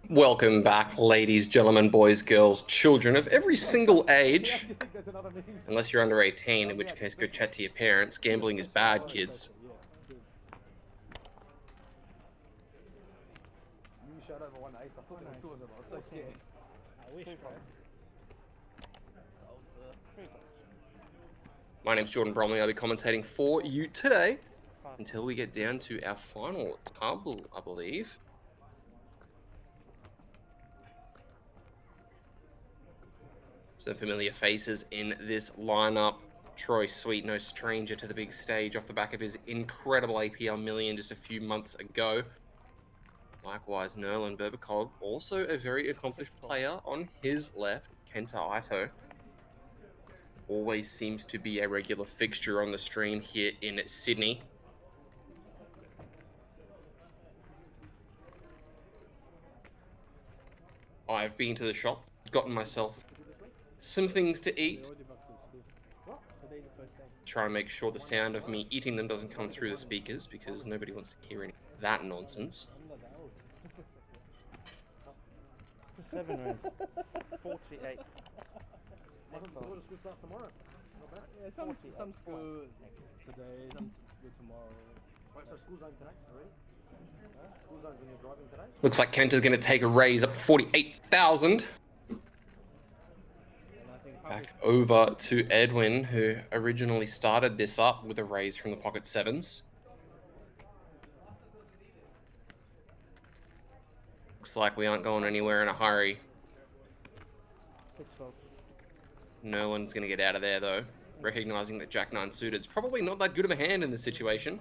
Welcome back, ladies, gentlemen, boys, girls, children of every single age. Unless you're under 18, in which case go chat to your parents. Gambling is bad, kids. My name's Jordan Bromley. I'll be commentating for you today until we get down to our final table, I believe. Some familiar faces in this lineup. Troy Sweet, no stranger to the big stage off the back of his incredible APL million just a few months ago. Likewise, Nerland Berbikov, also a very accomplished player on his left. Kenta Ito always seems to be a regular fixture on the stream here in Sydney. I've been to the shop, gotten myself some things to eat. Try and make sure the sound of me eating them doesn't come through the speakers because nobody wants to hear any of that nonsense. 7 wins. 48. School start tomorrow. Yeah, some school today, some school tomorrow. Right, so school zone today already? School zone's when you're driving today? Looks like Kenta's going to take a raise up 48,000. Back over to Edwin, who originally started this up with a raise from the pocket sevens. Looks like we aren't going anywhere in a hurry. Nerland's going to get out of there, though, recognizing that Jack-9 suited's probably not that good of a hand in this situation.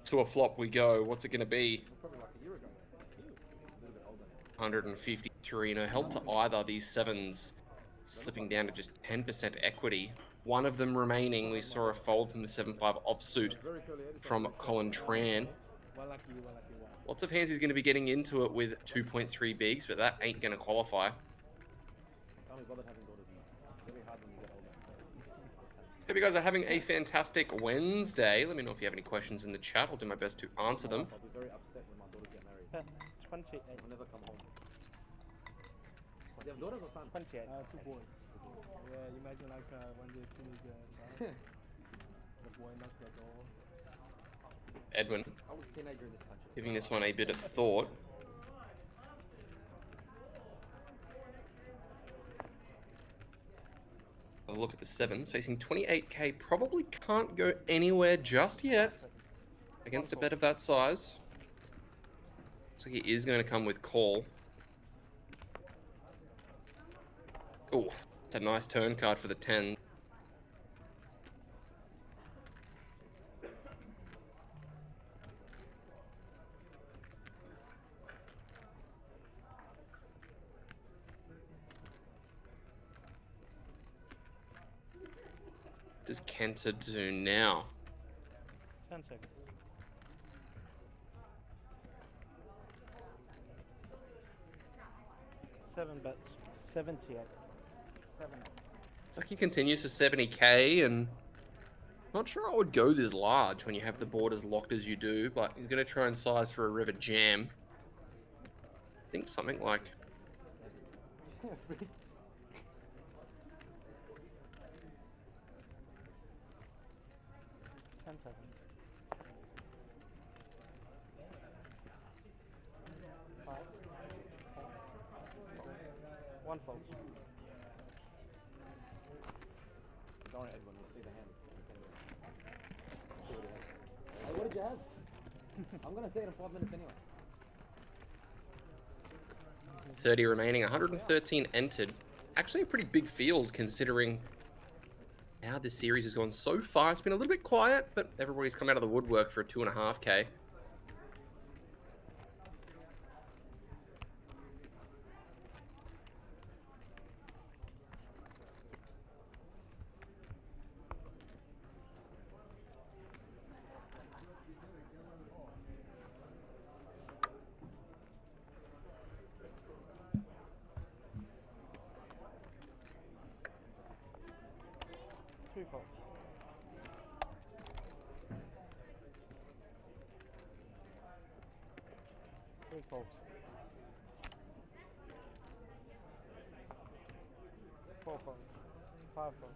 To a flop we go. What's it going to be? 153. No help to either. These sevens slipping down to just 10% equity. One of them remaining. We saw a fold from the 7-5 offsuit from Colin Tran. Lots of hands he's going to be getting into it with 2.3 bigs, but that ain't going to qualify. Hope you guys are having a fantastic Wednesday. Let me know if you have any questions in the chat. I'll do my best to answer them. I'll be very upset when my daughters get married. 28. I'll never come home. Do you have daughters or sons? 28. 2 boys. Yeah, imagine like when they finish the boy knocks the door. Edwin, I was a teenager in this country. giving this one a bit of thought. A look at the sevens, facing 28k, probably can't go anywhere just yet against a bet of that size. Looks like he is going to come with call. Oh, it's a nice turn card for the 10. Does Kenta do now? 10 seconds. 7 bets. 78. 7. Looks like he continues for 70k, and not sure I would go this large when you have the board as locked as you do, but he's going to try and size for a river jam. I think something like 10 seconds. 5. 1 fold. Don't worry, Edwin, we'll see the hand. Hey, what did you have? I'm going to say it in 5 minutes anyway. 30 remaining, 113 entered. Actually a pretty big field considering how this series has gone so far. It's been a little bit quiet, but everybody's come out of the woodwork for a 2.5k. 4 fold. 5 fold.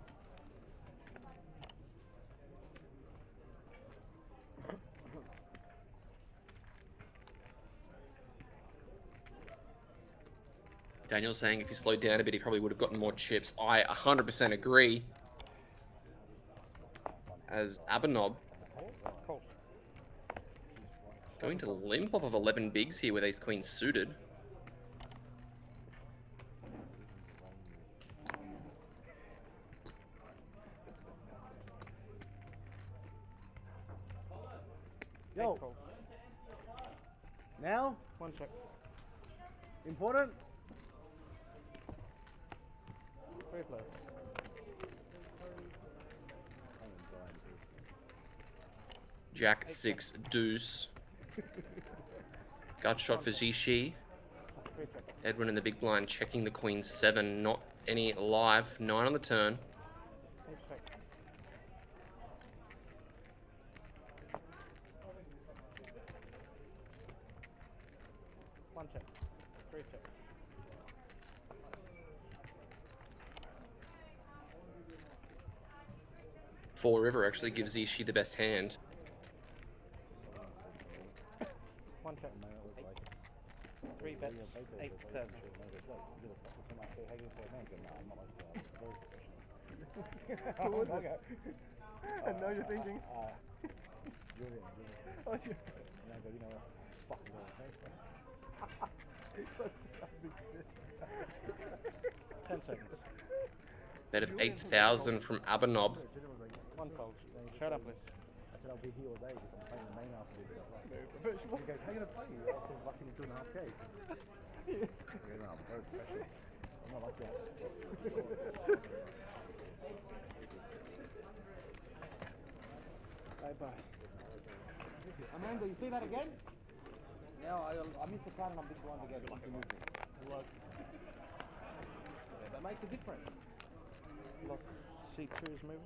Daniel's saying if he slowed down a bit, he probably would have gotten more chips. I 100% agree. As Abanov Cool. going to limp off of 11 bigs here with ace queen suited. Yo. Cool. Now? 1 check. Important? 3 players. Jack 6 deuce. Gut shot for Zishi. 3 check. Edwin in the big blind checking the queen 7. Not any live. 9 on the turn. 8 check. 1 check. 3 check. Four river actually gives Zishi the best hand. 1 check. 3 bets. 8,000. I know you're thinking. Oh, yeah. 10 seconds. Bet of 8,000 from Abanov. 1 fold. Shut up, please. I said I'll be here all day because I'm playing the main after this. He goes, how are you going to play? After busting 2.5K. I'm very professional. I'm not like that. Bye-bye. Amanda, you see that again? Yeah, I missed the card and I'm big blind again. Once you move it. Lock. Yeah, that makes a difference. Lock. C2 is moving.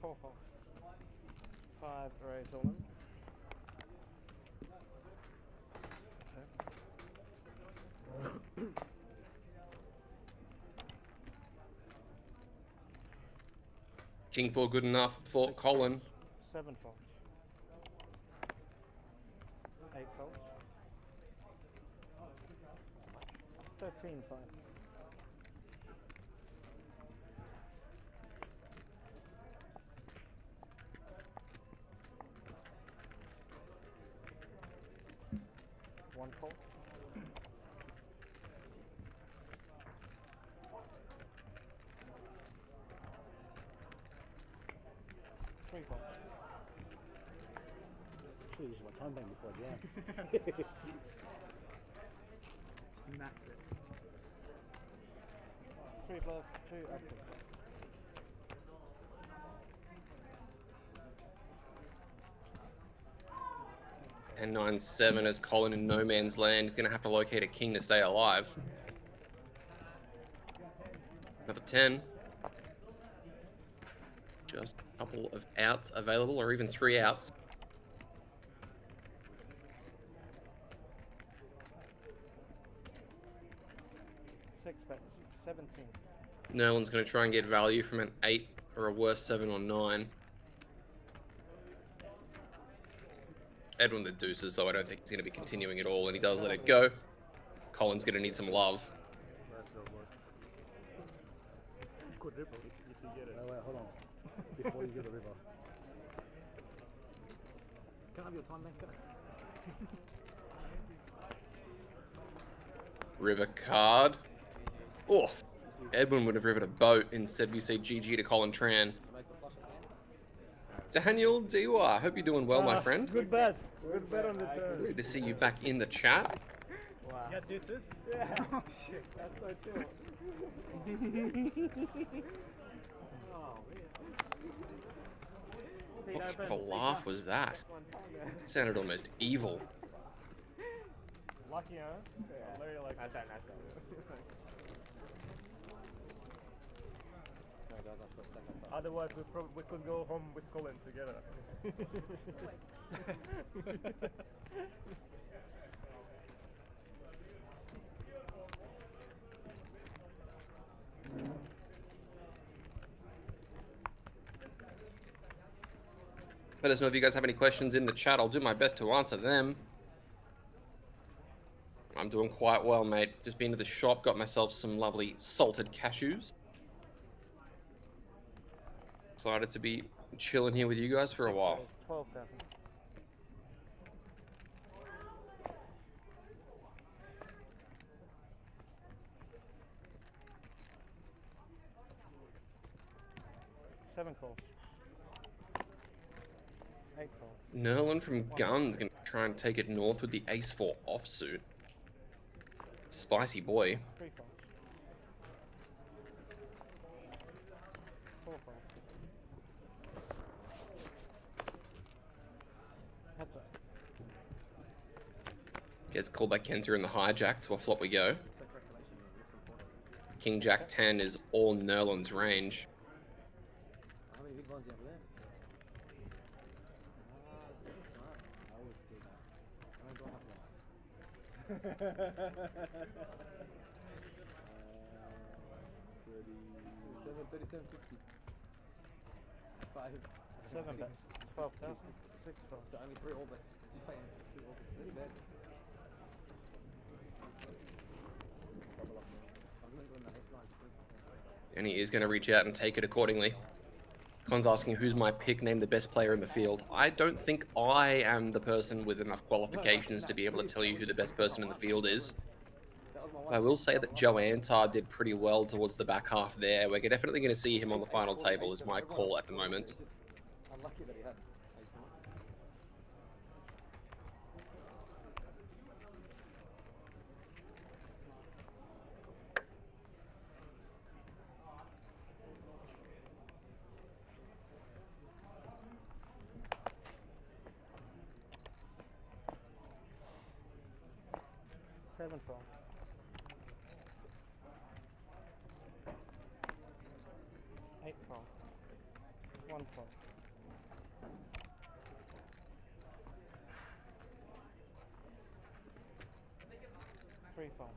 Four fold. 5 raise all in. King 4 good enough for Colin. 7 fold. 8 fold. 13 5. 1 fold. 3 fold. Should use my time bank before I jam. Max it. 3 plus 2 active. And 9-7 as Colin in no man's land. He's going to have to locate a king to stay alive. Another 10. Just a couple of outs available, or even 3 outs. Six bets. 17. Nerland's going to try and get value from an 8 or a worse 7 or 9. Edwin the deuces, though I don't think he's going to be continuing at all, and he does let it go. Colin's going to need some love. Good ripple if you get it. Wait, hold on. Before you get the river. Can I have your time bank? River card. Oh, Edwin would have driven a boat. Instead, we say GG to Colin Tran. Daniel Diwa, hope you're doing well, my friend. Good bet. Good bet on the turn. Good to see you back in the chat. Wow. Yeah, this is? Yeah. Oh, shit. That's so chill. What type of laugh was that? Sounded almost evil. Lucky, huh? Yeah. Very lucky. Nice. Otherwise, we could go home with Colin together. Let us know if you guys have any questions in the chat. I'll do my best to answer them. I'm doing quite well, mate. Just been to the shop, got myself some lovely salted cashews. Excited to be chilling here with you guys for a while. 12,000. Seven calls. 8 calls. Nerland from Guns gonna try and take it north with the ace-4 offsuit. Spicy boy. 3 calls. 4 calls. Heads up. Gets called by Kenta in the hijack. To a flop we go. King Jack 10 is all Nerland's range. How many big ones you have left? I always do that. I don't have one. 37, 50. 5. 7 bets. 12,000. 6 calls. So only 3 all bets. You're paying 2 all bets. That's bad. Double up, man. I was meant to win that next line. And he is going to reach out and take it accordingly. Con's asking who's my pick, name the best player in the field. I don't think I am the person with enough qualifications to be able to tell you who the best person in the field is. I will say that Joe Antar did pretty well towards the back half there. We're definitely going to see him on the final table is my call at the moment. Unlucky that he had. 7 calls. 8 calls. 1 call. 3 calls.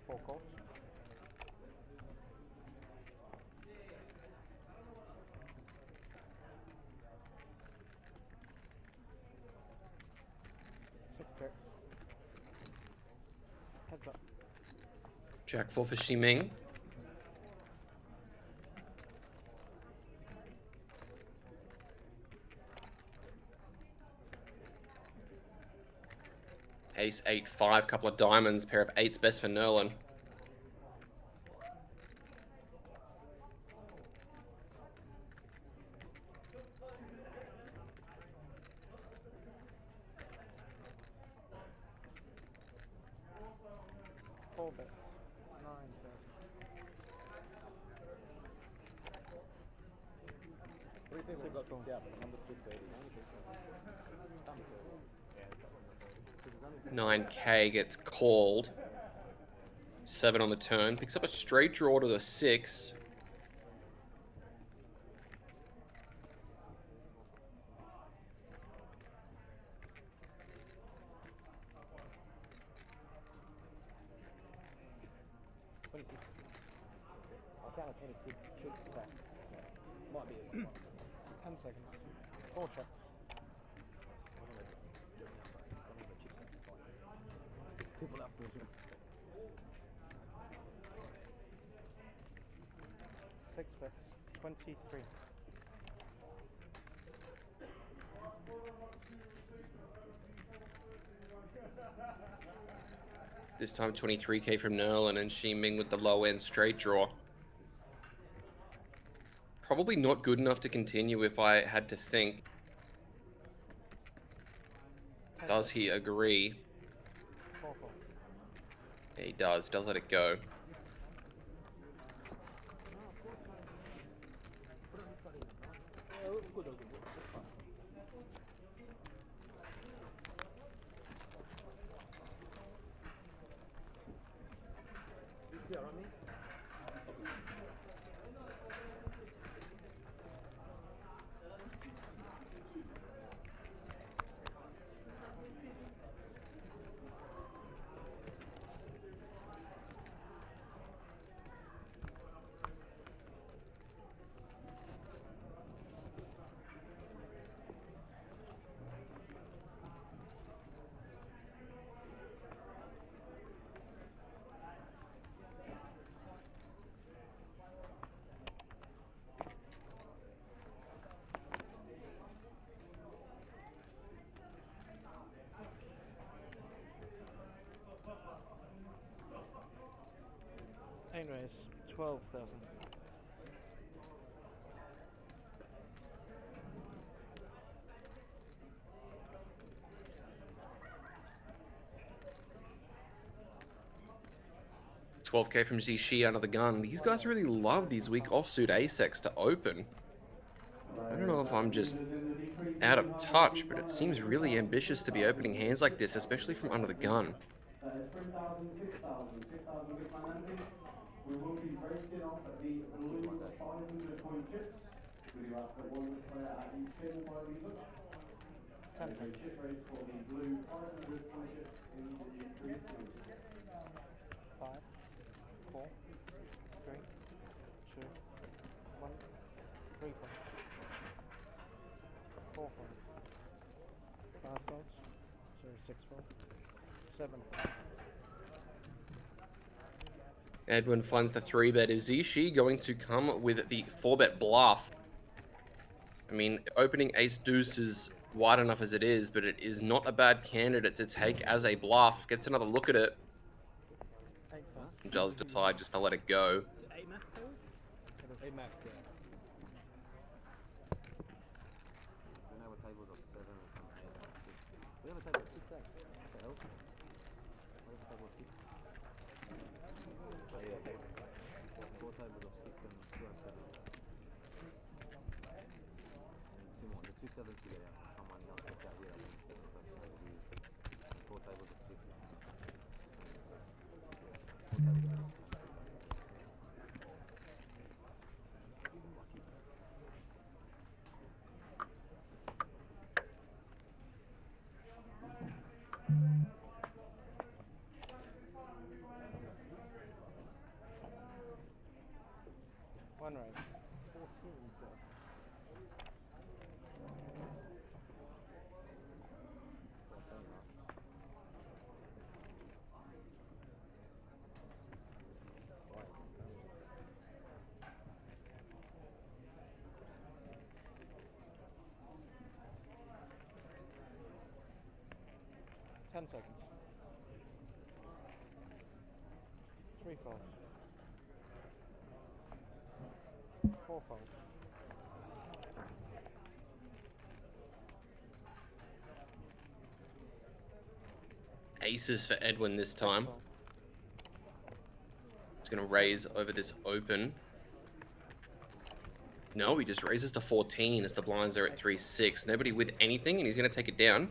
4 calls. 6 checks. Heads up. Jack 4 for Ximing. Ace 8-5, couple of diamonds, pair of 8s best for Nerland. Four bets. 9 bets. 3 people got kicked out, but number 230. 9k gets called. 7 on the turn. Picks up a straight draw to the 6. I counted 26 chicks stacks. Might be a 10 seconds. 4 checks. People up for 6 bets. 23. This time 23k from Nerland and Ximing with the low end straight draw. Probably not good enough to continue if I had to think. Does he agree? 4-4. Yeah, he does. Does let it go. Yeah, I mean. Anyways, 12,000. $12k from Zishi under the gun. These guys really love these weak offsuit ASECs to open. I don't know if I'm just out of touch, but it seems really ambitious to be opening hands like this, especially from under the gun. That is 3,000, 6,000, 6,0 big man Andy. We will be breaking off the blue 500 coin chips. We do ask that one player at each table by these up. And a chip race for the blue 500 coin chips in the crease, please. 5, 4, 3, 2, 1, 3 fold. 4 fold. 5 folds. 6 fold. 7 fold. Edwin finds the 3-bet. Is Zishi going to come with the 4-bet bluff? I mean, opening ace deuce is wide enough as it is, but it is not a bad candidate to take as a bluff. Gets another look at it. 8 fold. And does decide just to let it go. 8 max though? 8 max, yeah. We have a table of 7 or something. 8 we have a table of 6 eggs. What the hell? We have a table of 6. Oh yeah, okay. 4 tables of 6 and 2 have 7. And 2 more. The 2 sevens together. Someone else left out here. I think 7 person will use 4 tables of 6. 4 tables of 6. One right. 10 seconds. 3 fold. 4 fold. Aces for Edwin this time. Fold. He's going to raise over this open. No, he just raises to 14 as the blinds are at 3-6. Nobody with anything, and he's going to take it down.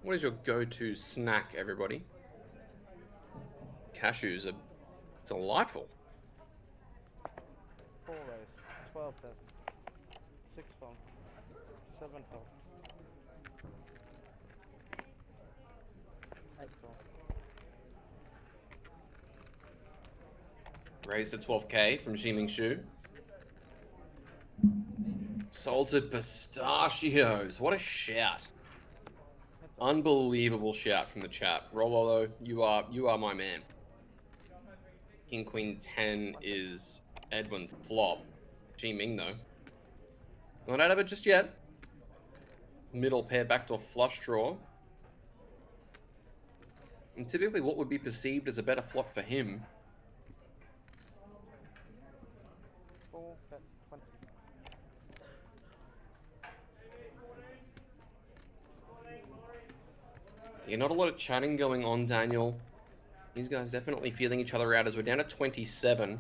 What is your go-to snack, everybody? Cashews are delightful. 4 raise, 12,000. 6 fold, 7 fold. 8 fold. Raise the 12k from Ximing Shu. Salted pistachios. What a shout. Unbelievable shout from the chat. Rololo, you are my man. King Queen 10 is Edwin's flop. Ximing though. Not out of it just yet. Middle pair backdoor flush draw. And typically what would be perceived as a better flop for him. 4, that's 20. Yeah, not a lot of chatting going on, Daniel. These guys definitely feeling each other out as we're down to 27.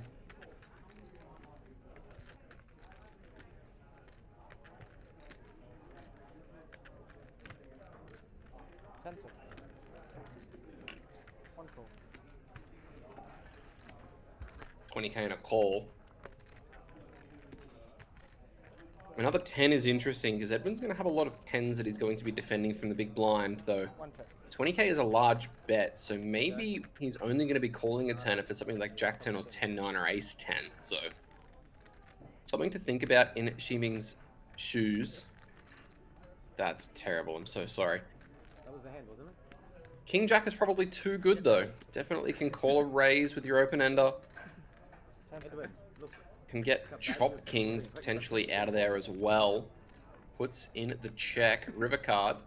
Cancel. 1 call. 20k and a call. Another 10 is interesting because Edwin's going to have a lot of 10s that he's going to be defending from the big blind, though. 1 tap. 20k is a large bet, so maybe he's only going to be calling a 10 if it's something like Jack 10 or 10 9 or Ace 10. So something to think about in Ximing's shoes. That's terrible. I'm so sorry. That was the hand, wasn't it? King Jack is probably too good though. Definitely can call a raise with your open ender. Edwin, look. Can get chop kings potentially out of there as well. Puts in the check. River card.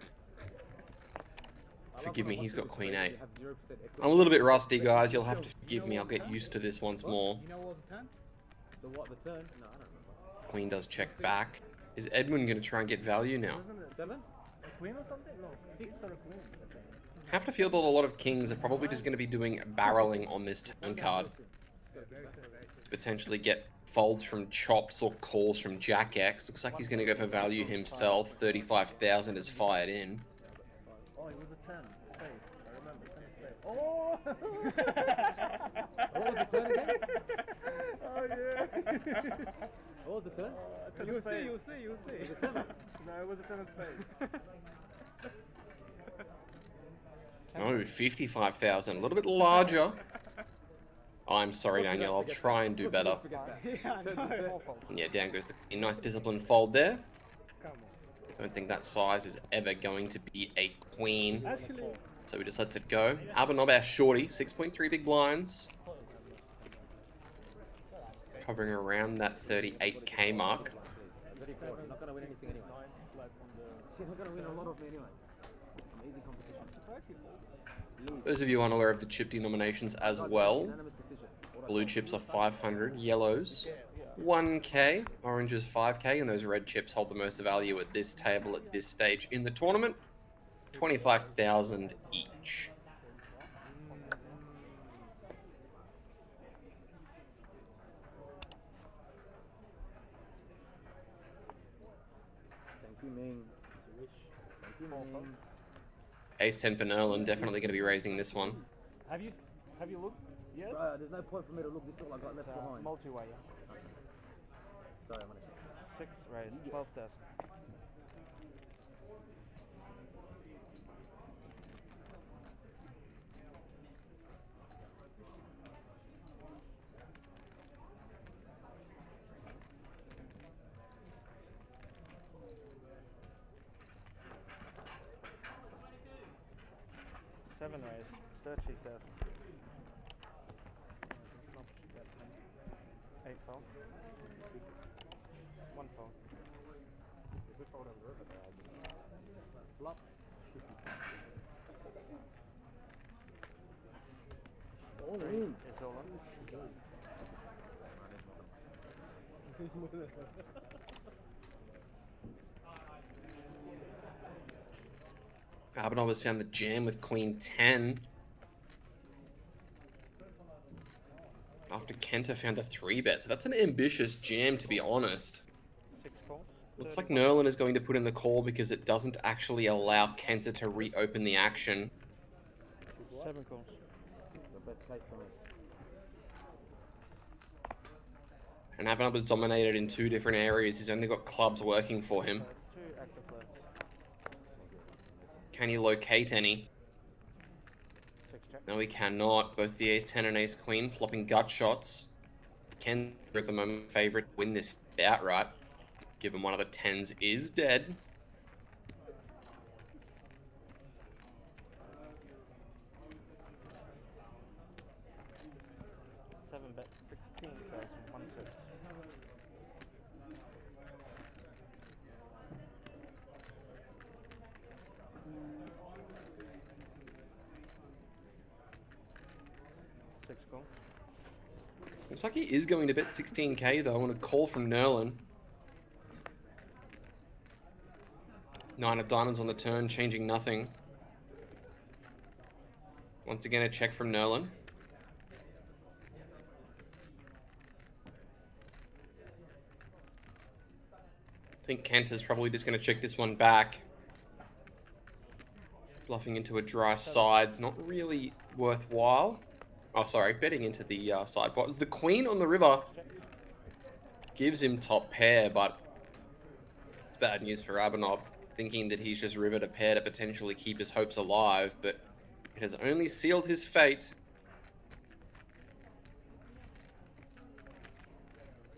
Forgive me, he's got queen 8. I'm a little bit rusty, guys. You'll have to forgive me. I'll get used to this once more. You know what the turn? The what, the turn? No, I don't remember. Queen does check back. Is Edwin going to try and get value now? Wasn't it 7? a queen or something? No, 6 or a queen. I have to feel that a lot of kings are probably just going to be doing barreling on this turn card. Potentially get folds from chops or calls from Jack X. Looks like he's going to go for value himself. 35,000 is fired in. Oh, it was a 10. Space. I remember 10 space. Oh! What was the turn again? Oh, yeah. What was the turn? You'll see. It was a 7. No, it was a 10 of space. Oh, 55,000. A little bit larger. I'm sorry, Daniel. I'll try and do better. Yeah, I know. Yeah, down goes the nice disciplined fold there. Come on. Don't think that size is ever going to be a queen. Actually, So he just lets it go. Abanov, our shorty, 6.3 big blinds. Hovering around that 38k mark. Very poor. You're not going to win anything anyway. You're not going to win a lot of me anyway. An easy competition. Those of you unaware of the chip denominations as well, Unanimous decision. blue chips are 500, yellows 1k, oranges 5k, and those red chips hold the most value at this table at this stage in the tournament, 25,000 each. Thank you, Ming. Thank you, Ming. Ace 10 for Nerland, definitely going to be raising this one. have you looked? Yes. Bro, there's no point for me to look. This is all I got left behind. Multi-way. Sorry, I'm going to 6 raise, 12,000. Seven raise, 30,000. 8 fold. 1 fold. flop. It's all on. Abanov has found the jam with queen 10. After Kenta found a 3-bet. So that's an ambitious jam, to be honest. 6 fold. Looks like Nerland is going to put in the call because it doesn't actually allow Kenta to reopen the action. 7 calls. The best case for me. And Abanov was dominated in 2 different areas. He's only got clubs working for him. 2 active players. Can he locate any? 6 check. No, he cannot. Both the ace-10 and ace-queen flopping gut shots. Kenta at the moment favourite to win this outright, given one of the 10s is dead. 7 bet 16,000 1 6. Six call. Looks like he is going to bet 16k though on a call from Nerland. 9 of diamonds on the turn, changing nothing. Once again, a check from Nerland. I think Kenta's probably just going to check this one back. Bluffing into a dry side's not really worthwhile. Oh, sorry, betting into the side pot. The queen on the river gives him top pair, but it's bad news for Abanov, thinking that he's just rivered a pair to potentially keep his hopes alive, but it has only sealed his fate.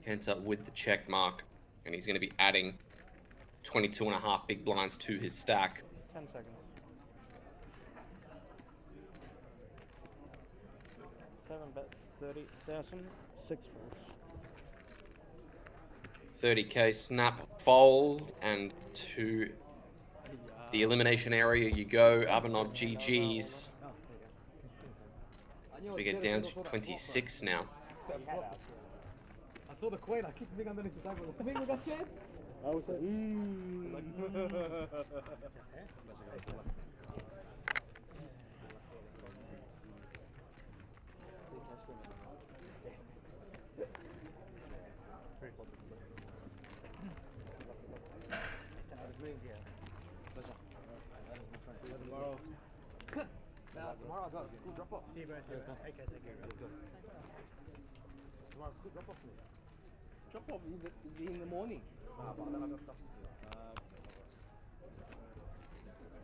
Kenta with the check mark, and he's going to be adding 22.5 big blinds to his stack. 10 seconds. 7 bet 30,000 6 folds. 30k snap fold, and to the elimination area you go. Abanov GG's. We get down to 26 now. I saw the coin, I keep thinking underneath the table. I think we got chance. I was like, Tomorrow I got a school drop off. see you guys. Okay, take care. Tomorrow school drop off. Drop off in the morning. Nah, but then I got stuff to do.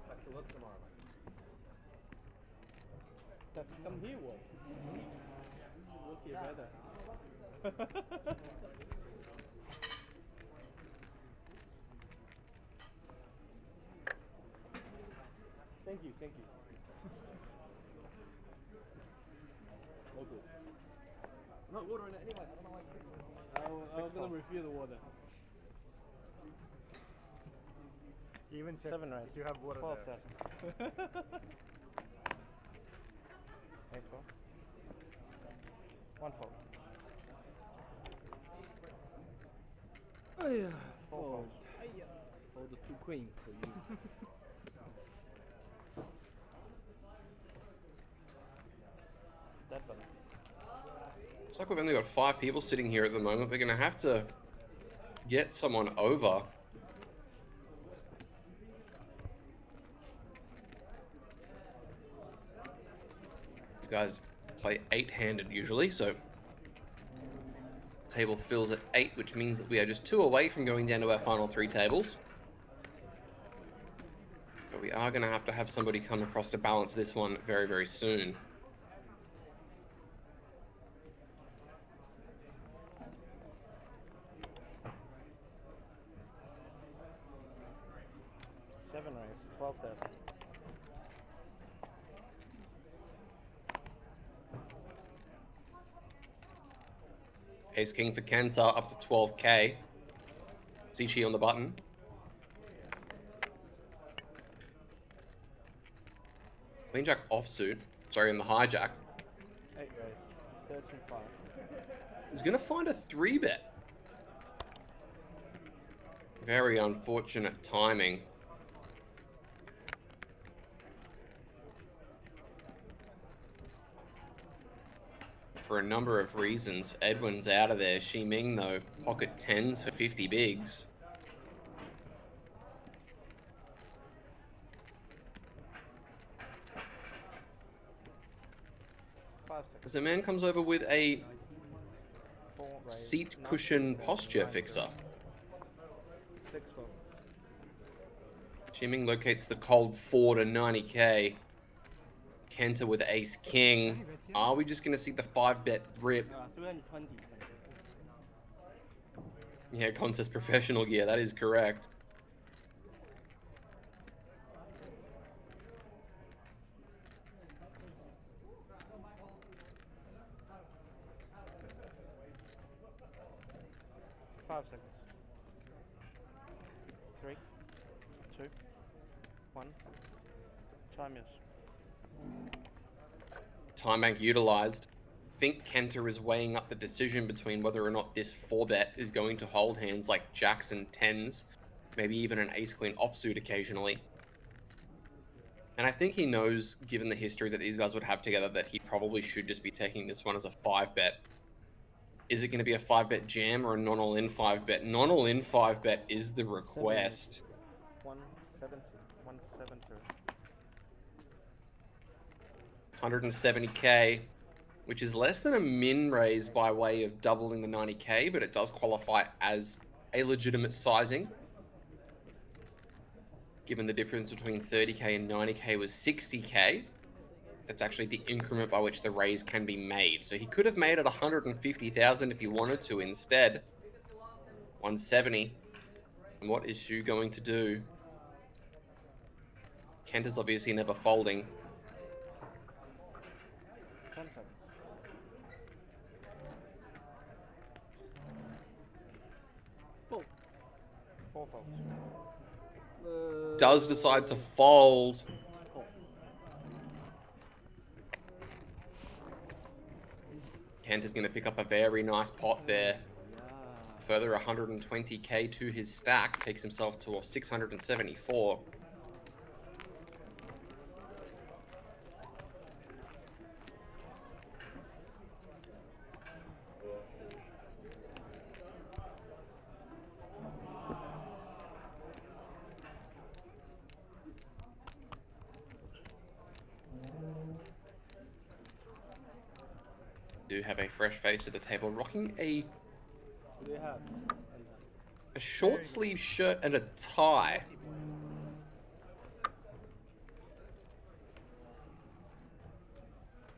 Back to work tomorrow. Come here, what? Work here better. Thank you. All good. No water in it anyway. I don't know why. I was gonna refill the water. Even 7 raise. You have water 12,000. 8 4. 1 4. Oh yeah. 4 folds. For the 2 queens for you. That one. Looks like we've only got 5 people sitting here at the moment. We're going to have to get someone over. These guys play 8-handed usually, so table fills at 8, which means that we are just 2 away from going down to our final 3 tables. But we are going to have somebody come across to balance this one very, very soon. Seven raise. 12,000. Ace King for Kenta up to 12k. Zichi on the button. Queen Jack offsuit. Sorry, in the hijack. 8 raise. 13 5. He's going to find a 3-bet. Very unfortunate timing. For a number of reasons, Edwin's out of there. Xi Ming, though, pocket 10s for 50 bigs. 5 seconds. As a man comes over with a 4 raise. seat cushion posture fixer. 6 fold. Chiming locates the cold 4 to 90k. Kenta with ace king. Are we just going to see the 5-bet rip? 320. Yeah, contest professional gear, that is correct. Five seconds. 3, 2, 1. Time is. Time bank utilized. Think Kenta is weighing up the decision between whether or not this 4-bet is going to hold hands like jacks and 10s, maybe even an ace-queen offsuit occasionally. And I think he knows, given the history that these guys would have together, that he probably should just be taking this one as a 5-bet. Is it going to be a 5-bet jam or a non-all-in 5-bet? Non-all-in 5-bet is the request. 170. 170. 170k, which is less than a min raise by way of doubling the 90k, but it does qualify as a legitimate sizing. Given the difference between 30k and 90k was 60k, that's actually the increment by which the raise can be made. So he could have made it 150,000 if he wanted to instead. 170. And what is Shu going to do? Kenta's obviously never folding. 10 seconds. 4. 4 folds. Does decide to fold. Kenta's going to pick up a very nice pot there. Further 120k to his stack, takes himself to 674. Do have a fresh face at the table, rocking a What do you have? short sleeve shirt and a tie.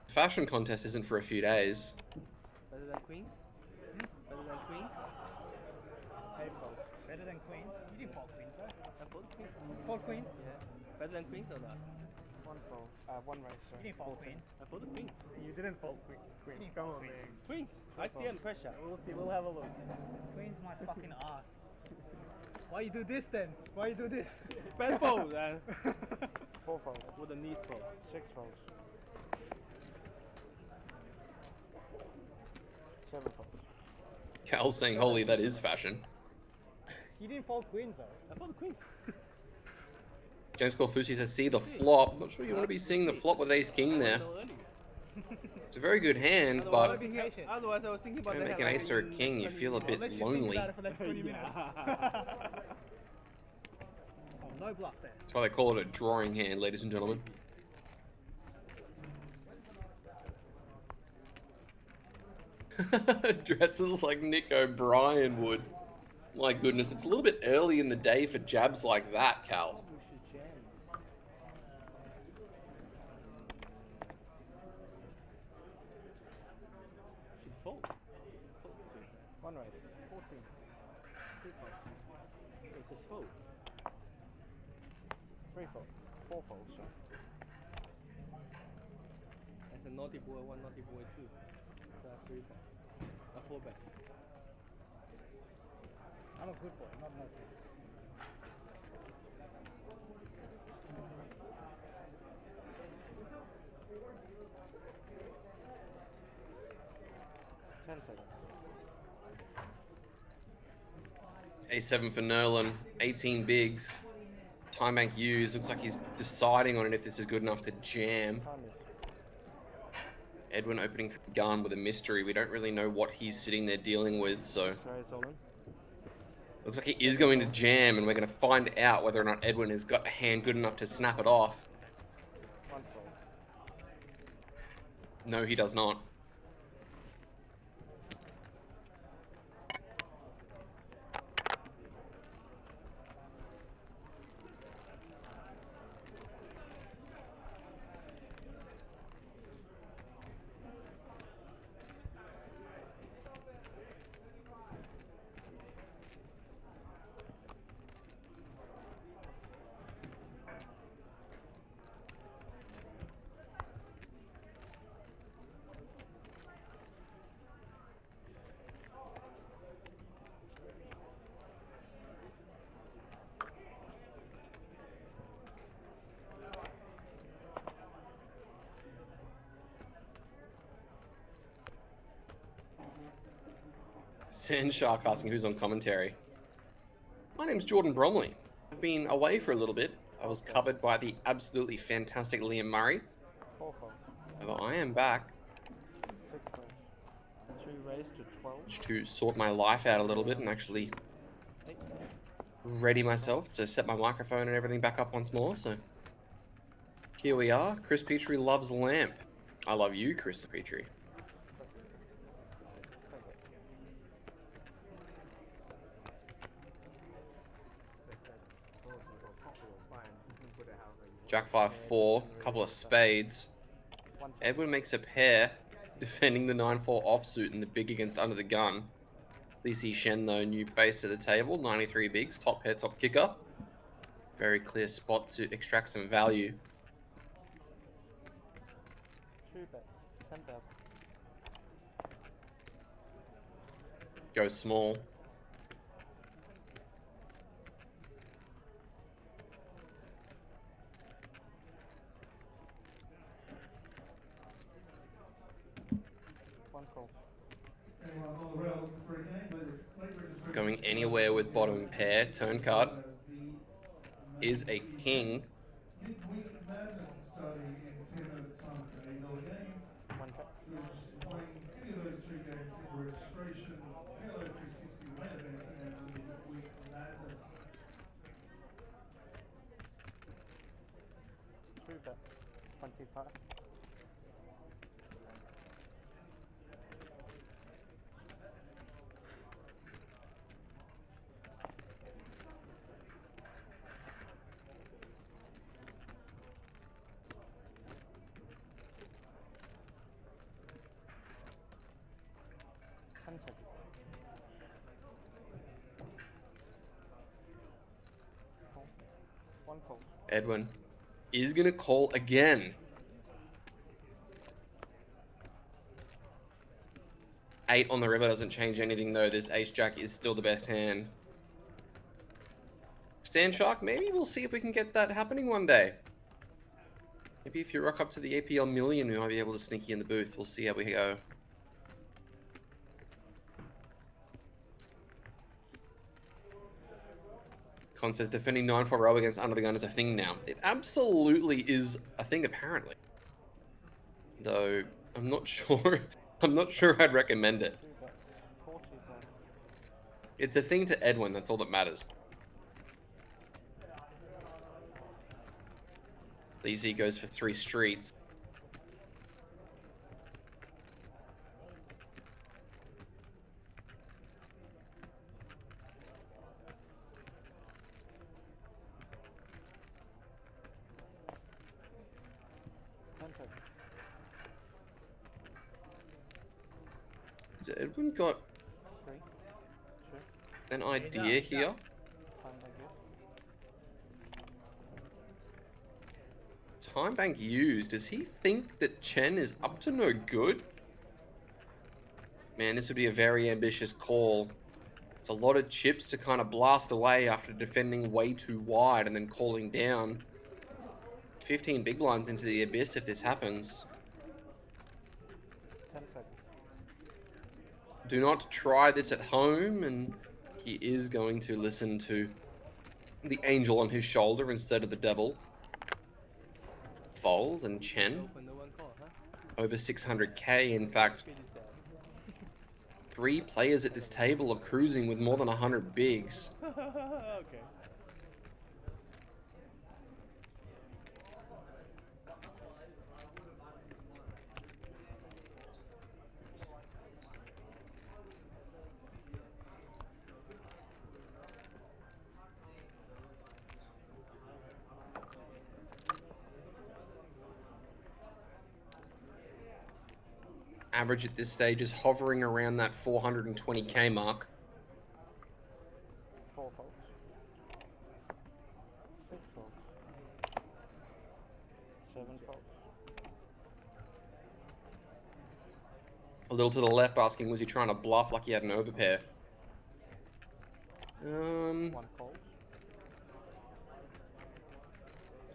Fashion contest isn't for a few days. Better than queens? Better than queens? 8 folds. Better than queens? You didn't fold queens, though. I fold queens. Fold queens? Yeah. Better than queens or not? 1 fold. 1 raise. You didn't fold queens. I fold the queens. You didn't fold queens. Come on, man. Queens! I see under pressure. We'll see. We'll have a look. Queens my fucking ass. Why you do this then? Why you do this? Bad fold, man. 4 folds. With a knee fold. 6 folds. 7 folds. Cal's saying, holy, that is fashion. You didn't fold queens though. I fold the queens. James Corfusi says, see the flop. Not sure you want to be seeing the flop with ace king there. No, early. It's a very good hand, Otherwise, but otherwise I was thinking about when you that. make an ace or a king, you feel a bit lonely. About it for the next 20 minutes. Oh, no bluff there. That's why they call it a drawing hand, ladies and gentlemen. Dresses like Nick O'Brien would. My goodness, it's a little bit early in the day for jabs like that, Cal. We should jam. Should fold. Fold the queen. 1 raise. 14. 3 fold. It's just fold. 3 folds. 4 folds. Sorry. That's a naughty boy 1, naughty boy 2. So that's 3 fold. A 4 bet. I'm a good boy, not naughty. A7 for Nerland, 18 bigs. Time bank used. Looks like he's deciding on it if this is good enough to jam. Time is. Edwin opening for gun with a mystery. We don't really know what he's sitting there dealing with, so Raise all in. looks like he is going to jam, and we're going to find out whether or not Edwin has got a hand good enough to snap it off. 1 fold. No, he does not. Sandshark asking who's on commentary. My name's Jordan Bromley. I've been away for a little bit. I was covered by the absolutely fantastic Liam Murray. 4 fold. However, I am back 6 fold. 3 raised to 12. to sort my life out a little bit and actually 8. ready myself to set my microphone and everything back up once more. So here we are. Chris Petrie loves lamp. I love you, Chris Petrie. Jack 5-4, couple of spades. Edwin makes a pair, defending the 9-4 offsuit in the big against under the gun. Lii Chen, though, new face to the table, 93 bigs, top pair, top kicker. Very clear spot to extract some value. 2 bets. 10,000. Go small. Going anywhere with bottom pair, turn card is a king. 1 cut. Two bet. 25. One call. Edwin is going to call again. 8 on the river doesn't change anything, though. This ace-jack is still the best hand. Stand Shark, maybe we'll see if we can get that happening one day. Maybe if you rock up to the APL million, we might be able to sneak you in the booth. We'll see how we go. Con says defending 9-4 row against under the gun is a thing now. It absolutely is a thing, apparently. Though I'm not sure. I'm not sure I'd recommend it. It's a thing to Edwin. That's all that matters. Lii goes for 3 streets. Has Edwin got an idea here? Time bank used. Does he think that Chen is up to no good? Man, this would be a very ambitious call. It's a lot of chips to kind of blast away after defending way too wide and then calling down. 15 big blinds into the abyss if this happens. Do not try this at home, and he is going to listen to the angel on his shoulder instead of the devil. Fold and Chen over 600k. In fact, 3 players at this table are cruising with more than 100 bigs. Okay. Average at this stage is hovering around that 420k mark. 4 folds. 6 folds. 7 folds. A little to the left asking, was he trying to bluff like he had an overpair? 1 fold.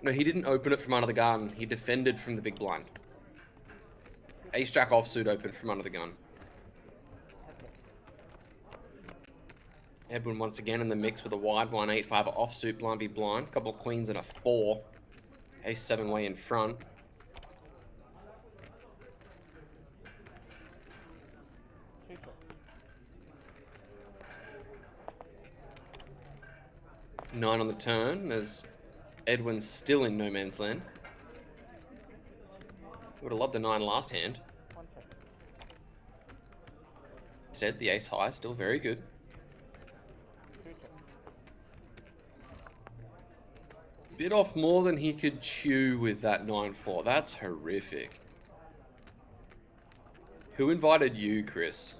No, he didn't open it from under the gun. He defended from the big blind. Ace-Jack offsuit opened from under the gun. Edwin once again in the mix with a wide one, 8-5 offsuit, blind v blind. Couple of queens and a 4. Ace-7 way in front. Nine on the turn as Edwin's still in no man's land. Would have loved the 9 last hand. Instead, the ace high, still very good. Bit off more than he could chew with that 9-4. That's horrific. Who invited you, Chris?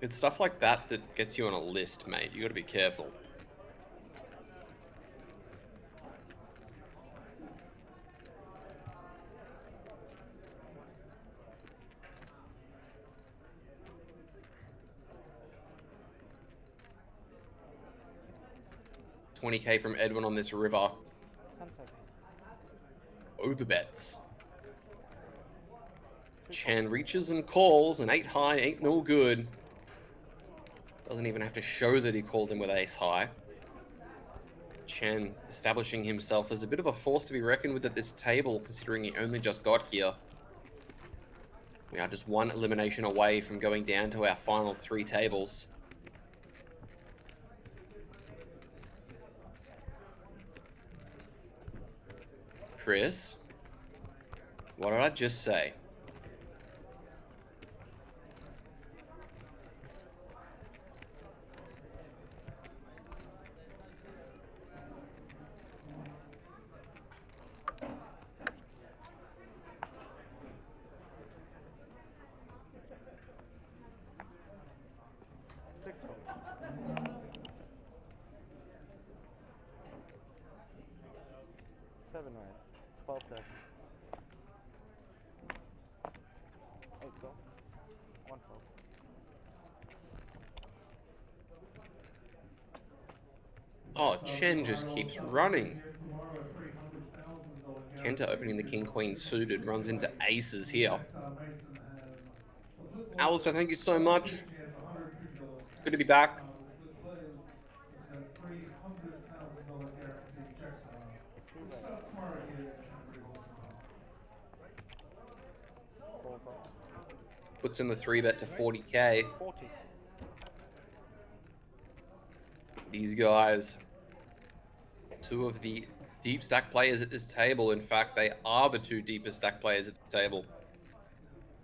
It's stuff like that that gets you on a list, mate. You gotta be careful. $20k from Edwin on this river. Overbets. Chen reaches and calls, an 8 high ain't no good. Doesn't even have to show that he called him with ace high. Chen establishing himself as a bit of a force to be reckoned with at this table, considering he only just got here. We are just 1 elimination away from going down to our final 3 tables. Chris, what did I just say? Oh, Chen just keeps running. Kenta opening the king-queen suited, runs into aces here. Alistair, thank you so much. Good to be back. Puts in the 3-bet to 40k. These guys, 2 of the deep stack players at this table. In fact, they are the 2 deepest stack players at the table.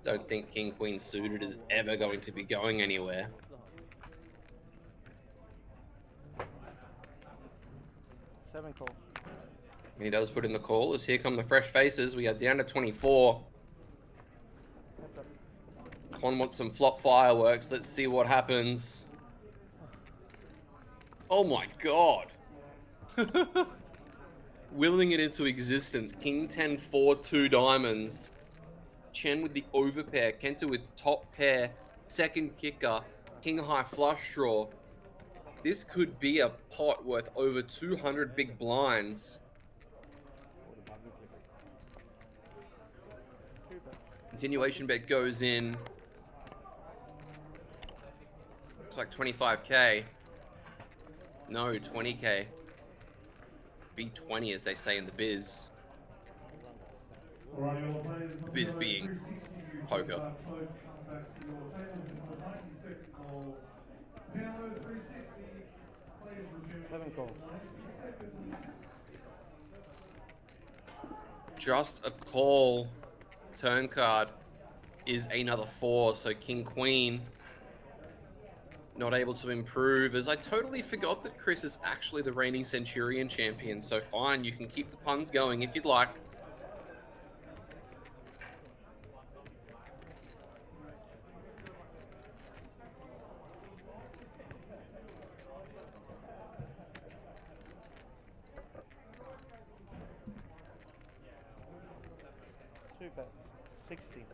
Don't think King Queen suited is ever going to be going anywhere. Call. He does put in the call as here come the fresh faces. We are down to 24. Con wants some flop fireworks. Let's see what happens. Oh my god. Willing it into existence. King 10, 4, 2 diamonds. Chen with the overpair. Kenta with top pair. Second kicker. King high flush draw. This could be a pot worth over 200 big blinds. Continuation bet goes in. Looks like 25k. No, 20k. B20 as they say in the biz. The biz being poker. 7 call. Just a call. Turn card is another 4, so King Queen not able to improve, as I totally forgot that Chris is actually the reigning Centurion champion, so fine, you can keep the puns going if you'd like. Two bets. 60.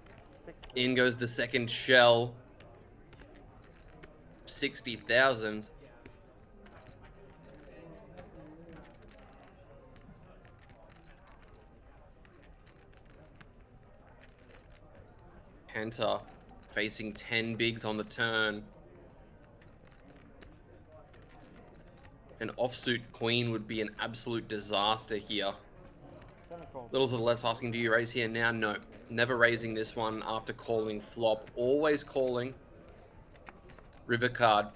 In goes the second shell. 60,000. Kenta facing 10 bigs on the turn. An offsuit queen would be an absolute disaster here. Little to the left asking, do you raise here now? No, never raising this one after calling flop. Always calling. River card.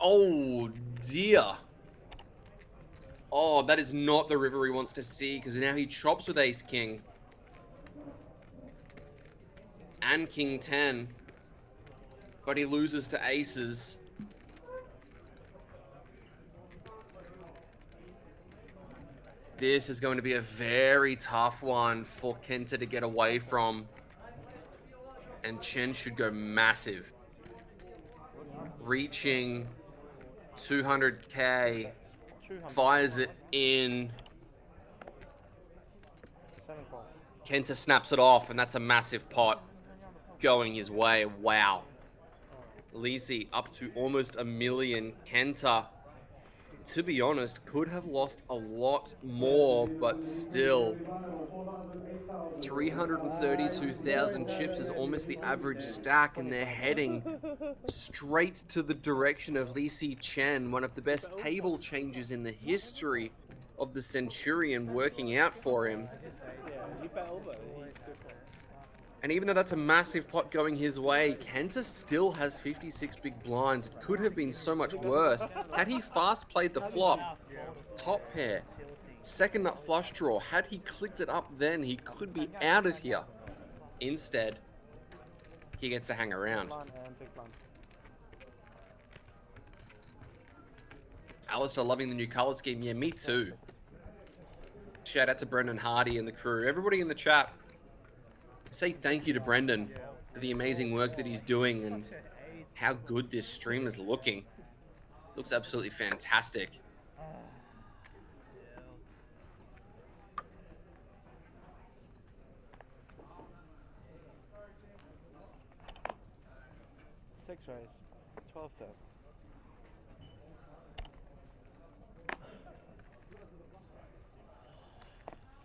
Oh dear. Oh, that is not the river he wants to see, because now he chops with ace king. And king 10. But he loses to aces. This is going to be a very tough one for Kenta to get away from. And Chen should go massive. Reaching 200k. Fires it in. Kenta snaps it off, and that's a massive pot going his way. Wow. Lii up to almost 1 million. Kenta, to be honest, could have lost a lot more, but still, 332,000 chips is almost the average stack, and they're heading straight to the direction of Lii Chen, one of the best table changes in the history of the Centurion, working out for him. And even though that's a massive pot going his way, Kenta still has 56 big blinds. It could have been so much worse. Had he fast played the flop, top pair, second nut flush draw, had he clicked it up then, he could be out of here. Instead, he gets to hang around. Alistair loving the new color scheme. Yeah, me too. Shout out to Brendan Hardy and the crew. Everybody in the chat, say thank you to Brendan for the amazing work that he's doing and how good this stream is looking. Looks absolutely fantastic. Six raise. 12 tap.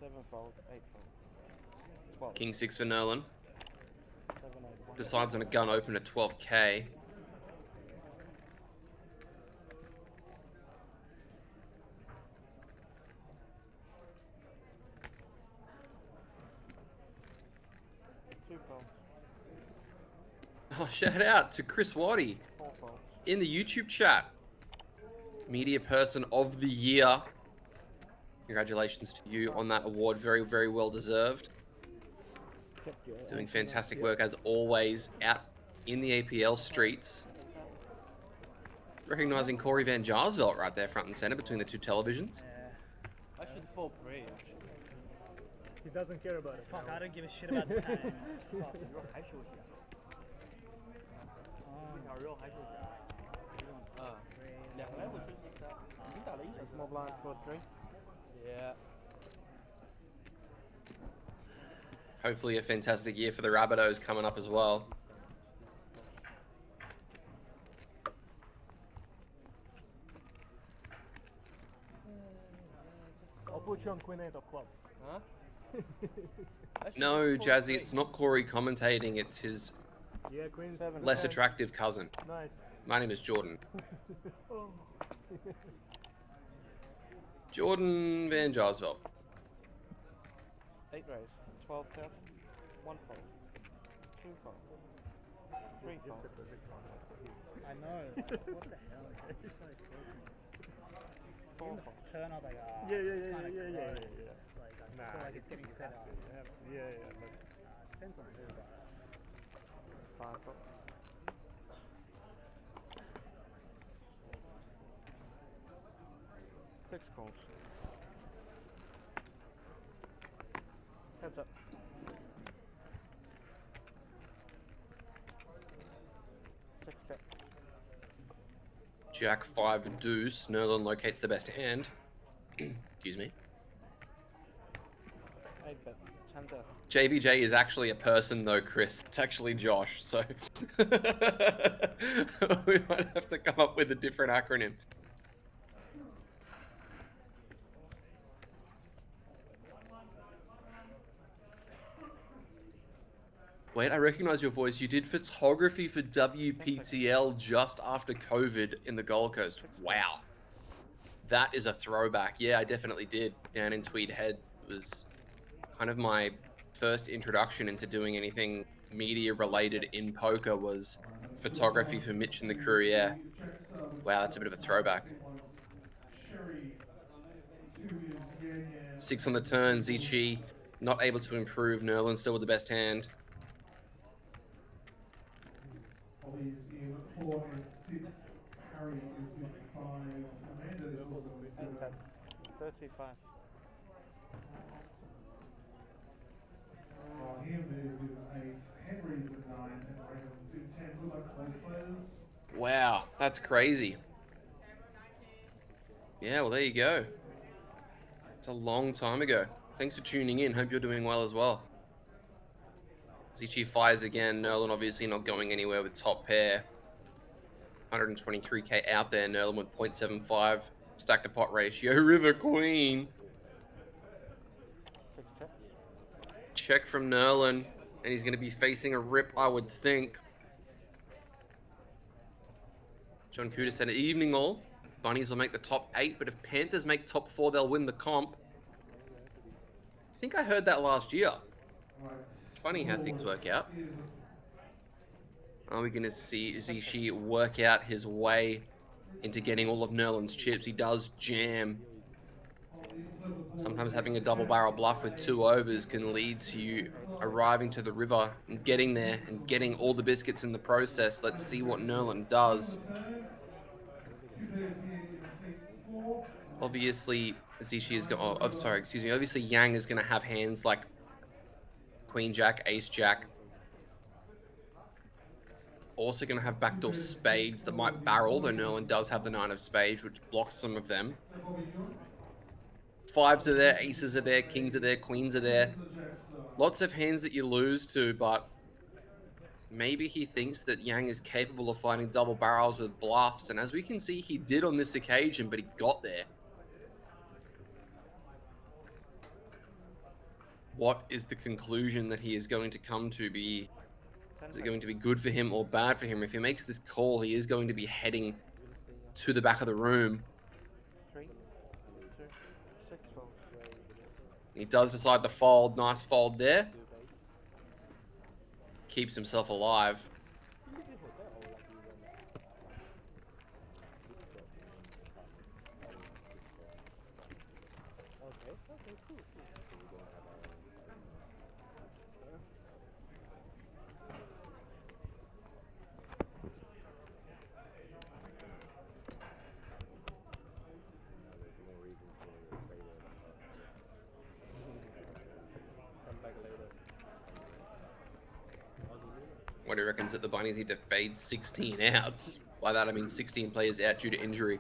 7-fold, 8-fold. 12. King 6 for Nerland. 7, 8, 1. Decides on a gun open at 12k. Oh, shout out to Chris Waddy in the YouTube chat. Media Person of the Year. Congratulations to you on that award. Very, very well deserved. Doing fantastic work as always out in the APL streets. Recognizing Corey Van Jarsveld right there front and center between the two televisions. I should fall prey, actually. He doesn't care about it. Fuck, I don't give a shit about the time. More blind for 3. Yeah. Hopefully a fantastic year for the Rabbitohs coming up as well. I'll put you on Queen 8 of clubs. Huh? No, Jazzy, it's not Corey commentating, it's his Queen less attractive cousin. Nice. My name is Jordan. Jordan Van Jarsveld. 8 raise. 12 tap. 1 fold. 2 fold. 3 fold. I know. What the hell? It's so crazy. 4 fold. Turn up like, Yeah. Like, I feel like it's getting set up. Yeah. Depends on who, but 5 fold. 6 calls. Heads up. Six check. Jack 5 deuce. Nerland locates the best hand. Excuse me. 8 bets. Kenta. JVJ is actually a person though, Chris. It's actually Josh, so we might have to come up with a different acronym. Wait, I recognize your voice. You did photography for WPTL just after COVID in the Gold Coast. Wow. That is a throwback. Yeah, I definitely did. Down in Tweed Heads. It was kind of my first introduction into doing anything media related in poker was photography for Mitch and the Courier. Wow, that's a bit of a throwback. 6 on the turn, Zichi not able to improve. Nerland still with the best hand. Ollie is in 4 and 6. Harry is with 5. Amanda is also with 7. 8 bets. 35. Him is with 8. Henry is with 9. And Raymond's with 10. Good luck to both players. Wow, that's crazy. Yeah, well, there you go. It's a long time ago. Thanks for tuning in. Hope you're doing well as well. Zichi fires again. Nerland obviously not going anywhere with top pair. 123k out there. Nerland with 0.75 stack to pot ratio. River Queen. 6 checks. Check from Nerland. And he's going to be facing a rip, I would think. John Cooter said, evening all. Bunnies will make the top 8, but if Panthers make top 4, they'll win the comp. I think I heard that last year. Funny how things work out. Are we going to see Zichi work out his way into getting all of Nerland's chips? He does jam. Sometimes having a double barrel bluff with 2 overs can lead to you arriving to the river and getting there and getting all the biscuits in the process. Let's see what Nerland does. Obviously, Zichi is going. Oh, sorry, excuse me. Obviously, Yang is going to have hands like Queen Jack, Ace Jack. Also going to have backdoor spades that might barrel, though Nerland does have the 9 of spades, which blocks some of them. 5s are there, aces are there, kings are there, queens are there. Lots of hands that you lose to, but maybe he thinks that Yang is capable of finding double barrels with bluffs, and as we can see, he did on this occasion, but he got there. What is the conclusion that he is going to come to be? Is it going to be good for him or bad for him? If he makes this call, he is going to be heading to the back of the room. 3, 2, 6 rolls. He does decide to fold. Nice fold there. Keeps himself alive. What he reckons that the Bunnies need to fade 16 outs. By that I mean 16 players out due to injury.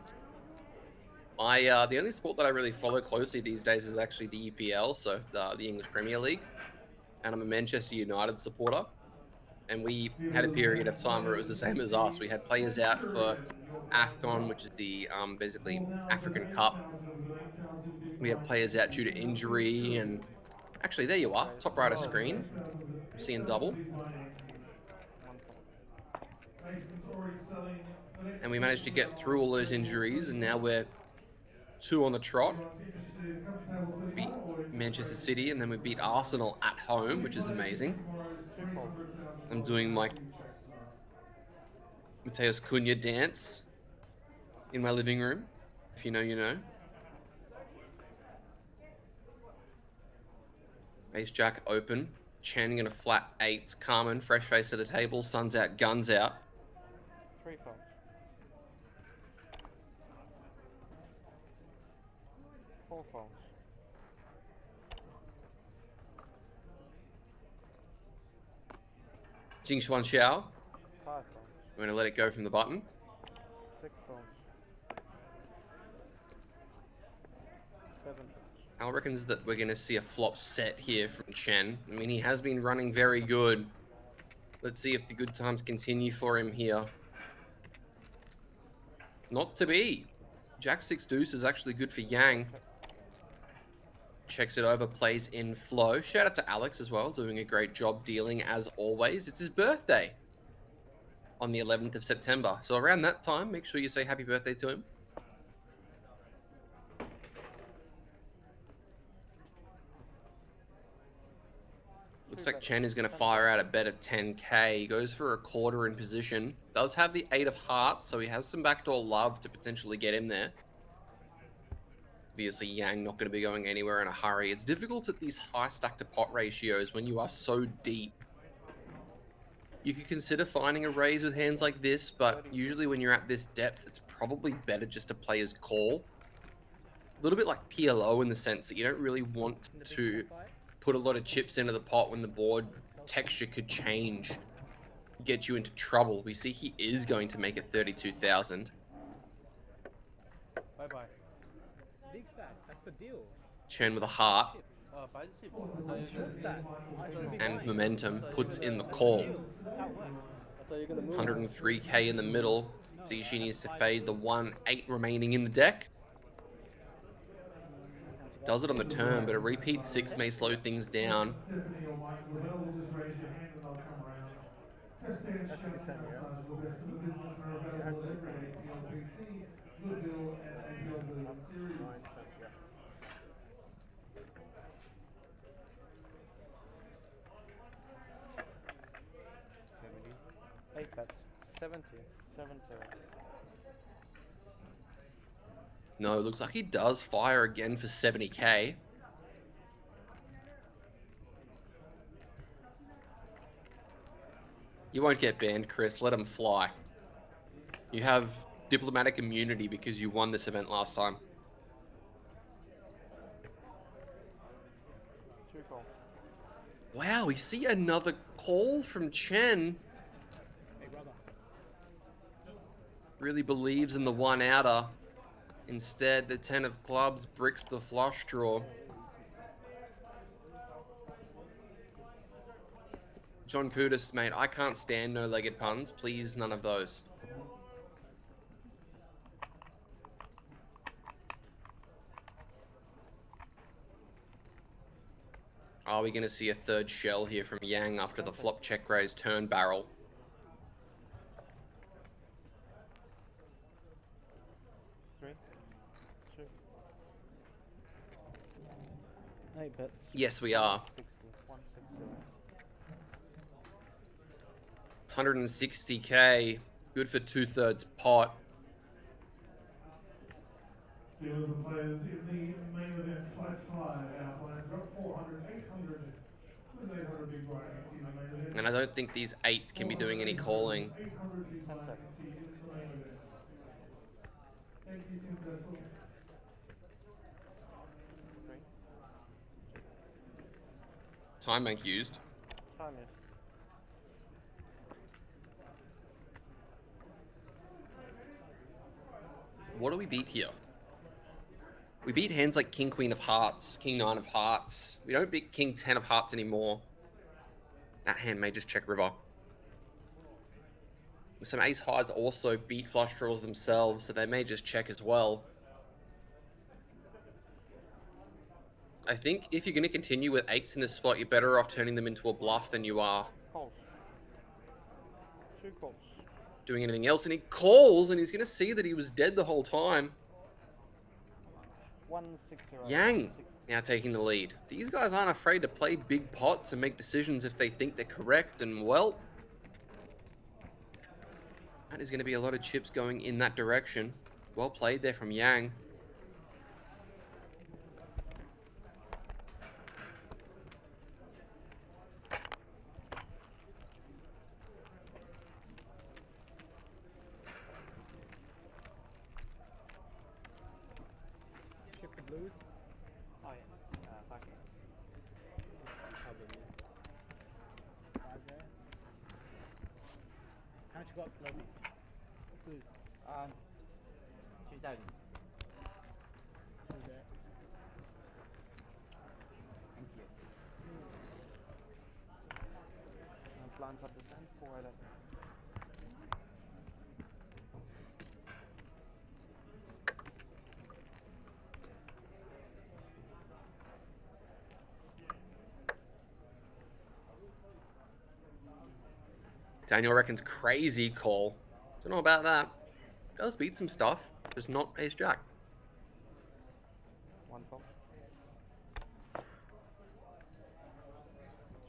The only sport that I really follow closely these days is actually the EPL, so the English Premier League. And I'm a Manchester United supporter. And we had a period of time where it was the same as us. We had players out for AFCON, which is the basically African Cup. We had players out due to injury, and actually there you are, top right of screen, seeing double. And we managed to get through all those injuries, and now we're 2 on the trot. Beat Manchester City, and then we beat Arsenal at home, which is amazing. I'm doing my Mateus Cunha dance in my living room. If you know, you know. Ace Jack open. Chen gonna flat 8. Carmen, fresh face to the table. Sun's out, guns out. 3 folds. 4 phones. Jingshuan Xiao. 5 phones. We're going to let it go from the button. 6 phones. 7 phones. Al reckons that we're going to see a flop set here from Chen. I mean, he has been running very good. Let's see if the good times continue for him here. Not to be. Jack 6 deuce is actually good for Yang. Checks it over, plays in flow. Shout out to Alex as well, doing a great job dealing as always. It's his birthday on the 11th of September. So around that time, make sure you say happy birthday to him. Looks like Chen is going to fire out a bet of 10k. He goes for a quarter in position. Does have the 8 of hearts, so he has some backdoor love to potentially get him there. Obviously, Yang not going to be going anywhere in a hurry. It's difficult at these high stack to pot ratios when you are so deep. You could consider finding a raise with hands like this, but usually when you're at this depth, it's probably better just to play as call. A little bit like PLO in the sense that you don't really want to put a lot of chips into the pot when the board texture could change, get you into trouble. We see he is going to make it 32,000. Bye bye. Big stack. That's the deal. Chen with a heart Small stack. and momentum puts in the call. That's how it works. I thought you were gonna move. 103k in the middle. Zishi needs to fade the 1-8 remaining in the deck. Does it on the turn, but a repeat 6 may slow things down. Eight bets. 70. 7-0. No, it looks like he does fire again for 70k. You won't get banned, Chris. Let him fly. You have diplomatic immunity because you won this event last time. 2 call. Wow, we see another call from Chen. Hey, brother. Really believes in the 1-outer. Instead, the 10 of clubs bricks the flush draw. John Kudus, mate, I can't stand no-legged puns. Please, none of those. Are we going to see a third shell here from Yang after the flop check raise turn barrel? 3. 2. 8 bets. Yes, we are. 160. 160k. Good for 2/3 pot. Dealers and players in the main event, Flight 5, our plans got 400, 800, with 800 big blind empty in the main event. And I don't think these 8s can be doing any calling. 800 big blind empty in the main event. Thank you, Tim Vessel. 3. Time bank used. Time is. What do we beat here? We beat hands like King Queen of Hearts, King 9 of Hearts. We don't beat King 10 of Hearts anymore. That hand may just check river. Some ace highs also beat flush draws themselves, so they may just check as well. I think if you're going to continue with 8s in this spot, you're better off turning them into a bluff than you are Calls. 2 calls. doing anything else. And he calls, and he's going to see that he was dead the whole time. 160. Yang now taking the lead. These guys aren't afraid to play big pots and make decisions if they think they're correct, and well, that is going to be a lot of chips going in that direction. Well played there from Yang. Chip the blues. got Lobby. Please. 2000. Do that. Thank you. And plans up the sand for that. Daniel reckons crazy call. Don't know about that. Does beat some stuff, just not ace jack. One fold.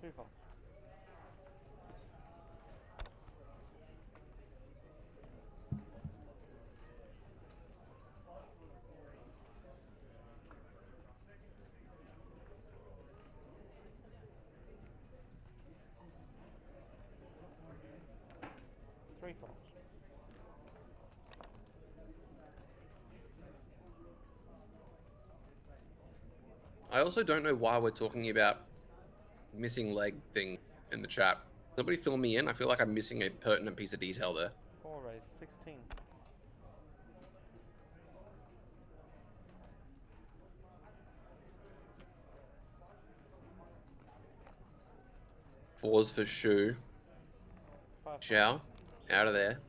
Two fold. Three folds. I also don't know why we're talking about missing leg thing in the chat. Somebody fill me in. I feel like I'm missing a pertinent piece of detail there. 4 raise, 16. Fours for Shu. 5 Xiao, out of there.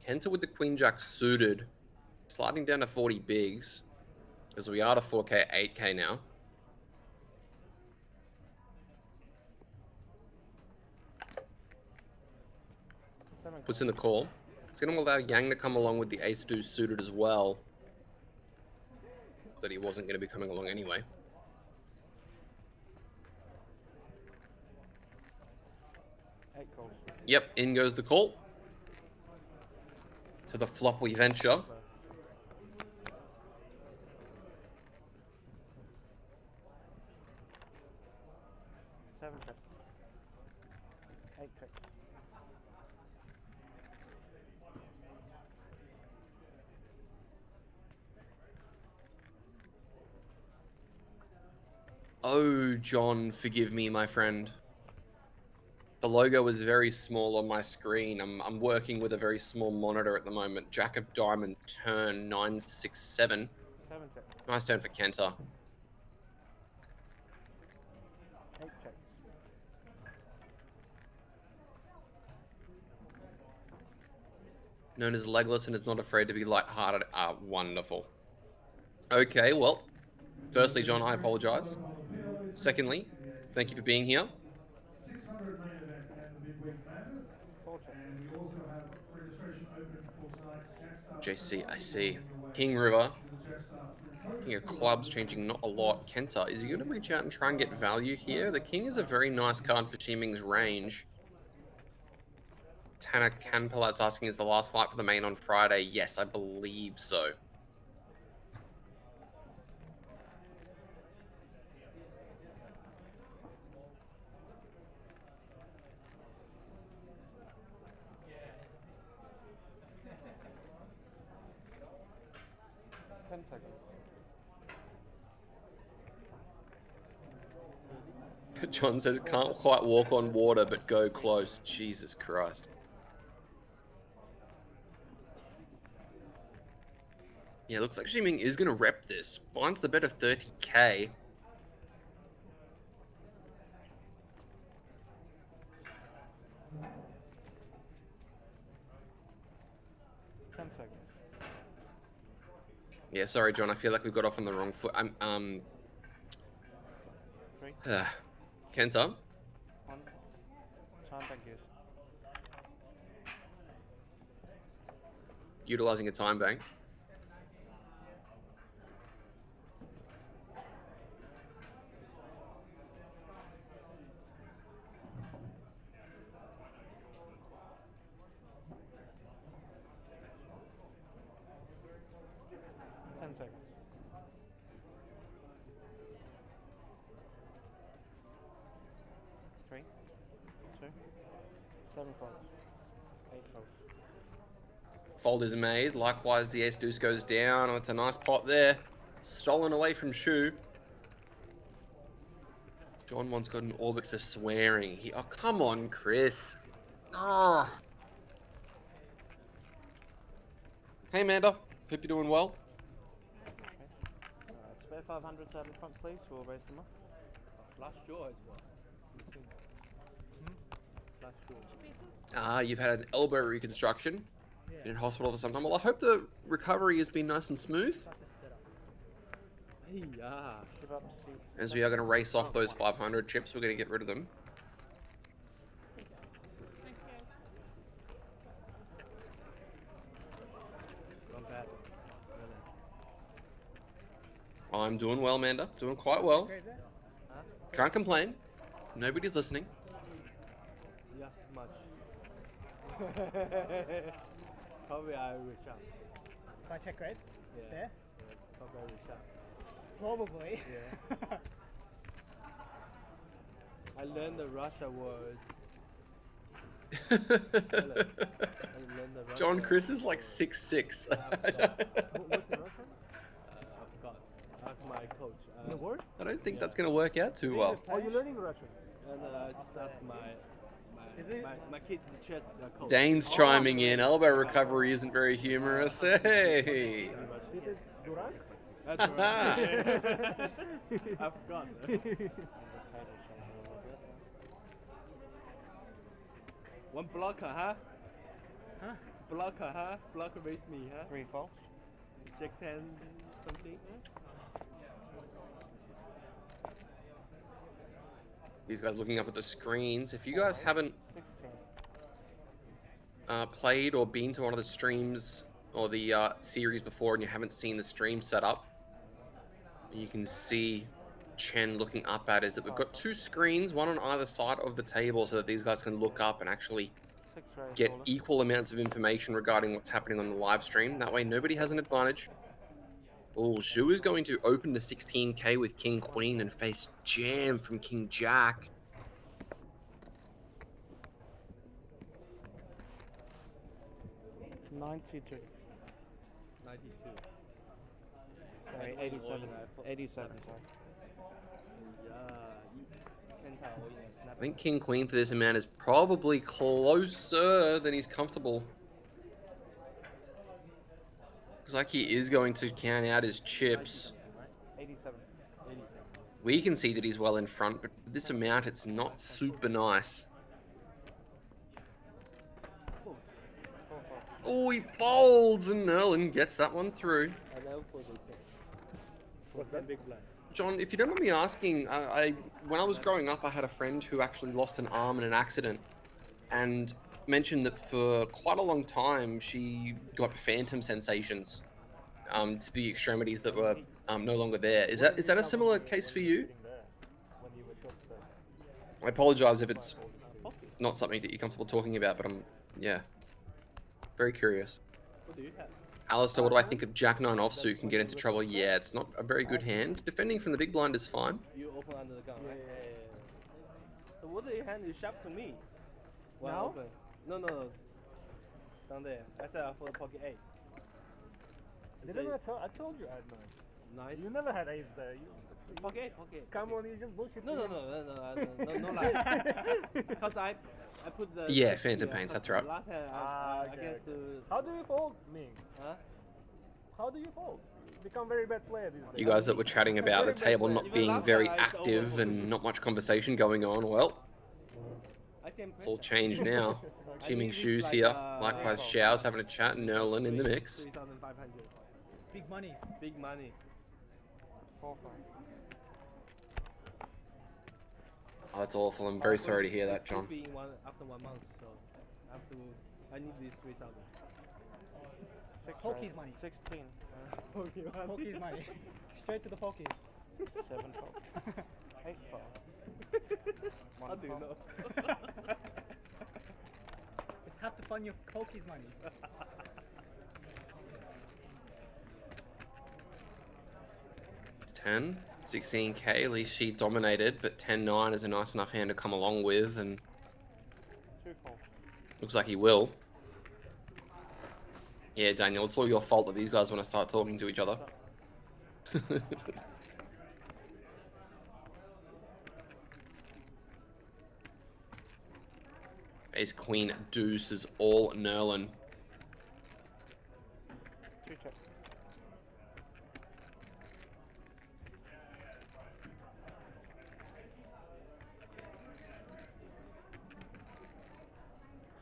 Kenta with the Queen Jack suited. Sliding down to 40 bigs. As we are to 4K, 8K now. Puts in the call. It's going to allow Yang to come along with the ace deuce suited as well. But he wasn't going to be coming along anyway. Eight calls. Yep, in goes the call. To the flop we venture. 7 tricks. 8 tricks. Oh, John, forgive me, my friend. The logo is very small on my screen. I'm working with a very small monitor at the moment. Jack of Diamonds, turn 967. 7 tricks. Nice turn for Kenta. 8 tricks. Known as Legless and is not afraid to be lighthearted. Ah, wonderful. Okay, well, firstly, John, I apologize. Secondly, thank you for being here. 600 main event at the midweek madness. 4 tricks. And we also have registration open for tonight's Jackstar. JC, I see. King River. King of clubs changing not a lot. Kenta, is he going to reach out and try and get value here? The king is a very nice card for Chiming's range. Tanner Canpalat's asking, is the last fight for the main on Friday? Yes, I believe so. John says, can't quite walk on water, but go close. Jesus Christ. Yeah, looks like Ximing is going to rep this. Finds the bet of 30K. Yeah, sorry, John. I feel like we got off on the wrong foot. Kenta. 1. Time, thank you. Utilizing a time bank. Fold is made. Likewise, the ace deuce goes down. Oh, it's a nice pot there. Stolen away from Shu. John once got an orbit for swearing. Oh, come on, Chris. Ah. Hey, Amanda. Hope you're doing well. Spare 500 out in front, please. We'll raise them up. Flush draw as well. Flush draw. Ah, you've had an elbow reconstruction. Yeah. Been in hospital for some time. Well, I hope the recovery has been nice and smooth. Start this setup. Hey, yeah. Give up seats. As we are going to race off those 500 chips, we're going to get rid of them. Not bad. I'm doing well, Amanda. Doing quite well. Okay, is it? Can't complain. Nobody's listening. You ask too much. Probably I will reach out. Can I check grade? Yeah. There? Probably I will reach out. Probably. Yeah. I learned the Russia words. I learned the Russia John Chris is like words. 6'6". I forgot. What's the Russian? I forgot. Ask my coach. The word? I don't think Yeah. that's going to work out too well. Oh, you're learning Russian? And just ask my kid's chess coach. Dane's chiming in. Elbow recovery isn't very humorous. Hey. Duran? That's right. I forgot. One blocker, huh? Huh? Blocker, huh? Blocker raise me, huh? 3 false. Check 10 something. These guys looking up at the screens. If you guys haven't 16. played or been to one of the streams or the series before and you haven't seen the stream setup, you can see Chen looking up at is that we've got 2 screens, one on either side of the table, so that these guys can look up and actually 6 raise. get holder. equal amounts of information regarding what's happening on the live stream. That way nobody has an advantage. Oh, Zhu is going to open the 16k with King Queen and face jam from King Jack. $92. 92. Sorry, 87. 87, sorry. Yeah. Kenta all in a snap. I think King Queen for this amount is probably closer than he's comfortable. Looks like he is going to count out his chips. 87. 87. We can see that he's well in front, but for this amount, it's not super nice. Oh, he folds, and Nerland gets that one through. I never put it. What's that big blind? John, if you don't mind me asking, when I was growing up, I had a friend who actually lost an arm in an accident, and mentioned that for quite a long time she got phantom sensations to the extremities that were no longer there. Is that a similar case for you? I apologize if it's not something that you're comfortable talking about, but I'm very curious. What do you have? Alistair, what do I think of Jack 9 offsuit can get into trouble? Yeah, it's not a very good hand. Defending from the big blind is fine. You open under the gun, right? Yeah. So what do you hand is sharp to me? One Now? open. No. Down there. I said for the pocket 8. Didn't I told you I had 9. Nice. You never had ace there. Pocket 8. Come on, you just bullshit. No lie. Because I put the... Yeah, phantom pains, that's right. Last hand I guess the... How do you fold, Ming? Huh? How do you fold? You become very bad player these days. You guys that were chatting about the table not being very active and not much conversation going on, well, I see it's all changed now. Teaming Shoes here, likewise Xiao's having a chat, Nerland in the mix. 3,500. Big money. Big money. 4-5. Oh, that's awful, I'm very sorry to hear that, John. After 1 month, so I need this 3,000. Pokies money. 16. Pokies money. Straight to the pokies. 7 fold. 8 fold. How do you know? It's half the fun your pokies money. It's 10, 16k, at least she dominated, but 10-9 is a nice enough hand to come along with, and 2 fold. looks like he will. Yeah, Daniel, it's all your fault that these guys want to start talking to each other. Ace, queen, deuce is all Nerland. 3 check.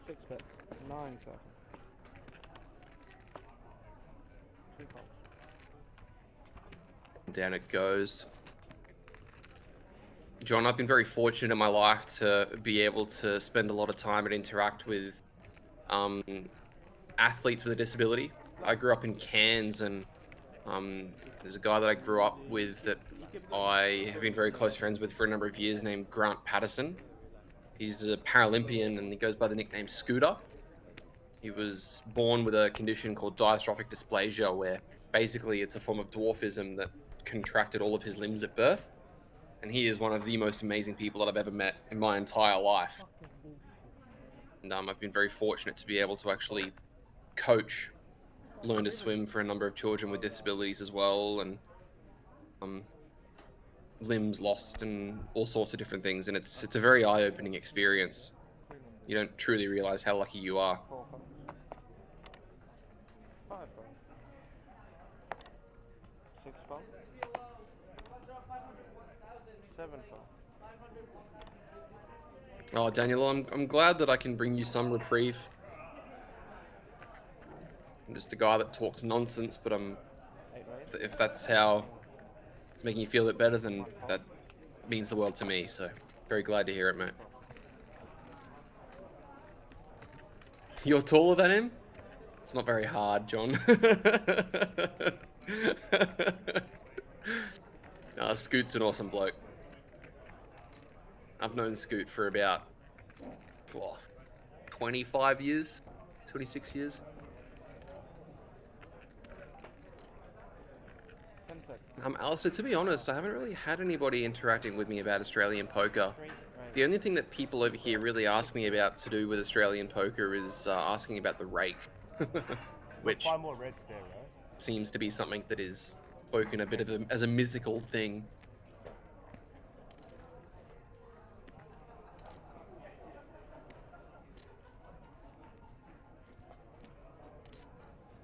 Six bet. 9,000. 2 calls. Down it goes. John, I've been very fortunate in my life to be able to spend a lot of time and interact with athletes with a disability. I grew up in Cairns, and there's a guy that I grew up with that I have been very close friends with for a number of years named Grant Patterson. He's a Paralympian and he goes by the nickname Scooter. He was born with a condition called dystrophic dysplasia, where basically it's a form of dwarfism that contracted all of his limbs at birth. And he is one of the most amazing people that I've ever met in my entire life. And I've been very fortunate to be able to actually coach, learn to swim for a number of children with disabilities as well, and limbs lost and all sorts of different things. And it's a very eye-opening experience. You don't truly realize how lucky you are. 4 5. 5 5. 6 5. 7 5. Oh, Daniel, I'm glad that I can bring you some reprieve. I'm just a guy that talks nonsense, but 8 right. if that's how it's making you feel a bit better, then that means the world to me. So, very glad to hear it, mate. You're taller than him? It's not very hard, John. Scoot's an awesome bloke. I've known Scoot for about 25 years, 26 years. 10 seconds. Alistair, to be honest, I haven't really had anybody interacting with me about Australian poker. 3 right. The only thing that people over here really ask me about to do with Australian poker is asking about the rake, which 5 more reds there, right? seems to be something that is spoken a bit of as a mythical thing.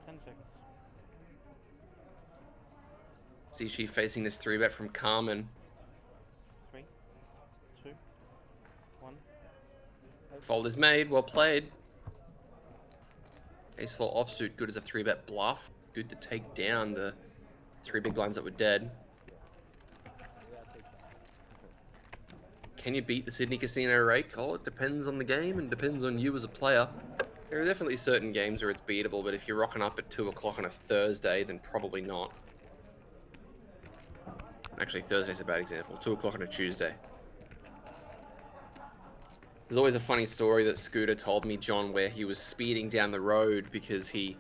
10 seconds. See, she facing this 3-bet from Carmen. 3 2 1. Fold is made, well played. Ace-4 offsuit, good as a 3-bet bluff. Good to take down the 3 big blinds that were dead. Can you beat the Sydney Casino rake? Oh, it depends on the game and depends on you as a player. There are definitely certain games where it's beatable, but if you're rocking up at 2 o'clock on a Thursday, then probably not. Actually, Thursday's a bad example. 2 o'clock on a Tuesday. There's always a funny story that Scooter told me, John, where he was speeding down the road because he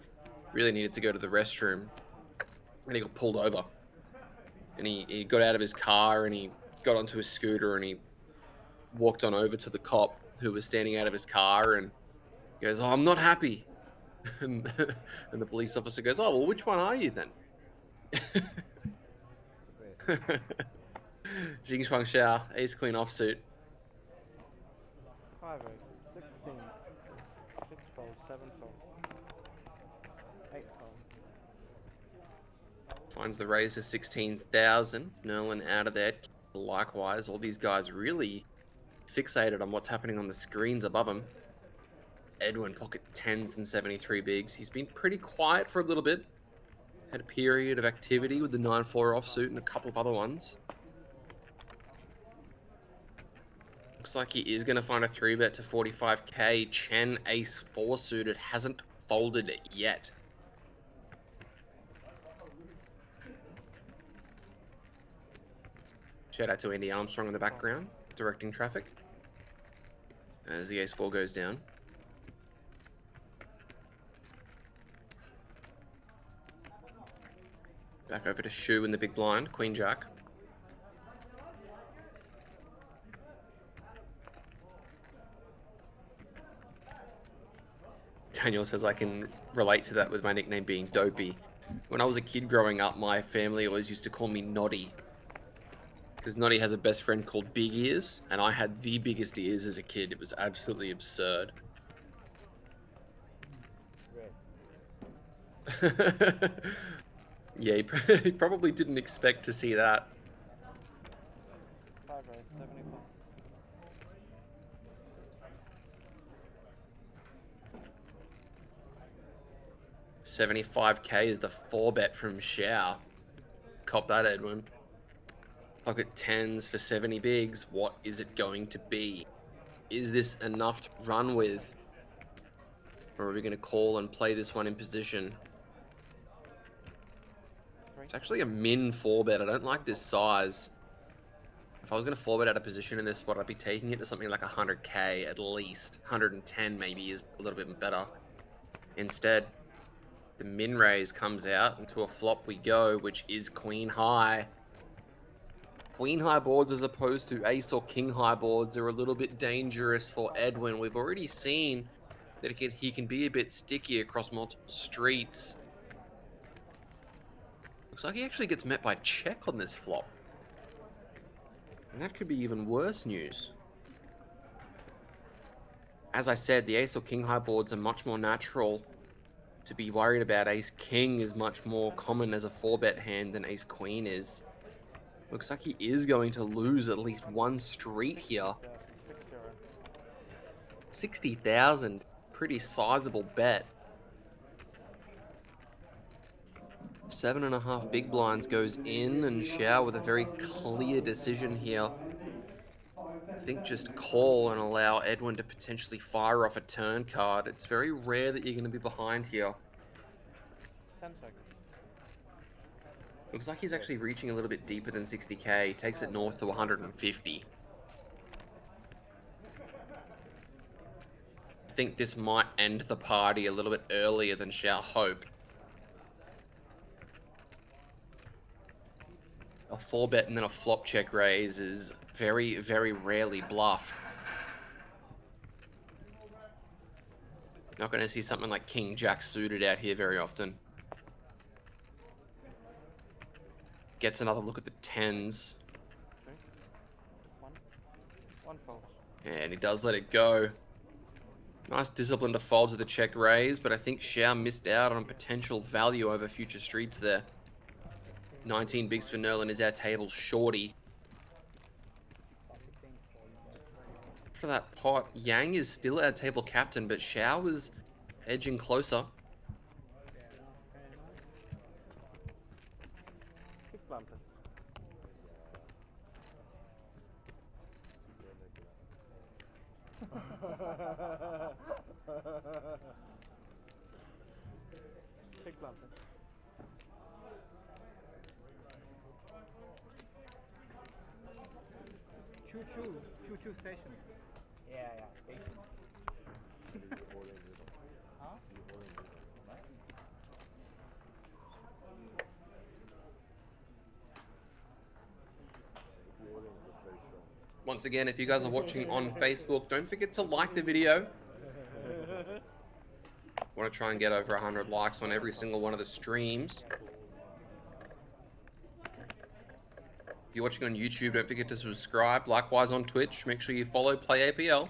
really needed to go to the restroom. And he got pulled over. And he got out of his car and he got onto his scooter and he walked on over to the cop who was standing out of his car and he goes, "Oh, I'm not happy." And the police officer goes, "Oh, well, which one are you then?" Jing Shuang Xiao, ace queen offsuit. 5 8. 16. 6 fold. 7 fold. 8 fold. Finds the raise to 16,000. Nerland out of there. Likewise, all these guys really fixated on what's happening on the screens above him. Edwin pocket 10s and 73 bigs. He's been pretty quiet for a little bit. Had a period of activity with the 9-4 offsuit and a couple of other ones. Looks like he is going to find a 3-bet to 45k. Chen ace 4 suited hasn't folded yet. Shout out to Andy Armstrong in the background, directing traffic. As the ace 4 goes down. Back over to Shu in the big blind, Queen Jack. Daniel says I can relate to that with my nickname being Dopey. When I was a kid growing up, my family always used to call me Noddy. Because Noddy has a best friend called Big Ears, and I had the biggest ears as a kid. It was absolutely absurd. Yeah, he probably didn't expect to see that. 5 raise, 74. 75k is the 4-bet from Shao. Cop that, Edwin. Pocket 10s for 70 bigs. What is it going to be? Is this enough to run with? Or are we going to call and play this one in position? It's actually a min 4-bet. I don't like this size. If I was going to 4-bet out of position in this spot, I'd be taking it to something like 100k at least. 110 maybe is a little bit better. Instead, the min raise comes out, and to a flop we go, which is queen high. Queen high boards as opposed to ace or king high boards are a little bit dangerous for Edwin. We've already seen that he can be a bit sticky across multiple streets. Looks like he actually gets met by check on this flop. And that could be even worse news. As I said, the ace or king high boards are much more natural. To be worried about ace king is much more common as a 4-bet hand than ace queen is. Looks like he is going to lose at least one street here. 60,000, pretty sizable bet. 7.5 big blinds goes in, and Shao with a very clear decision here. I think just call and allow Edwin to potentially fire off a turn card. It's very rare that you're going to be behind here. 10 seconds. Looks like he's actually reaching a little bit deeper than 60k. Takes it north to 150. I think this might end the party a little bit earlier than Shao hoped. A 4-bet and then a flop check raise is very, very rarely bluffed. Not going to see something like King Jack suited out here very often. Gets another look at the 10s. One fold. And he does let it go. Nice discipline to fold to the check raise, but I think Shao missed out on potential value over future streets there. 19 bigs for Nerland is our table shorty. For that pot, Yang is still our table captain, but Shao is edging closer. Big planted. Big planted. Choo-choo station. Yeah, station. Huh? Once again, if you guys are watching on Facebook, don't forget to like the video. Want to try and get over 100 likes on every single one of the streams. If you're watching on YouTube, don't forget to subscribe. Likewise on Twitch, make sure you follow Play APL.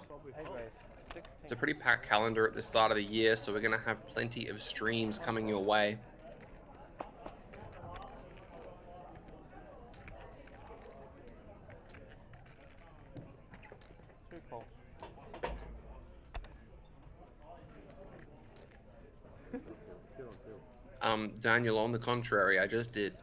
It's a pretty packed calendar at the start of the year, so we're going to have plenty of streams coming your way. Daniel, on the contrary, I just did.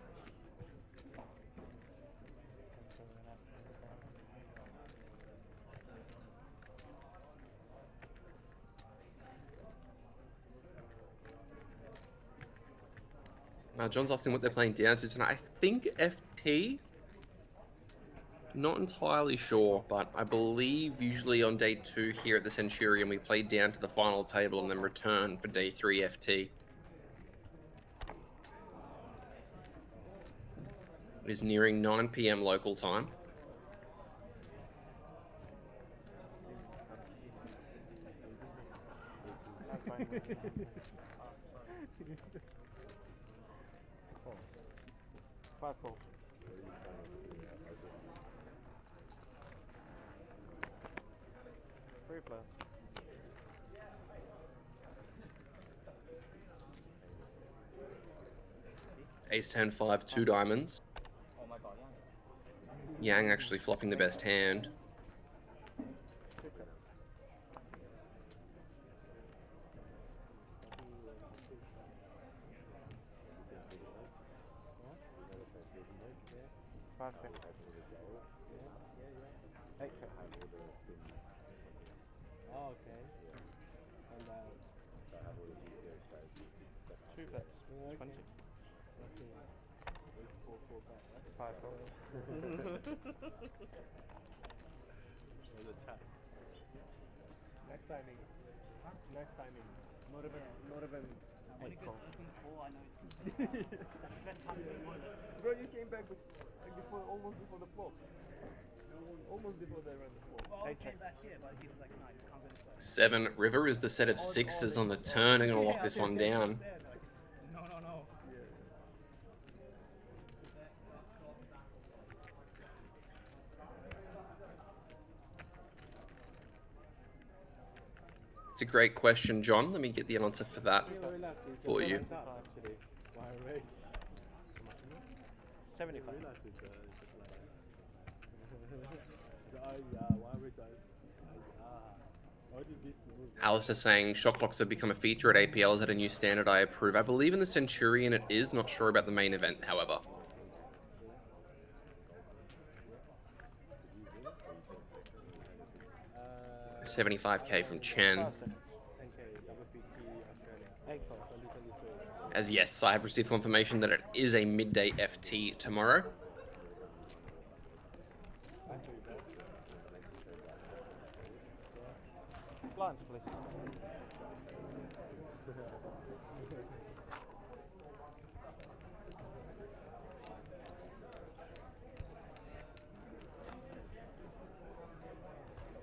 John's asking what they're playing down to tonight. I think FT. Not entirely sure, but I believe usually on day 2 here at the Centurion, we play down to the final table and then return for day 3 FT. It is nearing 9 PM local time. Five fold. Three plus. Ace 10 5 2 diamonds. Oh my god, Yang actually flopping the best hand. Five pip. Eight pip. Oh, okay. And Two bets. 20. okay. 4 back. Five pip. Next timing. Next timing. Not even. When it goes open 4, I know it's that's the best time to do it. Bro, you came back before, almost before the flop. Almost before they ran the flop. Well, I came back here, but he was like, no, you can't go this way. 7 river is the set of sixes on the turn. I'm going to lock this one down. No. It's a great question, John. Let me get the answer for that for you. 75. Alistair saying shot clocks have become a feature at APL. Is that a new standard I approve? I believe in the Centurion it is. Not sure about the main event, however. 75k from Chen. As yes, I have received confirmation that it is a midday FT tomorrow. Blinds, please.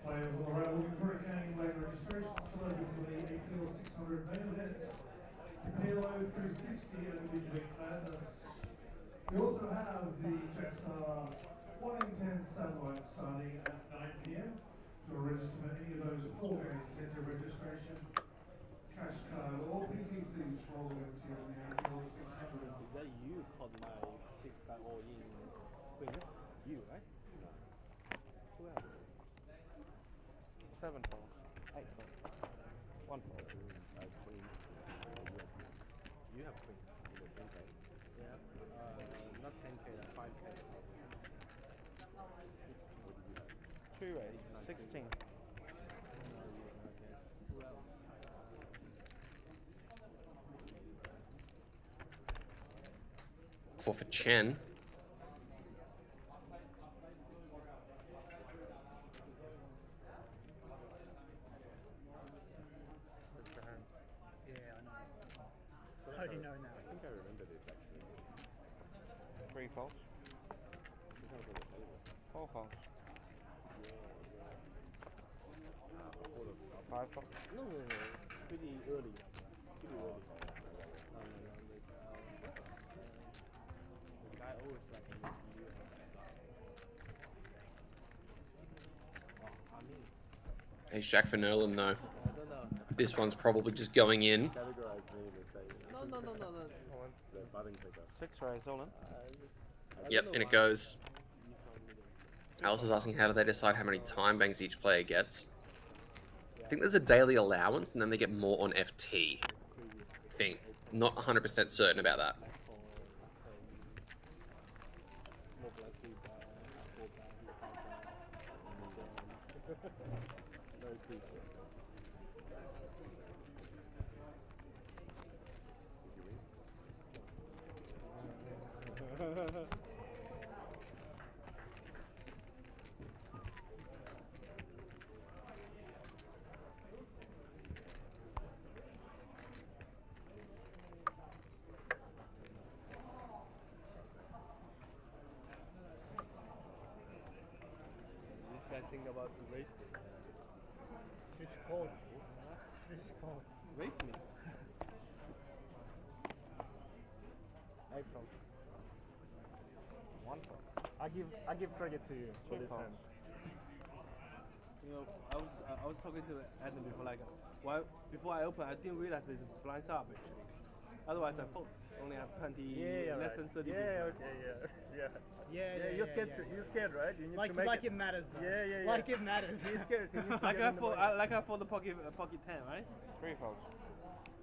Players all around looking for a game lane registration still open for the APL600 main event. APL360 and the big madness. We also have the Jetstar 1 in 10 satellite starting at 9 p.m. To register for any of those 4 games, enter registration, cash card, or PTCs for all events here on the APL600. Is that you called my 6-pack all in quiz? You, right? Who else? 7 fold. 8 fold. 1 fold. You have queen. Yeah. Not 10k, 5k. 2 raise. 16. Who else? For Chen. Yeah, I know. I already know now. I think I remember this actually. 3 folds. 4 folds. 5 folds. No. Pretty early. The guy always like to make you. I mean, Ace Jack for Nerland, though. I don't know. This one's probably just going in. No. The button picker. 6 raise all in. Yep, in it goes. Alice is asking how do they decide how many time bangs each player gets. I think there's a daily allowance and then they get more on FT. Think. Not 100% certain about that. I think about to race me. Fish cold. Fish cold. Race me. 8 fold. 1 fold. I give credit to you for this hand. You know, I was talking to Edwin before, like, why before I open, I didn't realize there's a blind sharp actually. Otherwise, I fold. Only have 20, less than 30. Yeah, you're scared. yeah. You're scared, right? You need Like, to make like it matters, bro. Yeah. Like it matters. He's scared. He needs to Like get in the money. like I fold the pocket 10, right? 3 folds.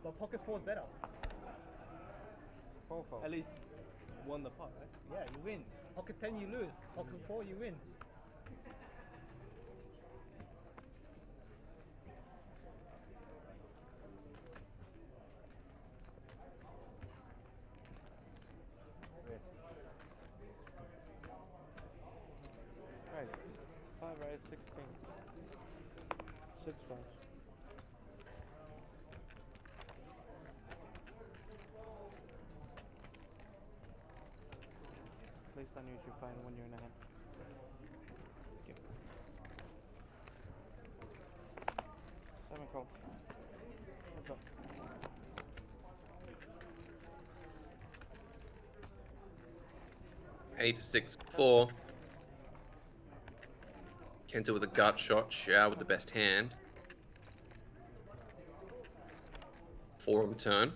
But pocket 4 is better. 4 folds. At least won the pot, right? Yeah, you win. Pocket 10, you lose. Pocket 4, you win. Right. 5 right, 16. 6 folds. Place on you should find when you're in a hand. Okay. 7 calls. What's up? Eight, 6, 4. Kenta with a gut shot. Xiao with the best hand. 4 on the turn.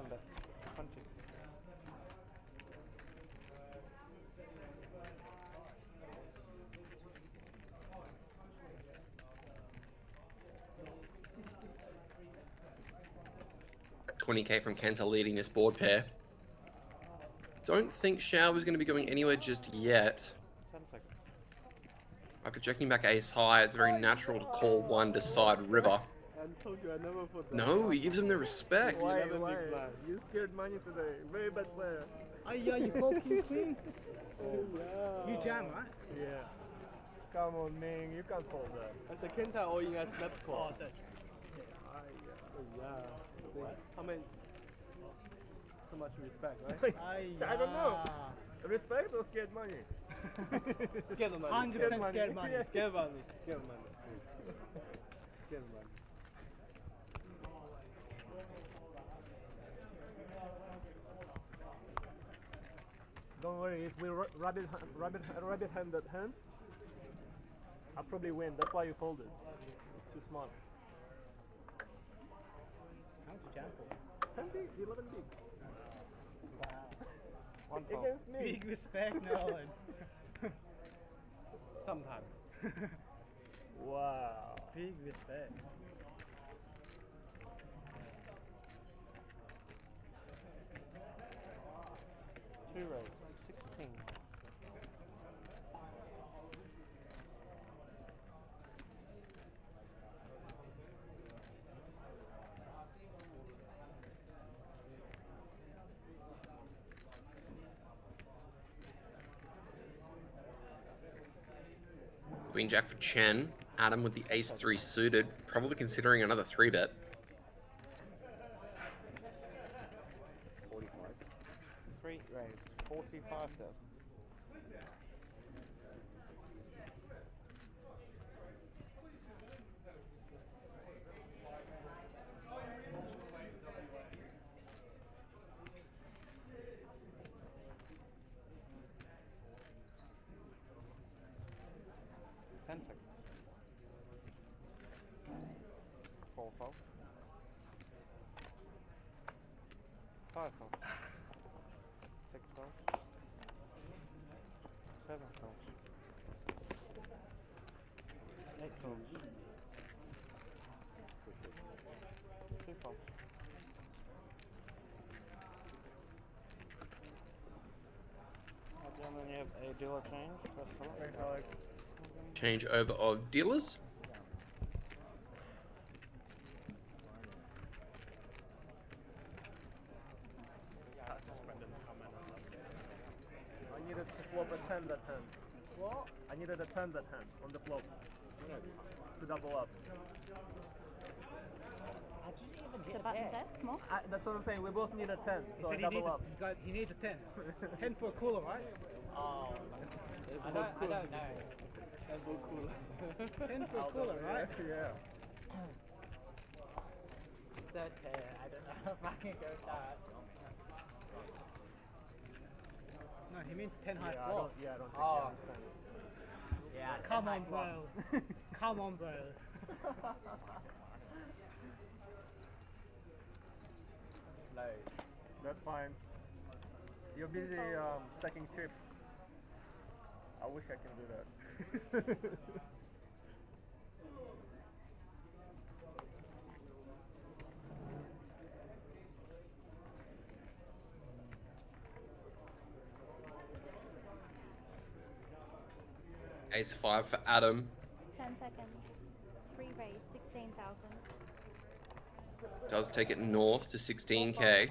Bet. 20. $20K from Kenta leading this board pair. Don't think Xiao is going to be going anywhere just yet. 10 seconds. After checking back ace high, it's very natural to call one to side river. I told you I never put that. No, he gives him the respect. Why? You scared money today. Very bad player. Oh, yeah, you fold king queen. Oh, yeah. You jam, right? Yeah. Come on, Ming. You can't hold that. As a Kenta all in at snap Oh, call. that's Yeah. How many? So much respect, right? I don't know. Respect or scared money? Scared of money. 100% scared money. Scared money. Scared money. Scared money. Don't worry, if we rabbit-handed hand, I'll probably win. That's why you folded. Too smart. How much jam for? 10 bigs, 11 bigs. Wow. One fold. Against me. Big respect, Nerland. Sometimes. Wow. Big respect. Two raise. 16. Queen Jack for Chen. Adam with the ace 3 suited. Probably considering another 3-bet. 45. 3 raise. 45,000. Four fold. 5 fold. 6 fold. 7 fold. 8 fold. 2 fold. And then you have a dealer change. Press select. Change over of dealers. I needed to flop a 10 that hand. What? I needed a 10 that hand on the flop to double up. Is the button test more? That's what I'm saying. We both need a 10, so I double up. He needs a 10. 10 for a cooler, right? Oh, I don't know. And go cooler. 10 for cooler, right? Yeah. That, I don't know if I can go that. No, he means 10 high Yeah, flop. I don't think Oh. he understands. Yeah, come on, bro. Come on, bro. Slow. That's fine. You're busy stacking chips. I wish I can do that. Ace 5 for Adam. 10 seconds. Free raise, 16,000. Does take it north to 16k.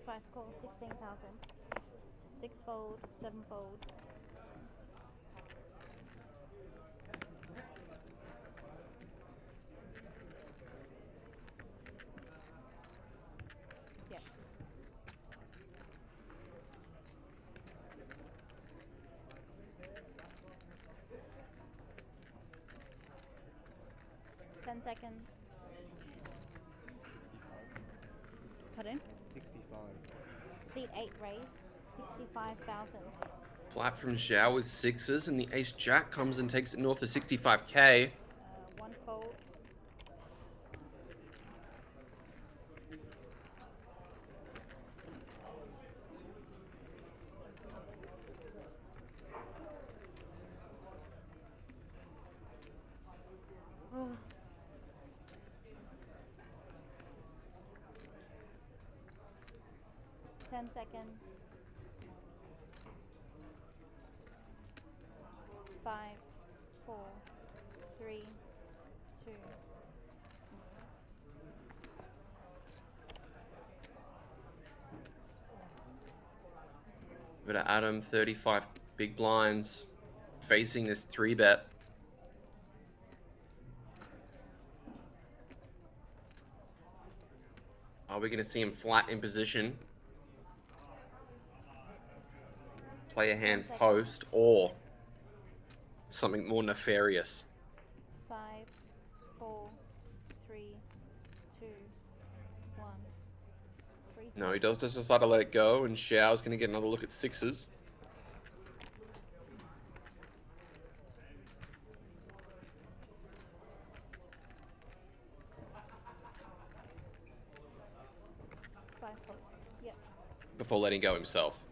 Five call, 16,000. Six fold, seven fold. Yes. Ten seconds. Pardon? 65. Seat 8 raise, 65,000. Flat from Zhao with sixes, and the ace jack comes and takes it north to 65k. One fold. Oh. Ten seconds. 5, 4, 3, 2. Over to Adam, 35 big blinds, facing this 3-bet. Are we going to see him flat in position? Play a hand post, or something more nefarious? 5, 4, 3, 2, 1. No, he does just decide to let it go, and Xiao's going to get another look at sixes. Yep. Before letting go himself.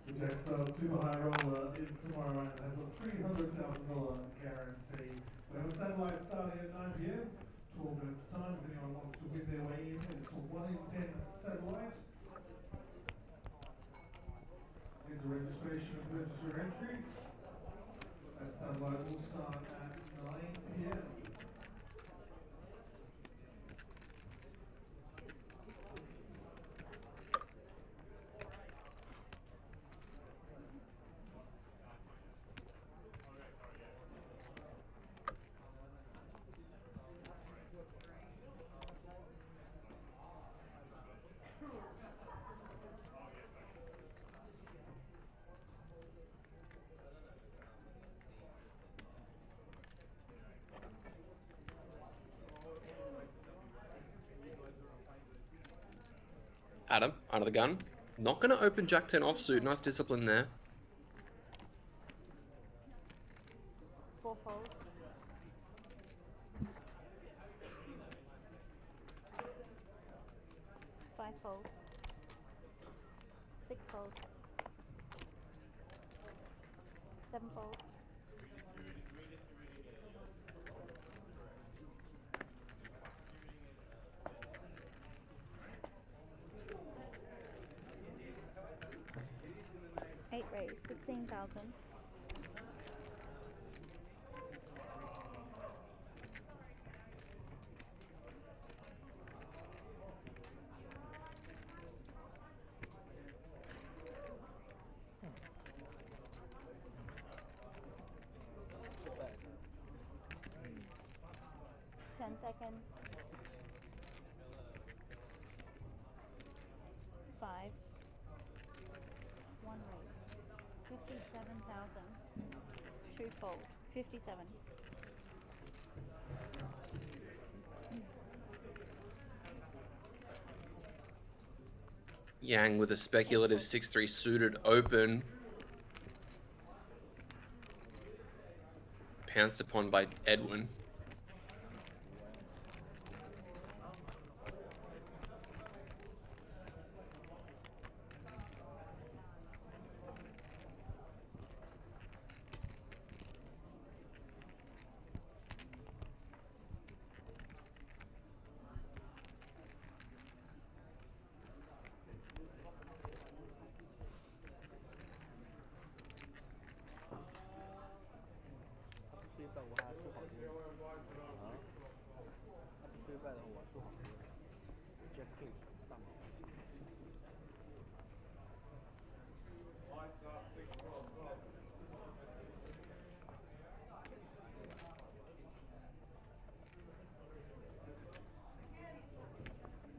The Jetstar Super High Roller is tomorrow and has a $300,000 guarantee. We have a satellite starting at 9 p.m. 12 minutes time. If anyone wants to win their way in, it's a 1 in 10 satellite. Here's a registration and register entry. That satellite will start at 9 p.m. Adam, under the gun. Not going to open Jack 10 offsuit. Nice discipline there. 4 fold. 5 fold. 6 fold. 7 fold. 8 raise, 16,000. 10 seconds. 5. 1 raise. 57,000. 2 fold. 57. Yang with a speculative 6-3 suited open. Pounced upon by Edwin.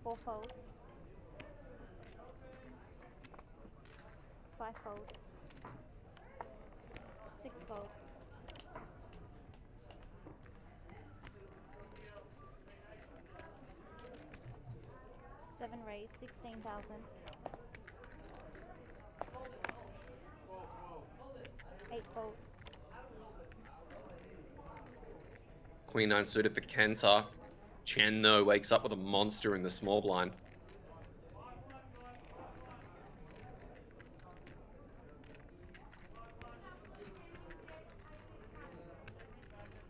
Four fold. 5 fold. 6 fold. 7 raise. 16,000. 8 fold. Queen 9 suited for Kenta. Chen, though, wakes up with a monster in the small blind.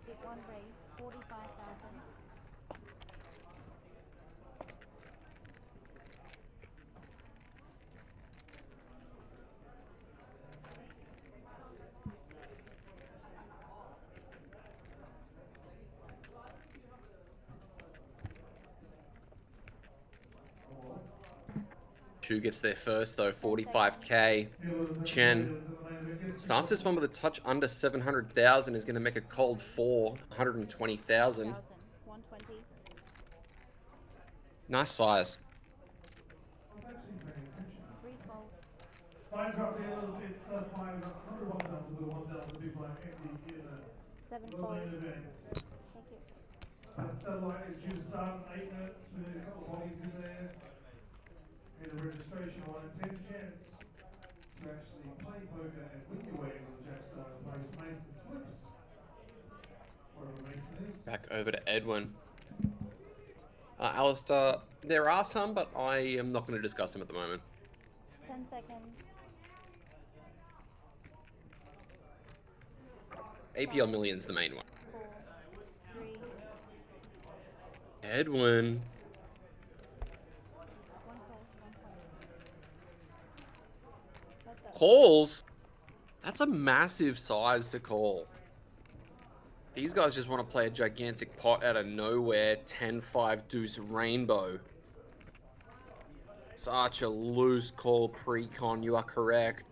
Big 1 raise. 45,000. Chu gets there first, though, 45k. Chen starts this one with a touch under 700,000. Is going to make a cold 120,000. 120. Nice size. 3 fold. Signs up dealers, it's 500, 1,000 with 1,000 people empty in the 7 main fold. event. Thank you. That satellite is due to start in 8 minutes with a couple of bodies in there. And a registration 1 in 10 chance to actually play poker and win your way into the Jackstone place. Mason slips. Wherever Mason is. Back over to Edwin. Alistair, there are some, but I am not going to discuss them at the moment. 10 seconds. APL Million's the main one. 4. 3. Edwin. 1 fold. 120. That's it. Calls. That's a massive size to call. These guys just want to play a gigantic pot out of nowhere. 10-5 deuce rainbow. Such a loose call pre-con. You are correct.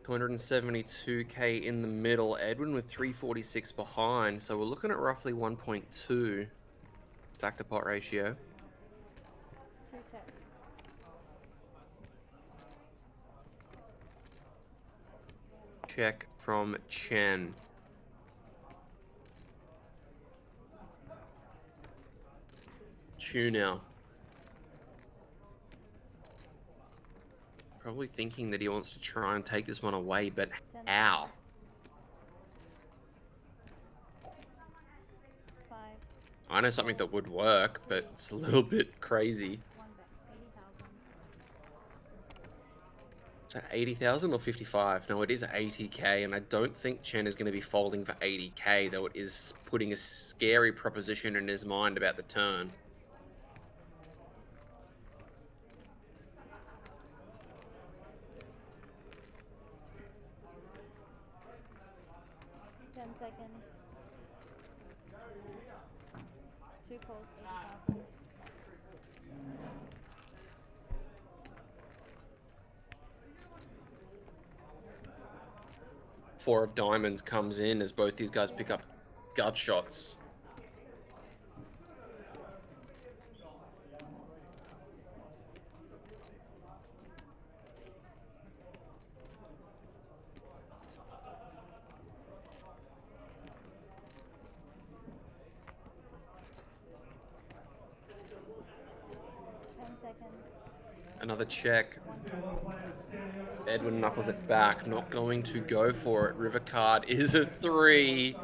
$272k in the middle. Edwin with 346 behind. So we're looking at roughly 1.2 stack to pot ratio. 2 checks. Check from Chen. Chew now. Probably thinking that he wants to try and take this one away, but how? 5. I know something that would work, but it's a little bit crazy. 1 bet. 80,000. Is that 80,000 or 55? No, it is 80k, and I don't think Chen is going to be folding for 80k, though it is putting a scary proposition in his mind about the turn. Seconds. 2 calls, 80,000. 4 of diamonds comes in as both these guys pick up gut shots. Another check. Edwin knuckles it back, not going to go for it. River card is a 3.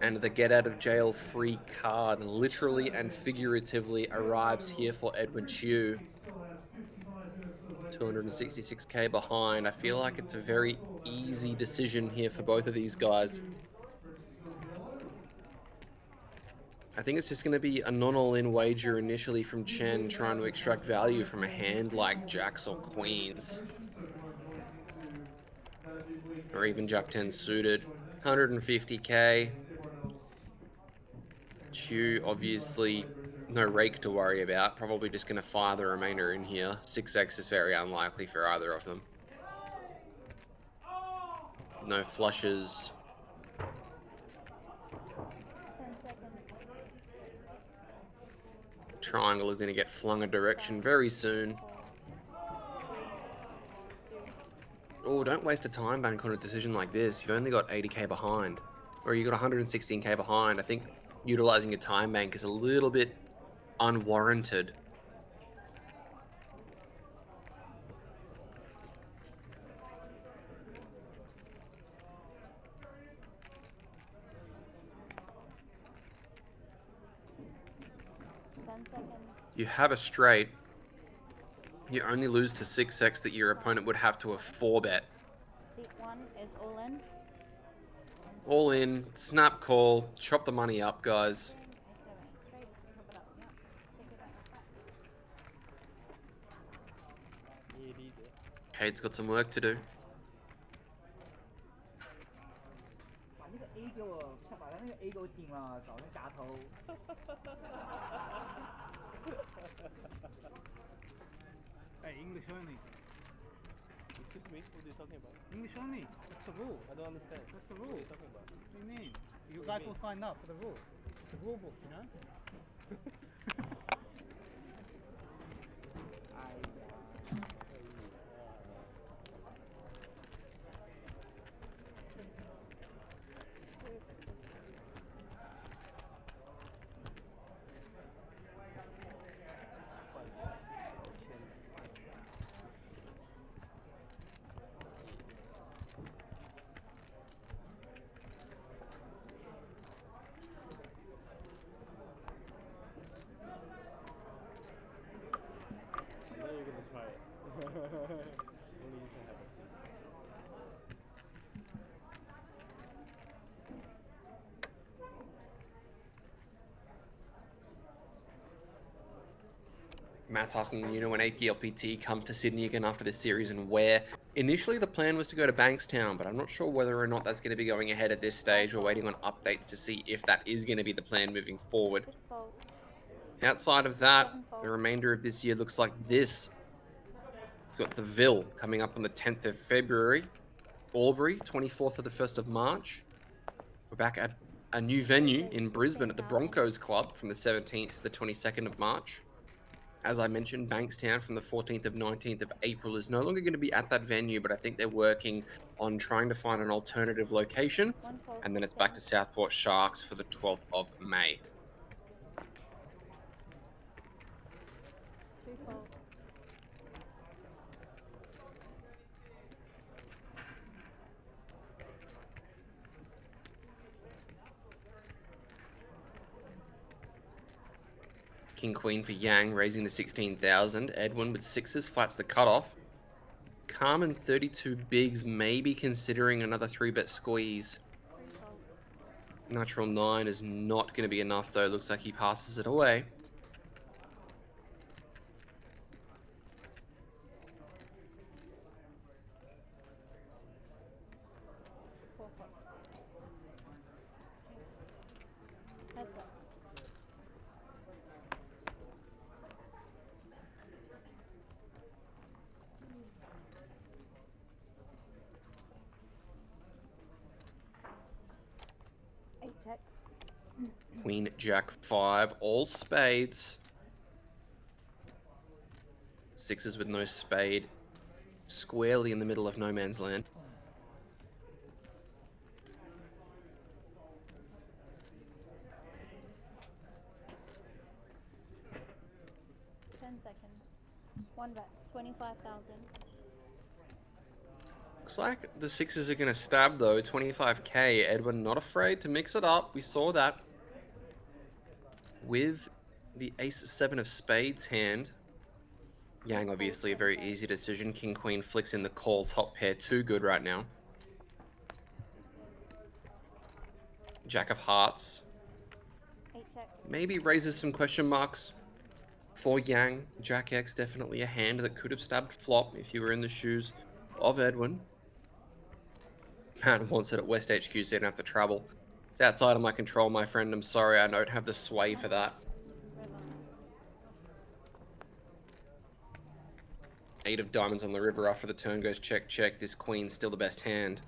And the get out of jail free card literally and figuratively arrives here for Edwin Chiu. 266k behind. I feel like it's a very easy decision here for both of these guys. I think it's just going to be a non-all-in wager initially from Chen, trying to extract value from a hand like jacks or queens. Or even jack 10 suited. 150k. Chu, obviously, no rake to worry about. Probably just going to fire the remainder in here. 6x is very unlikely for either of them. No flushes. Triangle is going to get flung a direction very soon. Oh, don't waste a time bank on a decision like this. You've only got 80k behind. Or you got 116k behind. I think utilizing a time bank is a little bit unwarranted. You have a straight. You only lose to 6x that your opponent would have to a 4-bet. Seat 1 is all in. All in, snap call, chop the money up, guys. Kate's got some work to do. 把那个 A 给我，快把他那个 A 给我顶了，找那夹头。Hey, English only. Excuse me, what are you talking about? English only. That's the rule. I don't understand. That's the What rule. are you talking about? What do you mean? You guys all signed up for the rule. It's the rule book, you know? Matt's asking, you know, when APLPT comes to Sydney again after this series and where. Initially, the plan was to go to Bankstown, but I'm not sure whether or not that's going to be going ahead at this stage. We're waiting on updates to see if that is going to be the plan moving forward. Outside of that, the remainder of this year looks like this. We've got the Ville coming up on the 10th of February. Albury, 24th to the 1st of March. We're back at a new venue in Brisbane at the Broncos Club from the 17th to the 22nd of March. As I mentioned, Bankstown from the 14th of 19th of April is no longer going to be at that venue, but I think they're working on trying to find an alternative location. And then it's back to Southport Sharks for the 12th of May. King Queen for Yang, raising to 16,000. Edwin with 6s fights the cutoff. Carmen 32 bigs, maybe considering another 3-bet squeeze. Natural 9 is not going to be enough though. Looks like he passes it away. Queen, Jack, 5, all spades. Sixes with no spade, squarely in the middle of no man's land. 10 seconds. One bet's 25,000. Looks like the sixes are going to stab though. 25k. Edwin not afraid to mix it up. We saw that with the ace-7 of spades hand. Yang, obviously a very easy decision. King, queen flicks in the call. Top pair too good right now. Jack of hearts. 8 check. Maybe raises some question marks for Yang. Jack X, definitely a hand that could have stabbed flop if you were in the shoes of Edwin. Man wants it at West HQ, so you don't have to travel. It's outside of my control, my friend. I'm sorry, I don't have the sway for that. River. 8 of diamonds on the river after the turn goes check, check. This queen's still the best hand.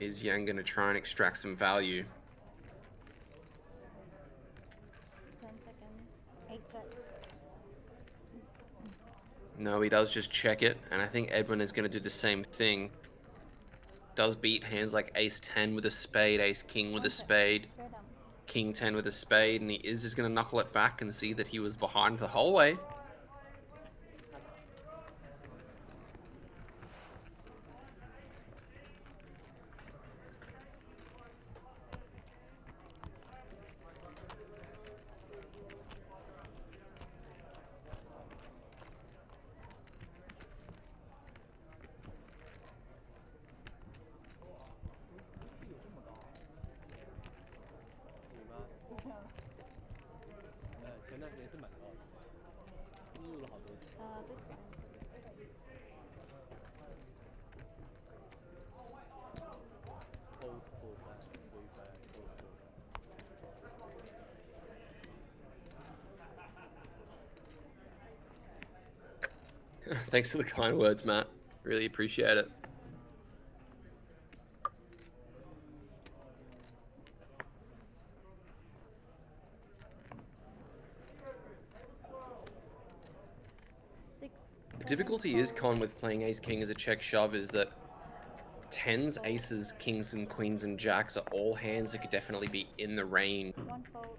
Is Yang going to try and extract some value? 10 seconds. 8 checks. No, he does just check it, and I think Edwin is going to do the same thing. Does beat hands like ace-10 with a spade, ace-king with a spade, Showdown. king-10 with a spade, and he is just going to knuckle it back and see that he was behind the whole way. Thanks for the kind words, Matt. Really appreciate it. The difficulty is, Con, with playing ace-king as a check shove is that 10s, aces, kings, and queens, and jacks are all hands that could definitely be in the range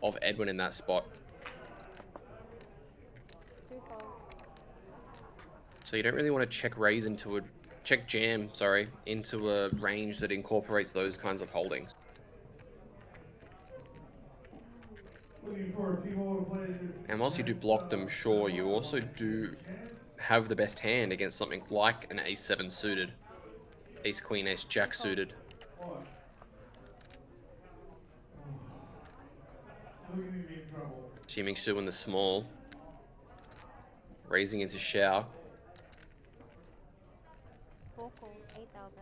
of Edwin in that spot. So you don't really want to check raise into a check jam, sorry, into a range that incorporates those kinds of holdings. And whilst you do block them, sure, you also do have the best hand against something like an ace-7 suited, ace-queen, ace-jack suited. Jamming Sue in the small, raising into shower. 4 calls, 8,000.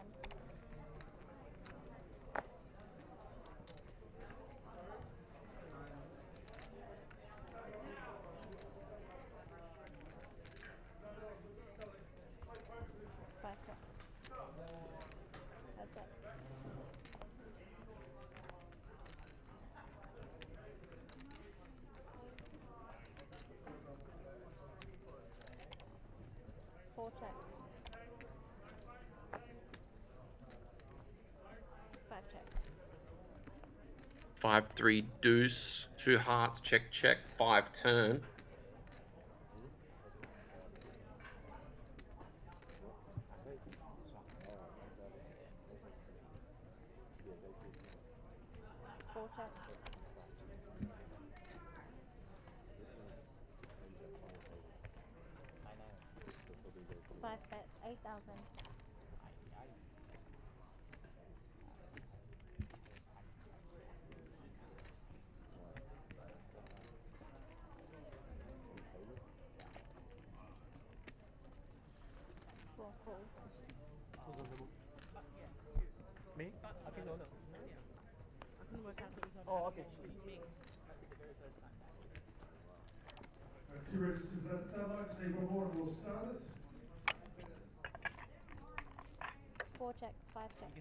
That's it. Four checks. 5 checks. 5-3 deuce, 2 hearts, check, check, 5 turn. Four checks. 5 bets, 8,000. Four calls. Me? I think no. I think we're calculating. Oh, okay. Two registers for that satellite, just need one more and we'll start it. 4 checks, 5 checks.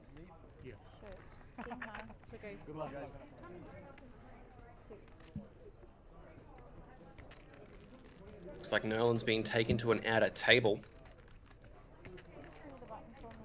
Yeah. Sure. King high. It's okay. Good luck, guys. 2. Looks like Nerland's being taken to an outer table. Pull the button for me.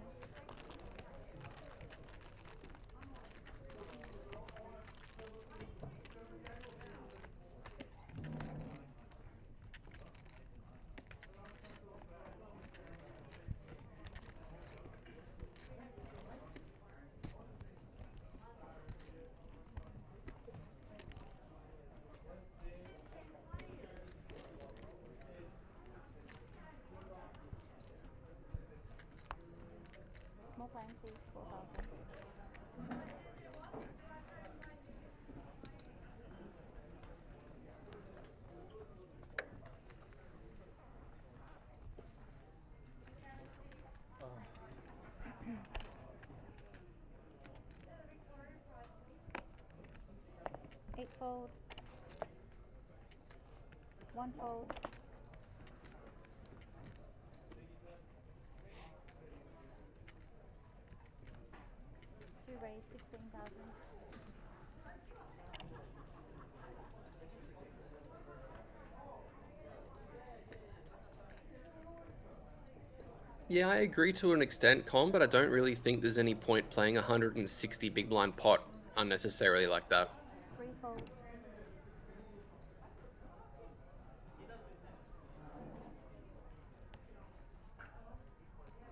Small plan, please. 4,000. Eightfold. One fold. Two raise, 16,000. Yeah, I agree to an extent, Con, but I don't really think there's any point playing 160 big blind pot unnecessarily like that. 3 fold.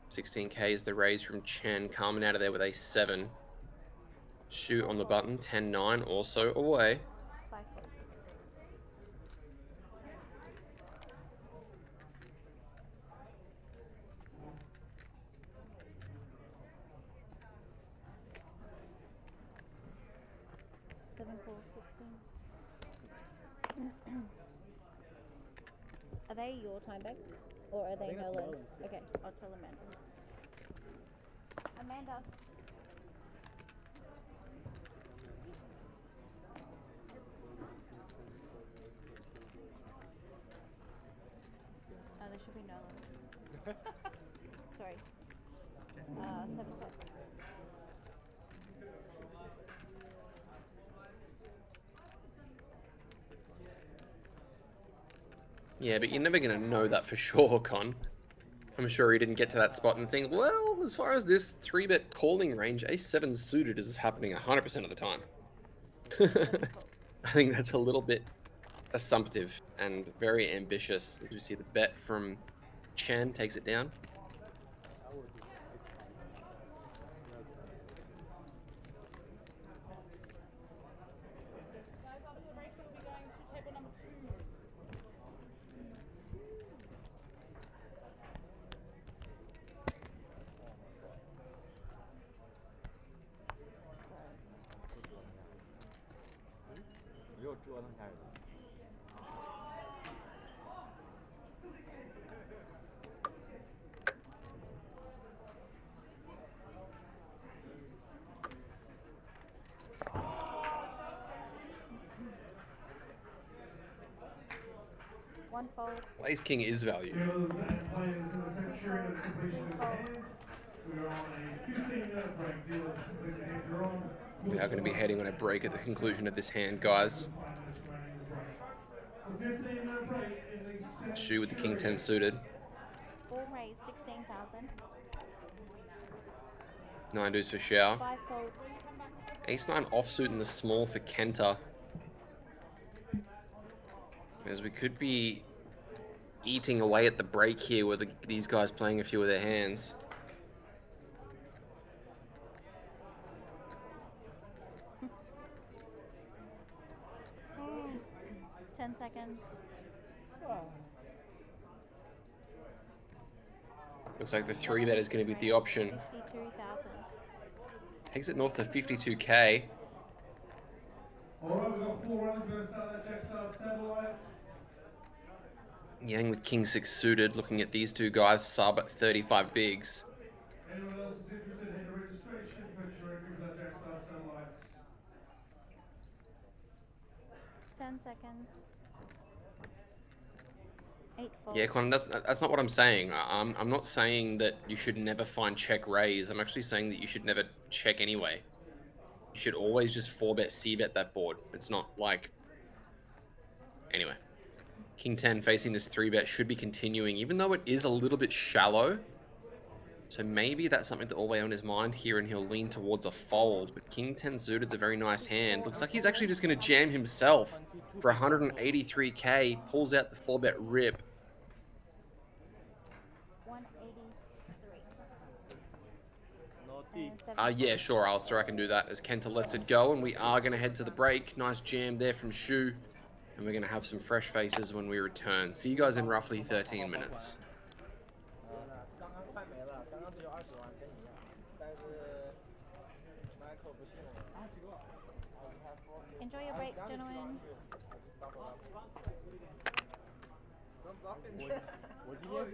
$16K is the raise from Chen, coming out of there with a 7. Shoot on the button, 10-9, also away. 5 fold. Seven calls, 16. Are they your time backs? Or are they think that's Nerland's? Nerland's, yeah. Okay, I'll tell Amanda. Amanda. Oh, there should be Nerland's. Sorry. 7 checks. Yeah, but you're never going to know that for sure, Con. I'm sure he didn't get to that spot and think, well, as far as this 3-bet calling range, ace-7 suited is happening 100% of the time. I think that's a little bit assumptive and very ambitious. As we see the bet from Chen takes it down. Vô chua thằng thầy. One fold. Ace King is value. Dealers and players in the Centurion at completion of the hand. We are on a 15-minute break. Dealers complete the hand drawn. We are going to be heading on a break at the conclusion of this hand, guys. So 15-minute break in the Shoe with the King 10 suited. 4 raise, 16,000. 9 deuce for Xiao. 5 fold. Ace-9 offsuit in the small for Kenta. As we could be eating away at the break here with these guys playing a few of their hands. Mm. 10 seconds. Looks like the 3-bet is going to be the option. 52,000. Takes it north of 52K. Alright, we've got 4 rounds. We're going to start that Jack-Star satellite. Yang with King 6 suited, looking at these two guys sub at 35 bigs. Anyone else is interested in the registration? Put your entry for that Jack-Star satellite. 10 seconds. 8 fold. Yeah, Colin, that's not what I'm saying. I'm not saying that you should never find check raise. I'm actually saying that you should never check anyway. You should always just 4-bet, C-bet that board. It's not like... Anyway. King 10 facing this 3-bet should be continuing, even though it is a little bit shallow. So maybe that's something to all weigh on his mind here, and he'll lean towards a fold. But King 10 suited's a very nice hand. Looks like he's actually just going to jam himself for 183k. Pulls out the 4-bet rip. 183. Naughty. Yeah, sure, Alistair, I can do that as Kenta lets it go. And we are going to head to the break. Nice jam there from Shu. And we're going to have some fresh faces when we return. See you guys in roughly 13 minutes. 刚刚快没了，刚刚只有20万跟你一样，但是 Michael 不信我。Enjoy your break, gentlemen. 我今天是。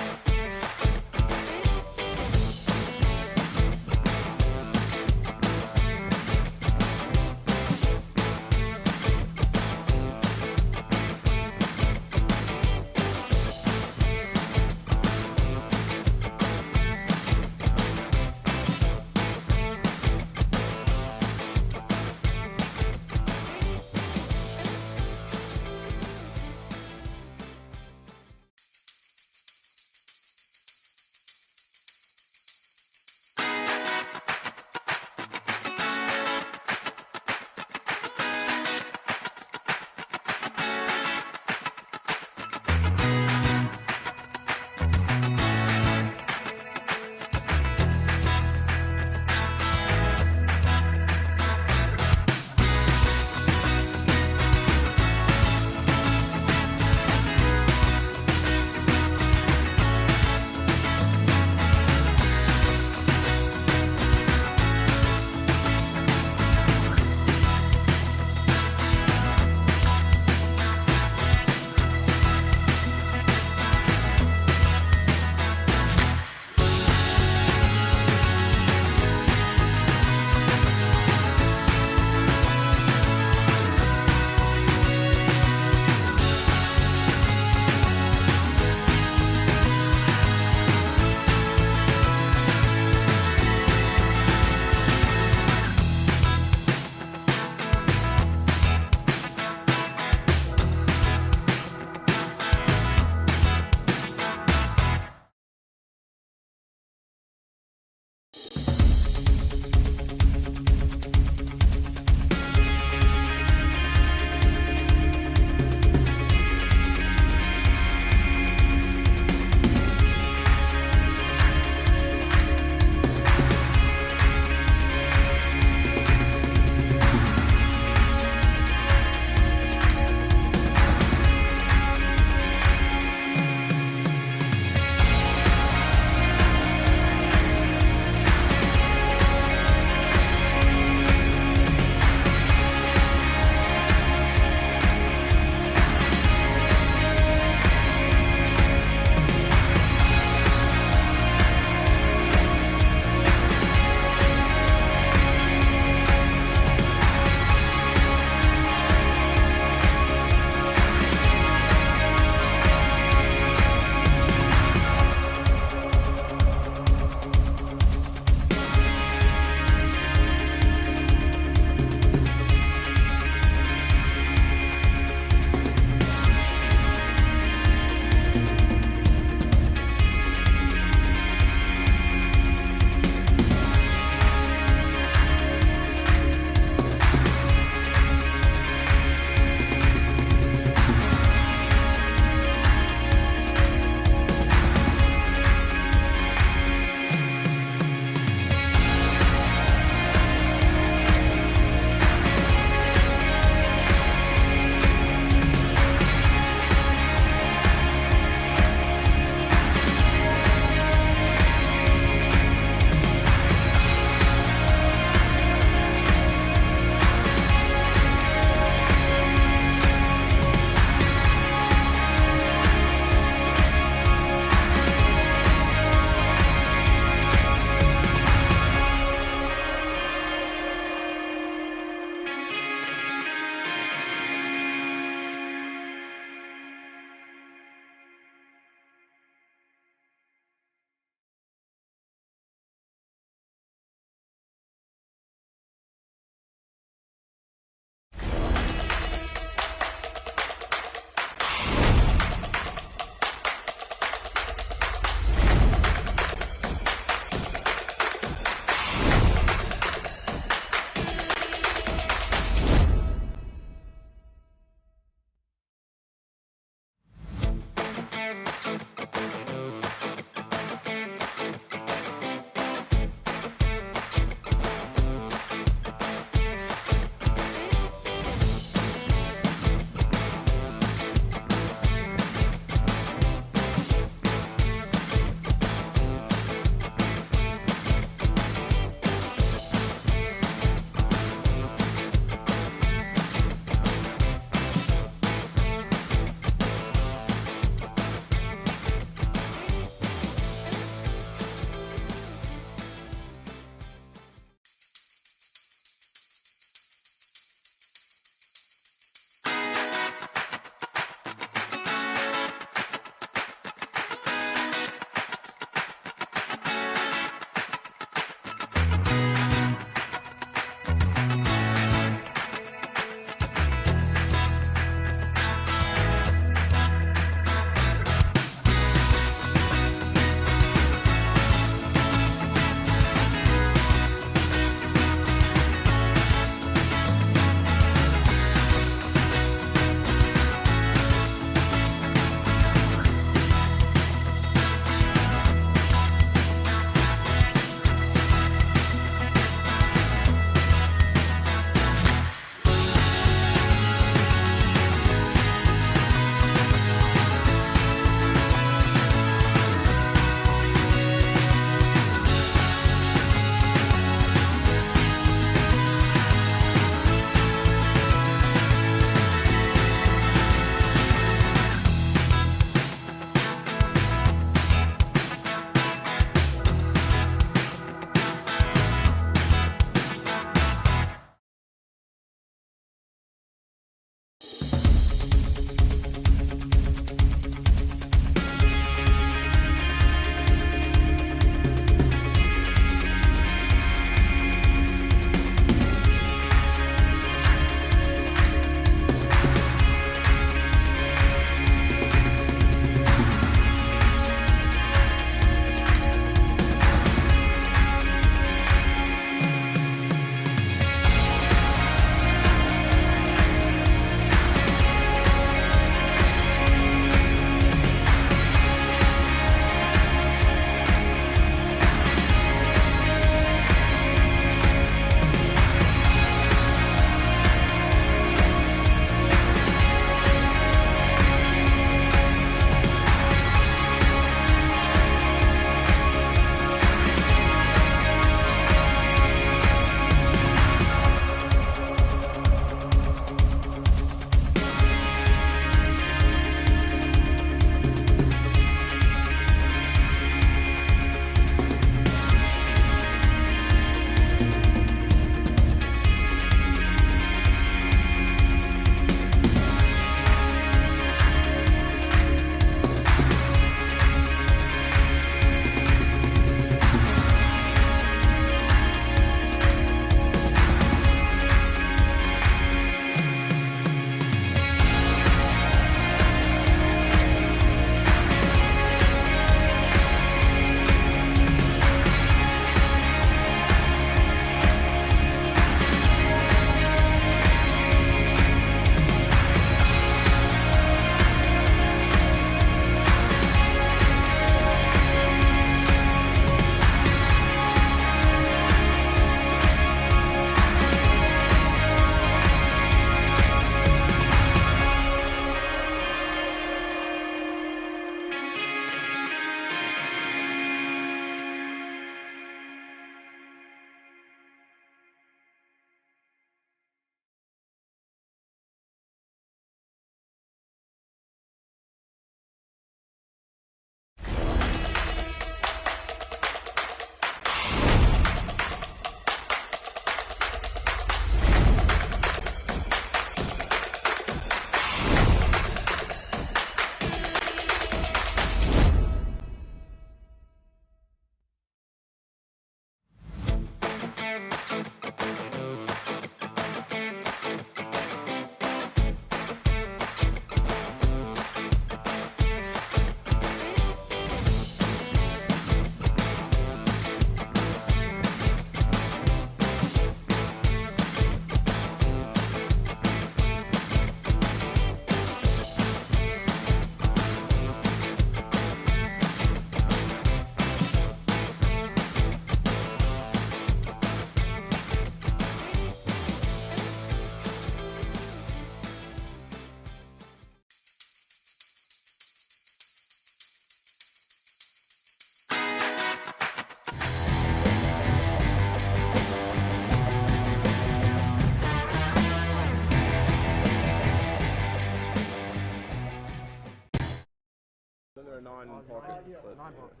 There are 9 pockets, Yeah, but 9 bucks.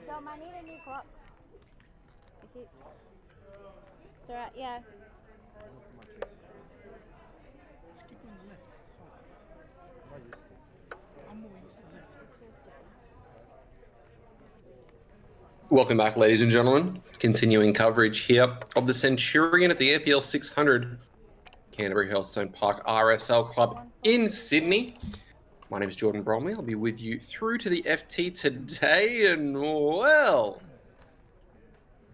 Dom, I need a new clock. It keeps... It's alright, yeah. Just keep on the left. It's fine. I'm not used to it. I'm more used to left. Welcome back, ladies and gentlemen. Continuing coverage here of the Centurion at the APL600 Canterbury-Hurlstone Park RSL Club in Sydney. My name is Jordan Bromley. I'll be with you through to the FT today, and well,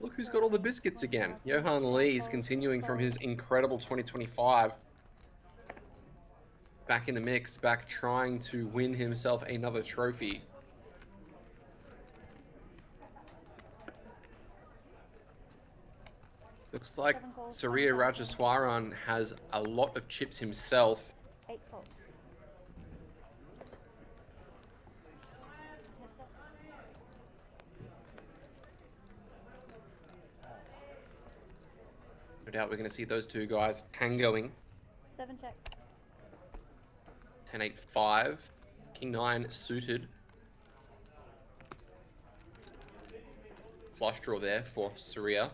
look who's got all the biscuits again. Johan Lii is continuing from his incredible 2025. Back in the mix, back trying to win himself another trophy. Looks like Surya Rajaswaran has a lot of chips himself. 8 fold. No doubt we're going to see those two guys tangoing. 7 checks. 10-8-5. King 9 suited. Flush draw there for Surya.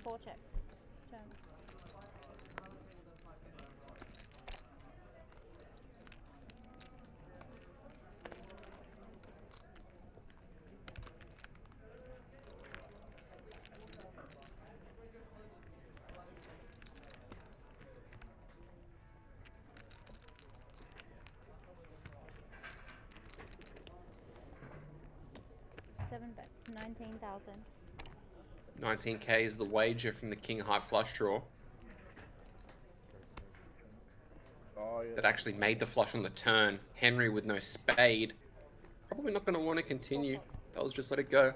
4 checks. Turn. 7 bets. 19,000. 19k is the wager from the King High flush draw. That actually made the flush on the turn. Henry with no spade. Probably not going to want to continue. They'll just let it go.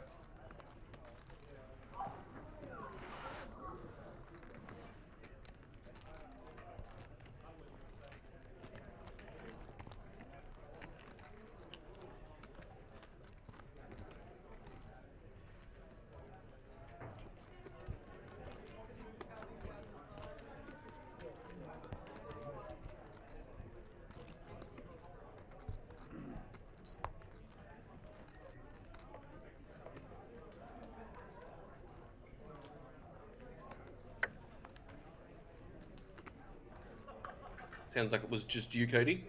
Sounds like it was just you, Cody.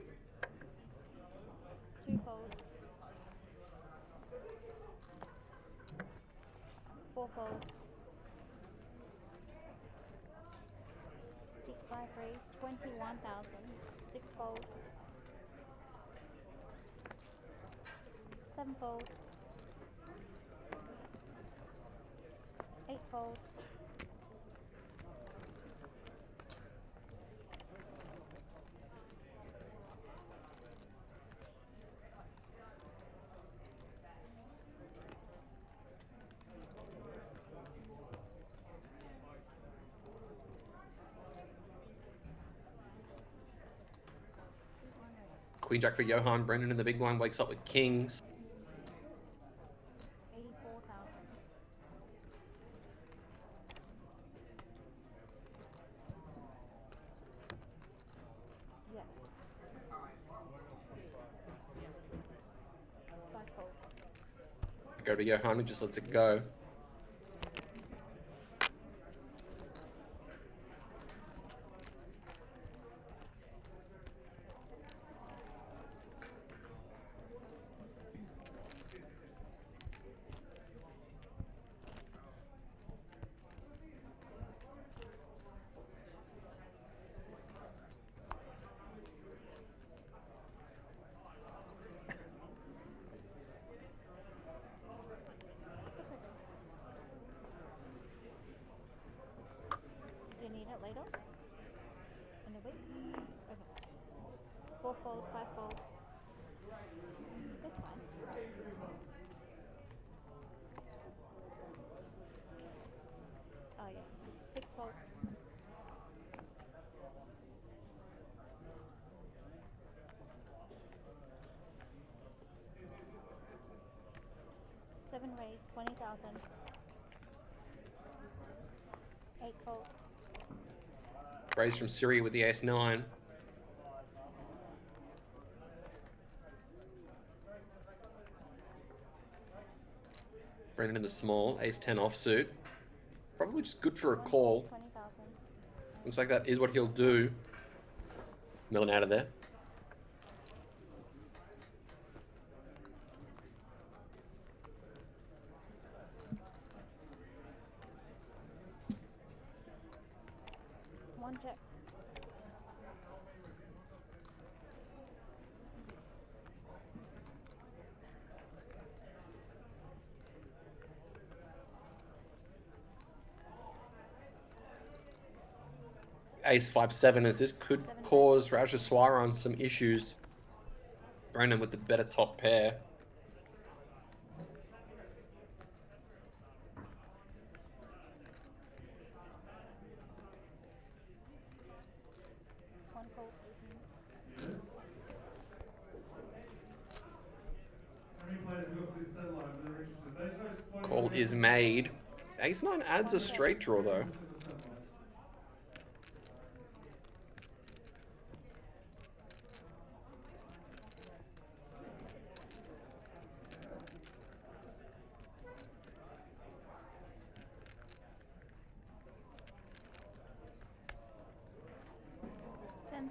2 fold. 4 fold. 6 5 raise. 21,000. 6 fold. 7 fold. 8 fold. 8. Queen Jack for Johan. Brendan in the big blind wakes up with kings. 84,000. Yeah. 5 fold. Go to Johan, who just lets it go. Do you need it later? In a week? Okay. 4 fold, 5 fold. That's fine. Oh yeah. 6 fold. 7 raise, 20,000. 8 fold. Raise from Surya with the ace 9. Brendan in the small, ace-10 offsuit. Probably just good for a call. 20,000. Looks like that is what he'll do. Milling out of there. One check. Ace 5-7, as this could cause Rajaswaran some issues. Brendan with the better top pair. One fold. 18. Call is made. Ace-9 adds a straight draw though.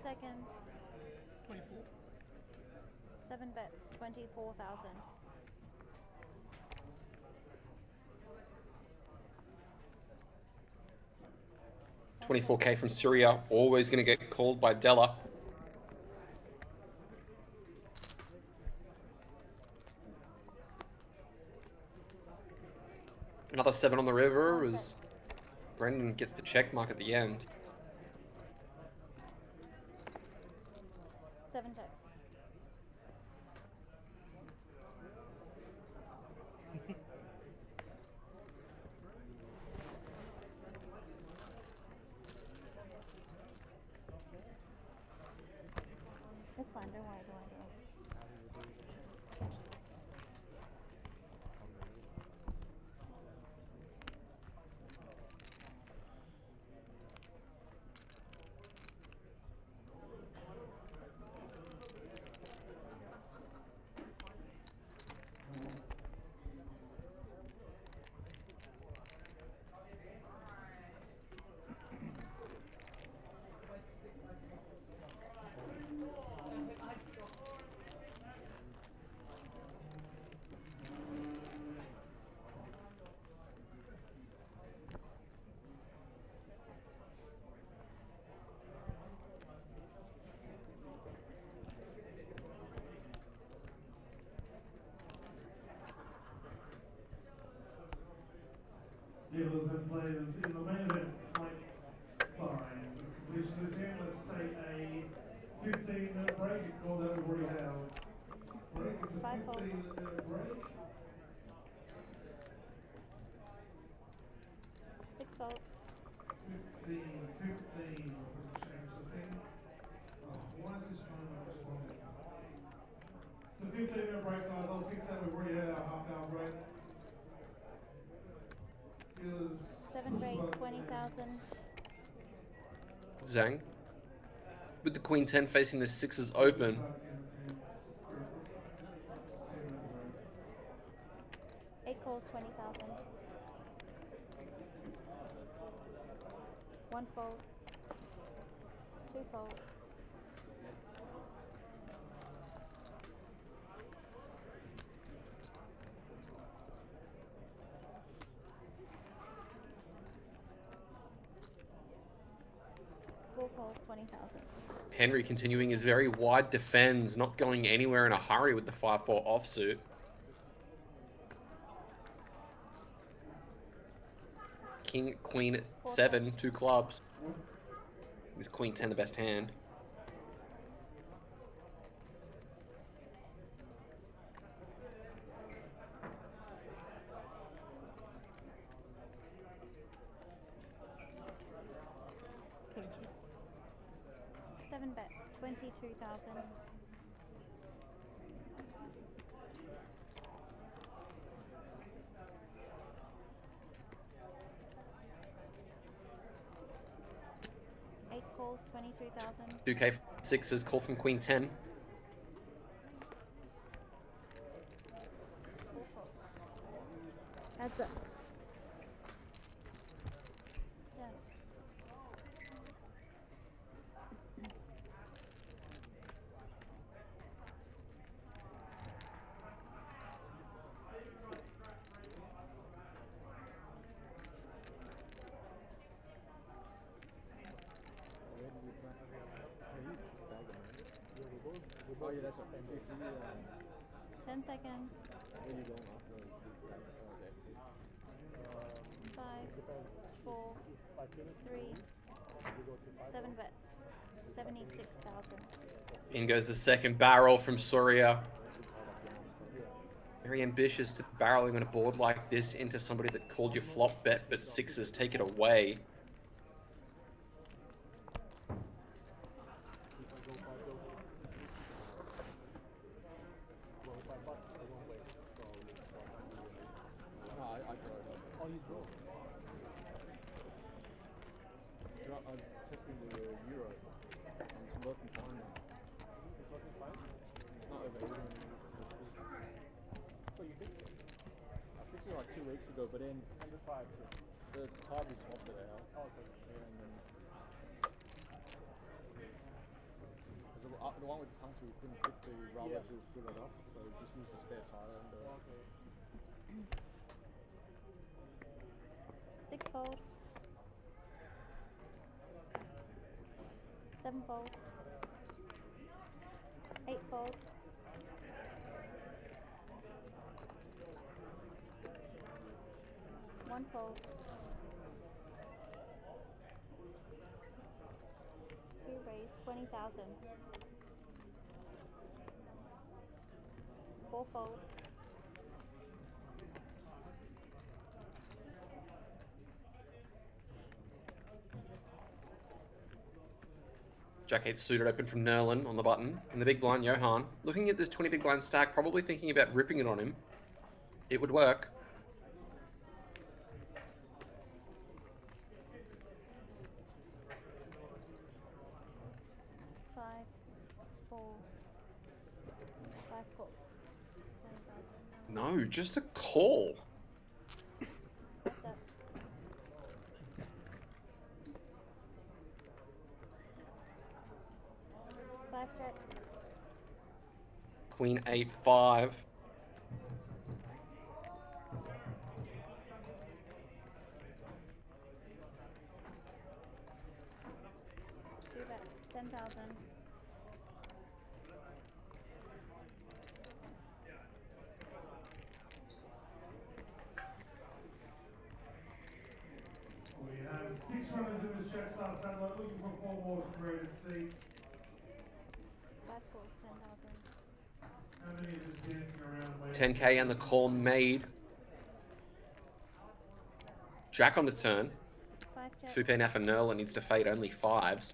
Seconds. 24. 7 bets, 24,000. $24K from Syria, always going to get called by Della. Another 7 on the river as Brendan gets the check mark at the end. 7 checks. It's fine, don't worry, don't worry, don't worry. Dealers and players in the main event, fight 5. The completion of this game, let's take a 15-minute break. It's called that we've already had our break. It's a 15-minute break. 6 fold. 15, change the thing. Oh, why is this phone not responding? It's a 15-minute break, guys. I'll fix that. We've already had our half-hour break. 7 breaks, 20,000. Zhang. With the Queen 10 facing the 6s open. Eight calls, 20,000. 1 fold. 2 fold. Calls 20,000. Henry continuing his very wide defends, not going anywhere in a hurry with the 5-4 offsuit. King, Queen 7, 2 clubs. Is Queen 10 the best hand? Bets, 22,000. Eight calls, 22,000. 2K 6s, call from Queen 10. Heads up. Yeah. Oh yeah, that's a 10 seconds. Where you going after the 5, 4, 3, 7 bets. 76,000. In goes the second barrel from Soria. Very ambitious to barreling on a board like this into somebody that called you flop bet, but sixes take it away. No, I drove. Oh, you drove? I'm testing the Euro. I'm working fine now. It's working fine? It's not overheating. So you fixed it? I fixed it like 2 weeks ago, but then the card was swapped it out. Oh, okay. And then the one with the tongue tool couldn't fit the roller to fill it up, so we just used the spare tire and okay. 6 fold. 7 fold. 8 fold. 1 fold. 2 raised, 20,000. 4 fold. Jack 8 suited open from Nerland on the button. In the big blind, Johan. Looking at this 20 big blind stack, probably thinking about ripping it on him. It would work. Five, 4, 5 calls. 20,000. No, just a call. Step. Five checks. Queen 8-5. 2 bets, 10,000. We have 6 runners in this jet start satellite looking for 4 more to create a seat. 5 calls, 10,000. How many are just dancing around waiting? 10k and the call made. Jack on the turn. 5 checks. 2 pair now for Nerland needs to fade only 5s.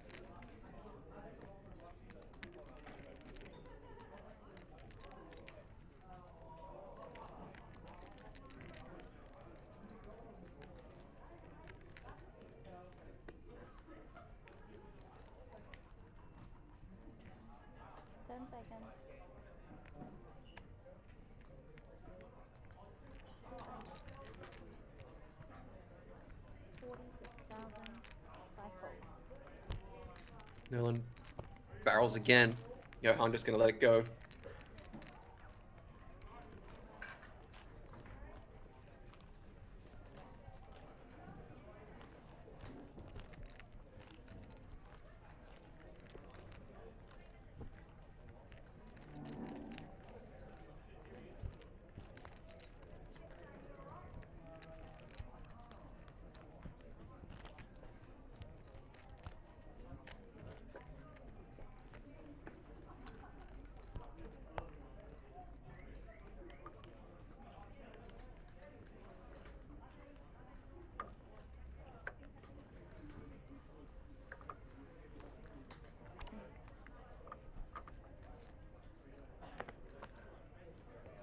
Seconds. 46,000. 5 fold. Nerland barrels again. Johan just going to let it go.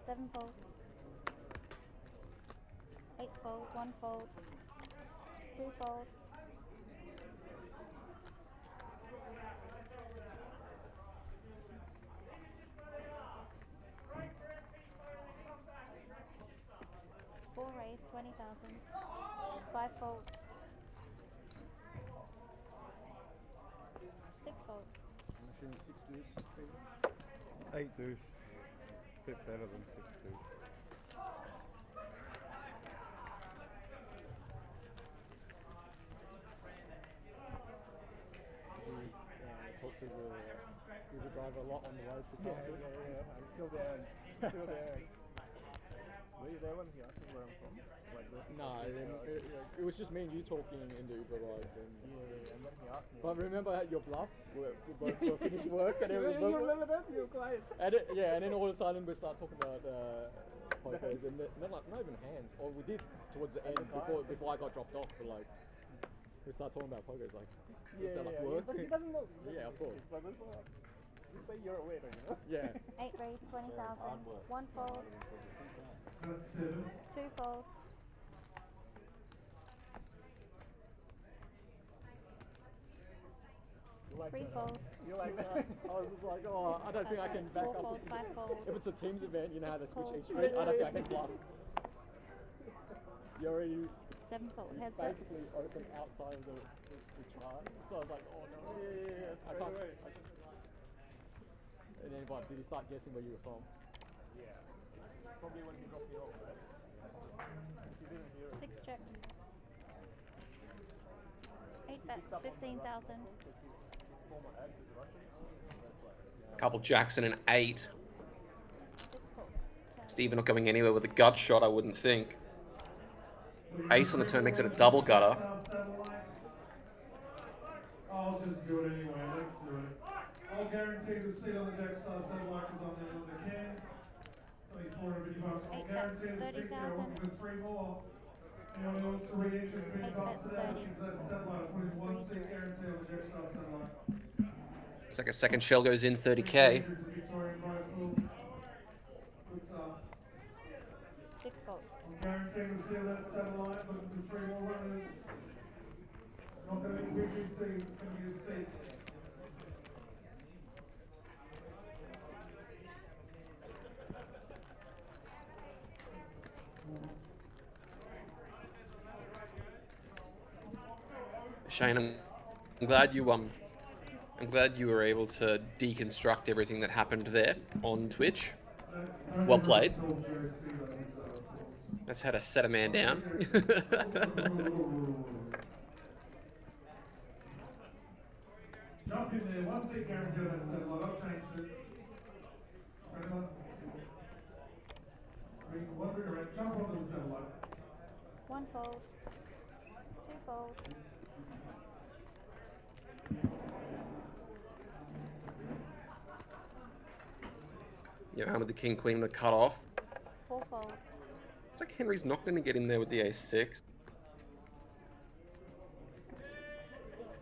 Seven fold. 8 fold. 1 fold. 2 fold. 4 raised, 20,000. 20,000. 5 fold. 6 fold. I'm assuming 6 deuce. 8 deuce. Bit better than 6 deuce. Talk to the driver a lot on the way to Canterbury. Yeah. I'm still there. Still there. Were you there when he asked me where I'm from? Like, No, it was just me and you talking in the Uber ride. and then he asked me. But remember at your bluff, we both were finished work and You remember that? You were quiet. and then all of a sudden we start talking about pokers and then like not even hands, or we did towards the end before I got dropped off. But like we start talking about pokers, like is that like work? But he doesn't know. Yeah, of course. So this you say you're a waiter, you know? Yeah. 8 raise, 20,000. 1 fold. That's 7. 2 fold. You like 3 that, fold. You like that? I was just like, oh, I don't think I can back 4 up. fold, 5 fold. If it's a teams event, you know how to 6 switch calls. each street. I don't think I can bluff. You already 7 fold. Heads up. basically open outside of the chart. So I was like, oh no, I can't. And then what? Did he start guessing where you were from? Yeah. Probably when he dropped me off, right? He didn't hear it. 6 checks. 8 bets, 15,000. Former ads is Russian. A couple jacks and an 8. 6 calls. Steven not going anywhere with a gut shot, I wouldn't think. Ace on the turn makes it a double gutter. I'll just do it anyway, let's do it. I'll guarantee the seat on the deck star satellite is on the can. It's only $450. I'll 8 guarantee bets, the seat there, 30,000. we'll do 3 more. Anyone who wants to re-enter the 8 $50 bets, today, 30. which is that satellite, put in 1 seat guarantee on the deck star satellite. It's like a second shell goes in 30k. Here's the Victorian prize pool. Good stuff. 6 fold. I'm guaranteeing the seat of that satellite, looking for 3 more runners. It's not going to be a BGC, it's going to be a seat. Shane, I'm glad you were able to deconstruct everything that happened there on Twitch. Well played. That's how to set a man down. Jump in there, 1 seat guarantee on that satellite, I've changed it. Anyone? One ring around, jump onto the satellite. 1 fold. 2 fold. You're home with the king queen the cut off. 4 fold. It's like Henry's not going to get in there with the ace 6. 6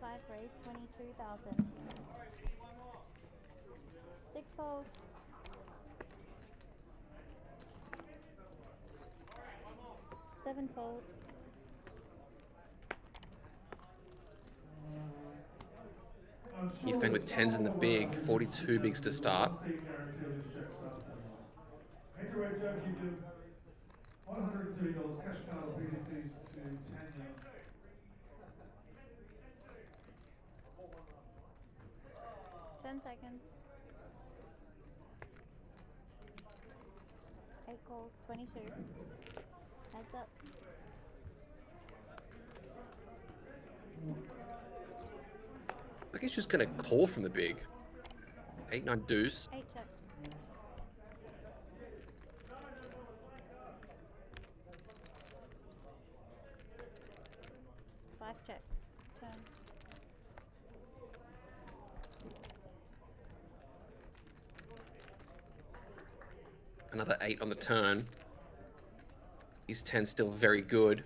5 raise, 22,000. 6 folds. 7 fold. He fed with 10s in the big, 42 bigs to start. Heavyweight joke, you give $130 cash card or BDCs to Tanya. Ten seconds. 8 calls, 22. Heads up. I think he's just going to call from the big. 8-9 deuce. 8 checks. Five checks. Turn. Another 8 on the turn. His 10's still very good.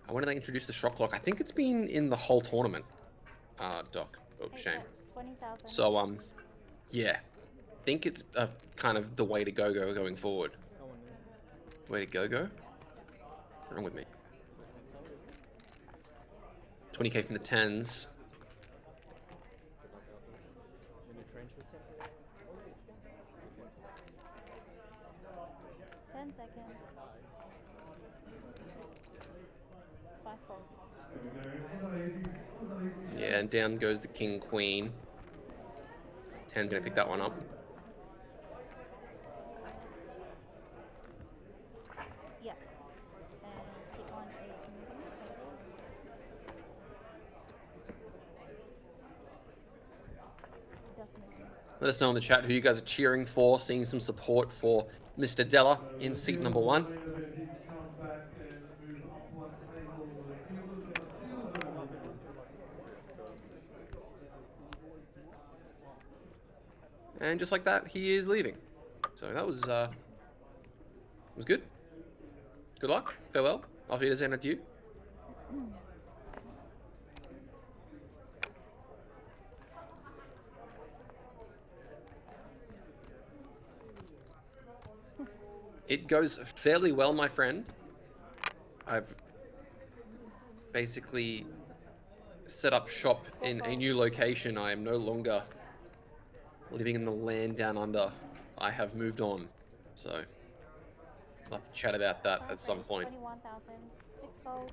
When did they introduce the shot clock? I think it's been in the whole tournament. Doc. Oh, 8 shame. bets, 20,000. So, yeah. I think it's kind of the way to go going forward. Way to go? What's wrong with me? 20k from the 10s. 10 seconds. fold. Yeah, and down goes the king queen. 10's gonna pick that one up. Yeah. And sit on 8 moving tables. Definitely. Let us know in the chat who you guys are cheering for, seeing some support for Mr. Della in seat number 1. And just like that, he is leaving. So that was good. Good luck. Farewell. Auf Wiedersehen, adieu. It goes fairly well, my friend. I've basically set up shop in a new location. I am no longer living in the land down under. I have moved on. So we'll have to chat about that at some point. 21,000. 6 fold.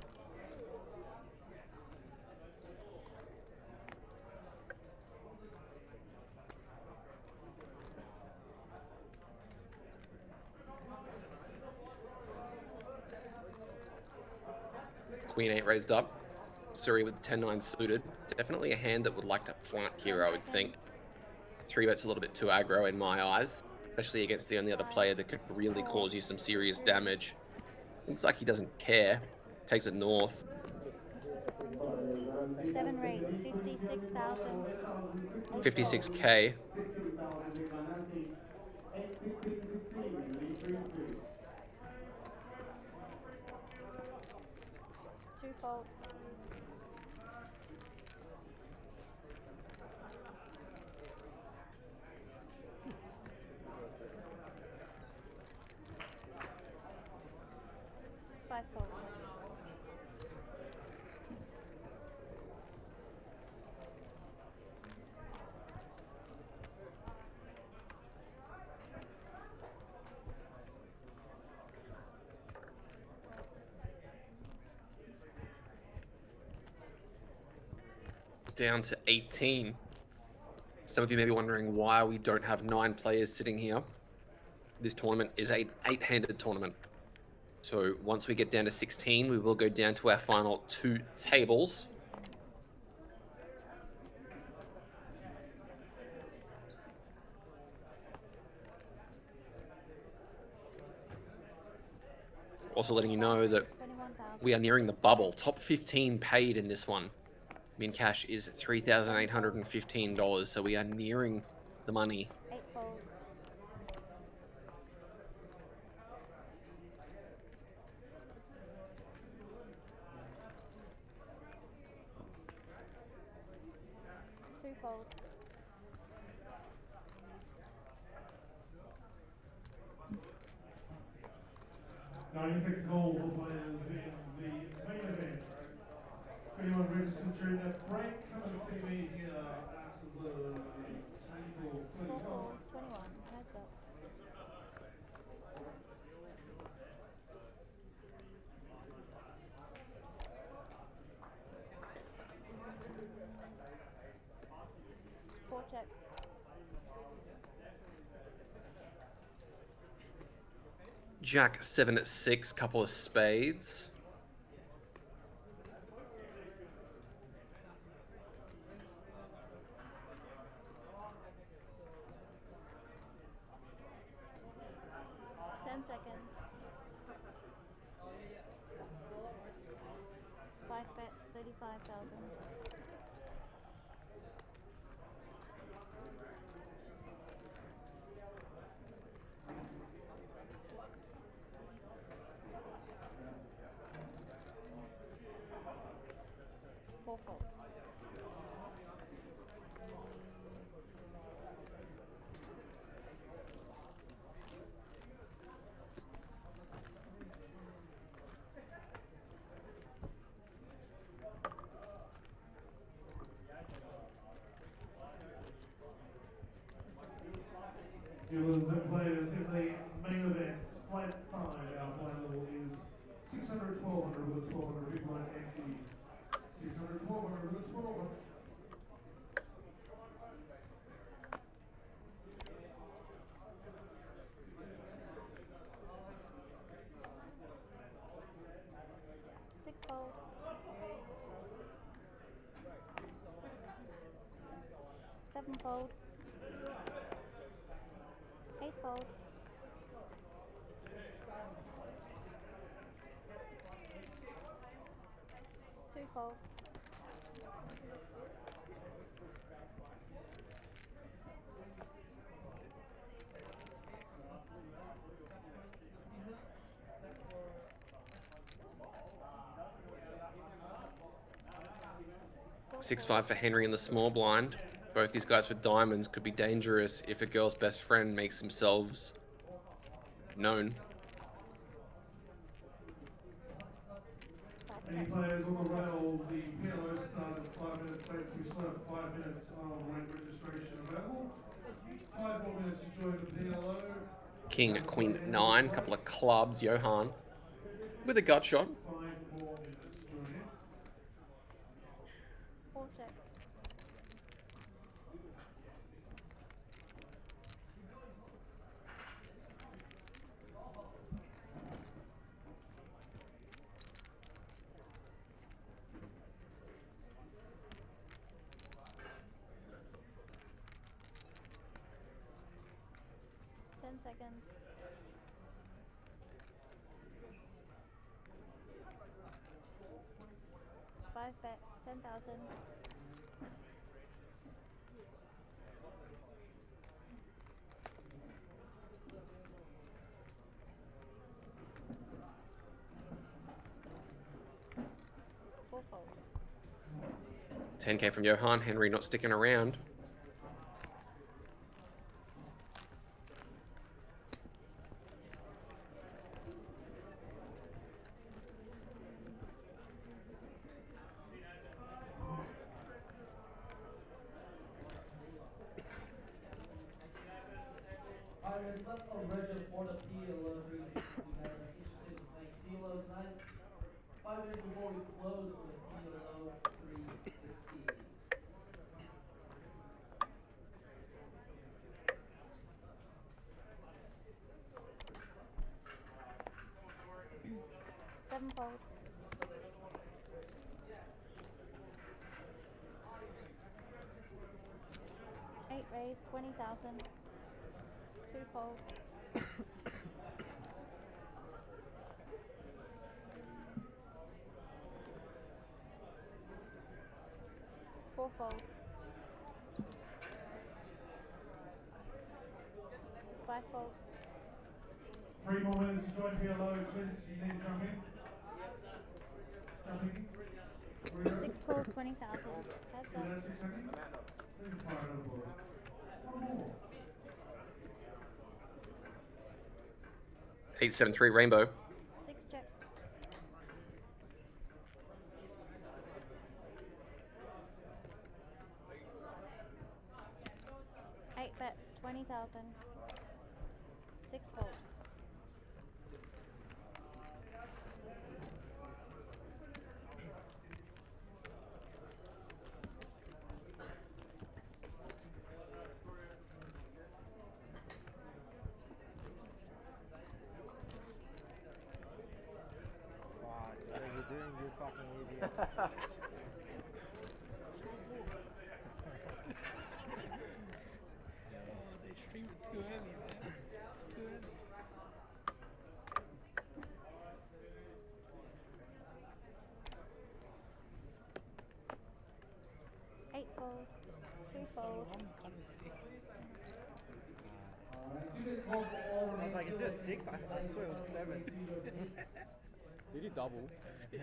Queen 8 raised up. Surrey with 10-9 suited. Definitely a hand that would like to flank here, I would think. 3-bet's a little bit too aggro in my eyes, especially against the only other player that could really cause you some serious damage. Looks like he doesn't care. Takes it north. 7 raise. 56,000. 56k. Fold. Five fold. Down to 18. Some of you may be wondering why we don't have 9 players sitting here. This tournament is an 8-handed tournament. So once we get down to 16, we will go down to our final 2 tables. Also letting you know that we are nearing the bubble. Top 15 paid in this one. Min cash is $3,815, so we are nearing the money. 8 fold. Two fold. $96 goal for players in the main event. If anyone registered during that break, come and see me here at the table 35. 21. Heads up. Four checks. Jack 7 at 6, couple of spades. Viewers and players in the main event, flight 5, our final is 600, 1200 with a 1200 big blind empty. 600, 1200 with a 1200. Six fold. Seven fold. Eight fold. Two fold. Four 6-5 for Henry in the small blind. Both these guys with diamonds could be dangerous if a girl's best friend makes themselves known. Any players on the rail, the PLO start at 5 minutes late, so we still have 5 minutes of rank registration available. 5 more minutes to join the PLO. King, Queen, 9, couple of clubs, Johan with a gut shot. 5 more minutes to join in. Four checks. Seconds. Five bets, 10,000. Four fold. 10k from Johan. Henry not sticking around. There's left on register for the PLO 360. You guys are interested in playing PLO tonight? 5 minutes before we close for the PLO 360. Seven fold. Eight raised, 20,000. Two fold. Four fold. Five fold. 3 more minutes to join PLO. Clint, you need to jump in. Jump in. Six calls, 20,000. Heads Is up. that 6 seconds? Then you fire it over. One more. 873 Rainbow. Six checks. Eight bets, 20,000. Six fold. Wow, what are you doing, you fucking idiot? They streamed it too early, man. It's too early. Eight fold. Two fold. Can't even see. I was like, is this 6? I swear it was 7. Did he double? Start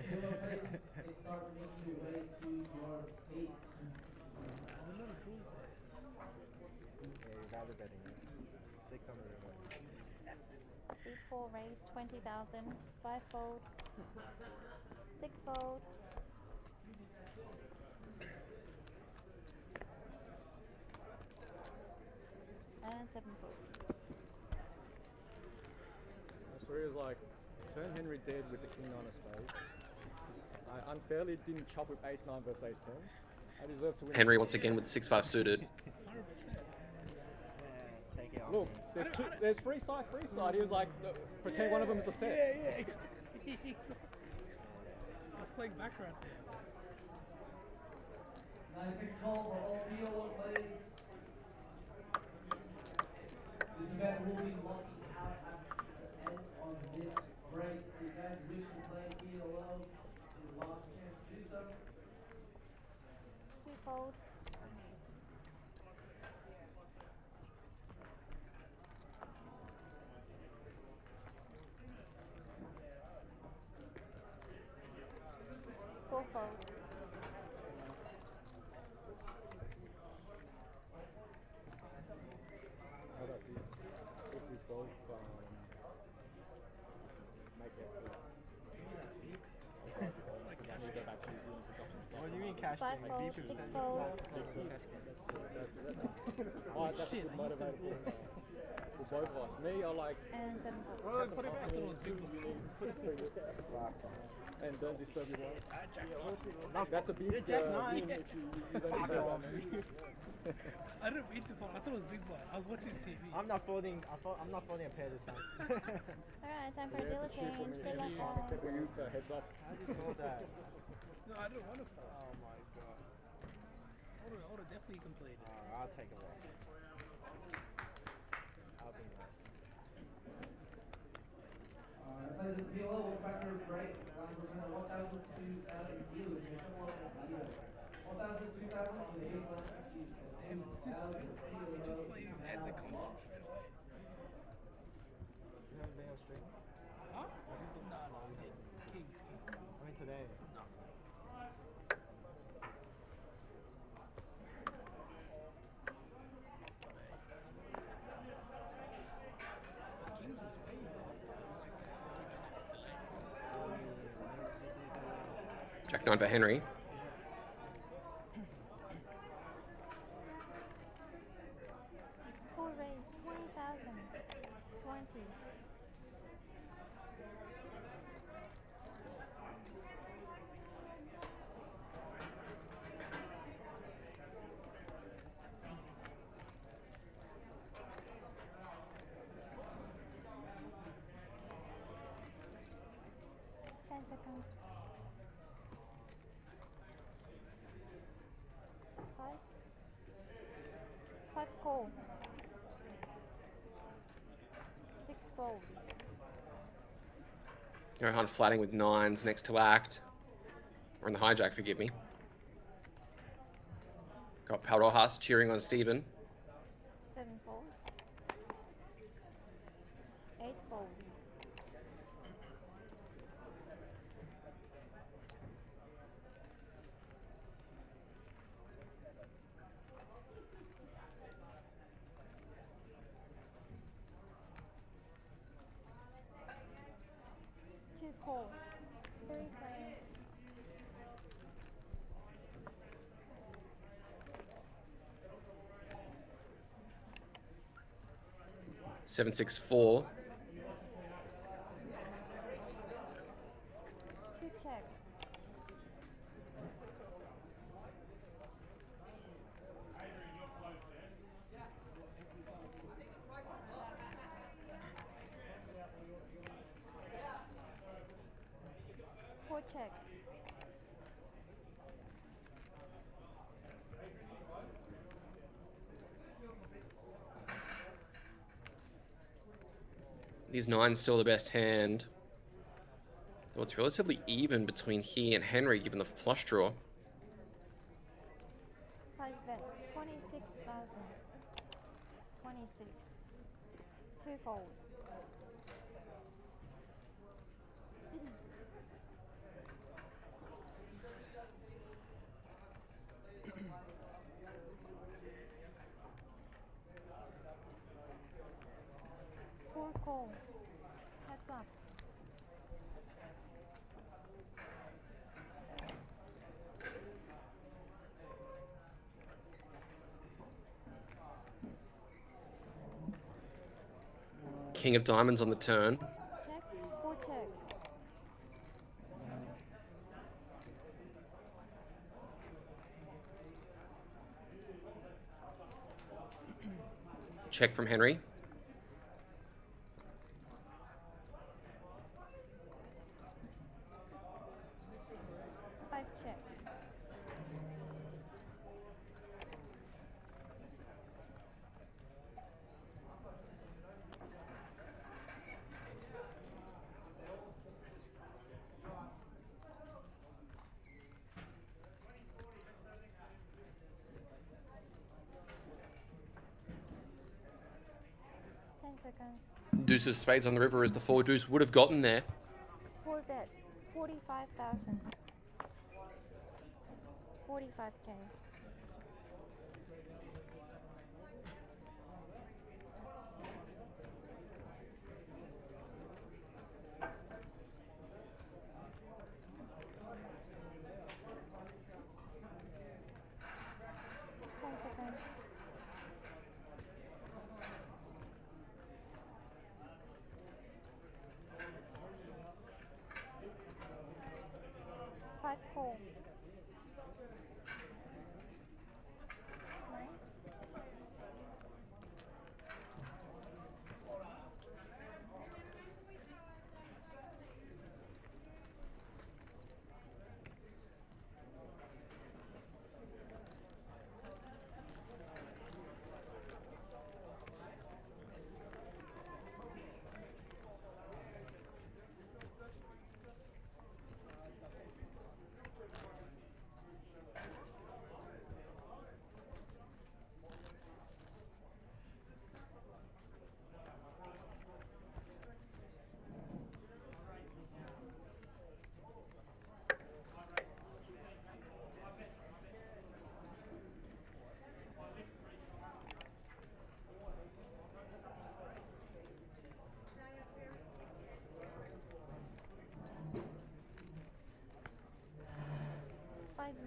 making your way to your seats. Yeah, you got it betting it. 600. C4 raised, 20,000. Five fold. Six fold. And seven fold. So he was like, Turn Henry dead with the king on a spade. I unfairly didn't chop with ace 9 versus ace 10. I deserve to win. Henry once again with 6-5 suited. 100%. Take it on Look, me. there's free side. He was like, pretend one of them is a set. Yeah. I was playing baccarat there. Nice and call for all PO1 players. This event will be locking out at the end of this break. So you guys wish to play PO1, your last chance to do so. 3-fold. Four-fold. How about this? If we both make it. I need to go back to New Zealand to drop some stuff. What do you mean cash game? Like 5-fold, B%? 6-fold. Oh, that's Shit, good I motivator for both of us. Me, I like. And 7-fold. Well, put it back. I thought it was big one. And don't disturb your wife. Jack That's a big Jack win nine. if you don't disturb our man. I didn't mean to fall. I thought it was big one. I was watching TV. I'm not folding. I'm not folding a pair this time. Alright, time for a dealer change. Good luck, guys. Payouts, heads up. How did you fold that? No, I didn't want to fall. Oh my god. I would have definitely completed. Alright, I'll take a look. I'll be nice. Players of PO will factor break. 1,000 to dealers. 1,000 to 2,000 on the 8 line. Damn, it's just, he just plays at the concept straight away. You haven't been on stream? Huh? No, we did. Kings. I mean today. No. Kings was way Jack 9 for Henry. Full raise, 20,000. 20. Seconds. 5 call. 6 fold. Johan flatting with 9s next to act. Or in the hijack, forgive me. Got Palrojas cheering on Stephen. 7 fold. 8 fold. Two call. 3 players. Seven, 6, 4. 2 check. Four check. These 9's still the best hand. Well, it's relatively even between he and Henry, given the flush draw. 5 bet. 26,000. 26. 2 fold. Four call. Heads up. King of diamonds on the turn. Check. 4 check. check from Henry. Five check. Seconds. Deuce of spades on the river as the 4 deuce would have gotten there. 4 bet. 45,000. 45K. Seconds. 5 call. Nice.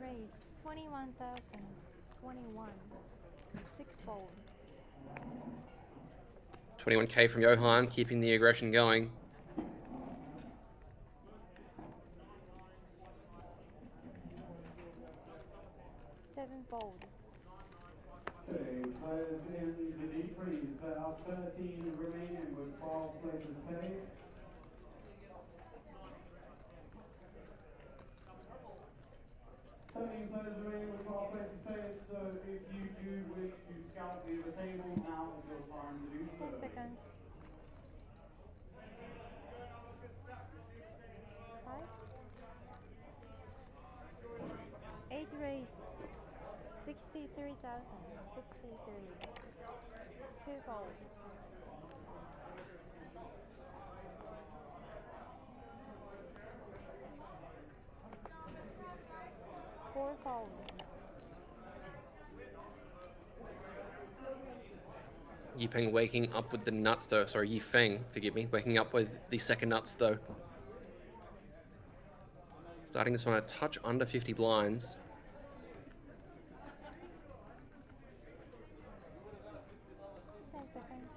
Raised 21,000. 21. 6-fold. 21k from Johan, keeping the aggression going. Sevenfold. Okay, players in the deep freeze. There are 13 remaining with 12 places paid. 13 players remaining with 12 places paid, so if you do wish to scout the other table, now is your time to do so. 10 seconds. 5. 8 raise. 63,000. 63. 2-fold. 4-fold. Yipeng waking up with the nuts though. Sorry, Yifeng, forgive me. Waking up with the second nuts though. Starting this one a touch under 50 blinds. 10 seconds.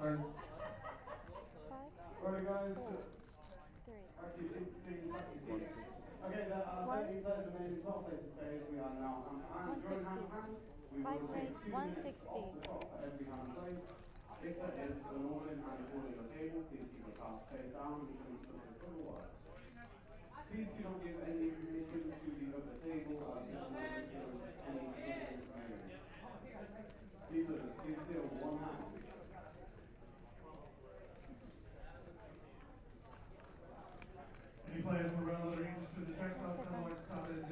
Alright. 5. Alright guys. 4. 3. Actually, 16, actually 6. Okay, there are 13 players remaining, 12 places paid. We are now hand to hand. We 5 will take raise. 2 minutes 160. off the clock for every hand played. If there is an all-in and a full on the table, please keep your cards face down until you put in full words. Please do not give any information to the other table as this will influence any decisions made. Dealers, please deal one hand. Any players from around that are interested in the textile satellite started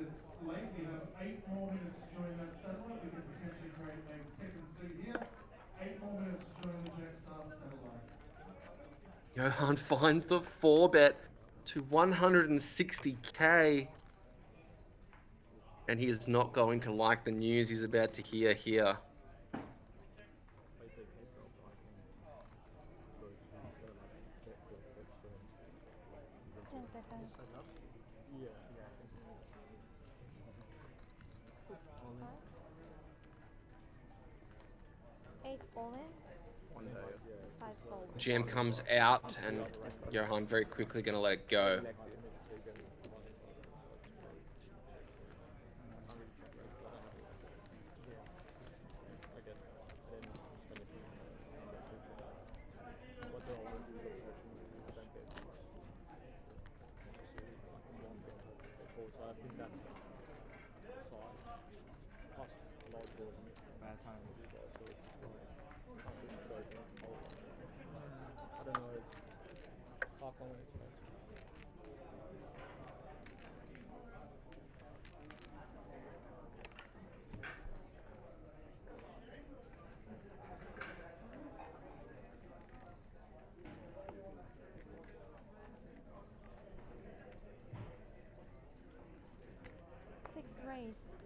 late. We have 8 more minutes to join that satellite. We can potentially create a second seat here. 8 more minutes to join the textile satellite. Johan finds the 4-bet to 160k. And he is not going to like the news he's about to hear here. Yeah. 8 all in. 5 fold. Jam comes out and Johan very quickly going to let it go.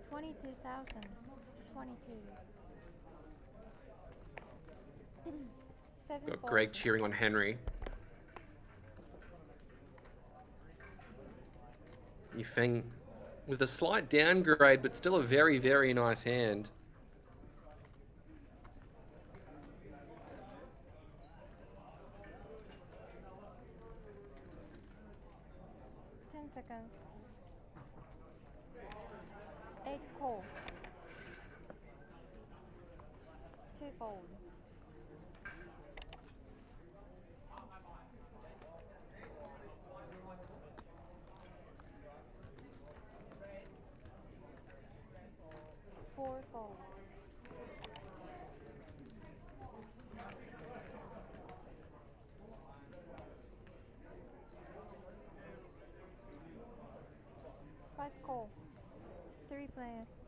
22,000. 22. 7 Got fold. Greg cheering on Henry. Yifeng with a slight downgrade, but still a very, very nice hand. Seconds. 8 call. 2 fold. 4 fold. 5 call. 3 players.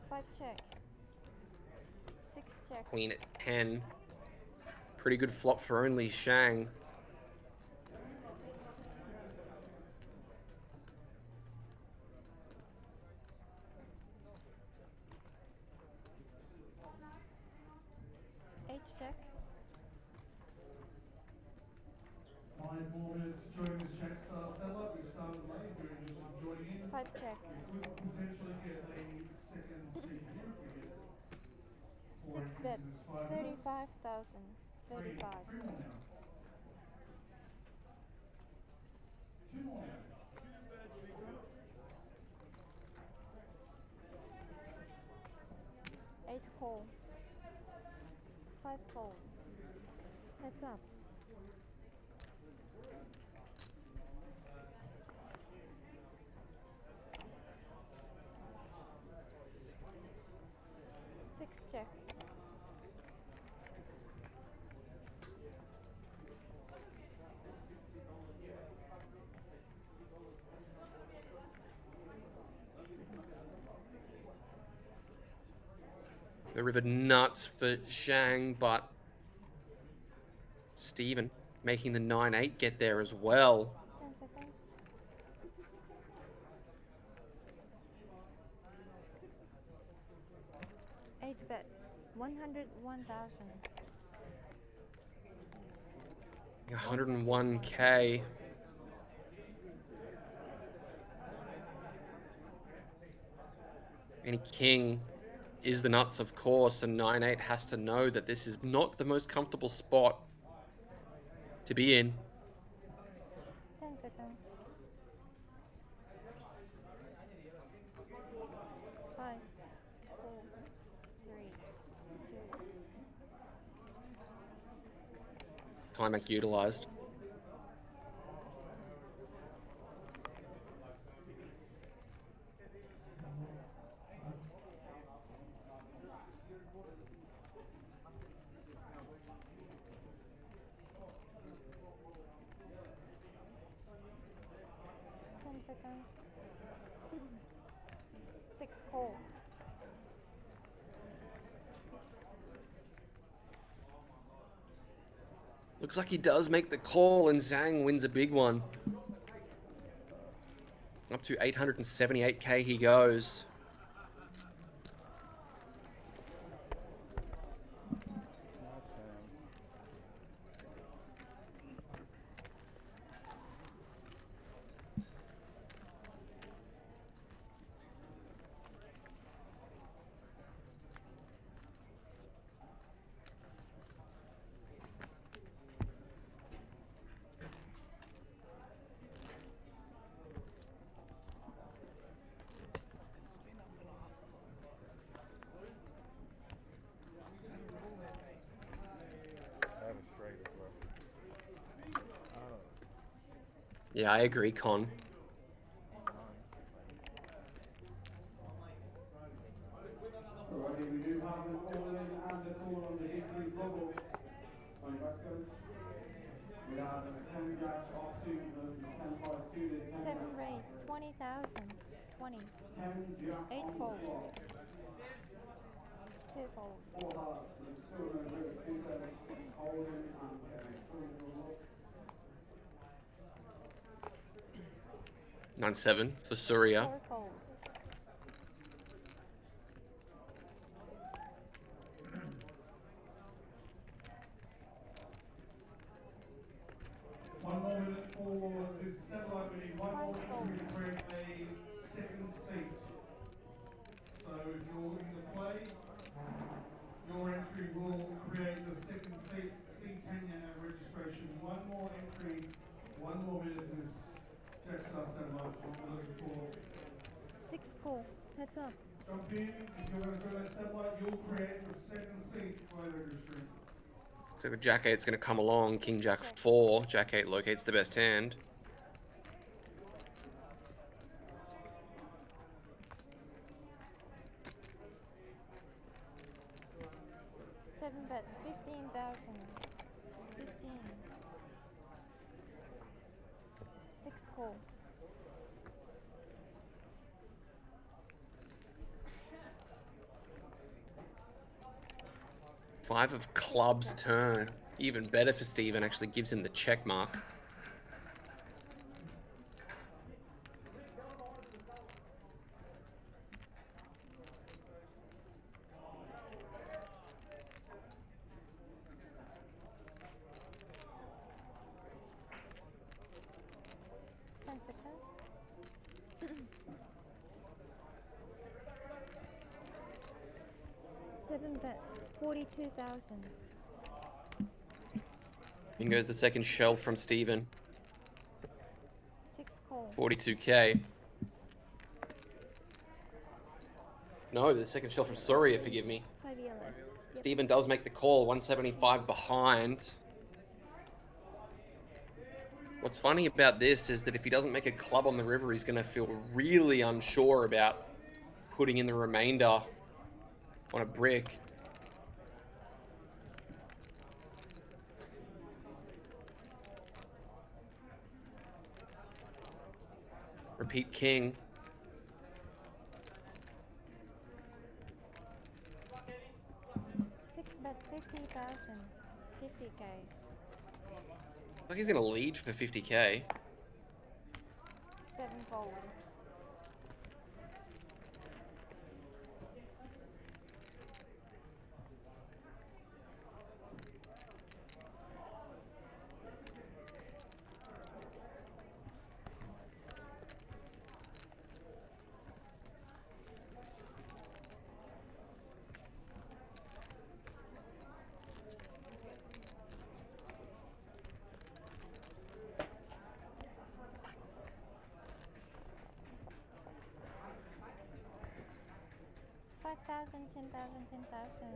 Five check. 6 check. Queen at 10. Pretty good flop for only Shang. Check. 5 more minutes to join this check start setup. We started late. If you're interested in joining in, 5 check. we could potentially get a second seat here if we get 4 6 bet. entries in this 5 minutes. 35,000. 35. 3 more now. 2 more now. 8 call. 5 fold. Heads up. 6 check. The river nuts for Shang, but Steven making the 9-8 get there as well. 10 seconds. 8 bet. 101,000. 101k. Any king is the nuts, of course, and 9-8 has to know that this is not the most comfortable spot to be in. 10 seconds. 5, 4, 3, 2. Timeout utilized. Seconds. 6 call. Looks like he does make the call, and Zhang wins a big one. Up to 878k he goes. Yeah, I agree, Con. Alrighty, we do have an all-in and a call on the Hickory bubble. Sorry, back goes. We have a 10 jack offsuit versus 10-5 suited. 7 raise. 20,000. 20. 10 jack 8 on the fold. flop. 2 Two fold. Four hearts, there's still no good. Two thirds, Colin and Kenta. 9-7 for Surya. Four fold. One more minute for this satellite. We need one more minute to create a second seat. So if you're looking to play, your entry will create the second seat tenure and registration. One more entry, one more minute in this Jetstar satellite. What we're looking for. 6 cool. Heads up. Jump in. If you're going to go that satellite, you'll create the second seat by registering. So the Jack 8's going to come along. King Jack 4. Jack 8 locates the best hand. Seven bet. 15,000. 15. 6 cool. Five of clubs turn. Even better for Steven, actually gives him the check mark. Seven bet. 42,000. In goes the second shell from Steven. 6 call. 42k. No, the second shell from Surya, forgive me. 5 yellows. Yep. Steven does make the call, 175 behind. What's funny about this is that if he doesn't make a club on the river, he's going to feel really unsure about putting in the remainder on a brick. Repeat king. Six bet 50,000. 50k. Looks like he's going to lead for 50k. 7 fold. $5,000, $10,000, $10,000.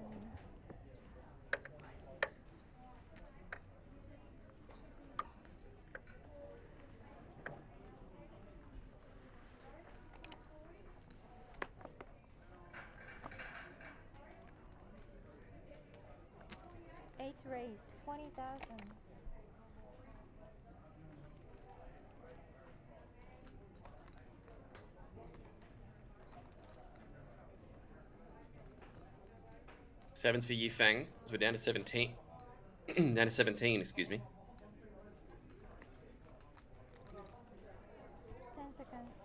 Eight raised, 20,000. Sevens for Yifeng, as we're down to 17. Down to 17, excuse me. 10 seconds.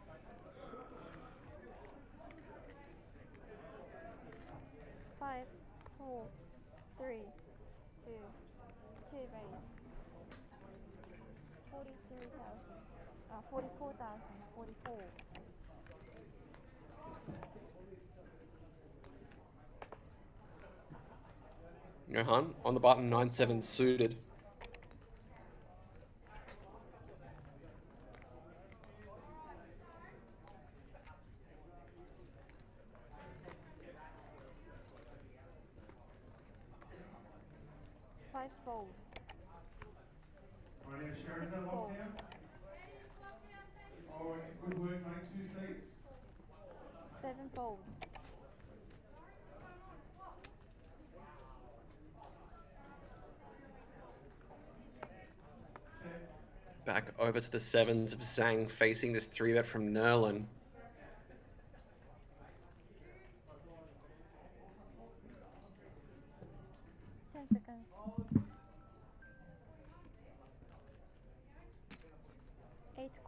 5, 4, 3, 2, 2 raise. 43,000. 44,000. 44. No hun, on the button, 9-7 suited. Five fold. Right, Sharon's 6 unlocked fold. now. Oh, good work, mate. 2 seats. 7 fold. Back over to the sevens of Zhang, facing this 3-bet from Nerland.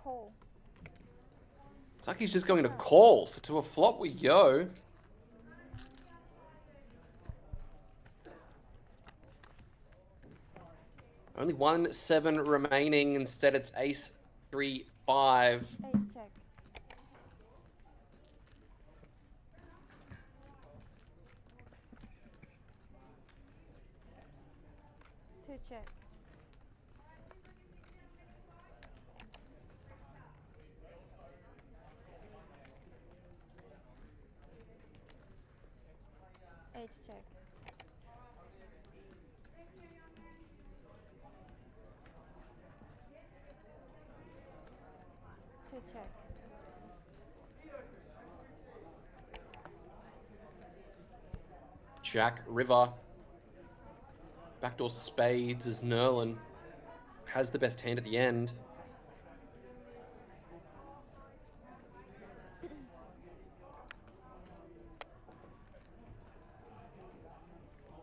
Call. It's like he's just going to call. So to a flop we go. Only 1-7 remaining. Instead, it's ace 3-5. Ace check. Two check. Eight check. Two check. Jack, river. Backdoor spades as Nerland has the best hand at the end.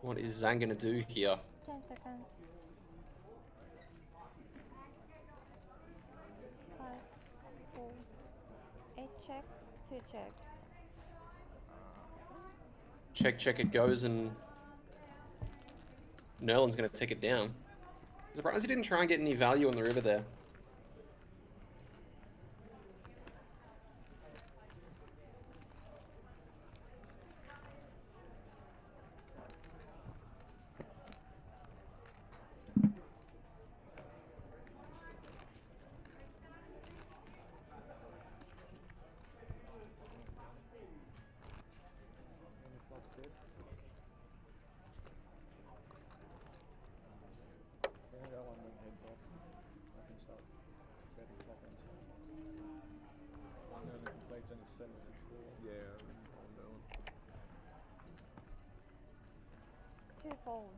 What is Zhang going to do here? 10 seconds. 5, 4, 8 check, 2 check. Check, check it goes, and Nerland's going to take it down. Surprised he didn't try and get any value on the river there. Two fold.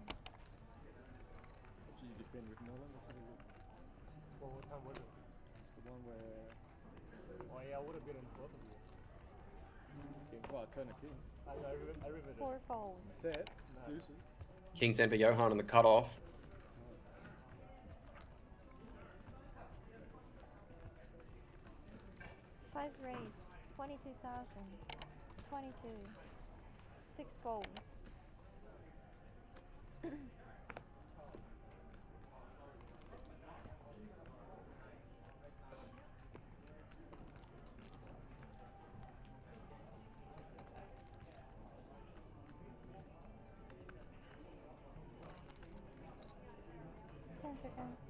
Did you defend with Nerland or something? What time was it? The one where Oh yeah, I would have been in both of you. King, well, turn a king. I remember it. 4 fold. Set, deuces. King 10 for Johan on the cutoff. Five raise. 22,000. 22. 6 fold. Seconds.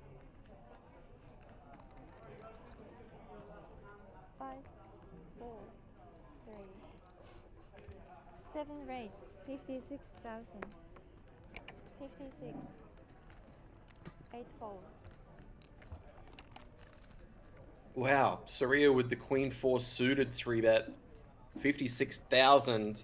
5, 4, 3, 7 raise. 56,000. 56. 8 fold. Wow, Surya with the Queen 4 suited 3-bet. 56,000.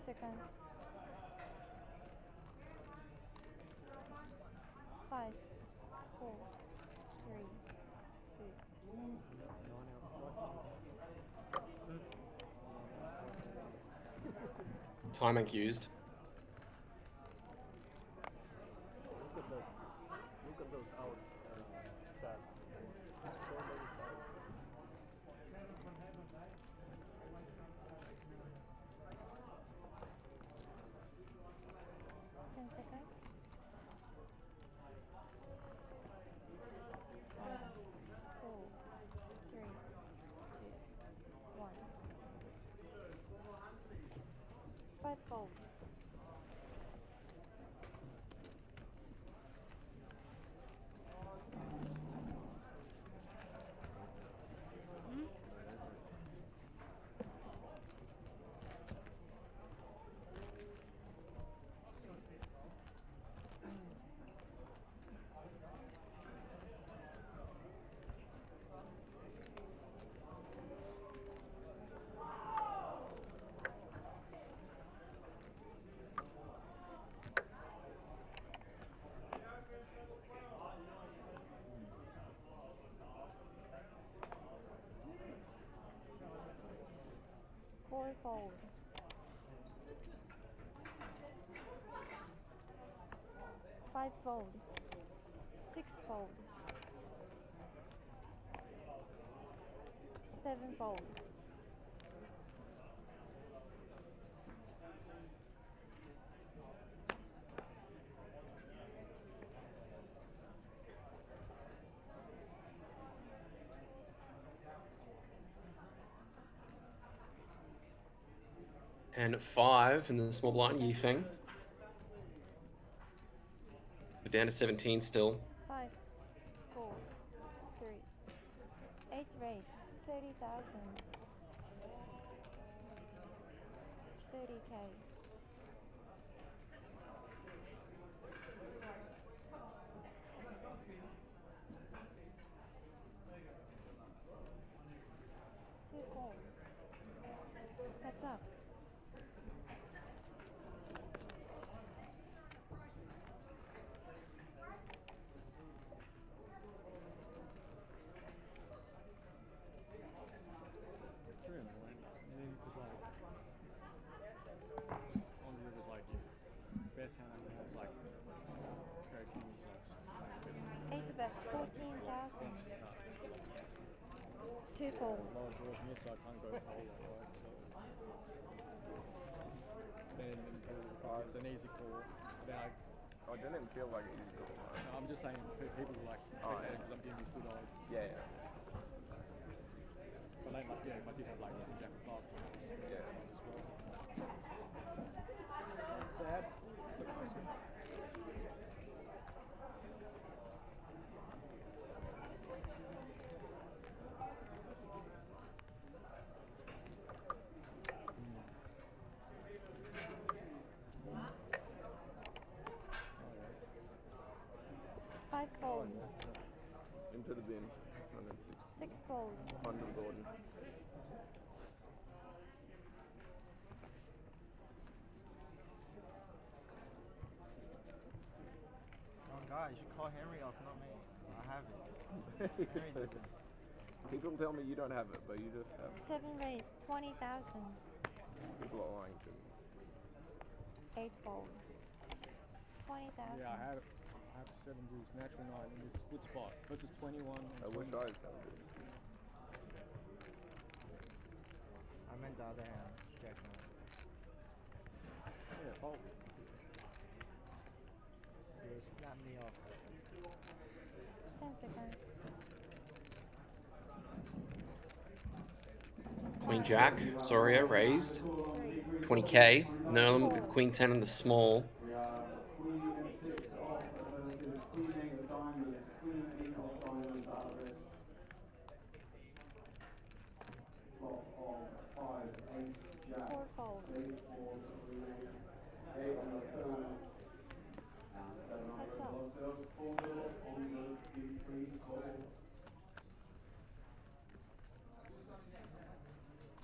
Seconds. 5, 4, 3, 2. Time accused. Look at those outs stats. So many times. 10 seconds. 5, 4, 3, 2, 1. 5 fold. fold. 5 fold. 6 fold. 7 fold. And 5 in the small blind, Yifeng. We're down to 17 still. 5, 4, 3, 8 raise, 30,000, 30K. Two call. Heads up. It's really annoying. And then, because like, on the river's like, best hand I have is like, very king is like, 8 bet, 14,000. 2 fold. a lot of draws miss, so I can't go whole, right? So, then it's an easy call. Then I didn't feel like it easy call. I'm just saying, people like, Oh, because yeah. I'm giving you good odds. Yeah, yeah. But then, like, yeah, if I did have like jack of clubs, Yeah. Sad. Five fold. Into the bin. 160. 6 fold. Fund and Gordon. Oh, God, you should call Henry off, not me. I have it. Henry does it. People tell me you don't have it, but you just have it. 7 raise, 20,000. People are lying to me. 8 fold. 20,000. yeah, I have 7 deuce, natural 9 in this good spot versus 21 and I wish 20. I had some of this. I meant the other hand, Jack 9. Yeah, fold. You will snap me off. 10 seconds. Queen Jack, Soria raised. 20K. Nerland, the Queen 10 in the small. We have Queen M6 off versus Queen 8 of diamonds, Queen 8 of diamonds at risk. Flop of 5, 8, Jack, 4 fold. 8, 4, Queen 8, 8 on the turn, and 700 plus sales, 4 on the D3 call.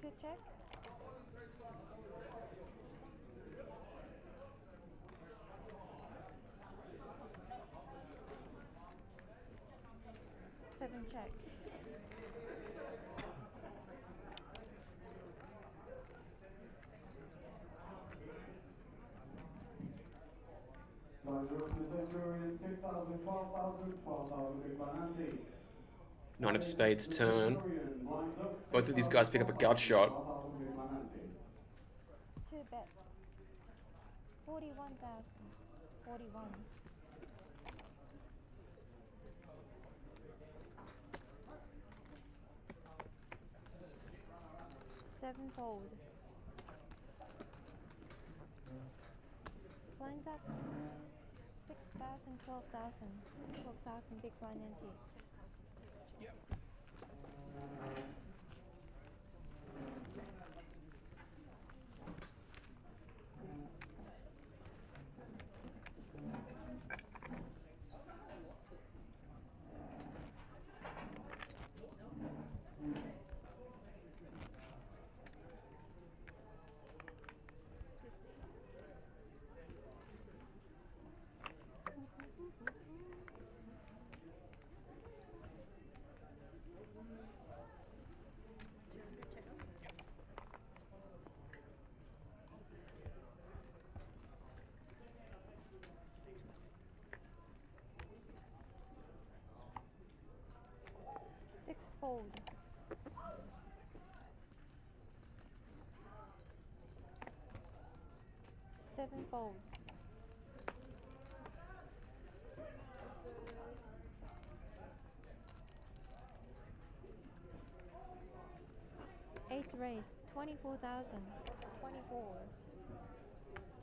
2 check. Seven check. Centurion, 6,000, 12,000, 12,000 big blind ante. 9 of spades turn. Centurion lines up, Both of these guys pick up a gut shot. 12,000 big blind ante. 2 bet. 41,000. 41. 7 fold. Blinds up. 6,000, 12,000. 12,000 big blind empty. Yep. Fold. 7 fold. 8 raise, 24,000. 24.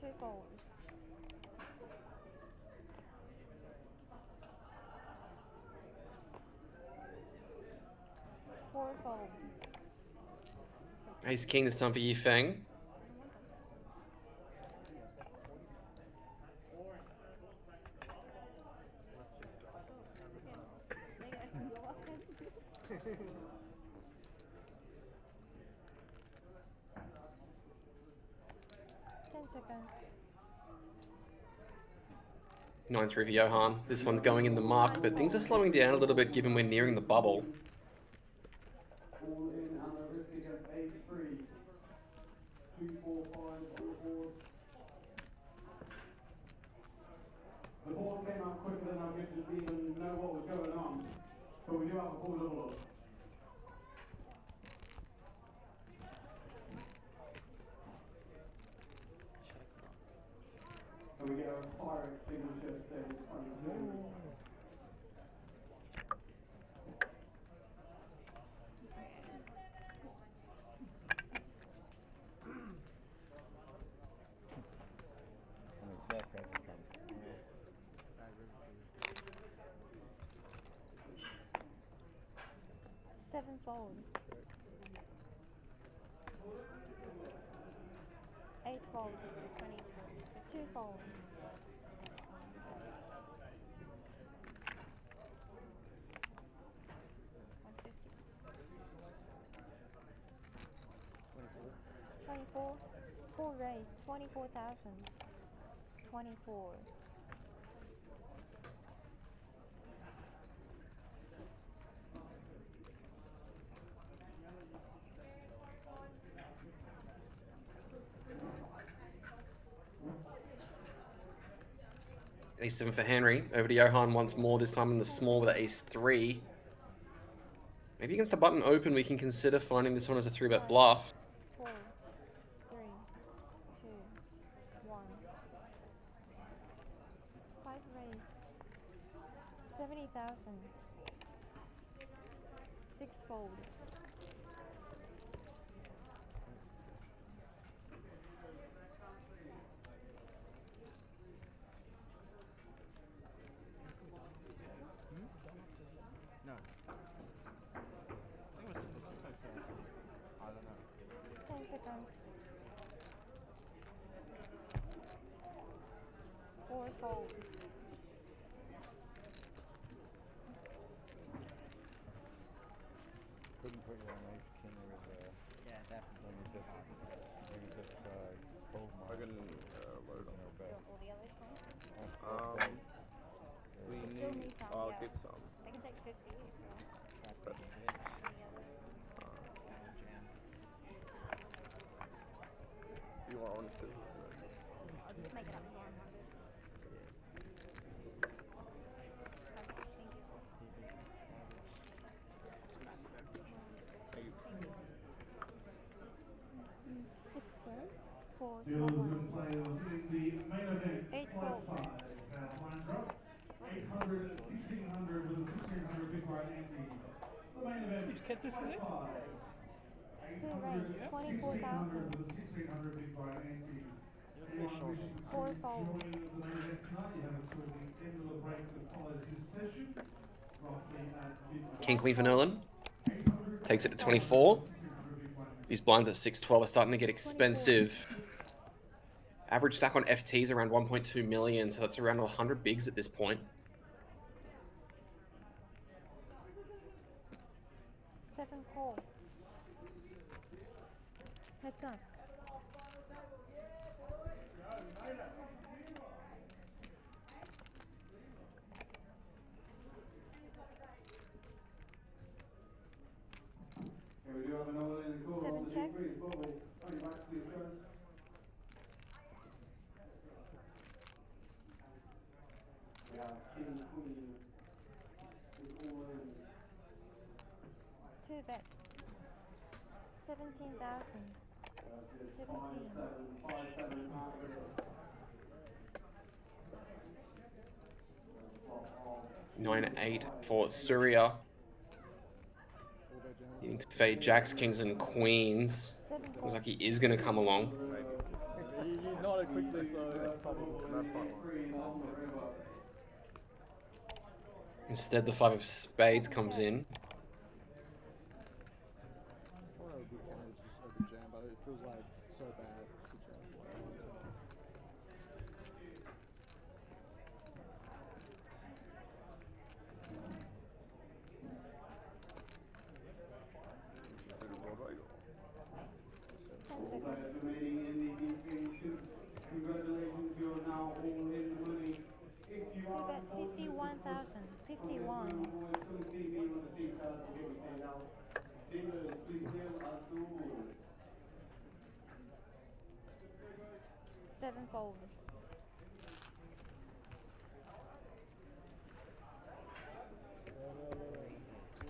2 fold. 4 fold. Ace King this time for Yifeng. You're welcome. 10 seconds. 9-3 for Johan. This one's going in the mark, but things are slowing down a little bit given we're nearing the bubble. All in and the risk against ace 3. 2, 4, 5 on the board. The board came out quicker than I could even know what was going on, but we do have a full double up. And we get a fire extinguisher savings 22. 7 fold. 8 fold. 2 fold. 24. 4 raise, 24,000. 24. Ace 7 for Henry. Over to Johan once more, this time in the small with Ace 3. Maybe against a button open, we can consider finding this one as a 3-bet bluff. 4, 3, 2, 1. 5 raise. 70,000. 6 fold. 10 seconds. 4 fold. Couldn't put you on ace king with Yeah, definitely. maybe just fold I my can load on. Do you want all the others home? We Still need. need some, I'll yeah. get some. I can take 50 if you want. But Any others? you want one too? I'll just make it up to 100. Thank you. 6 square. 4 Dealers small and one. players in the main event, 8 flight fold. 5, line drop, 800, 1600 with a 1600 big right ante. The main event, Is Kenta still flight there? 5, 2 raise, 800, 24,000. 1600 with a 1600 big right ante. Anyone wishing to 4 fold. join the main event tonight, you have until the end of the break that follows this session, roughly at midnight. King Queen for Nerland. 800, Takes it to 24. 1600 big right ante. These blinds at 6-12 are starting to get expensive. Average stack on FT is around 1.2 million, so that's around 100 bigs at this point. 7 call. Heads up. Okay, we do have another in the call. 7 On the check. please, Bobble. Only back please first. We have King, Queen, is all in. 17,000. 17. 5757 Margaret. 9-8 for Surya. Needing to fade jacks, kings, and queens. 7 Looks call. like he is going to come along. He nodded quickly, so that's probably. Instead, the 5 of spades comes in. Well, that would be fine. It's just over jam, but it feels like so bad. Broadway. 10 All seconds. players remaining in the DK2. Congratulations, you're now all in the money. If you We are bet 51,000. 51. come see me on the seat card to get you paid out. Dealers, please deal as normal. 7 fold.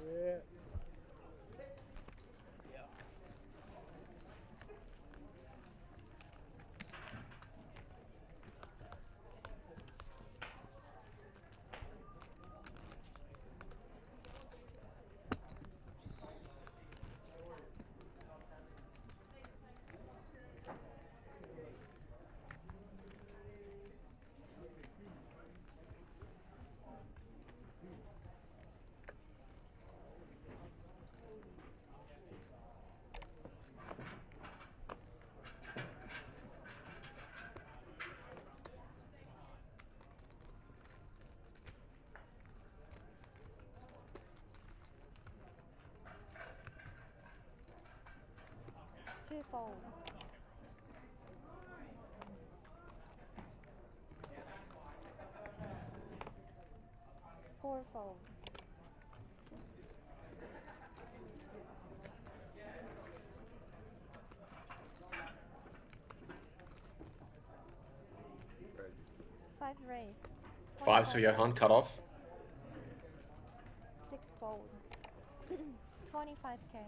Yeah. Two fold. 4 fold. 5 raise. 5 for Johan, cut off. 6 fold. 25k.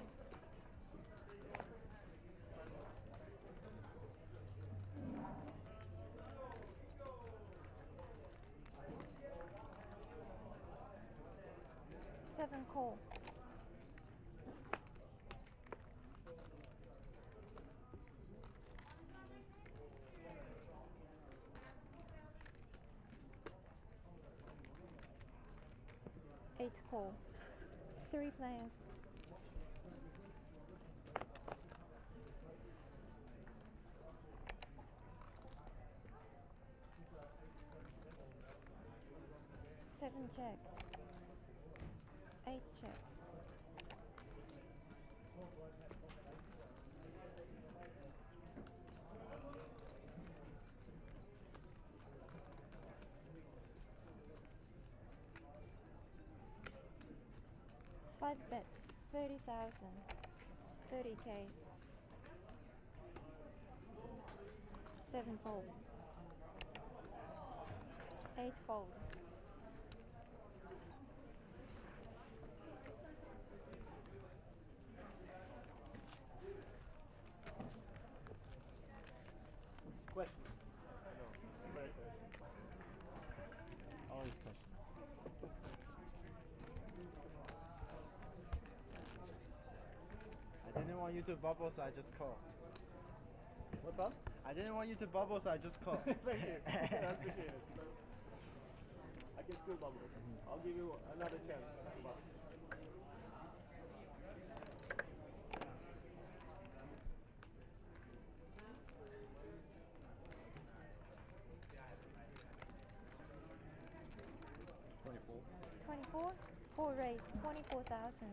Seven call. Eight call. 3 players. Seven check. 8 check. Five bet. 30,000. 30k. 7 fold. 8 fold. Question. Always question. I didn't want you to bubble, so I just call. What's up? I didn't want you to bubble, so I just call. Thank you. That's appreciated. I can still bubble. I'll give you another chance. 24. 4 raise. 24,000.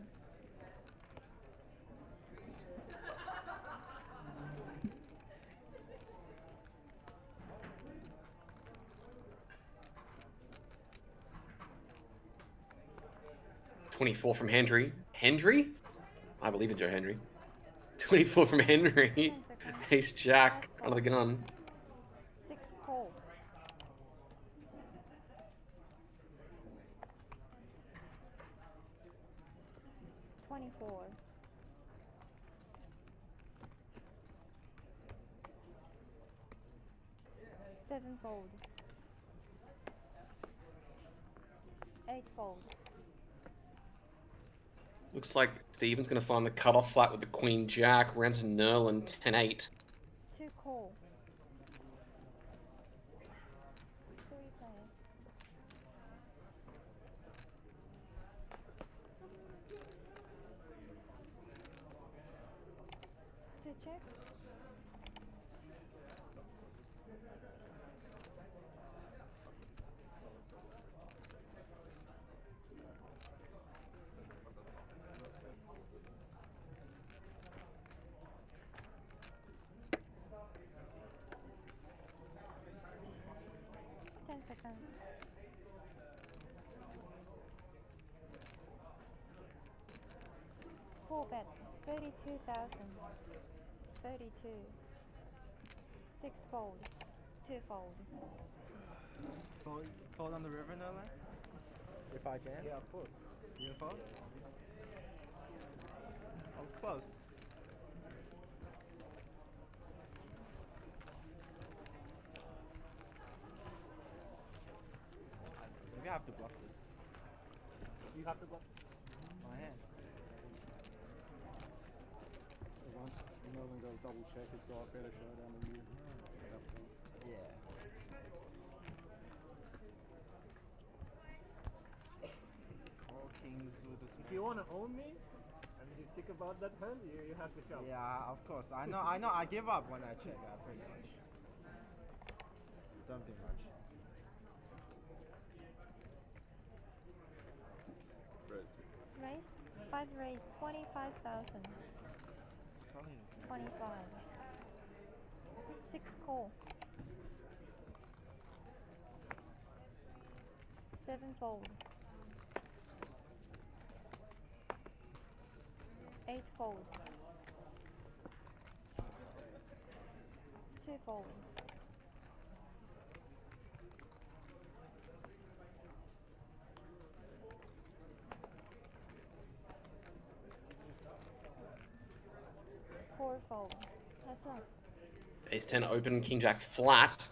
$24 from Hendry. Hendry? I believe in Joe Hendry. 24 from Henry. 10 seconds. Ace Jack, under the gun. 6 call. 24. 7-fold. 8-fold. Looks like Steven's going to find the cutoff flat with the Queen Jack. Round to Nerland, 10-8. 2 call. 3 players. 2 check. 10 seconds. 4-bet, 32,000. 32. 6-fold. 2-fold. Fold on the river, Nerland? If I can? Yeah, of course. You gonna fold? I was close. Maybe I have to bluff this. You have to block. My hand. Once Nerland goes double check, it's got better showdown than you. Yeah. Call kings with a If you want to own me, and you think about that hand, you have to shove. Yeah, of course. I know. I give up when I check. Pretty much. Don't do much. Raise. 5 raise. 25,000. It's probably 25. 6 call. 7-fold. 8-fold. 2-fold. 4-fold. That's up. Ace 10 open, King Jack flat.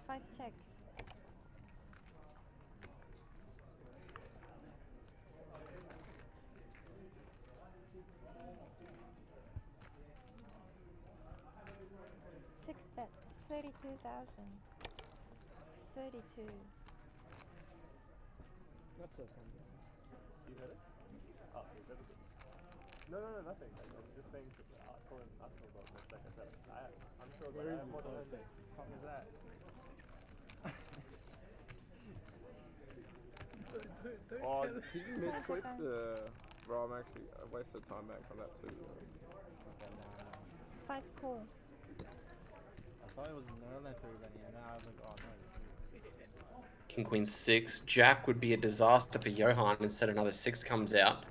Five check. Six bet, 32,000. 32. That's so fun. You heard it? Oh, you heard it? No, nothing. I'm just saying to Colin asked me about this. Like I said, I'm sure that I have more than anything. What is that? Oh, did you misclick the... Bro, I'm actually... I wasted time back on that too. 5 call. I thought it was Nerland 3-betting, and now I was like, oh no. King Queen 6. Jack would be a disaster for Johan. Instead, another 6 comes out.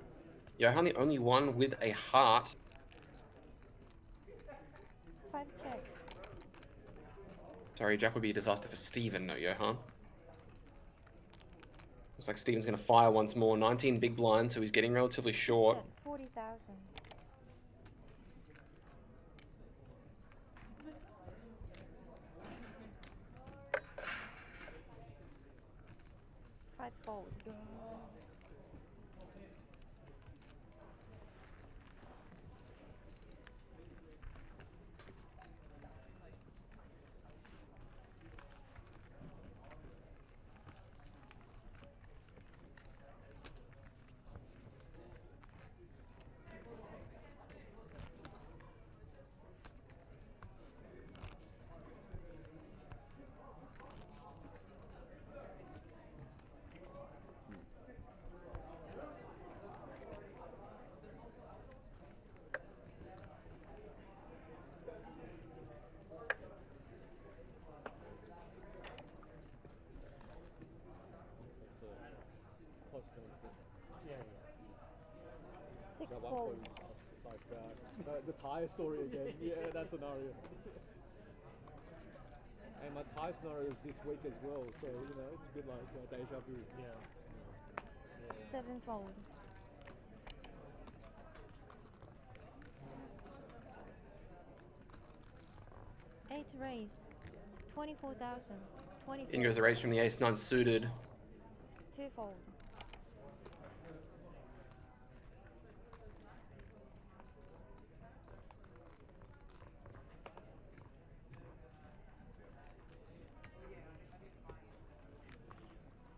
Johan, the only one with a heart. 5 check. Sorry, Jack would be a disaster for Steven, no Johan. Looks like Steven's going to fire once more. 19 big blinds, so he's getting relatively short. 40,000. 5-fold. Grab 6-fold. up like the tire story again. Yeah, that scenario. And my tire live scenario is this week as well, so you know it's a bit like deja vu. Yeah. 7-fold. 8 raise. 24,000. 24. In goes the raise from the ace 9 suited. 2-fold.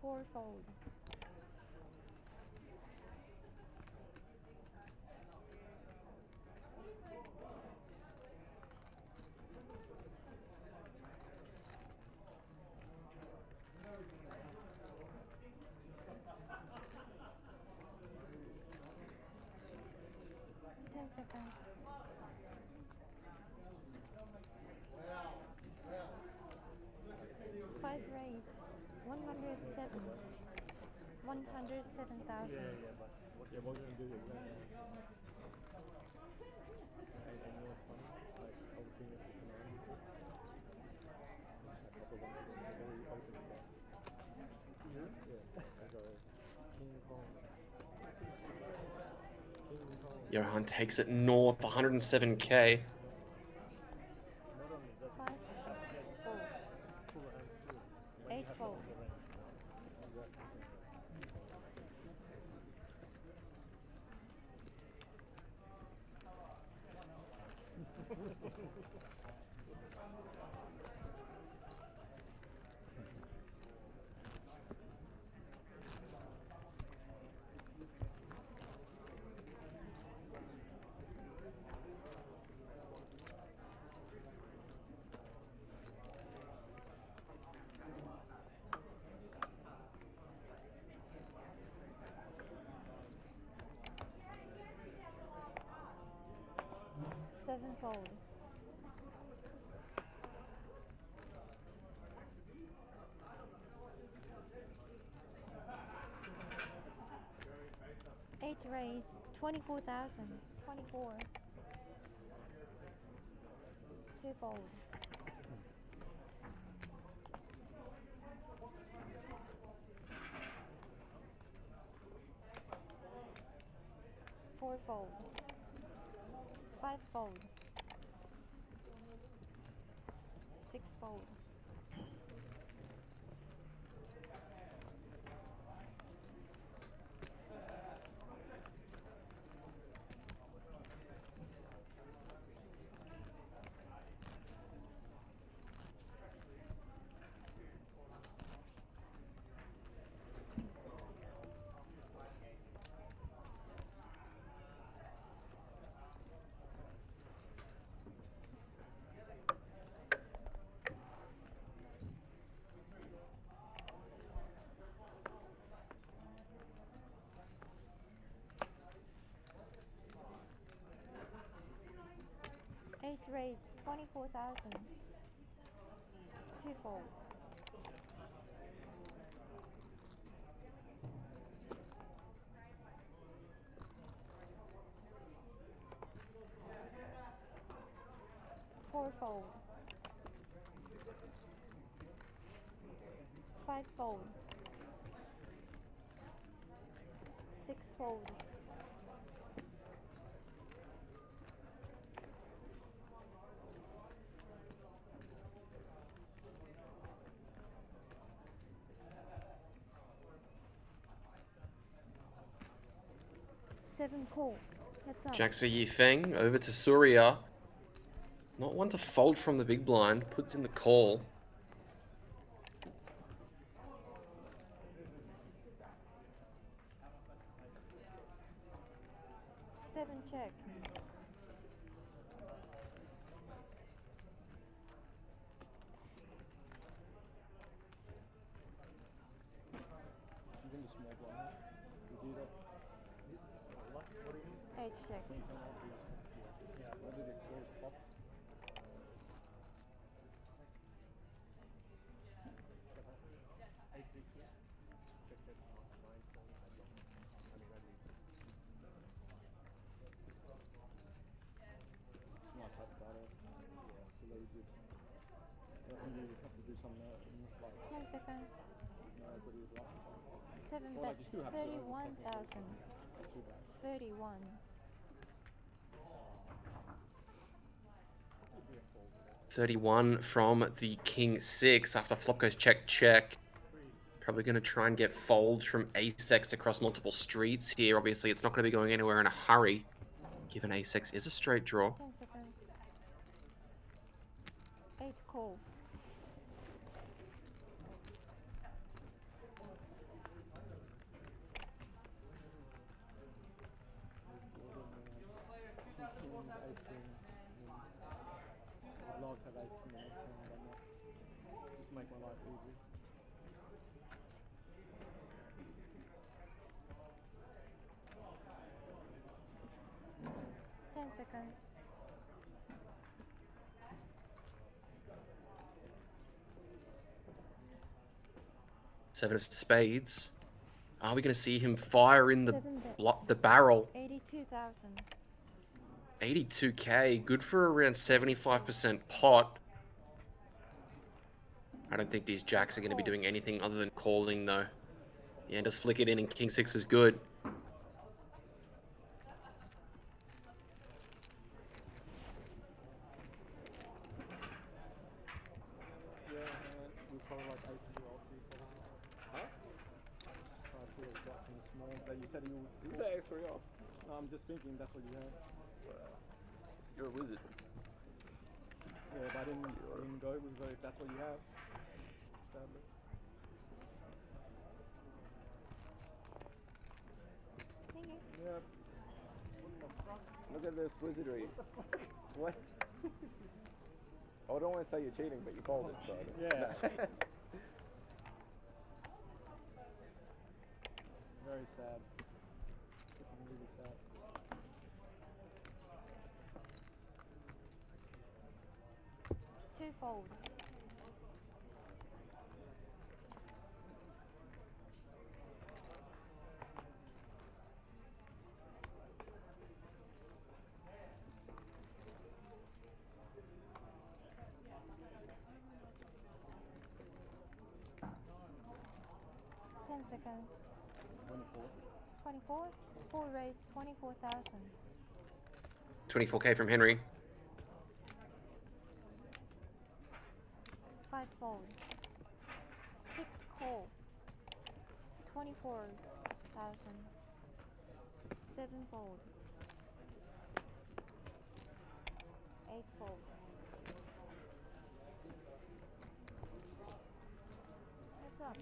4-fold. 10 seconds. 5 raise. 107. 107,000. Yeah, but Yeah, what we're gonna do is and you know what's funny? Like I was seeing this with Nerland. A couple of ones ago, so very open to that. Yeah, I go King Kong. King Kong. Johan takes it north, 107k. not only that, 5-fold. full hands too. 8-fold. Sevenfold. 8 raise. 24,000. 24. 2-fold. 4-fold. 5-fold. 6-fold. 8 raise. 24,000. 2-fold. 4-fold. 5-fold. 6-fold. 7 call. Heads up. Jacks for Yifeng, over to Surya. Not one to fold from the big blind, puts in the call. 7 check. Even the small blind, we do that. what do you mean? 8 check. When you turn off, what did it call? Pop? Not touch that. Yeah, so they did. I think you have to do something else. seconds. No, but he was last time. 7 Well, bet like, you still have to overspend 31,000. Not too bad. 31. It'd be a fold. 31 from the king 6 after flop goes check, check. Probably going to try and get folds from ace-x across multiple streets here. Obviously, it's not going to be going anywhere in a hurry, given ace-x is a straight draw. 10 seconds. 8 call. I'd love to have ace in the next hand, but not. Just make my life easy. Seconds. Seven of spades. Are we going to see him fire in the barrel? 82,000. 82k, good for around 75% pot. I don't think these jacks are going to be doing anything other than calling though. Yeah, just flick it in and king 6 is good. You said you say X3 off. No, I'm just thinking that's what you had. You're a wizard. Yeah, but I didn't go with if that's what you have. Sadly. Thank you. Yep. Look at this wizardry. What? I don't want to say you're cheating, but you folded, so. Yeah. Very sad. Really sad. Twofold. Seconds. 24. 24. Full raise 24,000. 24k from Henry. 5 fold. 6 call. 24,000. 7 fold. 8 fold. What's up?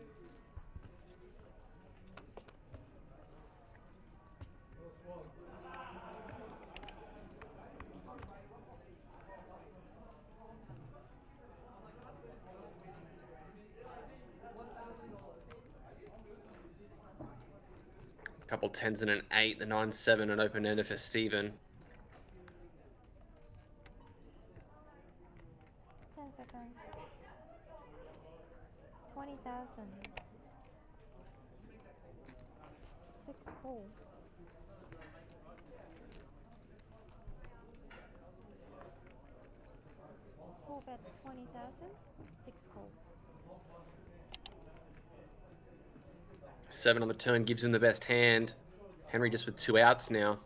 Couple 10s and an 8, the 9-7, an open ender for Steven. 10 seconds. 20,000. 6 call. 4 bet 20,000. 6 call. 7 on the turn gives him the best hand. Henry just with 2 outs now.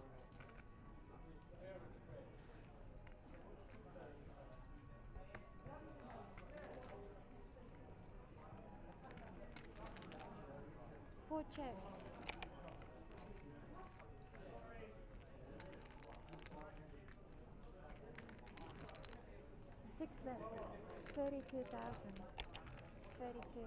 Check. 6 bet 32,000. 32.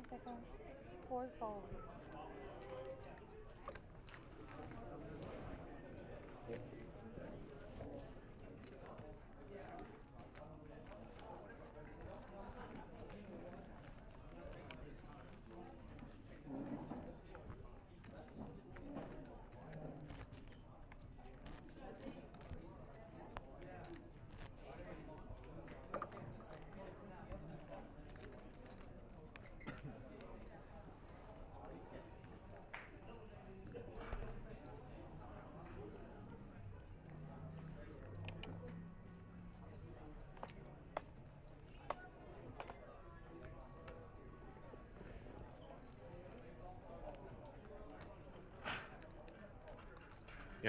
Seconds. 4 fold.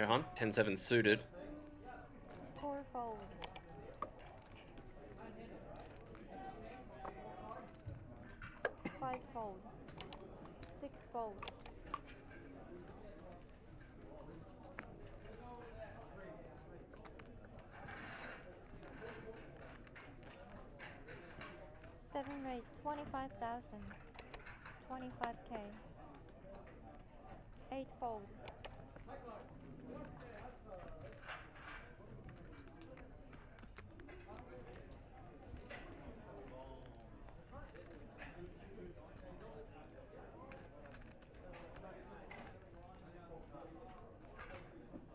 No hunt. 10-7 suited. 4 fold. 5 fold. 6 fold. 7 raise 25,000. 25k. 8 fold.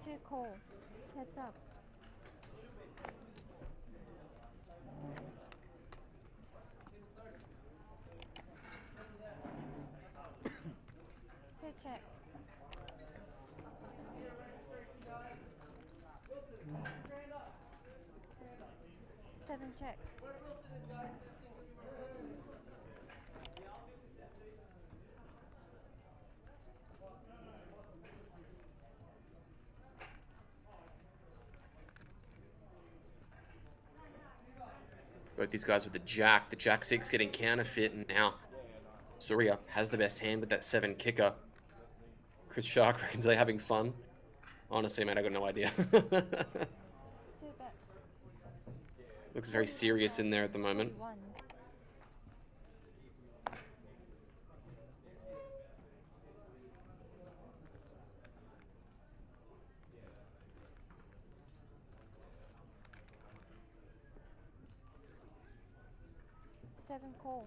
2 call. Heads up. 2 check. 7 check. Both these guys with the jack. The jack 6 getting counterfeit, and now Surya has the best hand with that 7 kicker. Chris Shark reckons they're having fun. Honestly, man, I got no idea. 2 bet. Looks very serious in there at the moment. 1. Seven call.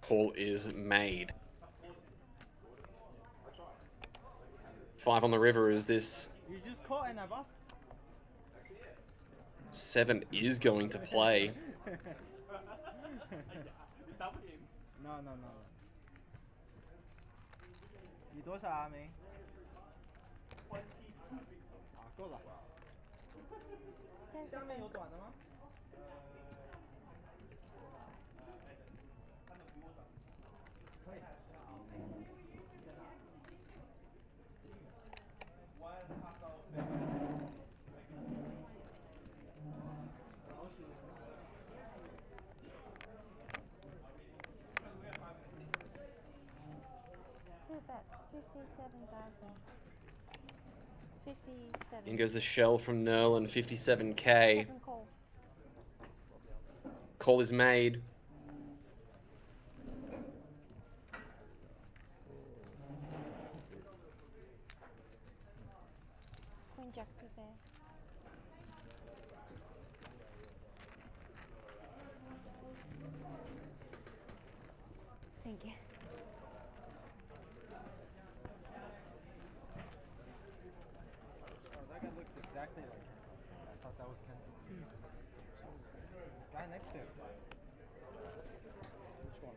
Call is made. 5 on the river. Is this You just caught in a bus. 7 is going to play? No. 你多少啊没？啊，够了。下面有短的吗？可以。 2 bet. 57,000. 57. In goes the shell from Nerland, 57k. 7 call. Call is made. Queen jack to there. Thank you. Oh, that guy looks exactly like him. I thought that was Kenta. Guy next to him. Which one?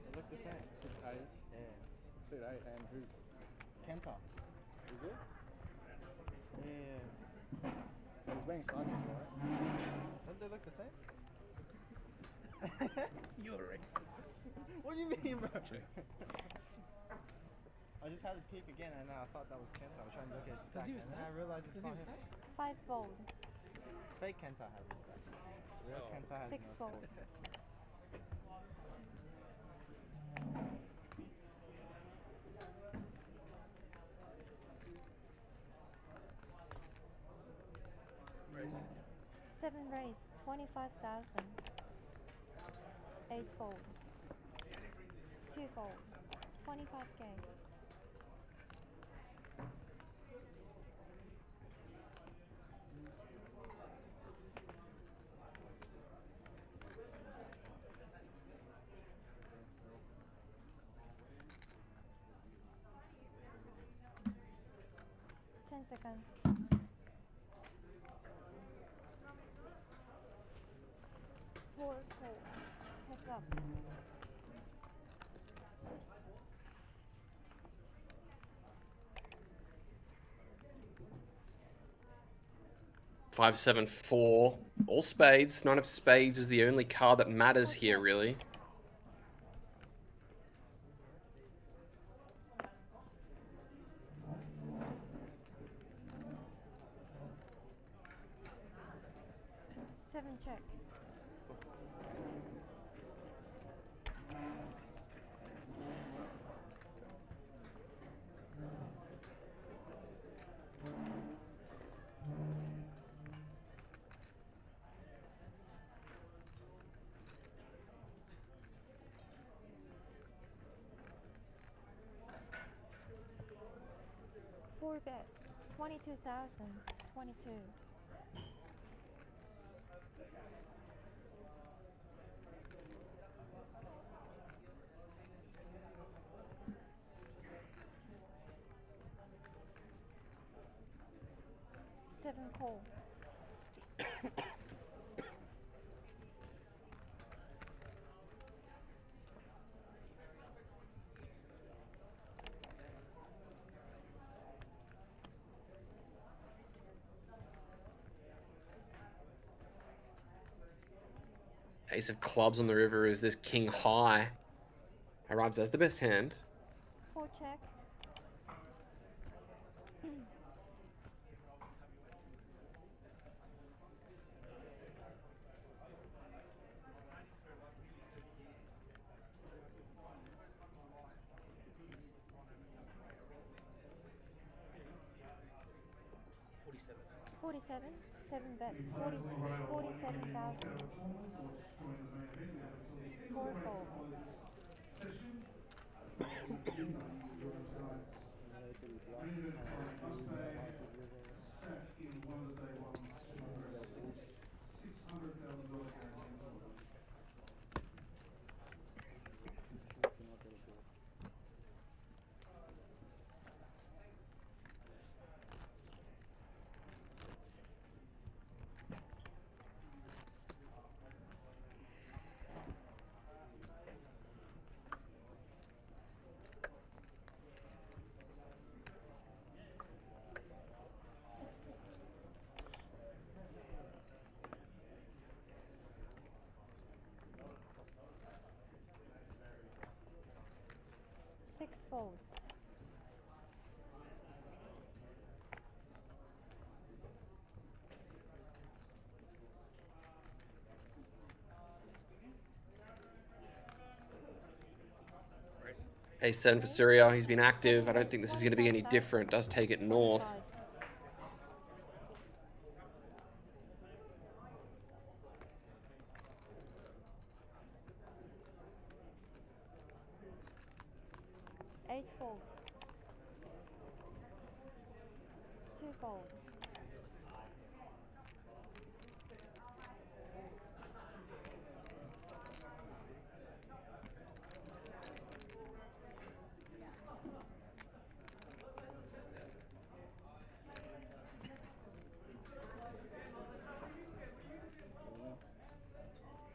They look the same. 6'8". Yeah. 6'8", and who? Kenta. Is it? Yeah. He's wearing sunglasses, right? Don't they look the same? You're racist. What do you mean, bro? I just had to peek again and I thought that was Kenta. I was trying to look at his stack and then I realized it's not him. 5 fold. Fake Kenta has his stack. Real Kenta has 6 no fold. stack. Race. 7 raise 25,000. 8 fold. 2 fold. 25k. 10 seconds. 4 call. Heads up. Five, 7, 4. All spades. 9 of spades is the only card that matters here, really. 7 check. Four bet. 22,000. 22. Seven call. Ace of clubs on the river is this king high. Arrives as the best hand. 4 check. Forty-seven. 7 bet. 47,000. 4 fold. Six fold. Ace 7 for Surya. He's been active. I don't think this is going to be any different. Does take it north. 25. Eight fold. 2 fold.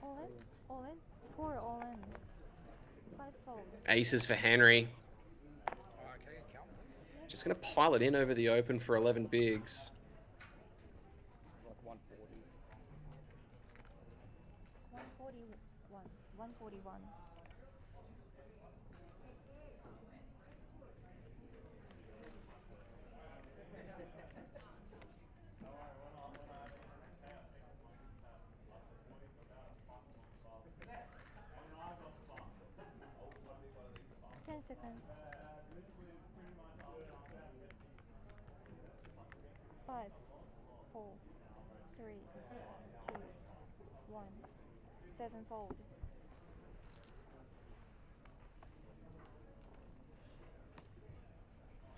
All in? All in? 4 all in. 5 fold. Aces for Henry. Just going to pile it in over the open for 11 bigs. Like 140. 141. 141. Seconds. 5, 4, 3, 2, 1. 7 fold.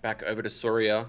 Back over to Surya.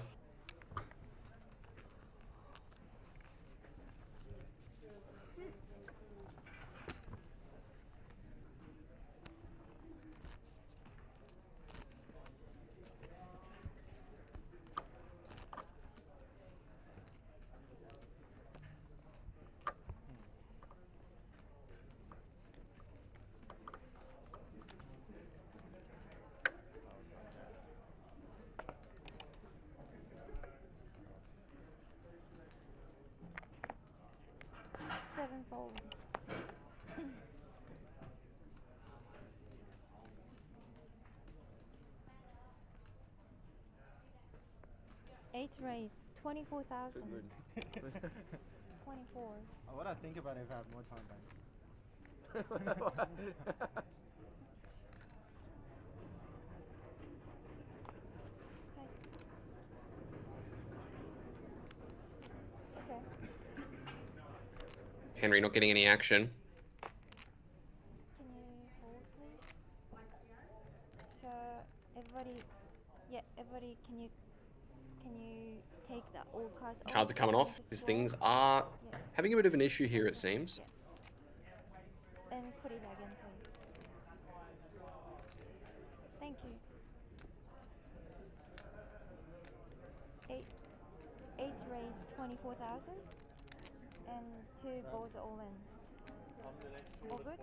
Fold. 8 raise. 24,000. 24. What I think about it if I have more time banks. Okay. Henry not getting any action. Can you hold, please? So everybody, yeah, everybody, can you take the all cards? Cards are coming and off. just These swap? things are Yeah. having a bit of an issue here, it seems. And put it again, please. Thank you. Eight raised 24,000, and 2 balls are all in. All good?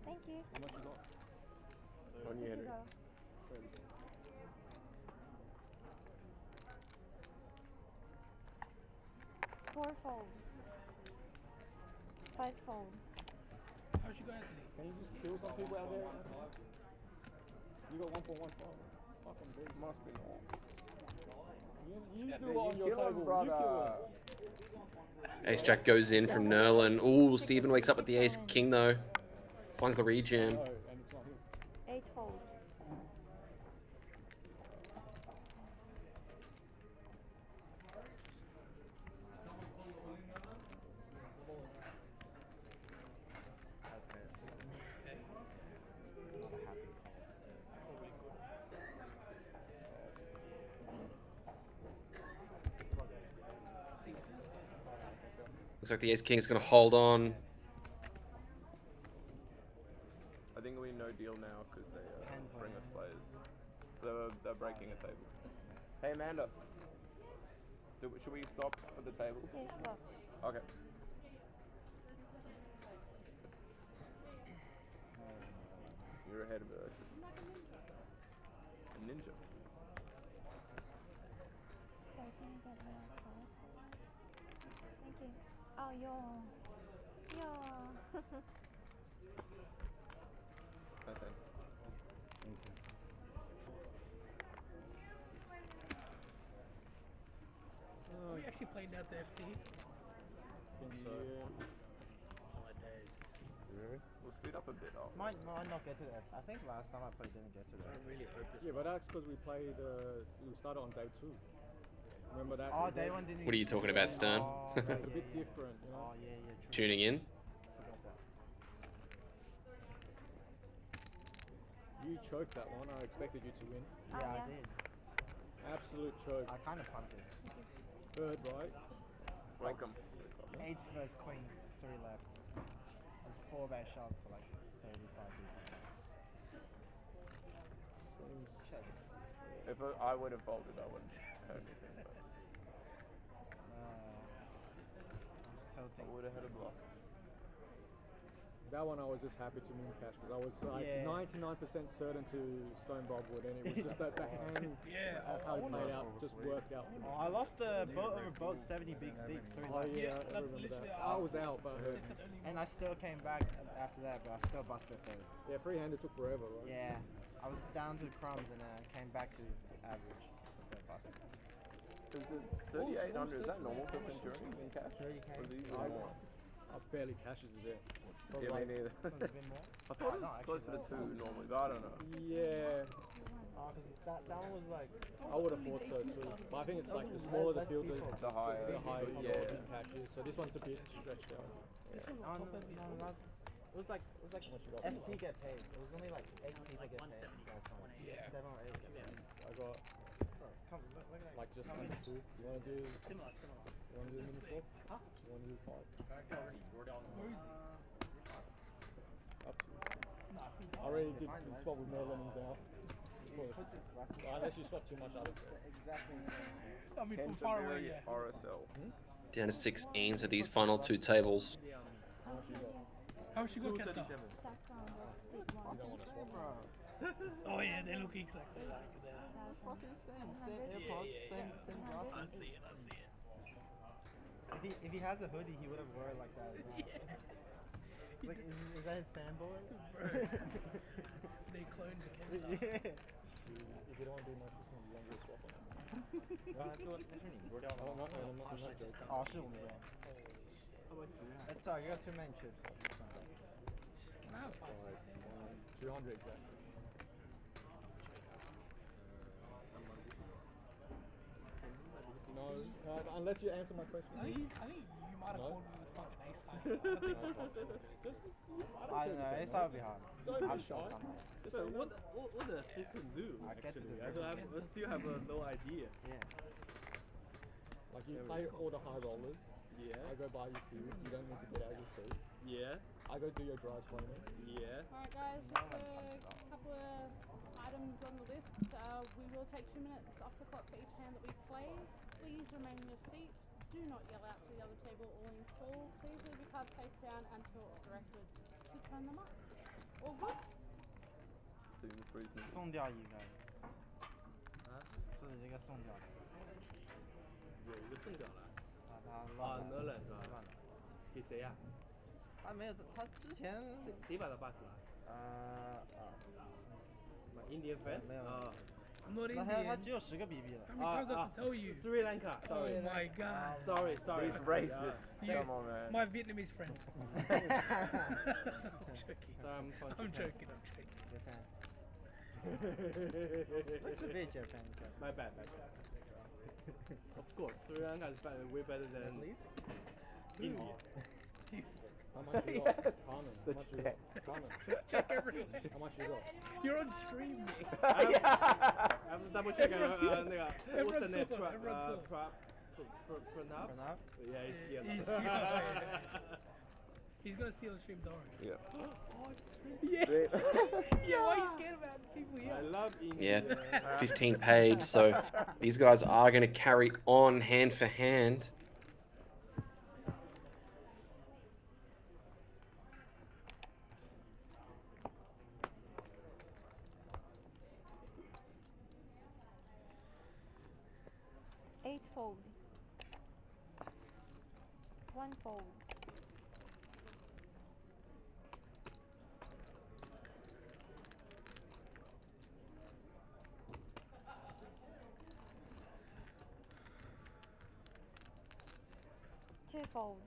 Thank you. How much you got? On you, Henry. Go. 4-fold. 5-fold. How'd you go, Anthony? Can you just kill some people out there? You got 1.15. Fucking big. Must be more. You do it You on your kill him, table. brother. Ace Jack goes in from Nerland. Ooh, Stephen wakes up with the Ace King though. Finds the rejam. Oh, and it's not him. 8-fold. Looks like the Ace King is going to hold on. I think we no deal now because they bring us players. They're breaking a table. Hey Amanda, should we stop for the table? Okay, stop. Okay. You're ahead of a ninja. So can you get more cards? Thank you. Oh, yo. That's it. We actually played out the FT. We'll speed up a bit. Might not get to that. I think last time I played didn't get to that. Yeah, but that's because we played. We started on day 2. Remember that? Oh, day 1 didn't. What are you talking about, Stern? Oh, It's yeah, a bit different, you know. Oh yeah, true. Tuning in. Forgot that. You choked that one. I expected you to win. Oh, Yeah, yeah. I did. Absolute choke. I kind of punted. Third, right? Welcome. 8s versus queens, 3 left. There's 4 bet shot for like 35 minutes. If I would have folded, I wouldn't have anything. But I'm still I thinking. would have had a block. That one I was just happy to moon cash because I was like Yeah. 99% certain to stone Bob would, and it was just that the hand how it played out just worked out. Oh, I lost the boat over boat 70 big stick, 3 Oh left. yeah, I that's remember literally that. how I was out, but And I still came back after that, but I still busted third. yeah, free-handed took forever, right? Yeah, I was down to crumbs and came back to average. Still busted. Is the 3,800, is that normal for Centurion in cash? 30K. Or is it usually more? I barely cashes a bit. Yeah, me neither. This one's a bit more. I thought it was closer to 2 normally, but I don't know. Yeah, Oh, because that one was like. I would have thought so too. But I think it's like the smaller the field, The higher. the higher Yeah. your pin cash is. So this one's a bit stretched out. Oh, no, it was like FT get paid. It was only like 8 people get paid. Last time. Yeah. 7 or 8 get paid. I got Come, look at like just under 2. You wanna do? Similar. You wanna do mini 4? Huh? You wanna do 5? Where is he? Up to you. No, I think I already did swap with Nerland out. puts his glasses Unless you swap too much out of it. exactly the same. I mean, from far away, yeah. RSL. Down to 16, so these final 2 tables. How much you got, Kenta? Stack round of Oh yeah, they look exactly like that. Fucking same AirPods, same glasses. I see it. If he has a hoodie, he would have worn it like that. Like, is that his fanboy? They cloned the Kenta. Yeah. If you don't want to be my system, you don't get swap on. 这是你不是掉了吗？ Oh, 哦，是我们的。It's sorry, you got too many chips. Can I have 560? 200 exactly. No, unless you answer my question. I think you might have called me with fucking ace high. I don't know, it's not be hard. Don't I'll be show shy. something. So what does system do? I get to Actually, do I still have no idea. Yeah. Like you play all the high rollers. Yeah. I go buy you food. You don't need to get out of your seat. Yeah. I go do your dry cleaning. Yeah. Alright guys, just a couple of items on the list. We will take 2 minutes off the clock for each hand that we play. Please remain in your seat. Do not yell out to the other table or in call. Please leave your cards face down until directed to turn them up. All good? 送掉一个。是这个送掉的。有一个送掉了。他啊，Nerland是吧？乱了。给谁呀？他没有，他之前谁把他 pass 了？Indian fan 没有。 I'm not 那 Indian. 他只有10个 BB 了。 How many times I have to tell you? Sri Lanka. Sorry. Oh my god. Sorry. He's racist. Come on, man. My Vietnamese friend. I'm joking. I'm joking. Japan. What's a bit Japan? My bad. Of course, Sri Lanka is way better than India. How much you got? Carmen. How much you got? Carmen. Check everything. How much you got? You're on stream, mate. I have to double check what's the name? Everyone saw. Pranav? Pranav? Yeah, He's here. He's gonna see on stream, don't worry. Yeah. Yeah, why are you scared about people here? I love India. Yeah, 15 paid. So these guys are going to carry on hand for hand. Eight fold. One fold. Two fold.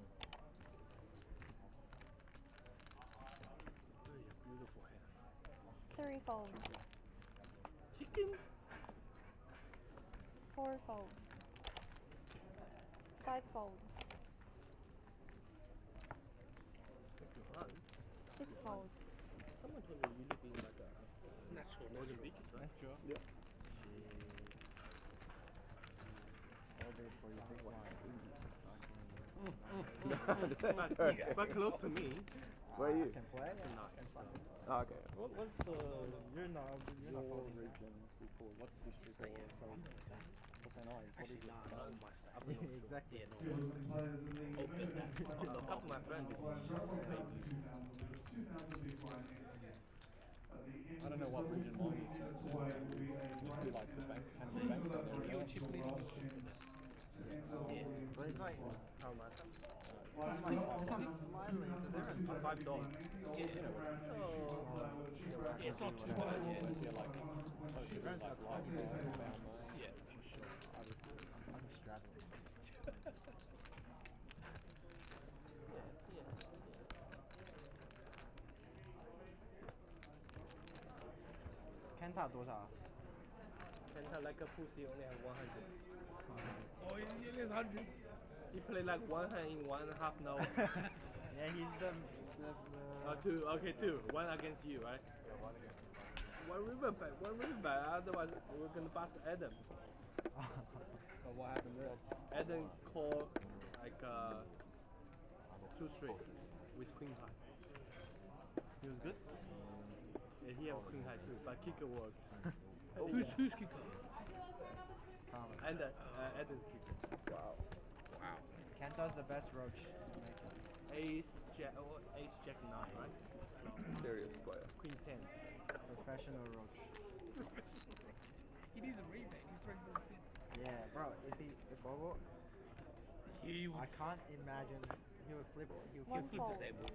Beautiful hair. Three fold. Chicken. Four fold. Five fold. Six folds. Someone told me you looking like a Natural. Mozambique, right? Yeah. Order for your big one. But close to me. Where are you? Can play? Oh, okay. What's You're not your folding. region before? What district or so? What's an eye? Actually, nah, not all my stuff. Exactly. Yeah, no. Open that. A couple of my friends did. I don't know what region mine is. It used to be like the bank, Canterbury bank. If you're chip leader. But it's like, how much? $5. Yeah. Yeah, it's not too bad. Yeah. Yeah, like, live Yeah. I'm straddling. Kenta 多少？ Kenta like a pussy only have 100. Oh, yeah, it's 100. He play like one hand in 1.5 now. Yeah, he's the Two. Okay, two. One against you, right? One river back. Otherwise, we're gonna bust Adam. So what happened there? Adam called like 2 straight with queen high. He was good. Yeah, he have queen high too, but kicker works. Who's kicker? And Adam's kicker. Wow. Kenta's the best roach. Ace jack 9, right? Serious player. Queen 10. Professional roach. He needs a remake. He's 3 Yeah, bro. If Bobo, He I can't imagine he would flip. He would One flip fold. Flip the table.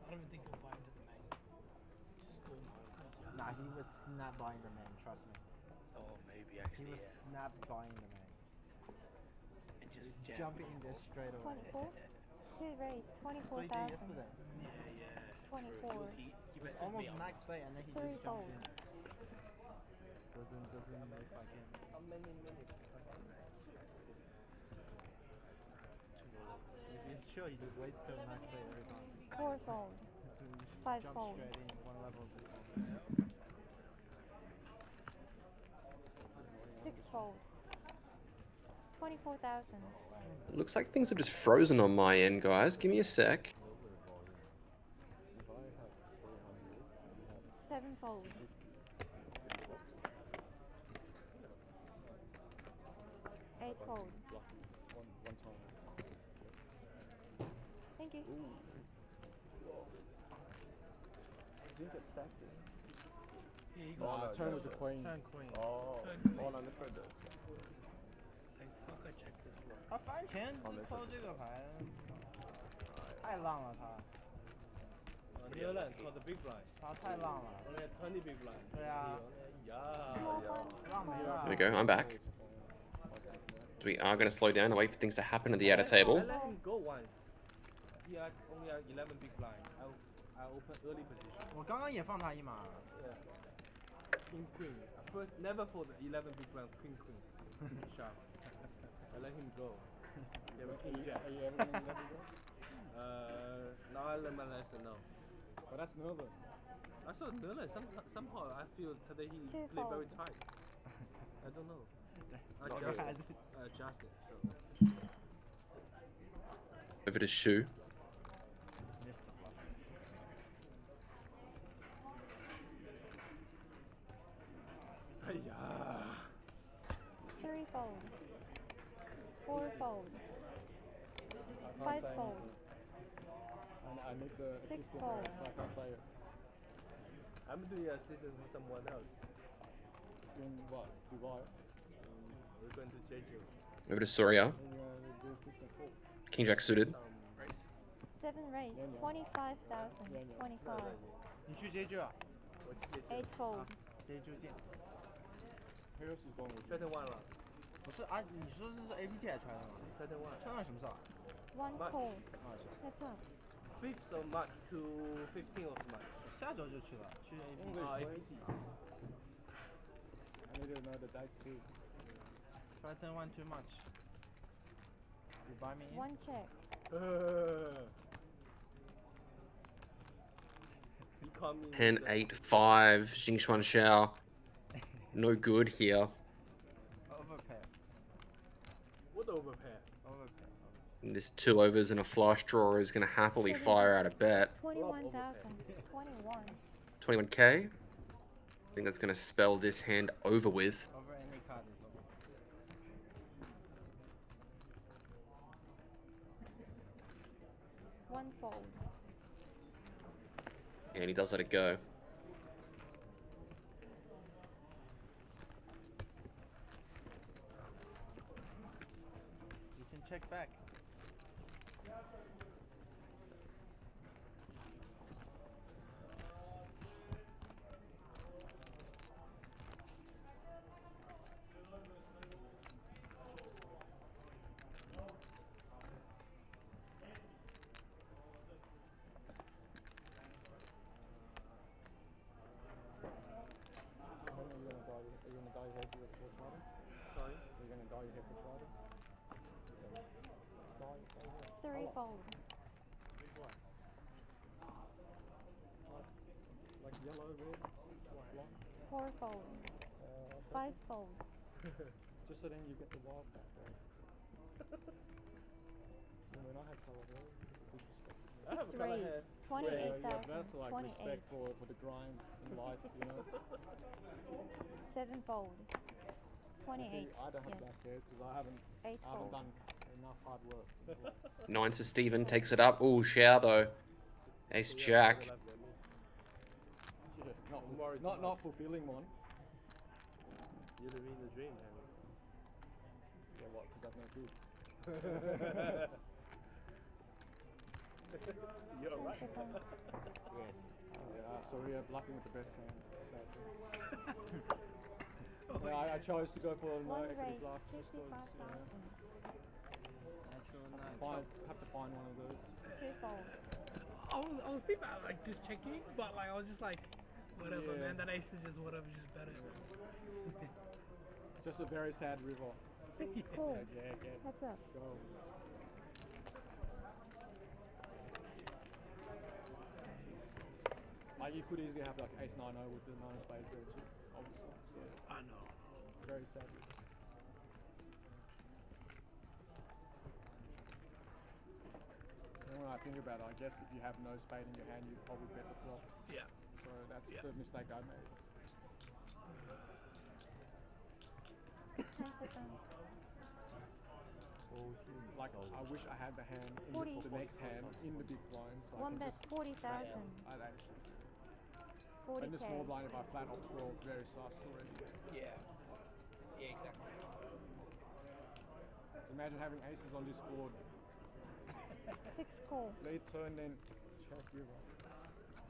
don't even think he'll buy into the main. Just go mine. Nah, he was snap buying the main, trust me. Oh, maybe He actually. was snap buying the main. And just He's jam jumping in there straight away. 24. Two raised, That's what he did 24,000. yesterday. Yeah. 24. He It was messaged me almost on max day and then he Three just jumped fold. in. Doesn't look like him. How many minutes? If he's chill, he just waits till max day every time. Fourfold. He just Fivefold. jumps straight in one level. Sixfold. 24,000. Looks like things are just frozen on my end, guys. Give me a sec. Sevenfold. Eightfold. One time. Thank you. Didn't get sacked. Yeah, he Oh, got no, Turn was a queen. Turn queen. Oh, Turn oh, no, misread that. Thank fuck I checked this one. 他翻前就扣这个牌，太浪了他， Nerland called the big blind. 他太浪了。 Only had 20 big blind. 对啊， Yeah. Small one.浪没了。 There we go. I'm back. So we are going to slow down and wait for things to happen at the outer I table. let him go once. He had only had 11 big blind. I opened early position. 我刚刚也放他一马， King queen. I first never fold 11 big blind. Queen queen. Sharp. I let him go. Yeah, but king jack. Are you ever going to let me go? Now I learned my lesson now. But that's Nerland. I saw Nerland. Somehow I feel today he played very tight. I don't know. I adjusted. So. Over to Shu. missed the bluff. Threefold. Fourfold. Fivefold. And I need the Six assistant, fold. so I can't say it. I'm doing assistance for someone else. In what? Dubai? We're going to Jeju. Over to Surya. And the assistant full. King Jack suited. Seven raised. 25,000. 25. 你去 Jeju 啊 Eightfold. ？Jeju 见。 Who else is going with you? Threaten one了。不是啊，你说这是 APT 还是 China 吗 Threaten one. ？China 什么时候啊？ One Much. call. 啊，是 Heads up. 5th of March to 15th of March. 下周就去了，去 APT。 APT. I need to know the dates too. Threaten one too much. You buy me in? One check. He called me. 10, 8, 5. Xingxuan Xiao. No good here. Overpair. What overpair? Overpair. And this 2 overs and a flush draw is going to happily fire out a bet. 21,000. 21. 21k. I think that's going to spell this hand over with. Over any card is over. One fold. And he does let it go. You can check back. Are you gonna dye your hair for Friday? Sorry? Are you gonna dye your hair for Friday? Threefold. Like yellow, red, blonde? Fourfold. Fivefold. Just so then you get the wild back, right? When I had colour hair, I have Six a colour hair. raised. yeah, 28,000. that's like 28. respect for the grind in life, you know? Sevenfold. See, 28. I don't have Yes. black hair because I haven't Eightfold. done enough hard work. before. 9s for Steven. Takes it up. Ooh, Xiao though. Ace Jack. Yeah, not fulfilling one. You're living the dream, Henry. Yeah, what? Because I've no kids. You're 10 right. seconds. Yes. Yeah, so we are bluffing with the best hand. Sadly. Yeah, I chose to go for no One equity raise, bluff just because 55,000. have to find one of those. 2 fold. I was thinking about like just checking, but like I was just like, whatever, Yeah. man. That ace is just whatever, just better. Just a very sad river. 6 call. Yeah. Heads up. Go. Like you could easily have like ace 9-0 with the 9 of spades there too, obviously. So I know. very sad. And when I think about it, I guess if you have no spade in your hand, you'd probably bet the flop. Yeah. So that's the mistake I made. 10 seconds. Like I wish I had the hand in 40. the next hand in the big blind, so I One can bet just 40,000. I'd actually. 40k. In the small blind, if I flat off 12, very sus already. Yeah. Yeah, exactly. So imagine having aces on this board. 6 call. Late turn, then check river.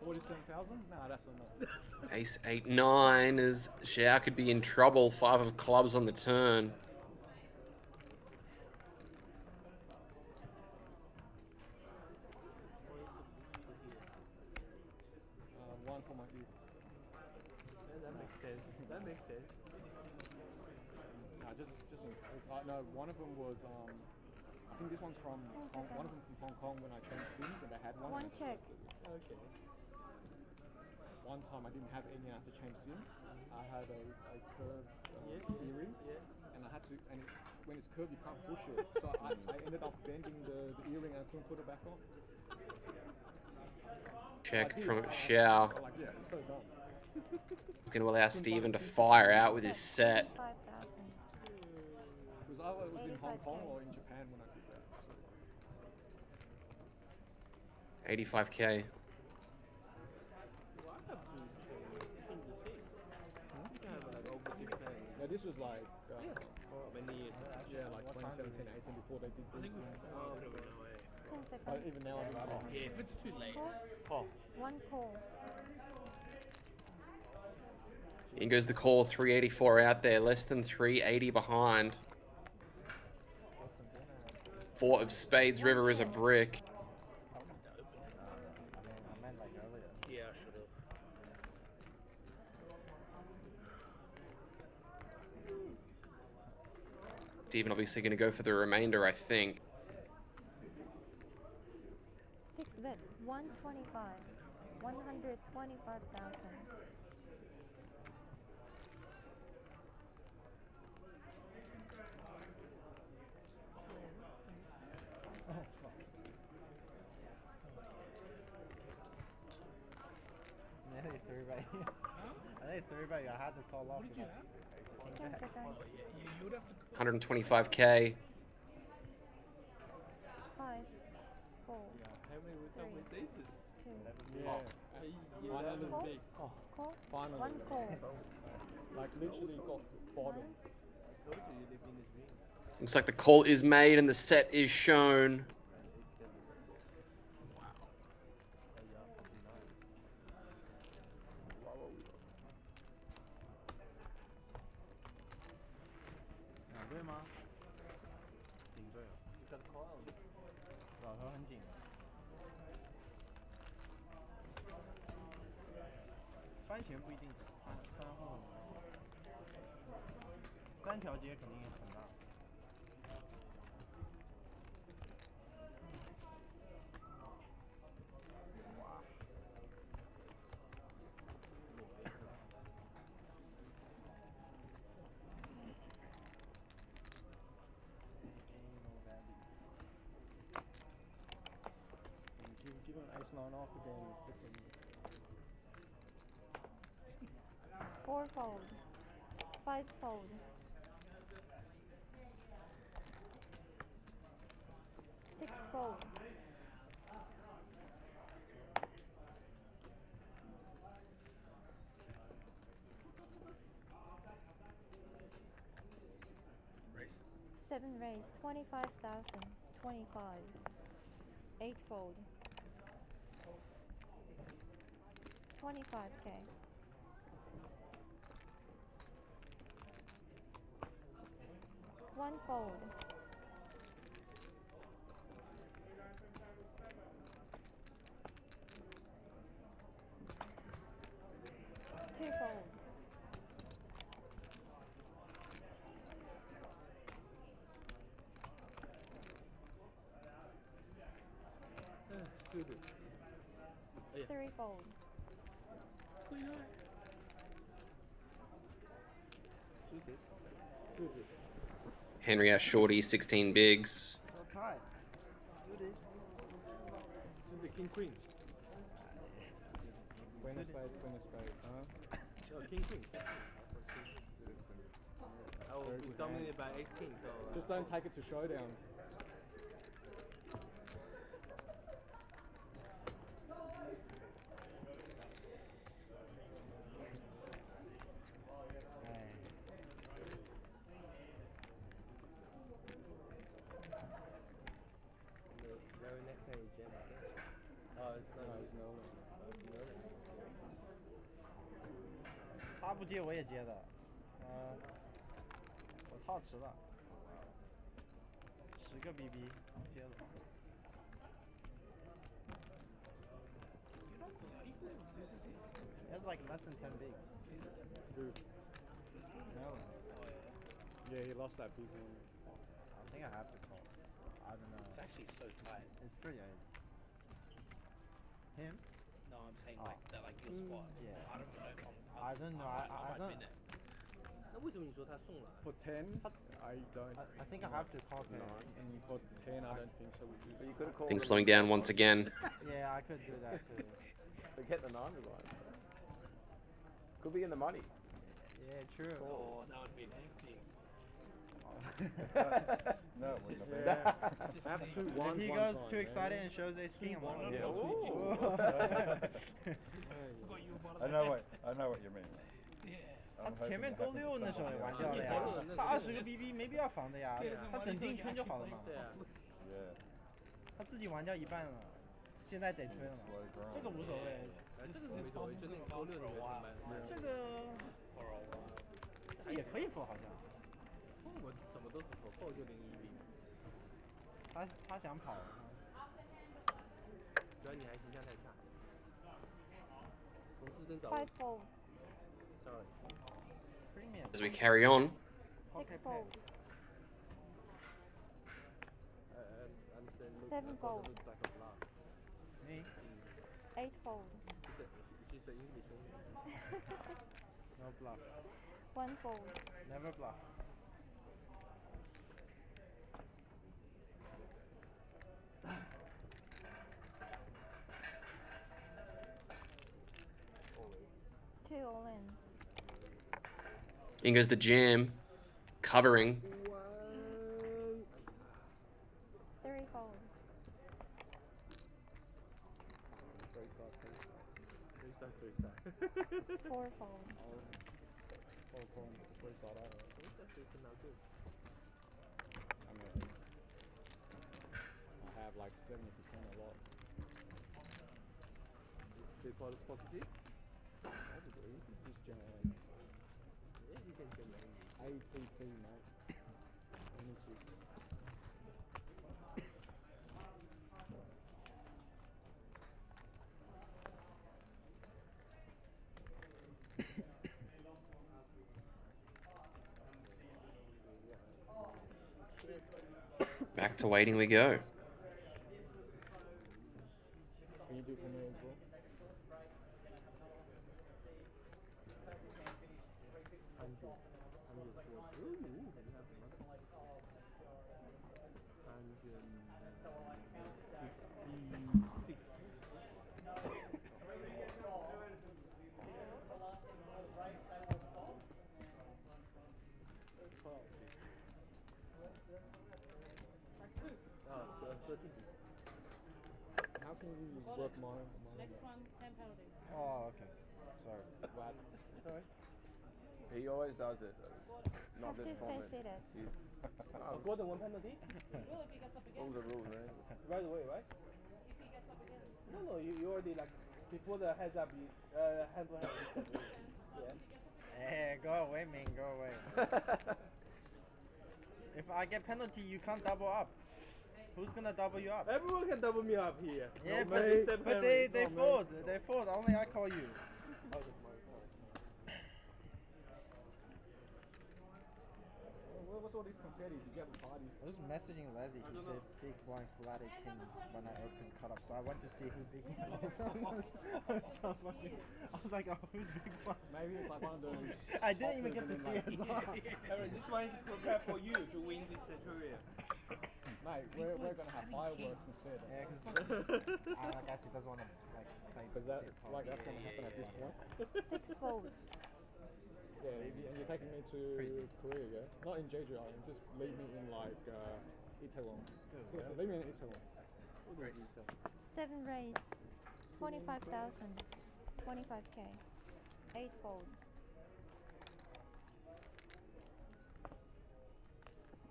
47,000? Nah, that's enough. Ace 8-9 as Xiao could be in trouble. 5 of clubs on the turn. One for my E. That makes sense. That makes sense. Nah, just in case. No, one of them was I think this one's from one of them from Hong Kong when I changed sims and they had one. One check. Okay. One time I didn't have any after change sim. I had a curved earring, and I had to. And when it's curved, you can't push it. So I ended up bending the earring and I couldn't put it back on. Check from Xiao. Like, yeah, it's so dumb. It's going to allow Steven to fire out with his set. 5,000. Because I was in Hong Kong or in Japan when I did that. So. 85k. Yeah, this was like many years back. Yeah, like 2017, 18 before they did this. 10 seconds. Even now, I'd rather. Yeah, if it's too late. Call. 1 call. In goes the call. 384 out there. Less than 380 behind. 4 of spades. River is a brick. Yeah, I should have. Steven obviously going to go for the remainder, I think. 6 bet. 125. 125,000. I think 3 bet. I had to call off. What did you have? 10 seconds. Yeah, you would have to. 125k. 5. 4. How many we come with aces? 2. Yeah. Finally. Call. Big. Oh, Call. finally. 1 call. Like literally got bottom. I told you live in the dream. Looks like the call is made and the set is shown. Give an ace 9 off again. 4 fold. 5 fold. 6 fold. Race. 7 raise. 25,000. 25. 8 fold. 25k. One fold. Two fold. Three fold. Henry has shorty, 16 bigs. Okay. Suited. Suited king queen. Queen of spades, huh? Oh, king. I will be dominated by 18, so... Just don't take it to showdown. Very next time, Chen. Oh, it's not. No, it's Nerland. 他不接我也接的，我套池了，10个 BB 接了。That's like less than 10 bigs. Who? Nerland. Yeah, he lost that big one. I think I have to call. I don't know. It's actually so tight. It's pretty easy. Him? No, I'm saying like that, like your spot. Yeah. I don't know if I don't know. I might don't. win it. 那为什么你说他送了？ For 10, I don't. I think I have to call him. And for 10, I don't think so. But you could have called. Things him. slowing down once again. Yeah, I could do that too. But get the 9 line. Could be in the money. Yeah, true. Oh, that would be empty. No, Yeah. I have two If ones he one goes time, too man. excited and shows ace king, I'm like, Yeah. Forgot you were part of I that know bet. I know what you mean. Yeah. 他前面勾6那时候也玩掉了呀，他20个 BB 没必要防的呀，他等进圈就好了嘛。对啊， Yeah. 他自己玩掉一半了，现在得吹了嘛。 Slow grind. 这个无所谓，这个没所谓，就那个勾6的没上班。这个这也可以付好像。我怎么都是投后就0-1比，他想跑，主要你还形象太差。从自身找 Five fold. Sorry. premium As we carry on, Six fold. I'm saying Seven fold. looks like a bluff. me Eight fold. She's the English only. no bluff, One fold. never bluff. Two all in. in goes the jam, covering. Three fold. Four fold. I have like 70% a lot. They call it positive? This jam. Yeah, you can say that. ATC, mate. Energy. Back to waiting we go. Can you do for me as well? How can you work mine? Next one, 10 penalty. Oh, okay. Sorry. What? He always does it. Not Have to this stay tournament. seated. He's Gordon, one penalty? Will if he gets up again. rules are rules, man. Right away, right? If he gets up again. No, you already like before the heads up, hand to hand. Hey, go away, man, go away. If I get penalty, you can't double up. Who's gonna double you up? Everyone can double me up here. Yeah, No, but Henry. they fold. They fold. Only I call you. What's all these confetti? Did you have a party? I was messaging Leslie. He said big blind flatted kings when I opened cut up. So I went to see who big blind was. I was so funny. I was like, oh, who's big blind? Maybe it's like one of those. I didn't even get to see his off. Henry, this one is prepared for you to win this Centurion. Mate, we're gonna have fireworks instead. Yeah, because I guess he doesn't want to like play. Because that's gonna happen at this point. 6 fold. Yeah, and you're taking me to Korea, yeah? Not in Jeju Island, just leave me in like Itaewon. Yeah, leave me in Itaewon. 7 raise. 25,000. 25k. 8 fold.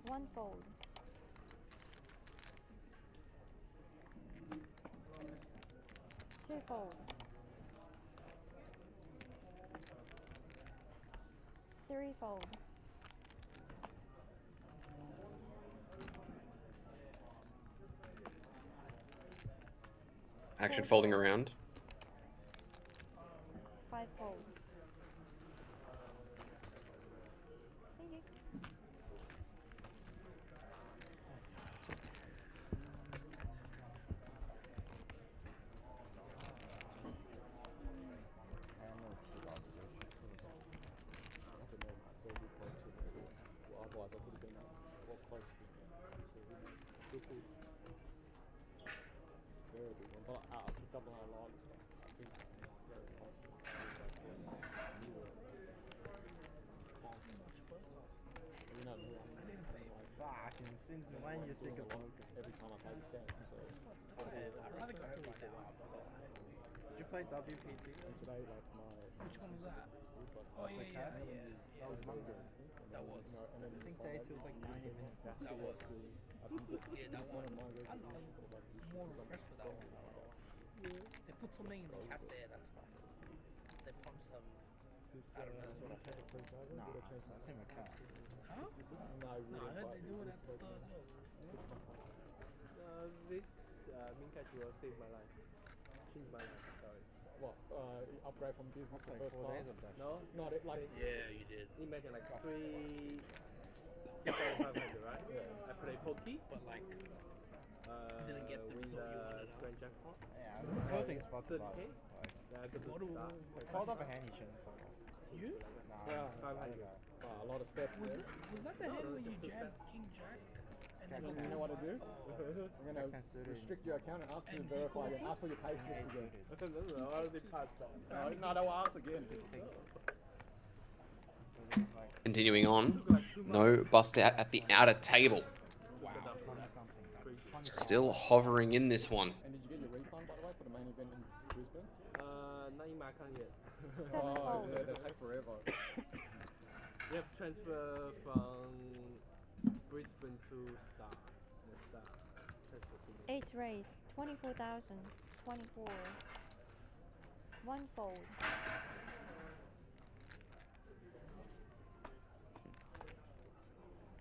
1 fold. 2 fold. 3 fold. 'Action folding around. 5 fold. Thank you. Since when you sick of poker? Every time I play this game. So, I'd rather go to like Did you play WPT? and today, like my. Which one was that? Oh yeah. That was longer. That was. No, and then I think day 2 was like 90 minutes. That was. Yeah, that one. I know. More impressed with that one. They put something in the cafe. That's fine. They pump some. I don't know. Nah, that's in a car. Huh? No, I heard they do it at the store as well. This min catch will save my life. Change my life. Sorry. What? Upgrade from business to first 4 days class? of that. No. No, like. Yeah, you did. Imagine like 3,500, right? Yeah. I play pokey. But like, didn't get the win result you the wanted. grand jackpot. Yeah, I was tilting spots 30K? about. Yeah, I get to What do start. Called up a hand, you shouldn't have. You? Nah, Yeah, 500. A lot of steps. Was there. it? Was that the hand where you jabbed King Jack? And then You know what I do? Oh. I'm gonna restrict your account and ask you to verify again. Ask for your pay slips again. I already passed that. No, I will ask again. Continuing on. No bust out at the outer table. Still hovering in this one. And did you get your refund, by the way, for the main event in Brisbane? Not in my account yet. 7 fold. Yeah, they take forever. You have to transfer from Brisbane to Star. Transfer to 8 raise. 24,000. 24. 1 fold.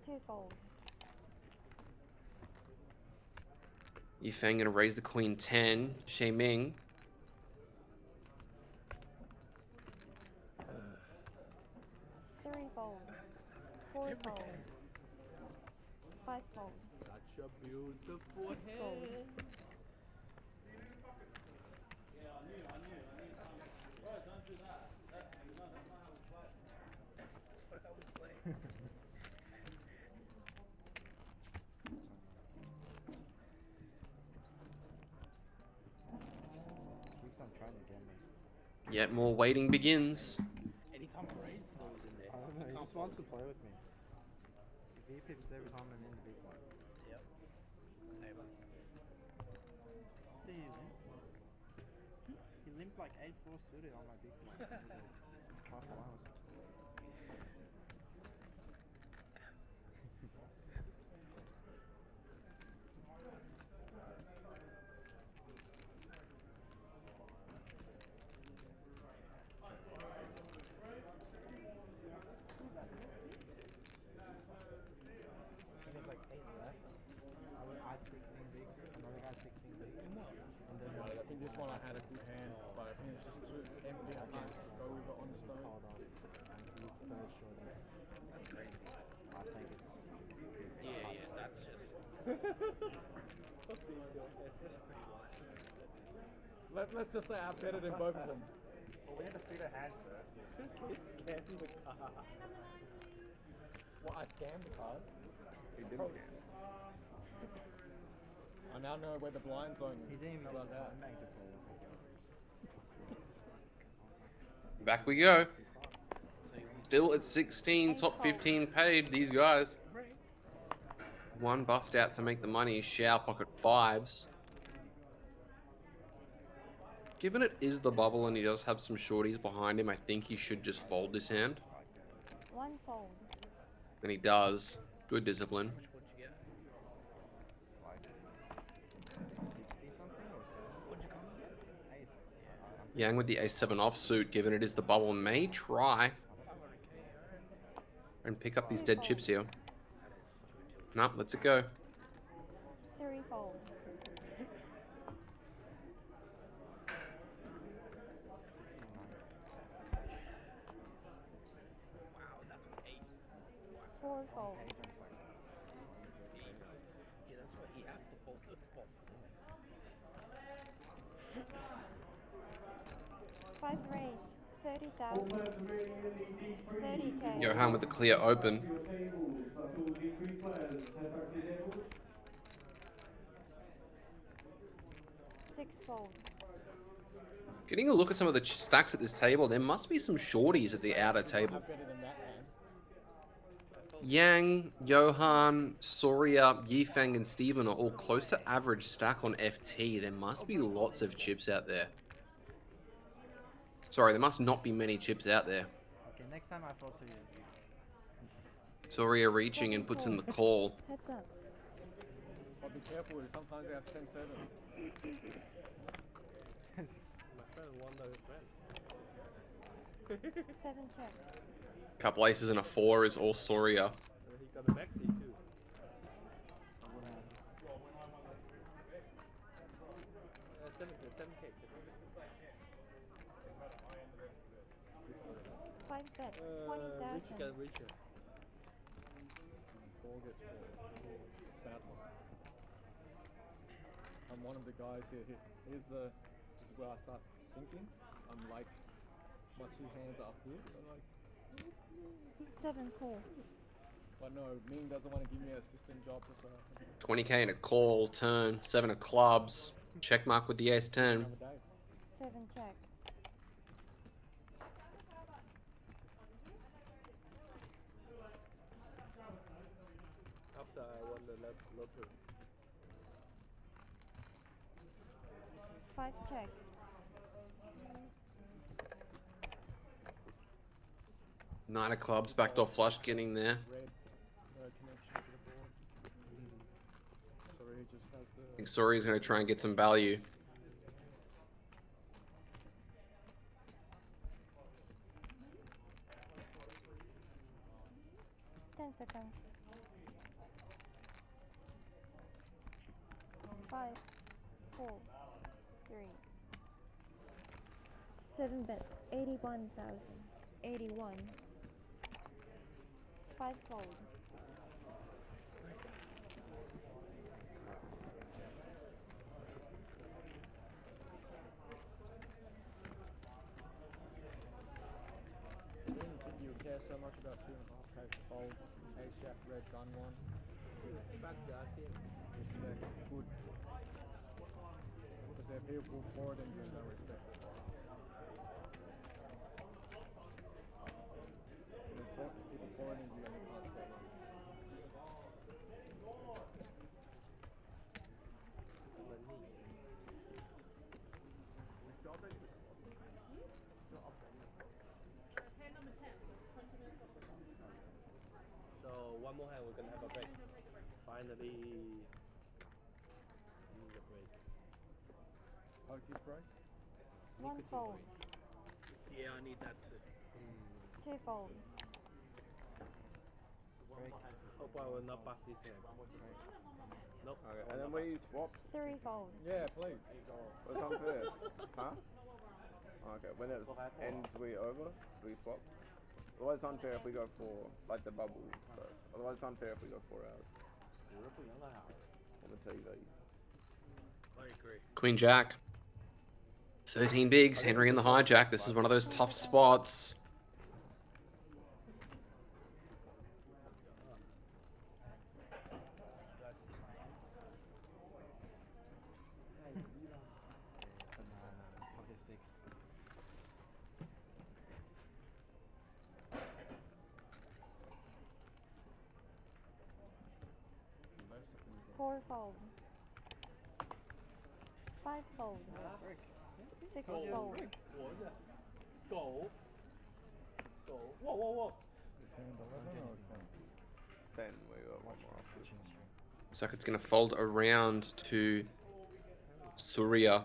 2 fold. Yifeng gonna raise the queen 10. Shay Ming. 3 fold. 4 fold. 5 fold. such a beautiful 6 fold. head. Keeps on trying to get me. Yet more waiting begins. Anytime I raise, it's always in there. I don't know, he just wants to play with me. He picks every time I'm in the big one. Yep. Neighbor. Did he limp? He limped like 8-4 suited on my big one. Class one or something. Let's just say I betted in both of them. Well, we had to see the hand first. You scammed the card. What, I scammed the card? He didn't scam. I now know where the blind zone He is. didn't even How about that? make the call. Back we go. Still at 16, top 15 paid, these guys. One bust out to make the money, Shao pocket fives. Given it is the bubble and he does have some shorties behind him, I think he should just fold this hand. One fold. And he does. Good discipline. What'd you get? Like 60 something or so. What'd you come and get? Eighth. Yang with the A7 offsuit, given it is the bubble, may try and pick up these dead chips here. No, lets it go. Three fold. 4 fold. Yeah, that's what he has to fold the spot. 5 raised. 30,000. 30k. Johan with the clear open. Six fold. Getting a look at some of the stacks at this table, there must be some shorties at the outer table. Better than that hand. Yang, Johan, Soria, Yifeng, and Steven are all close to average stack on FT. There must be lots of chips out there. Sorry, there must not be many chips out there. Okay, next time I fold to you. Soria reaching and puts in the call. Heads up. But be careful, sometimes they have 10-7. My friend won the friend. 7 check. Couple aces and a 4 is all Soria. He got the maxi too. 7K. 5 bet. Rich 20,000. get richer. Sad one. I'm one of the guys here. This is where I start sinking. I'm like, my 2 hands are up here. I'm like, 7 call. but no, Ming doesn't want to give me an assistant job. 20k and a call, turn, 7 of clubs. Check mark with the ace 10. Another day. 7 check. After I won the lottery. 5 check. Nine of clubs, backdoor flush getting there. Red, no connection to the board. Sorry, he just has the... I think Soria's going to try and get some value. Seconds. 5, 4, 3. 7 bet. 81,000. 81. 5 fold. I didn't think you would care so much about 2.5k to fold. Ace jack, red, gun 1. Back the RTM. Respect, good. Because if people forward and you no respect. People forward and you only can't stay one. Hand number 10, so 20 minutes off the clock. So one more hand, we're gonna have a break. Finally, need a break. Pokey break. 1 fold. Yeah, I need that too. 2 fold. Hope I will not bust this hand. Nope. Okay, and then we swap. 3 fold. Yeah, please. What's unfair? Huh? Okay, when it ends, we over? We swap? Otherwise, it's unfair if we go for, like, the bubble first. Otherwise, it's unfair if we go 4 hours. Queen Jack. 13 bigs, Henry in the hijack. This is one of those tough spots. Pocket 6. Four-fold. Five-fold. Six-fold. Goal. Whoa, whoa, whoa. 10, we got one more after. So it's going to fold around to Surya.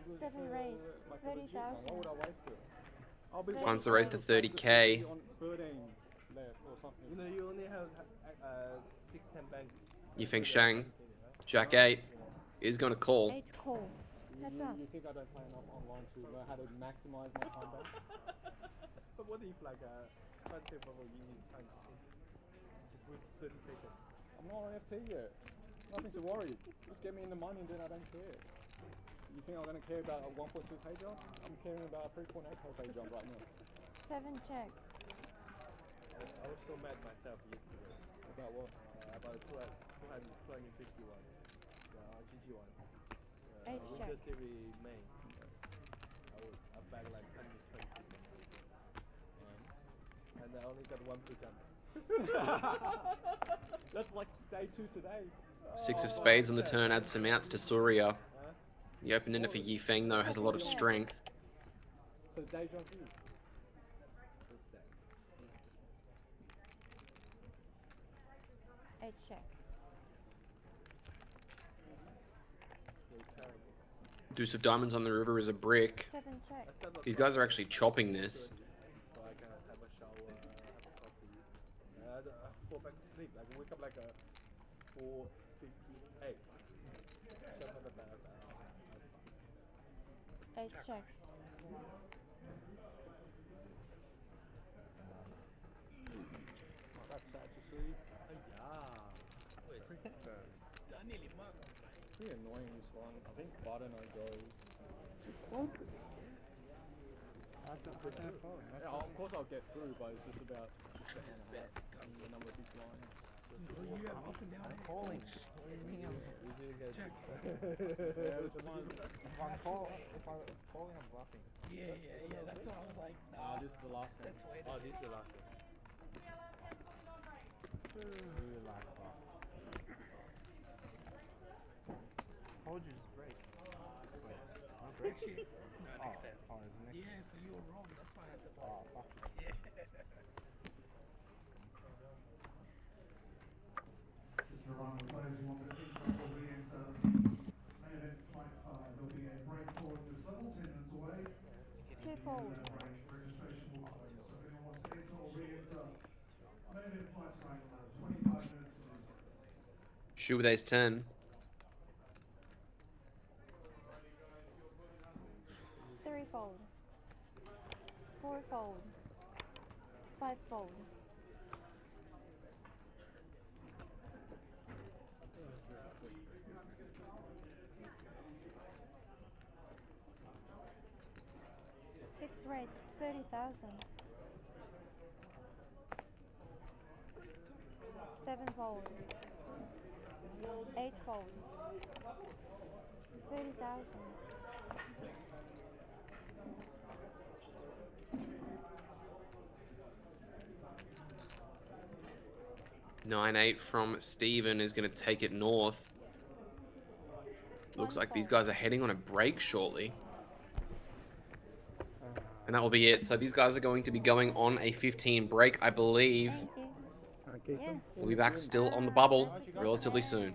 7 raise, 30,000. Finds the raise to 30k. On 13 left or something. You know, you only have 6-10 bank. Yifeng Shang. Jack 8 is going to call. 8 call. Heads up. You think I don't play enough online to know how to maximize my time back? But what if like front table you need time to think? Just with 30 seconds. I'm not on FT yet. Nothing to worry. Just get me in the money and then I don't care. You think I'm going to care about a 1.2 pay jump? I'm caring about a 3.8 pay jump right now. 7 check. I was so mad myself yesterday. About what? About 251. GG one. 8 Winter check. Series main. I back like 120. And I only got 1 push jump. That's like day 2 today. 6 of spades on the turn adds some outs to Surya. The open ender for Yifeng though has a lot of strength. So day jump is. 8 check. Deuce of diamonds on the river is a brick. 7 check. These guys are actually chopping this. So I can have a shower, have a coffee. Go back to sleep. Like wake up like a 4:58. 8 check. That's sad to see. Pretty annoying this one. I think button I go. Yeah, of course I'll get through, but it's just about the number of big blinds. I'm calling. Check. If I'm calling, I'm bluffing. Yeah, that's what I was like. Nah, This is the last one. Oh, this is the last one. Really like box. Told you just break. Wait, I'll break you. No, next time. Oh, is it next? Yeah, so you were wrong. That's why I had to play. Oh, fuck. Yeah. Just a reminder, players who want to re-enter main event flight 5, there'll be a break forward this level, 10 minutes away. 2 fold. Registration will close. So if anyone wants to enter or re-enter main event flight tonight, you'll have 25 minutes to do so. Shoe with ace 10. 3 fold. 4 fold. 5 fold. Six raise, 30,000. 7 fold. 8 fold. 30,000. Nine 8 from Steven is going to take it north. Looks like these guys are heading on a break shortly. And that will be it. So these guys are going to be going on a 15 break, I believe. Thank you. Yeah. We'll be back still on the bubble relatively soon.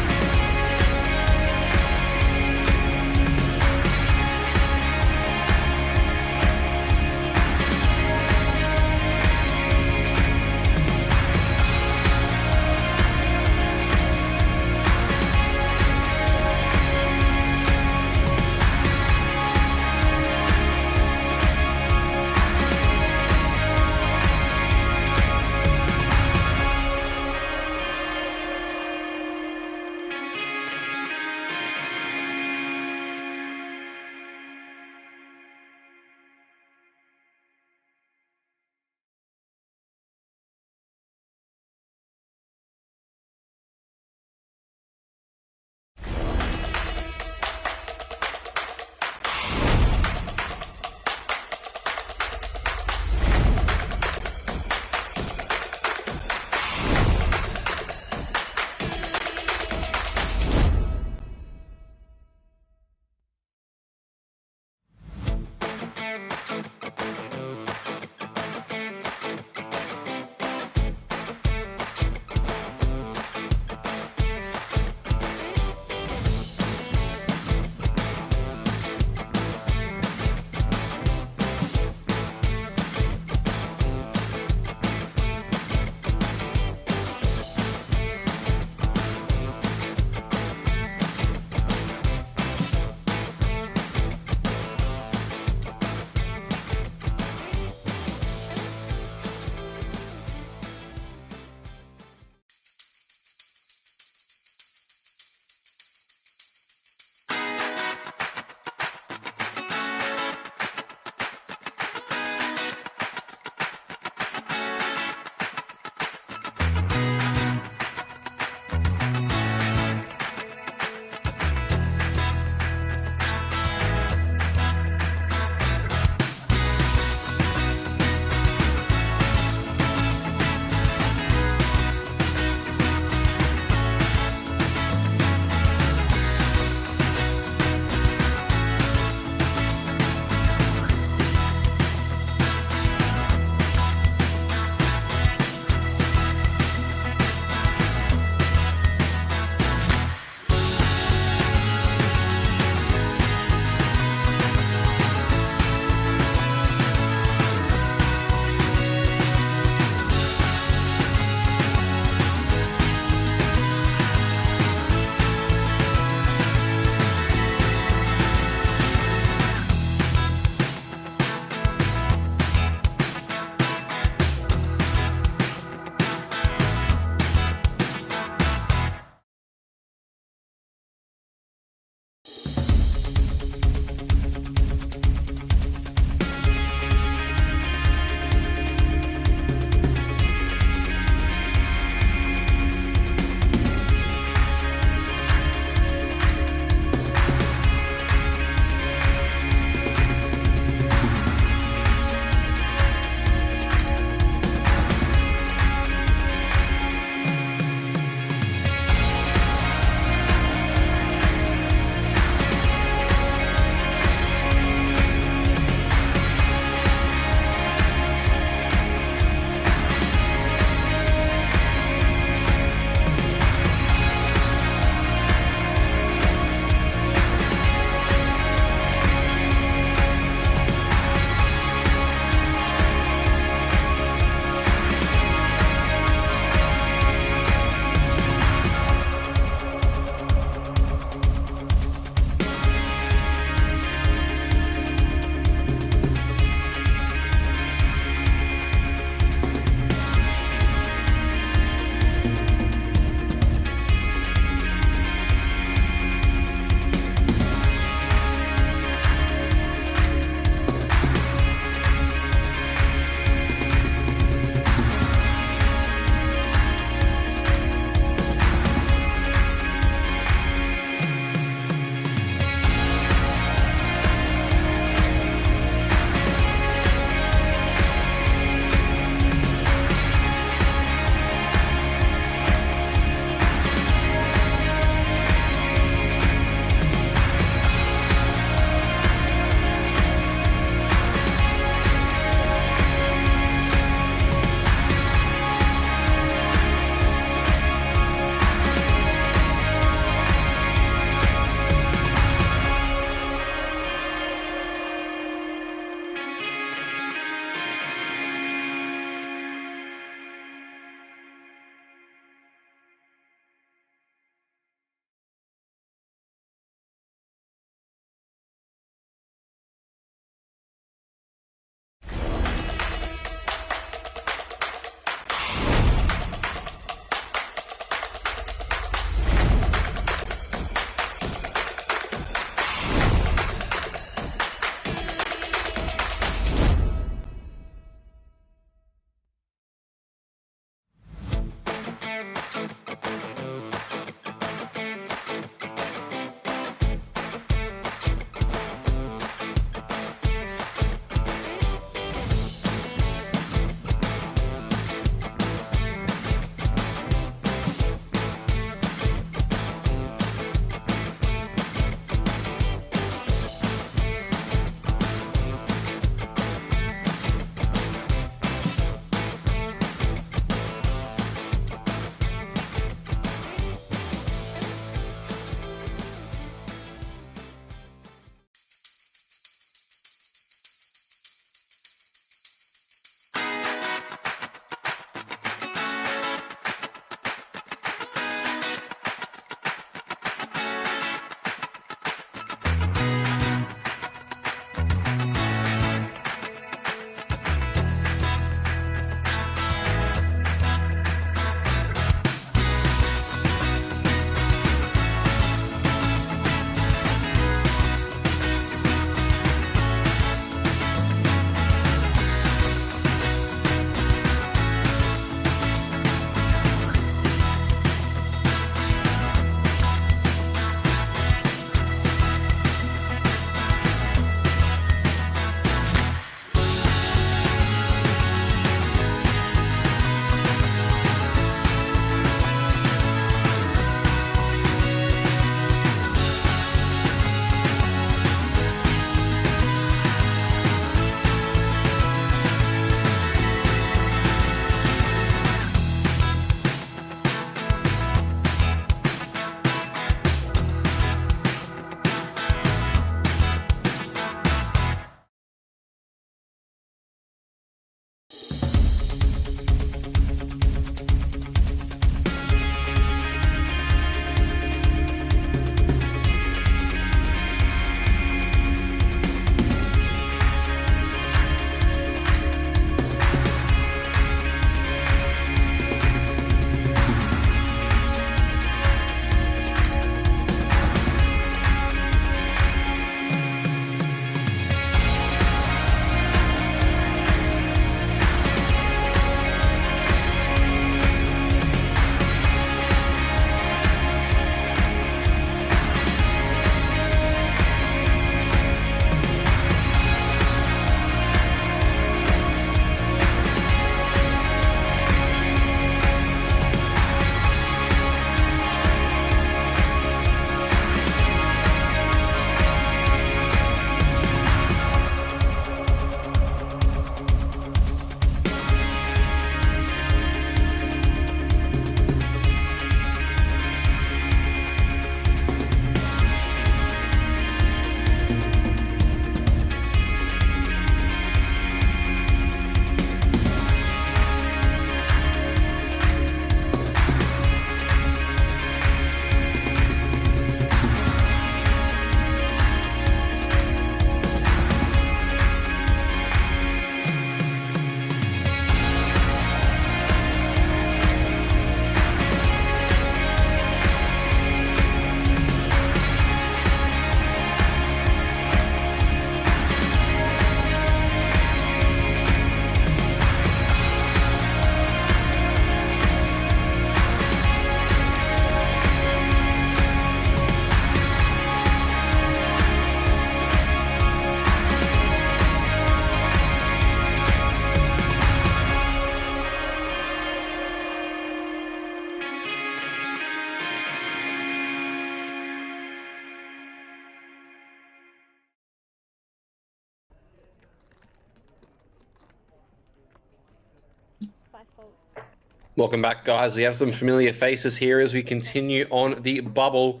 Welcome back, guys. We have some familiar faces here as we continue on the bubble.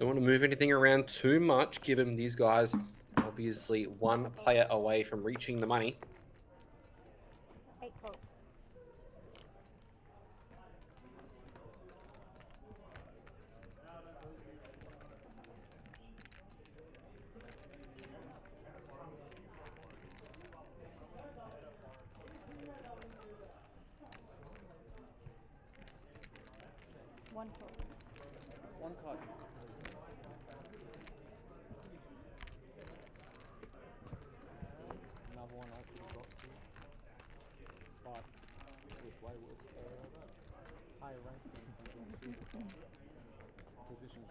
Don't want to move anything around too much, given these guys obviously one player away from reaching the money. 8 fold. One fold. One card. Another one I could have got to. But this way with higher rank positions.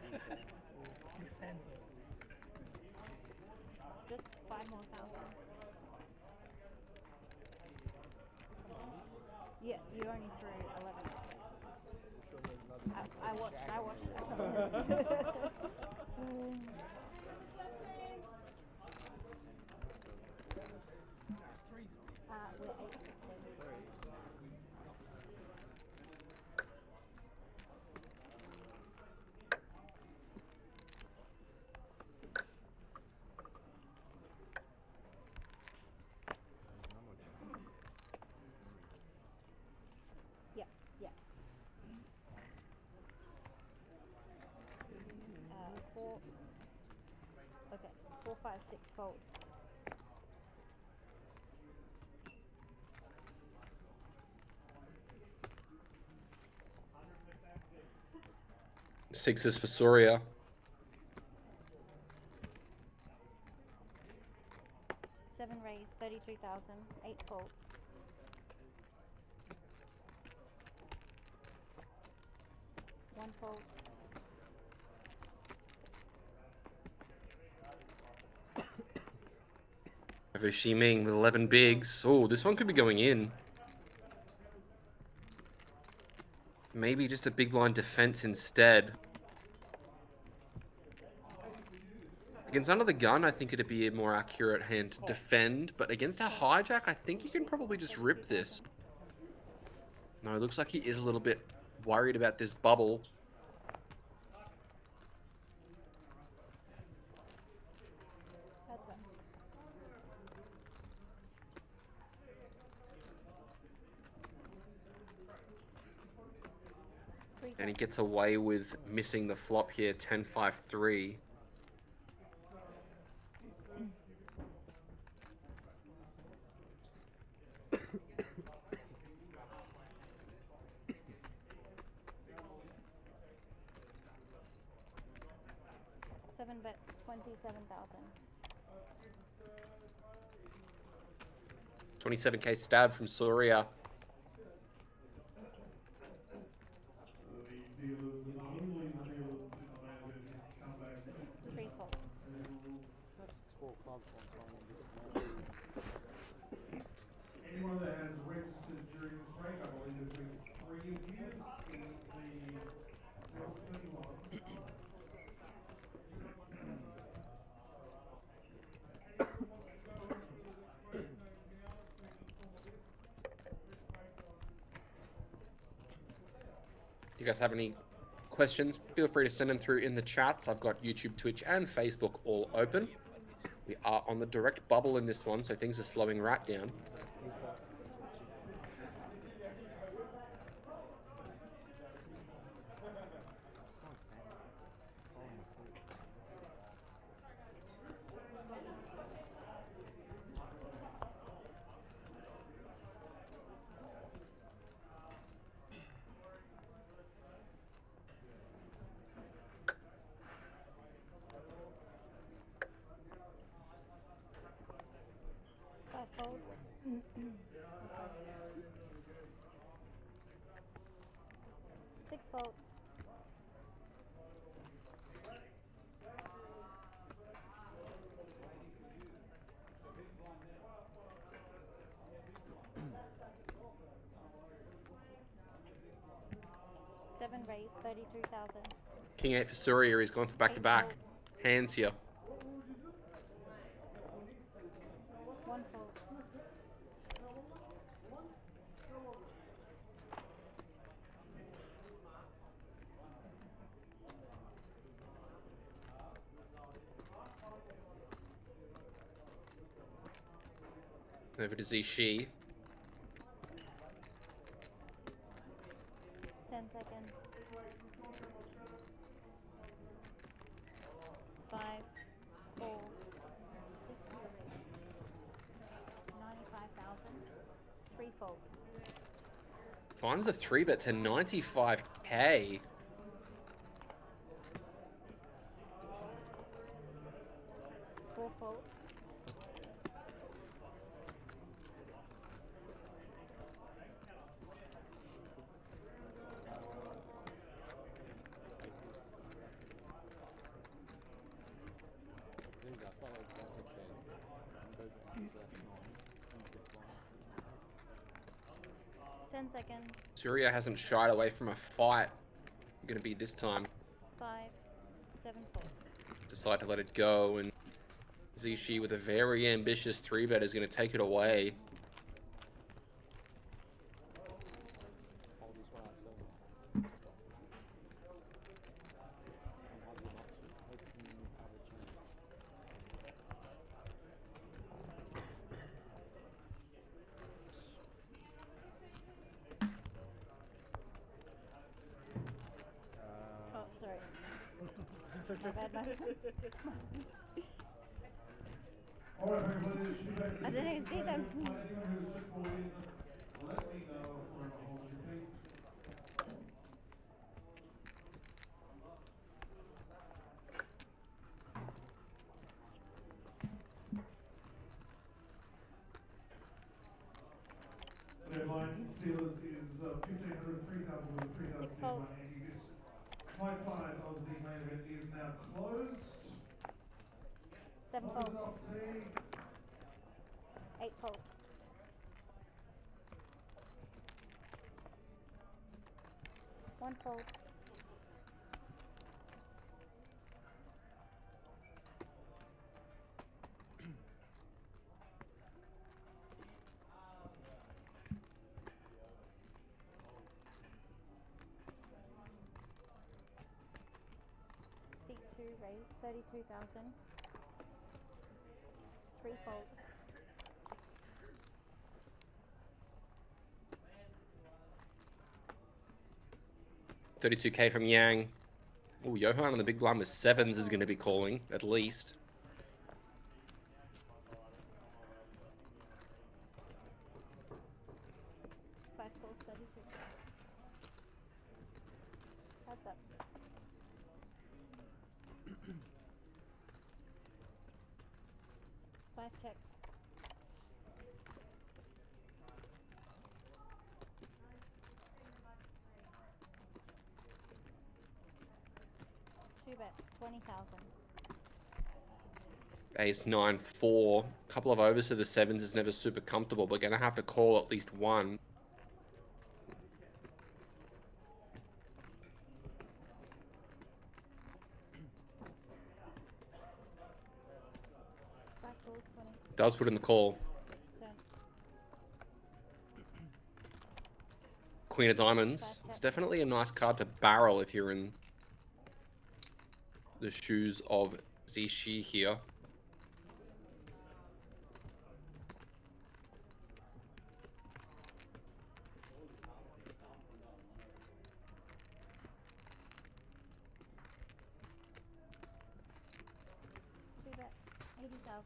Just 5 more thousand. Yeah, you only threw 11. I watched. We're 8. Yeah. 4. Okay, 4, 5, 6 fold. Sixes for Soria. 7 raise, 32,000. 8 fold. One fold. Over Shiming with 11 bigs. Oh, this one could be going in. Maybe just a big blind defense instead. Against under the gun, I think it'd be a more accurate hand to defend, but against a hijack, I think you can probably just rip this. No, it looks like he is a little bit worried about this bubble. And he gets away with missing the flop here, 10-5-3. Seven bets, 27,000. 27k stab from Soria. Anyone that has registered during this break, I believe there's been 3 of you since the sales 21. If you guys have any questions, feel free to send them through in the chats. I've got YouTube, Twitch, and Facebook all open. We are on the direct bubble in this one, so things are slowing right down. Fold. 6 fold. Seven raise, 32,000. King 8 for Soria, he's gone for back-to-back. Hands here. One fold. over to Zishi. 10 seconds. 5, 4, 6, 95,000. 3 fold. Finds the 3-bet to 95k. 4 fold. There you go. Start with that head there. And go down to that 9. 10 seconds. Surya hasn't shied away from a fight. Going to be this time. 5, 7 fold. Decide to let it go, and Zishi with a very ambitious 3-bet is going to take it away. Hold this one up, so. And have them up to. Hopefully you have a chance. Oh, sorry. My bad, my bad. All right, everybody, I didn't even see them. anyone who's just called in, let me know for a hold, please. Deadline Steelers is 1,500, 3,000 with 3,000 6 fold. 180. This fight 5 of the main event is now closed. 7 fold. Not today. 8 fold. 1 fold. 2 raise, 32,000. 3 fold. $32k from Yang. Oh, Johan on the big blind with 7s is going to be calling, at least. 5 fold, 32. Heads up. Five checks. Two bets, 20,000. Ace 9 4. Couple of overs to the 7s is never super comfortable, but gonna have to call at least one. Five fold, 20. Does put in the call. Turn. Queen of Diamonds. It's definitely a nice card to barrel if you're in the shoes of Zishi here. Two bets, 80,000.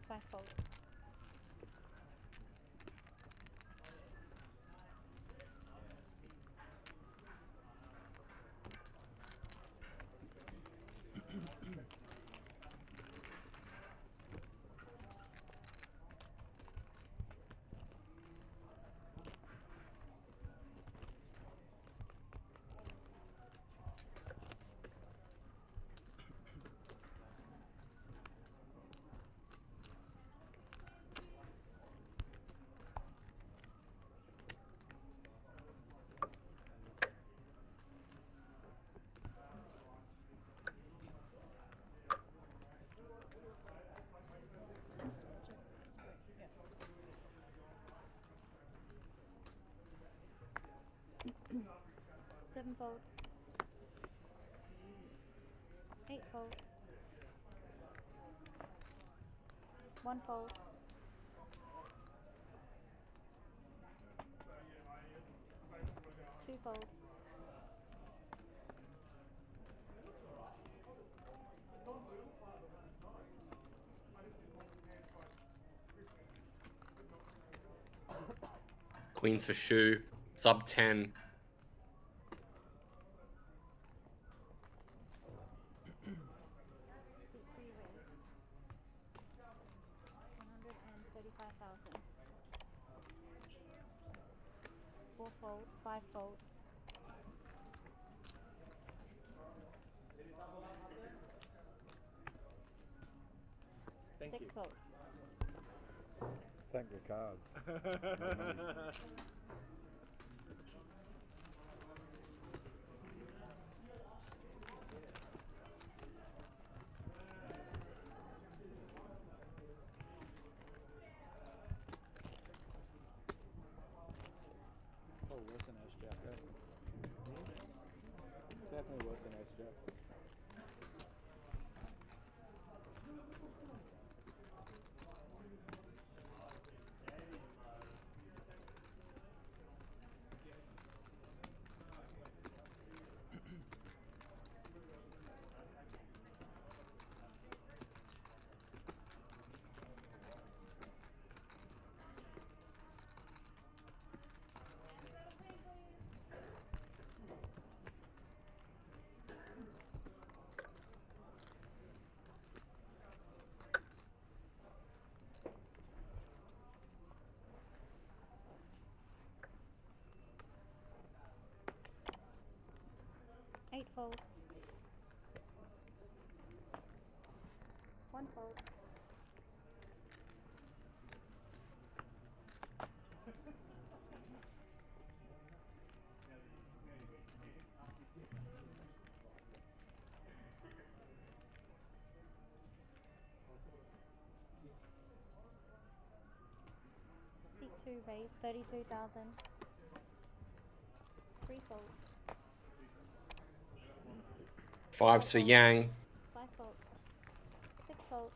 Five fold. 7 fold. 8 fold. 1 fold. 2 fold. 'Queens for shoe. Sub 10. Seat 3 raise. 135,000. 4 fold. 5 fold. 6 fold. Thank the cards. Oh, worse than S-Jack, definitely worse than S-Jack. Eight fold. 1 fold. Seat 2 raise 32,000. 3 fold. 5s for Yang. 5 fold. 6 fold.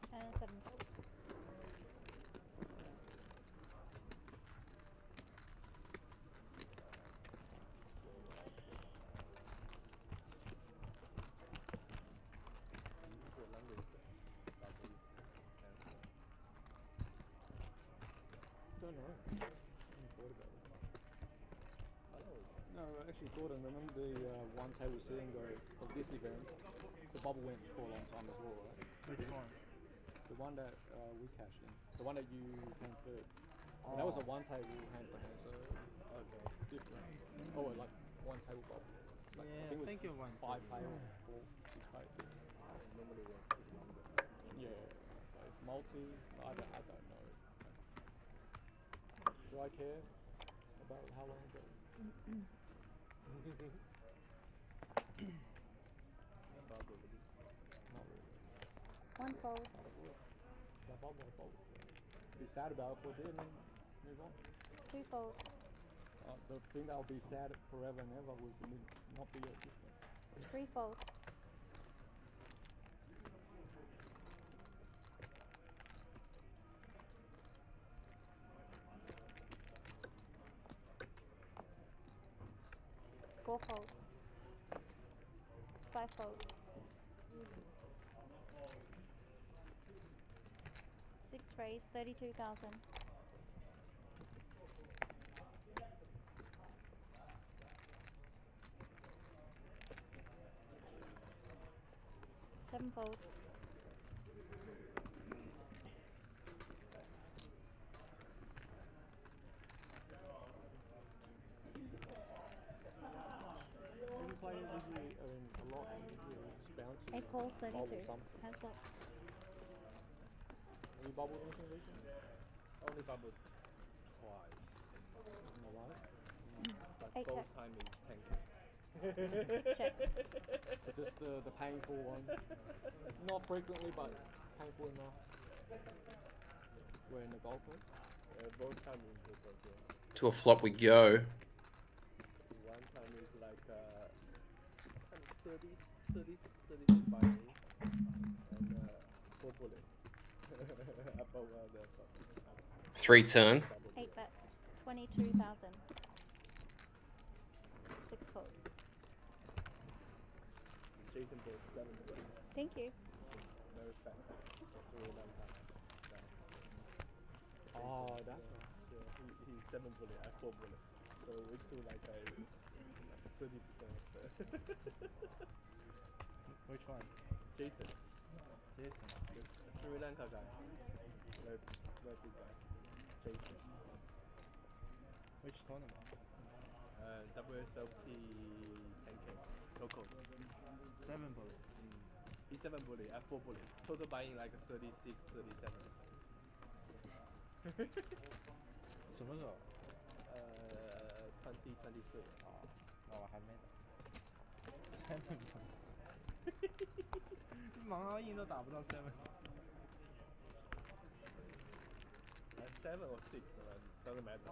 7 fold. Don't know. I haven't thought about it. No, I actually thought, and remember the one table sitting go of this event, the bubble went for a long time as well, right? Which one? The one that we cashed in. The one that you came third. And that was a one table hand for hand, so okay, different. Oh, like one table bubble. Like, Yeah, I I think think it it was went 5 pay or 6 pay. Normally work with number. Yeah, like multi, I don't know. Do I care about how long it goes? Not really. 1 fold. That bubble, be sad about it for a bit and then move on. 2 fold. The thing that will be sad forever and ever will not be your system. 3 fold. 4 fold. 5 fold. 6 raise 32,000. 7 fold. 8 calls 32. Hands up. Have you bubbled anything recently? Only bubbled twice. In a while? Like 8 both checks. timing 10k. Checks. So just the painful one. Not frequently, but painful enough. We're in the Gold Coast. Both time is good, but yeah. To a flop we go. One time is like 36 buying and 4 bullet. Above the top. 3 turn. 8 bets. 22,000. 6 fold. Jason bought 7 bullet. Thank you. Very fast. Really long time. Oh, that. Yeah, he's 7 bullet, I 4 bullet. So we do like a 30%. Which one? Jason, Jason. the Sri Lanka guy. Very big guy. Jason. Which tournament? WSLP 10K. Local. 7 bullet. He's 7 bullet, I 4 bullet. Total buying like 36, 37. 什么时候？ 2023. 那我还没打。7 bullet。盲奥印都打不到7。7 or 6, doesn't matter.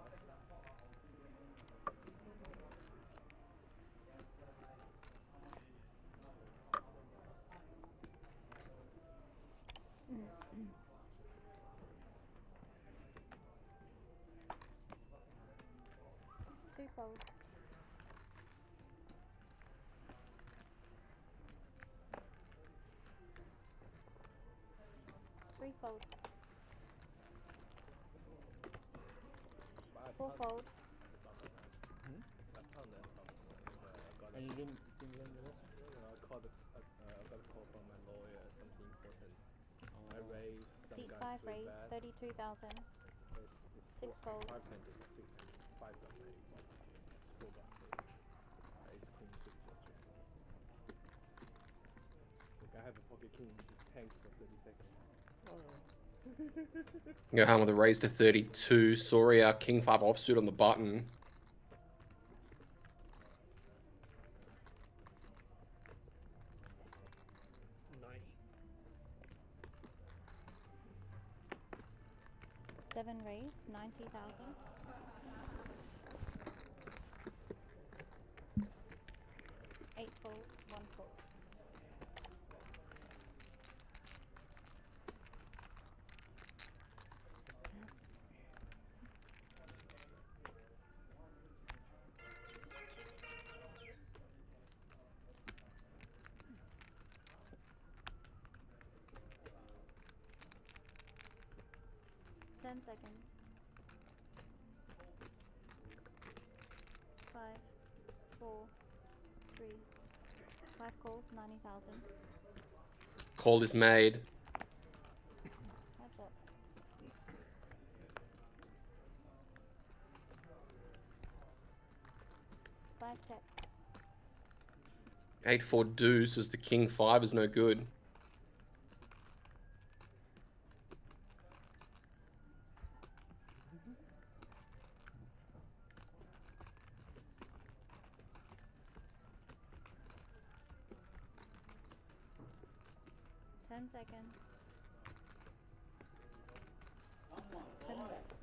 Two fold. Three fold. 4 fold. And you didn't learn your lesson? I got a call from my lawyer, something important. I raised some Seat guy 5 three raise. bet. 32,000. It's 6 fold. 5 pending, 5 got paid. 4 got paid. Ace queen 6 got paid. Look, I have a pocket king, just tanks for 30 seconds. Go home with a raise to 32. Soria, king 5 offsuit on the button. Seven raise. 90,000. 8 fold. 1 fold. Ten seconds. 5, 4, 3, 5 calls, 90,000. Call is made. That's it. Five checks. 8-4 deuce as the king 5 is no good. Seconds. 7 bets.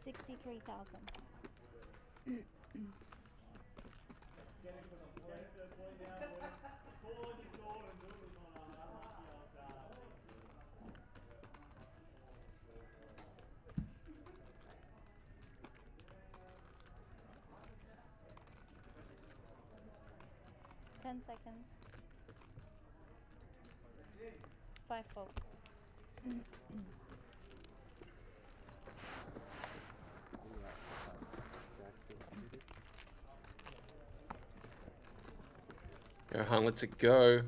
63,000. Ten seconds. 5 fold. Go home, let's it go.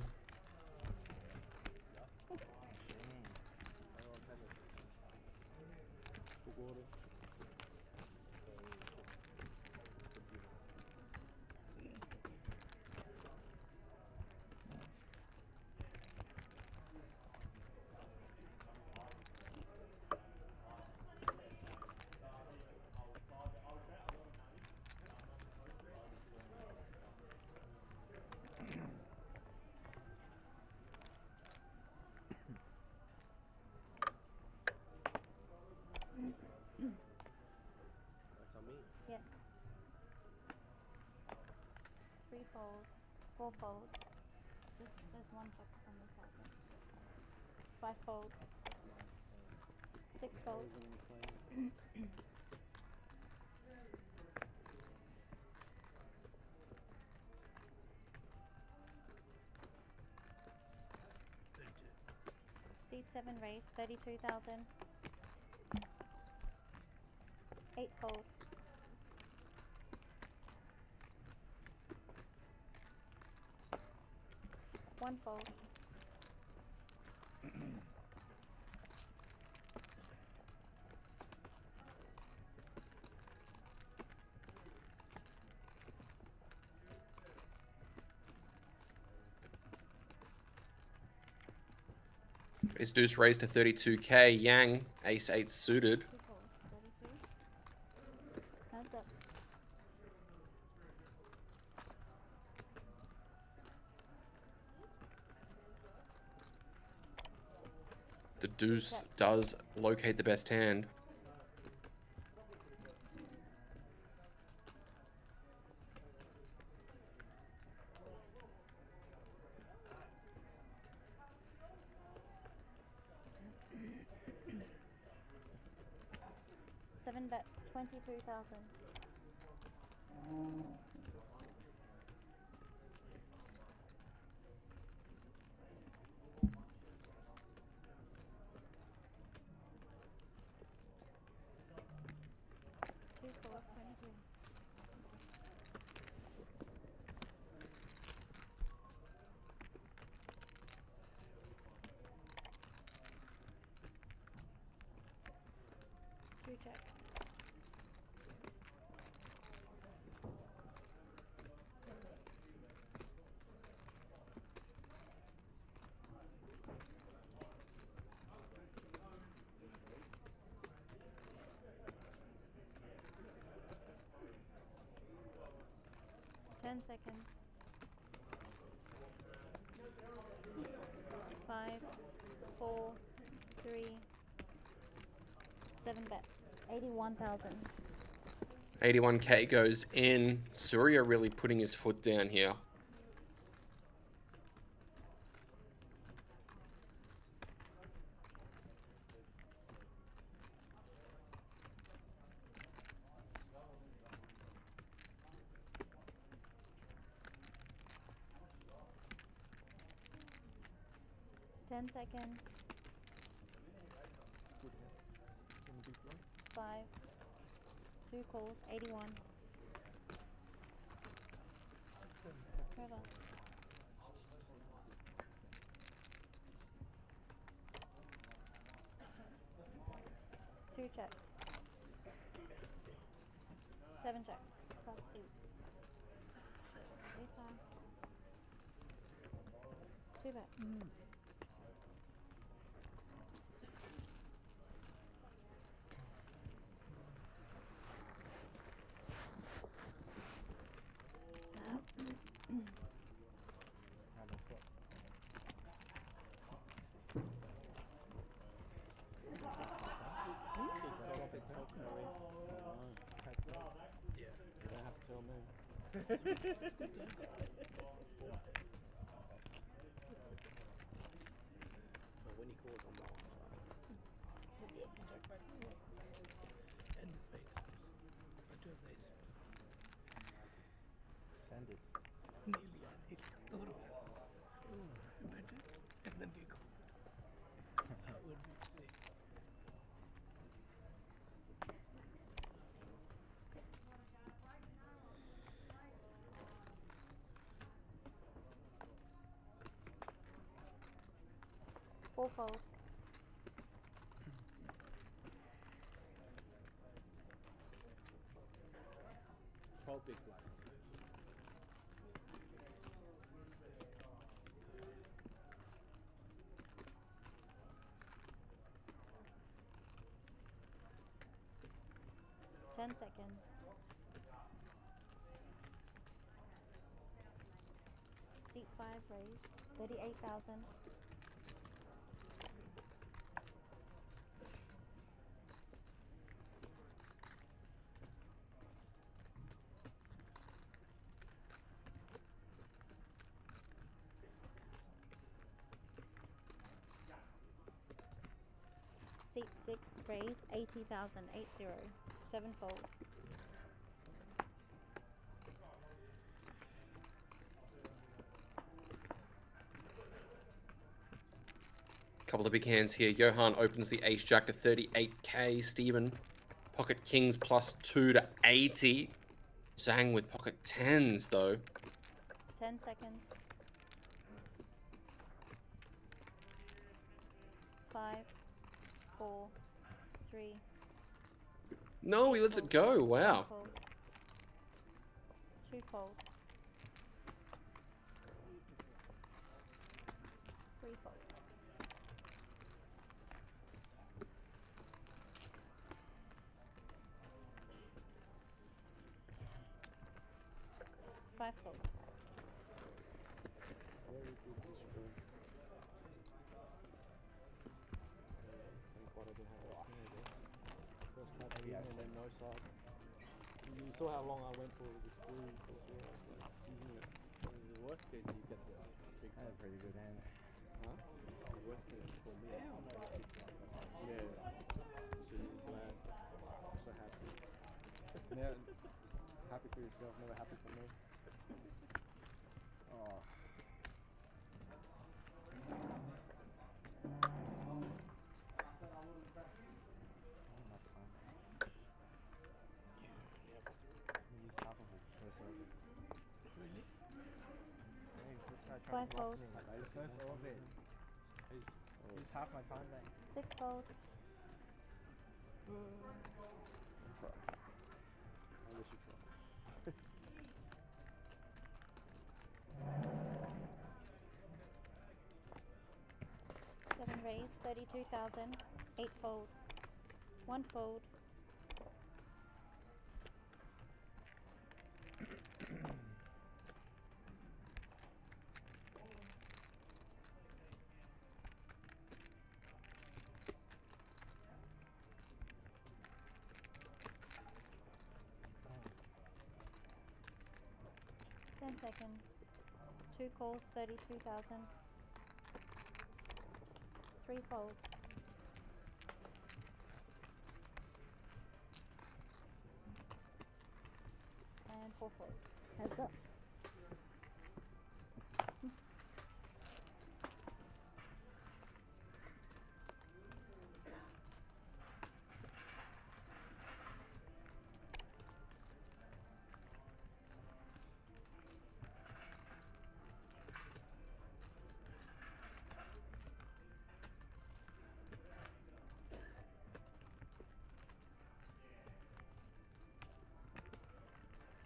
fold, 4 fold. There's 1 check on the side. 5 fold, 6 fold. Seat 7 raised, 33,000. 8 fold. 1 fold. Is deuce raised to 32k. Yang, ace 8 suited. 2 folds, 32. Hands up. The deuce does locate the best hand. Seven bets, 23,000. Two fours, 22. Two checks. Seconds. 5, 4, 3, 7 bets. 81,000. 81k goes in. Surya really putting his foot down here. Seconds. 5, 2 calls, 81. Trevor. 2 checks. 7 checks. Plus 8. Ace high. 2 bets. When he calls on the end the spade. I do have this. Send it. Nearly I hit the little and then get called. That would be sick. Fourfold. Fold big blind. Seconds. Seat 5 raised, 38,000. seat 6, raise 80,000, 80, 7-fold. Couple of big hands here. Johan opens the ace jack to 38k. Stephen, pocket kings +2 to 80. Zhang with pocket tens though. 10 seconds. 5, 4, 3. No, he lets it go. Wow. 2-fold. 3-fold. Five-fold. And then no side. You saw how long I went for with the screw. The worst case, you get the big That's a pretty good hand. Huh? The worst case for me. Yeah. So you're glad. I'm so happy. Yeah. Happy for yourself, never happy for me. Oh. Five-fold. Use half my time bank. 6-fold. Try. I'll let you try. 7 raise 32,000. 8-fold. 1-fold. Seconds. 2 calls, 32,000. 3-fold. And 4-fold. Heads up.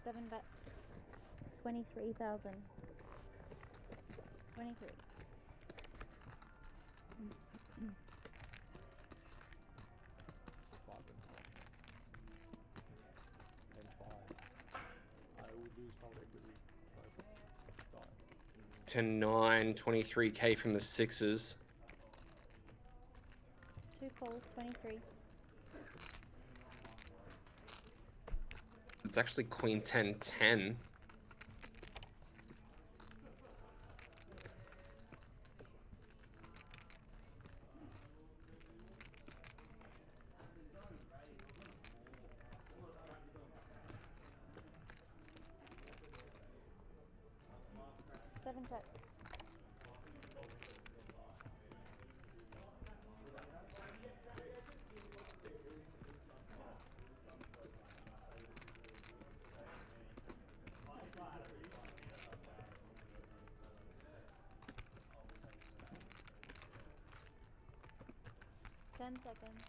Seven bets. 23,000. 23. To 9, 23k from the sixes. 2 calls, 23. It's actually queen 10, 10. Seven checks. Ten seconds.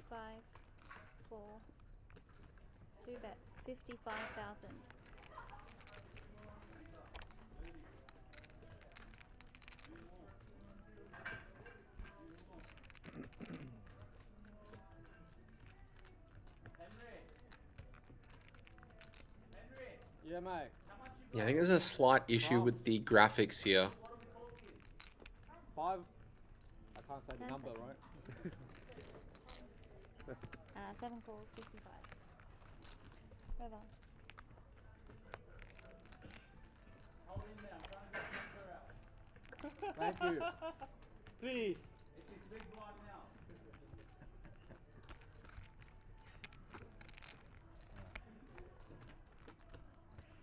5, 4, 2 bets, 55,000. Yeah, mate. Yeah, I think there's a slight issue with the graphics here. 5. I can't say the 10 number, seconds. right? 7 calls, 55. River. Thank you. Please.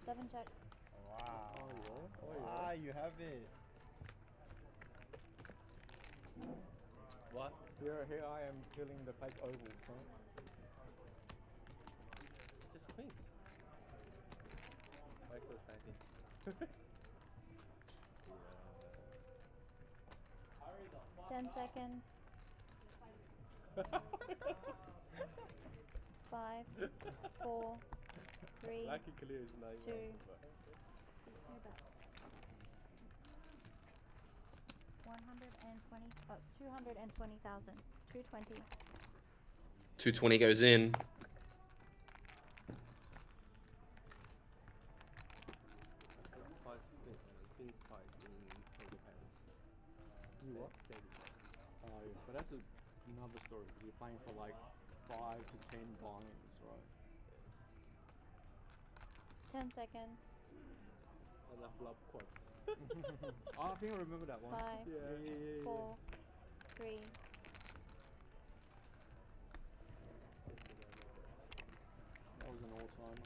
Seven checks. Wow. Oh yeah. Oh yeah. Ah, you have it. What? Here I am filling the fake ovals, huh? Just queens. Why so fatty? 10 seconds. 5, 4, 3, Lucky clear is 9. 2. 220,000. 220. 220 goes in. You what? Oh yeah, but that's another story because you're playing for like 5 to 10 buy-ins, right? 10 seconds. And I flop quads. Oh, I think I remember that one. 5, Yeah. 4, 3. That was an all-timer.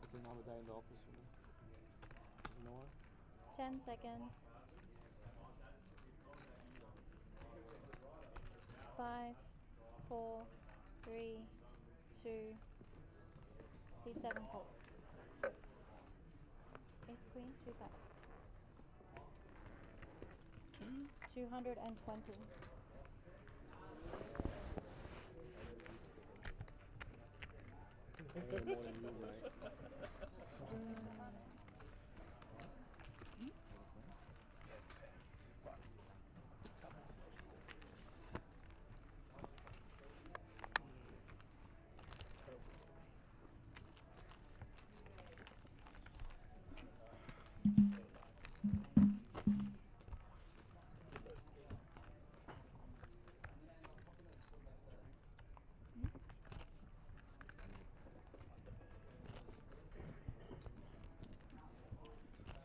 It's another day in the office for me. You know what? 10 seconds. 5, 4, 3, 2. Seat 7 fold. Ace queen, 2 5. 220. I know more than you, mate.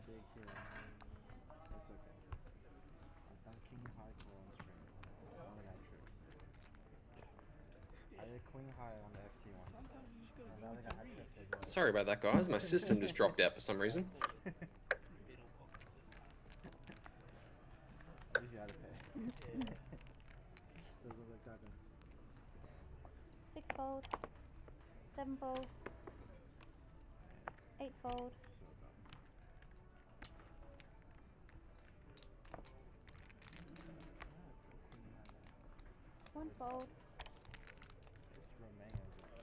Big hero. It's okay. I've done king high call on stream. Only had tricks. I did queen high on the FT once. And the other guy had tricks as well. Sorry about that, guys. My system just dropped out for some reason. At least you had to pay. Doesn't look that bad. 6 fold. 7 fold. 8 fold. So dumb. 1 fold. It's Romain as well.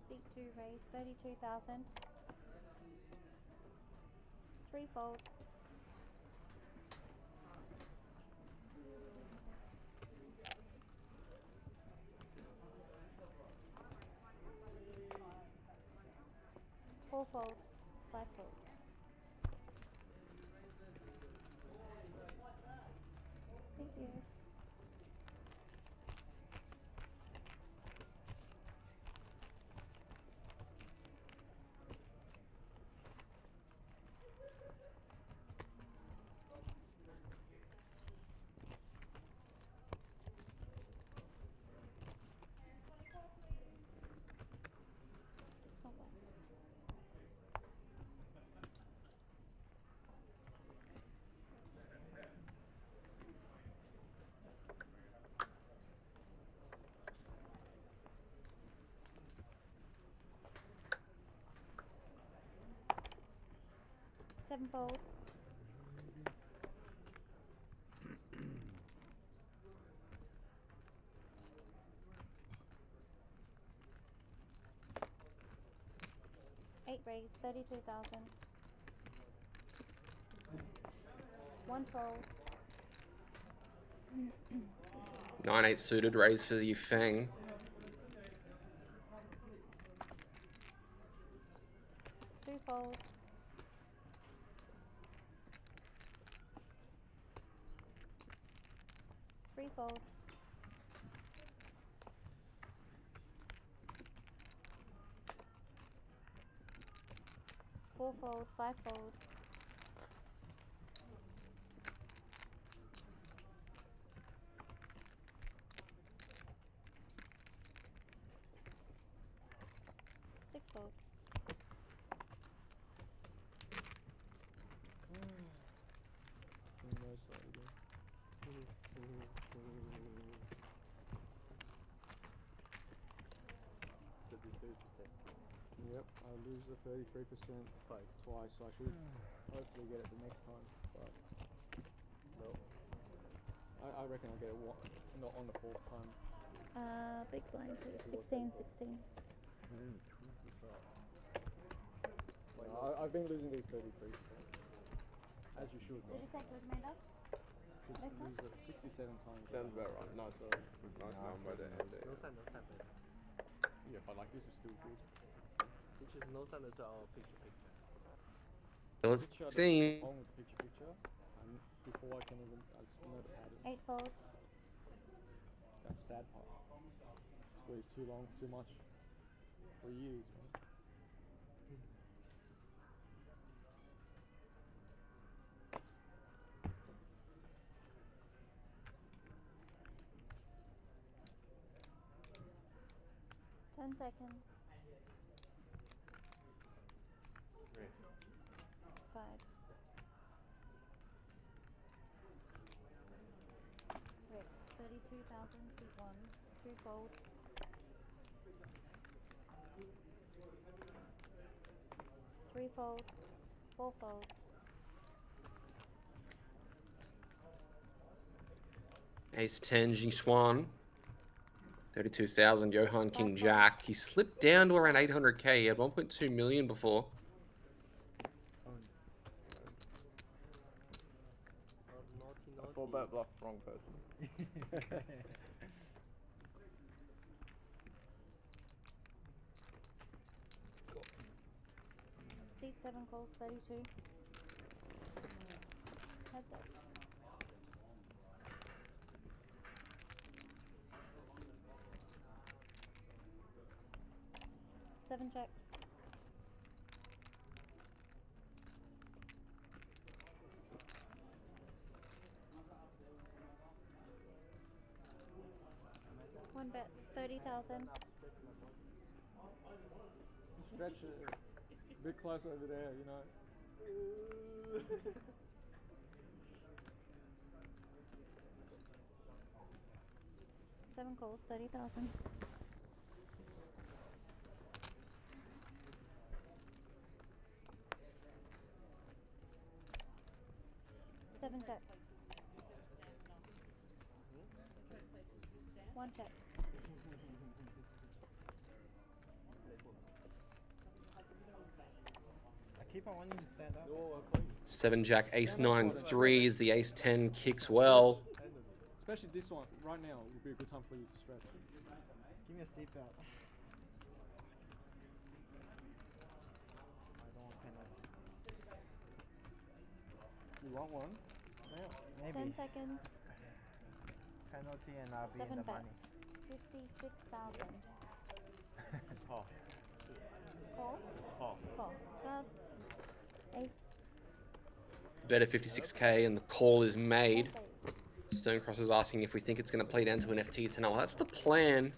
Seat 2 raise, 32,000. 3 fold. 4 fold. 5 fold. Thank you. Not bad. Sevenfold. Eight raise, 32,000. 1 fold. 9-8 suited, raise for the Feng. Two-fold. Three-fold. Four-fold, five-fold. Six-fold. Yep, I lose the 33% twice, so I should hopefully get it the next time. But no, I reckon I'll get it not on the fourth time. Big blind, please. 16, 16. I've been losing these 33%, as you should. Did you say it was made up? Just lose it 67 times. Sounds about right. Nice number to end it. No sign, no sign. Yeah, but like this is still good. Which is no sign to our picture. Let's Picture see. on with picture, and before I can even, I just know the pattern. Eight-fold. That's the sad part. Squeeze too long, too much for years, man. 10 seconds. 5. Rick, 32,000 to 1. Two-fold. Three-fold. Four-fold. Ace 10, G-Swan. 32,000, Johan King Jack. He slipped down to around 800k. He had 1.2 million before. I full bet bluff, wrong person. Seat 7 calls 32. Heads up. Seven checks. One bets 30,000. Stretch it a bit closer over there, you know. Seven calls 30,000. Seven checks. One checks. I keep on wanting to stand up. 7 Jack, Ace 9 threes. The Ace 10 kicks well. Especially this one, right now, would be a good time for you to stretch. Give me a seatbelt. I don't want penalty. You want one? Yeah, maybe. 10 seconds. Penalty and I'll be Seven in the money. bets. 56,000. Oh. Call? Oh. Call. That's ace. Bet at 56k and the call is made. Stonecross is asking if we think it's going to play down to an FT tonight. Well, that's the plan.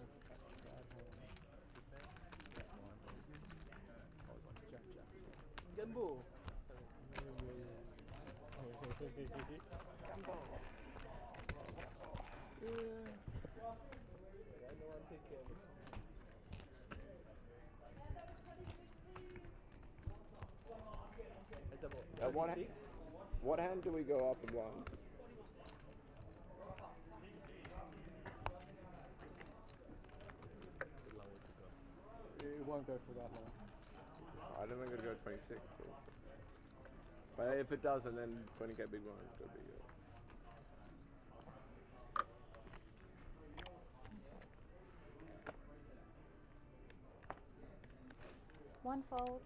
Gamble. What hand do we go up and blind? It won't go for that long. I don't think it'll go 26. But if it doesn't, then 20k big blind is going to be good. One fold.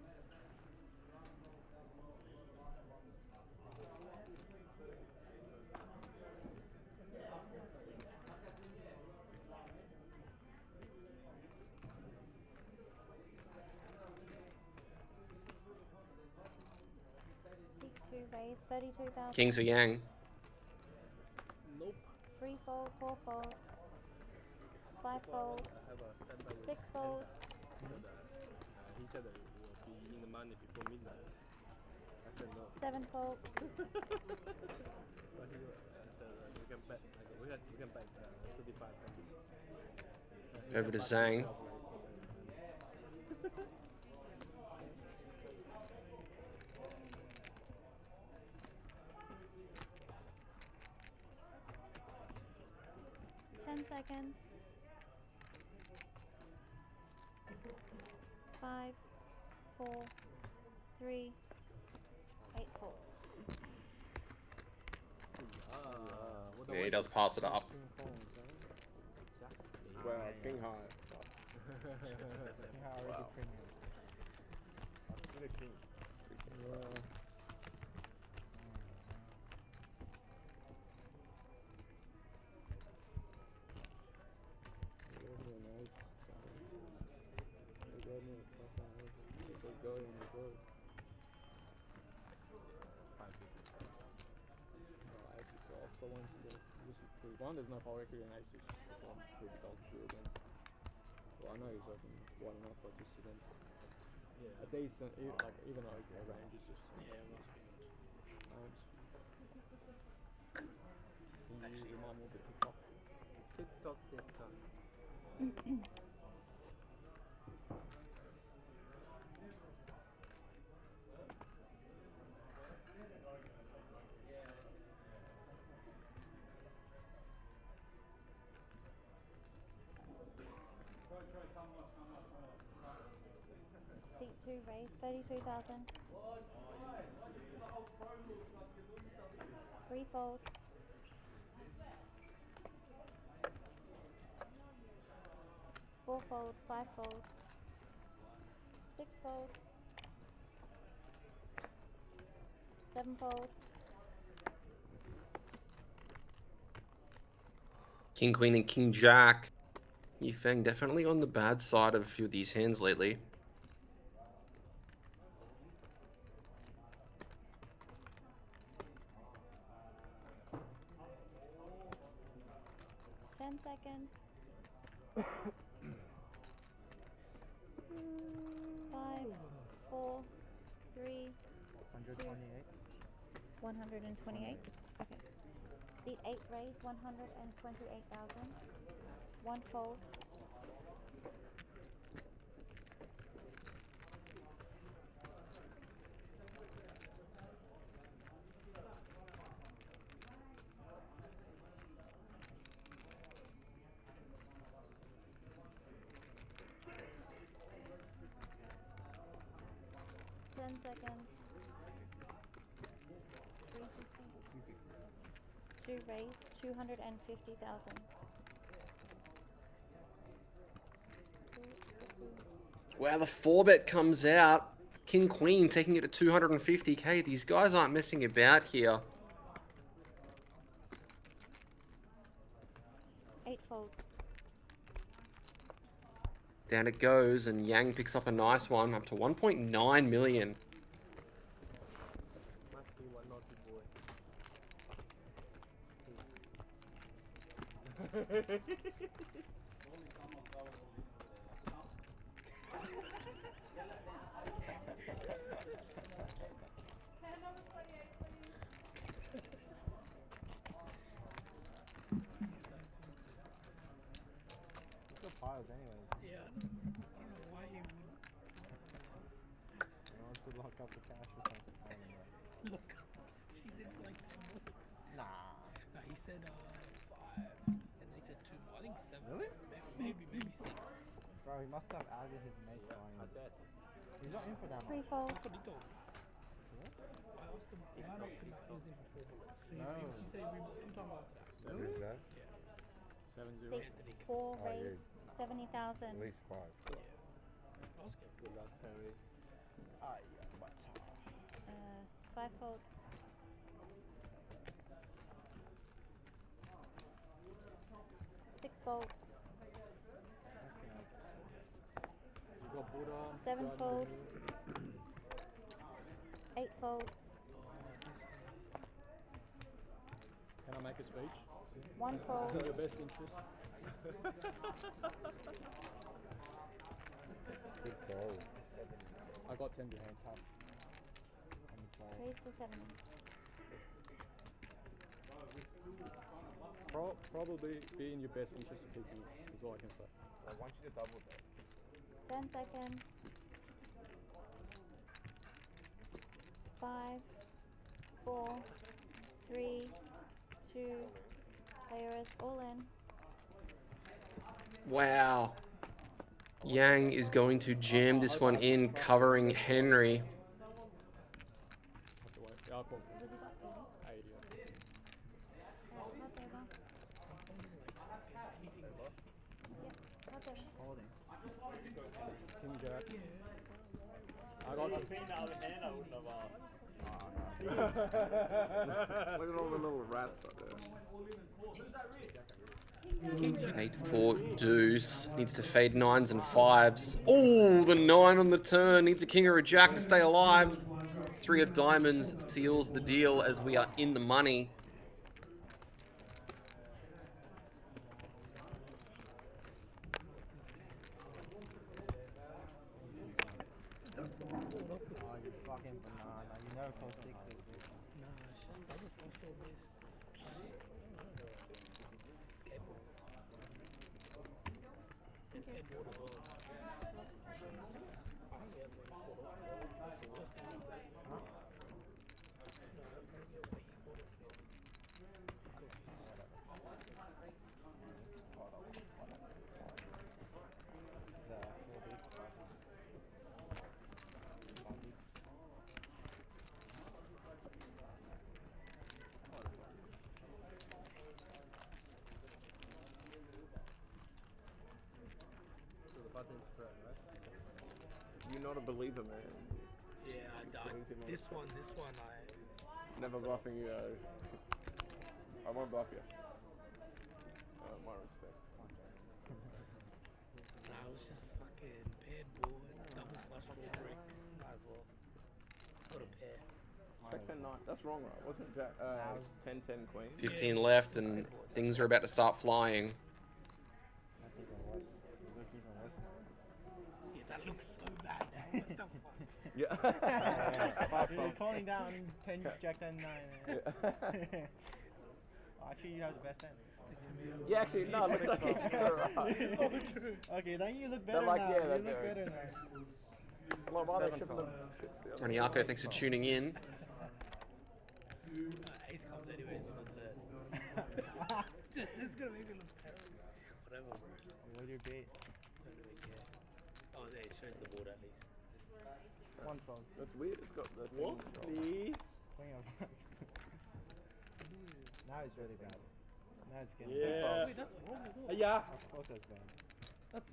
Seat 2 raise 32,000. Kings or Yang? Nope. 3 fold, 4 fold, 5 fold, I have a standby with 6 fold, he said that it will be in the money before midnight. I said no. 7 fold, But he said we can bet. We can bet 35. Over to Zhang. 10 seconds. 5, 4, 3, 8 fold. Yeah, he does pass it up. Wow, king high. Wow. Look at king. One, there's no power equity in A6. One pretty dog through against. Well, I know he's open wide enough, but just against a decent, like even though okay range is just. Yeah, it must be good. You remind me of the TikTok. TikTok, TikTok. Seat 2 raise 33,000. 3 fold. 4 fold, 5 fold, 6 fold, 7 fold, King, Queen, and King Jack. Yifeng definitely on the bad side of a few of these hands lately. seconds. 5, 4, 3, 128. 128. Okay. Seat 8 raise 128,000. 1 fold. Seconds. 350. 2 raise 250,000. Wow, the 4-bet comes out. King Queen taking it to 250k. These guys aren't messing about here. 8 fold. Down it goes, and Yang picks up a nice one, up to 1.9 million. Must be one naughty boy. Piles anyways. Yeah. I don't know why you would He wants to lock up the cash or something. I don't know. look. She's in like 10 minutes. Nah. No, he said 5, and then he said 2 more. I think 7. Really? Maybe 6. Bro, he must have added his mates buying. He's not in for that 3 much. fold. That's what he told me. I asked him, he might not be, he was in for 4 months. So No. he said he rebought 2 times after that. Really? Yeah. 7-0. Seat 4 raise 70,000. At least 5. I was good. Good luck, Terry. 5 fold. Six fold. You got Buddha. 7 fold. 8 fold. Can I make a speech? 1 fold. In your best interest. Big fold. I got 10 behind. Tough. Raise to 7. Probably be in your best interest of people, is all I can say. I want you to double that. 10 seconds. 5, 4, 3, 2, players all in. Wow. Yang is going to jam this one in, covering Henry. Yeah, cool. 80. Not over. Yeah, not over. Holding. King Jack. I got Look at all the little rats up there. 8-4 deuce. Needs to fade 9s and 5s. Oh, the 9 on the turn. Needs a king or a jack to stay alive. 3 of diamonds seals the deal as we are in the money. Oh, you fucking banana. You know for 6s, dude. Nah, it's just double flush all this. You're not a believer, man. Yeah, this one, Never bluffing you. I won't bluff you. My respect. Nah, it was just fucking paired board, double flush full brick. Might as well. Got a pair. Check 10-9. That's wrong, right? Wasn't Jack 10-10 queen? 15 left and things are about to start flying. That's even worse. You look even worse. Yeah, that looks so bad now. What the fuck? Yeah. You're calling down 10 jack 10 9. Actually, you have the best hand. Yeah, actually, no, it looks like you're right. Okay, then you look better like, now. yeah, You they're look very- better now. Well, why they shipping them ships the other way? Raniako, thanks for tuning in. Ace comes anyways on the third. This is gonna make me look terrible. Whatever, bro. What do you beat? Don't really care. Oh, there, it shows the board at least. 1 fold. That's weird. It's got the What? thing. Queen of hearts. Now it's really bad. Now it's getting Yeah. Wait, that's wrong as well. Yeah. Of course that's bad. That's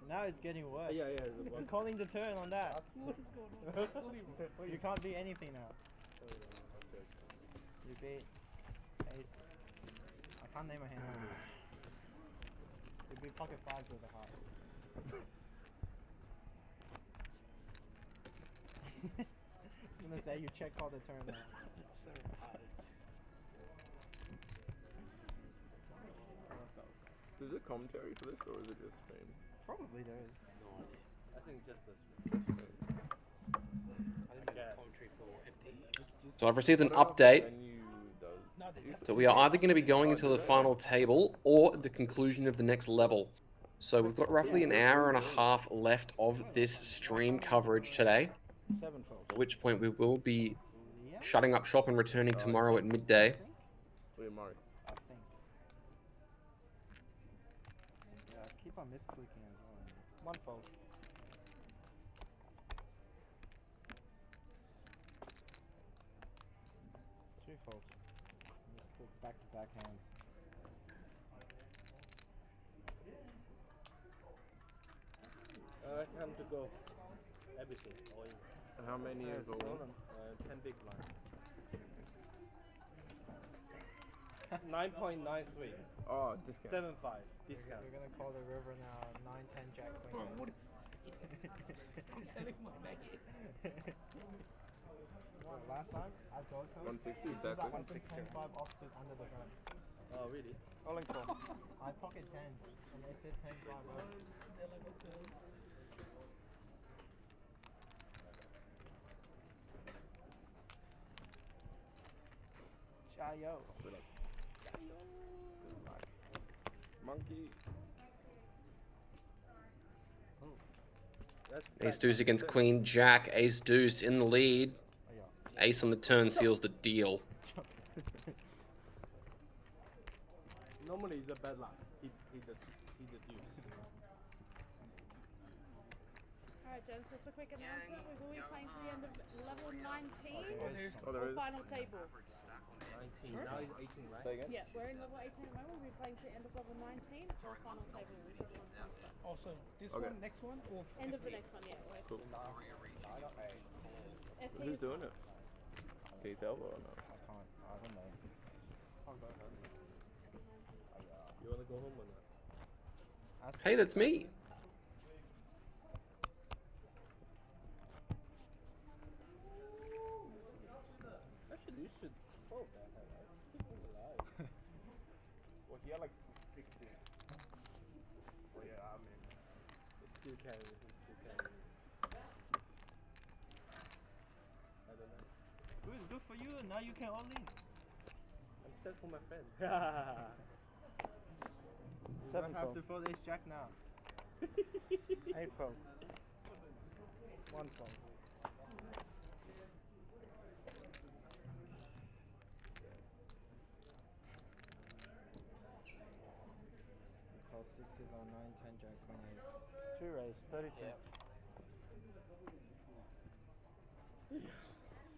Now it's getting worse. Yeah. You're calling the turn on that. what is going on. You can't beat anything now. You beat ace. I can't name a hand. You beat pocket 5s with a heart. I was gonna say you check call the turn now. It's so hard. Is it commentary for this, or is it just stream? Probably there is. No idea. I think just this. I didn't make a commentary for FT. So I've received an update Venue does. No, they that we are either going to be going into the final table or the conclusion of the next level. So we've got roughly an hour and a half left of this stream coverage today, 7 fold. at which point we will be Yeah, shutting up shop and returning tomorrow at midday. William Murray. I think. Yeah, I keep on misclicking as well. 1 fold. 3 fold. Misclick back-to-back hands. Time to go. Everything. How How many is all? 10 big blinds. 9.93. Oh, discount. 7.5 discount. We're gonna call the river now 9-10 Jack Queen. What is I'm telling my Maggie. Well, last time I told him 160 this is exactly. at 10-5 offsuit under the gun. Oh, really? Calling for. I pocket 10s and they said 10-5 off. Chayo. Monkey. Ace deuce against queen jack. Ace deuce in the lead. Ace on the turn seals the deal. Normally it's a bad luck. He just used. Alright, gents, just a quick announcement. We will be playing to the end of level 19 Oh, there or is. final table. 19. Now he's 18, right? Say again? Yeah, we're in level 18 at the moment. We'll be playing to the end of level 19 or final table, whichever one comes first. Also, this Okay. one, next one, or End of the next one, yeah. Cool. FT Who's doing it? Can you tell or no? I can't. I don't know. You wanna go home or not? Hey, that's me. Actually, you should fold that. Keep him alive. Well, he had like 60. Well, yeah, I mean, it's still carrying. It's still carrying. I don't know. Good for you. Now you can all in. I'm set for my friend. You don't have to fold ace jack now. 8 fold. 1 fold. Call 6s on 9-10 Jack Queen Ace. 2 raise, 33.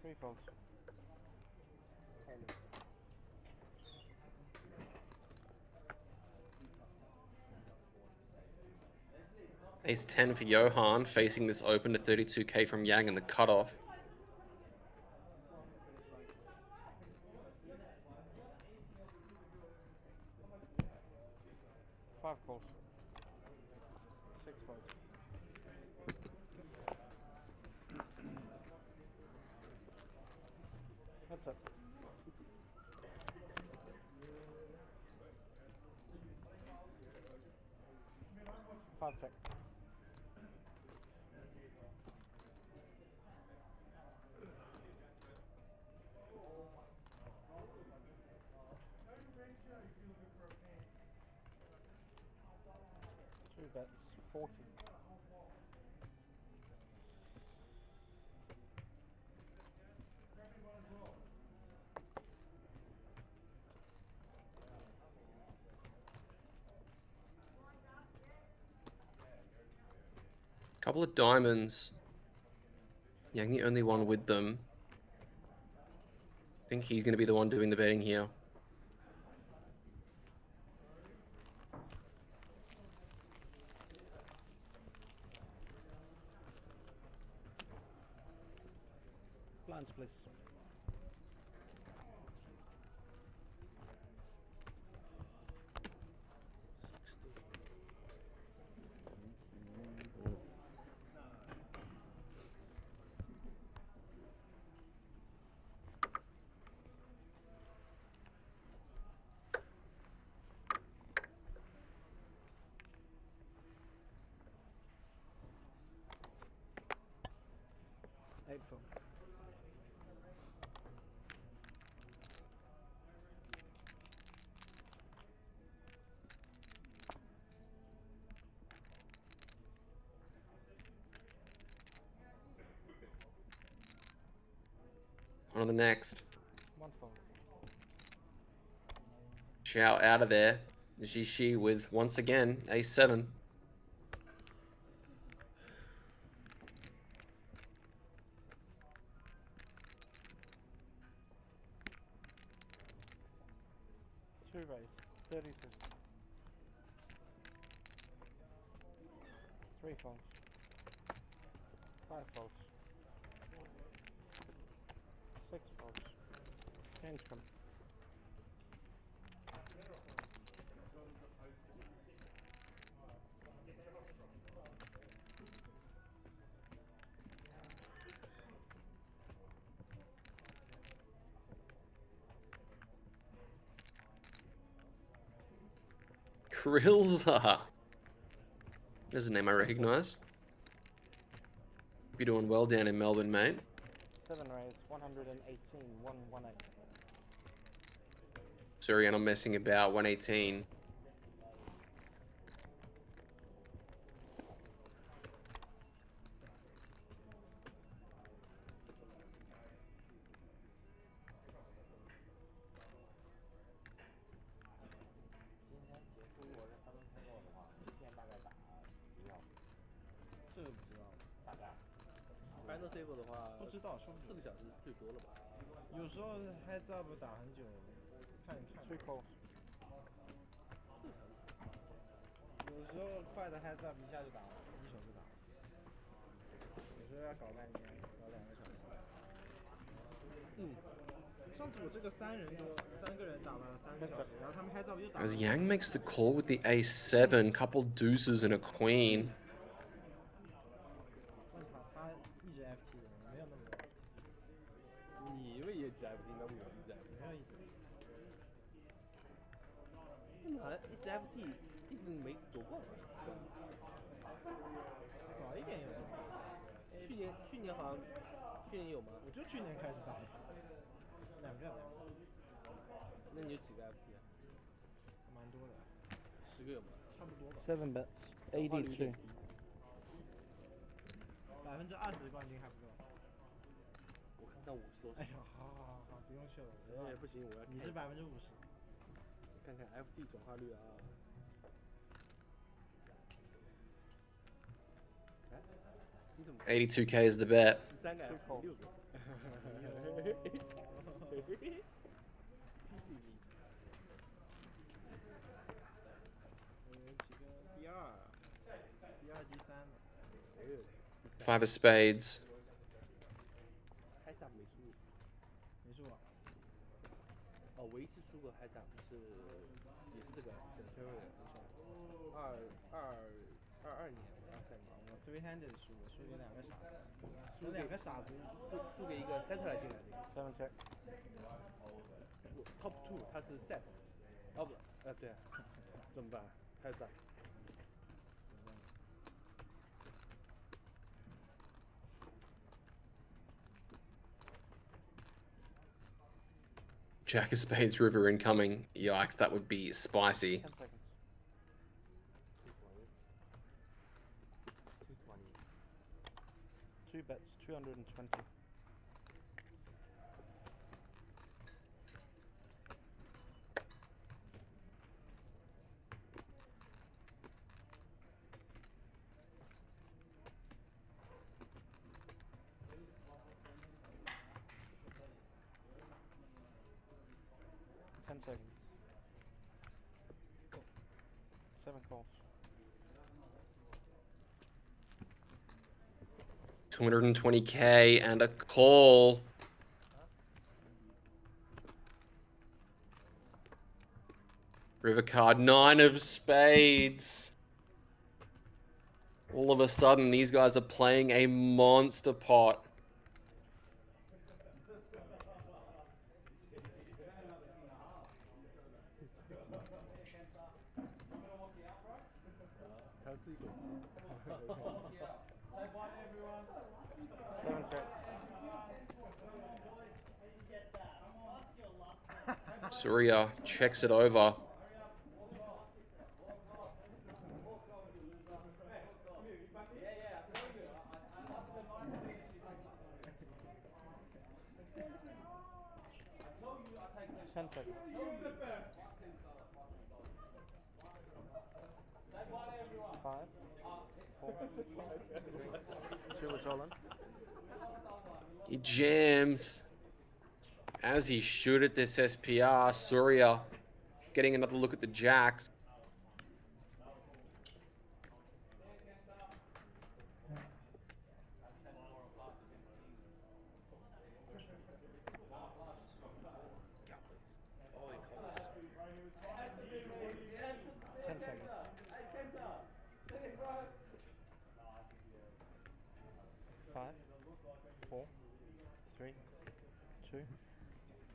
3 folds. Ace 10 for Johan, facing this open to 32k from Yang in the cutoff. Five calls. 6 folds. What's up? Five check. Two bets, 40. Couple of diamonds. Yang the only one with them. I think he's going to be the one doing the betting here. Blinds, please. Eight fold. On to the next. 1 fold. Chow out of there. Jishi with, once again, ace 7. Two raise, 32. 3 folds. 5 folds. Change come. Krillza. There's a name I recognise. You're doing well down in Melbourne, mate. 7 rays, 118, 118. Sorry, and I'm messing about. 118. Final table 的话，不知道，说不4个小时最多了吧？有时候 heads up 打很久，看。最高。有时候快的 heads up 一下就打了，1手就打了。有时候要搞半天，搞2个小时。上次我这个3个人打了3个小时，然后他们 heads up 又打了。As Yang makes the call with the A7, couple deuces and a queen. 他一直 FT 的，没有那么多。你因为也 FT， 那我也 FT。没有一直。好像一直 FT 一直没夺冠。早一点有。去年好像，去年有吗？我就去年开始打的。2个。那你有几个 FT 啊？蛮多的。10个有吗？差不多吧。 7 bets, 82. 20%冠军还不够。我看到50多。哎呀，好，不用秀了。哎，不行，我要。你是50%。看看 FT 转化率啊。哎，你怎么82k is the bet. 13个 FT 6个。第二、第3了。 5 of spades. 开场没输。没输啊。哦，唯一一次输过开场是也是这个 Centurion 22年、23年。我 three handed 输给2个傻子，输2个傻子，输给一个 center 来进来的。7 check。Top 2他是 set。哦不，对啊，怎么办？开场。Jack of spades, river incoming. Yikes, that would be spicy. 10 seconds. 2 bets, 220. Seconds. 7 calls. 220k and a call. River card, 9 of spades. All of a sudden, these guys are playing a monster pot. Surya checks it over. He jams. As he should at this SPR, Surya getting another look at the jacks. 5, 4, 3, 2,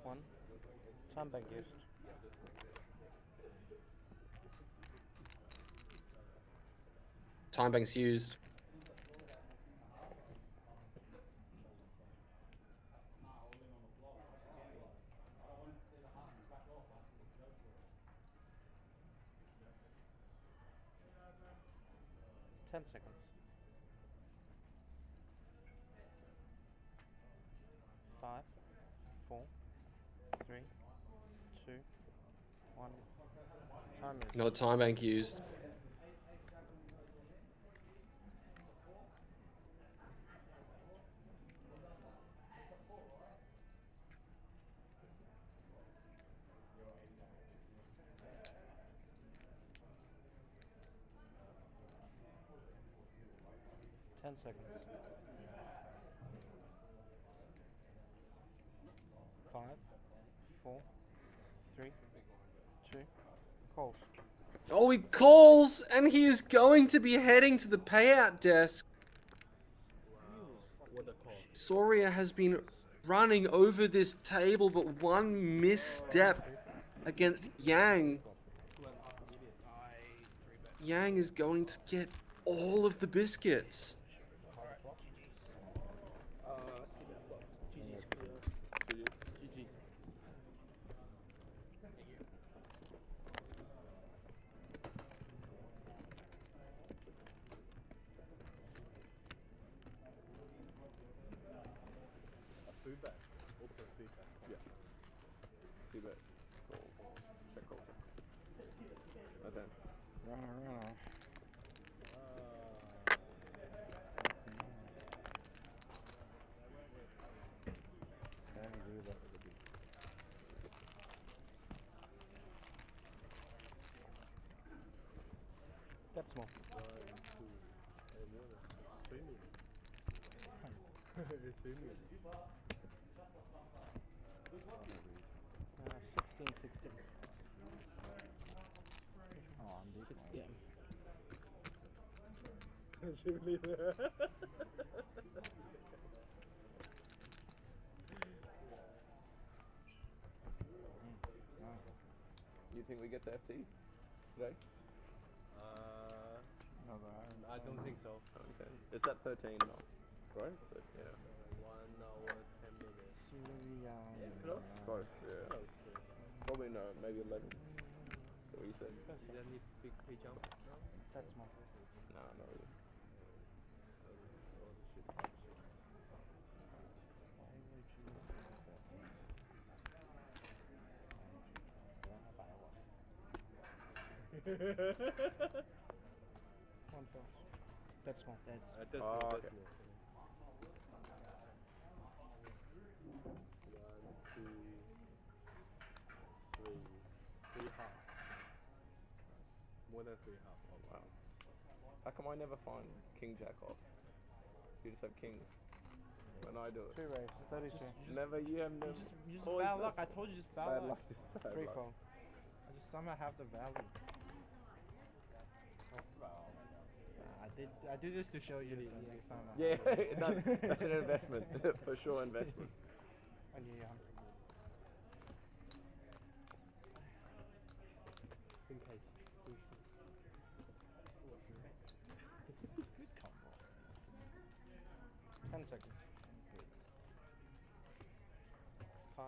1. Time bank used. Time bank's used. Ten seconds. 5, 4, 3, 2, 1. Time is. Another time bank used. Ten seconds. 5, 4, 3, 2. Calls. Oh, he calls, and he is going to be heading to the payout desk. What the call? Soria has been running over this table, but one misstep against Yang. Yang is going to get all of the biscuits. Food bag. Open food bag. Yeah. See that. Check call. That's it. That's small. 1, 2, and more than 3 million. It's 3 million. 16, 16. Oh, I'm deep. 6 p.m. You think we get to FT today? No, I don't think so. Okay. It's at 13 now. Right? So, yeah. 1 hour, 10 minutes. Close, yeah. Close. Probably no, maybe 11. So what you said? Is there any big pay jump? No? That's small. Nah, not really. One four. That's small. That's That's Oh, no, okay. that's no. 1, 2, 3 half. More than 3 half. Oh, wow. How come I never find King Jack off? You just have kings. When I do it. 3 raise. 32. Never, you have never. You just always bad luck. this. I told you just bad, Bad luck. luck, just bad 3 luck. fold. I just somehow have the value. I do this to show you so next time. Yeah, that's an investment. For sure investment. I need In case. Good combo. 10 seconds. 5,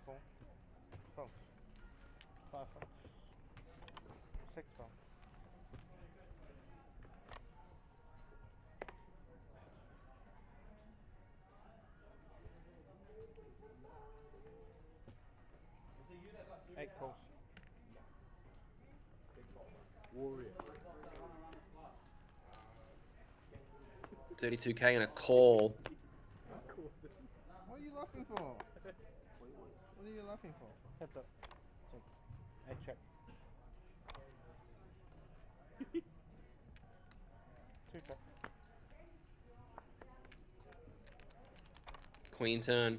4, 12. 5, 4. 6, 12. Eight calls. Warrior. 32k and a call. What are you laughing for? What are you laughing for? Heads up. Check. Hey, check. 2 check. Queen turn.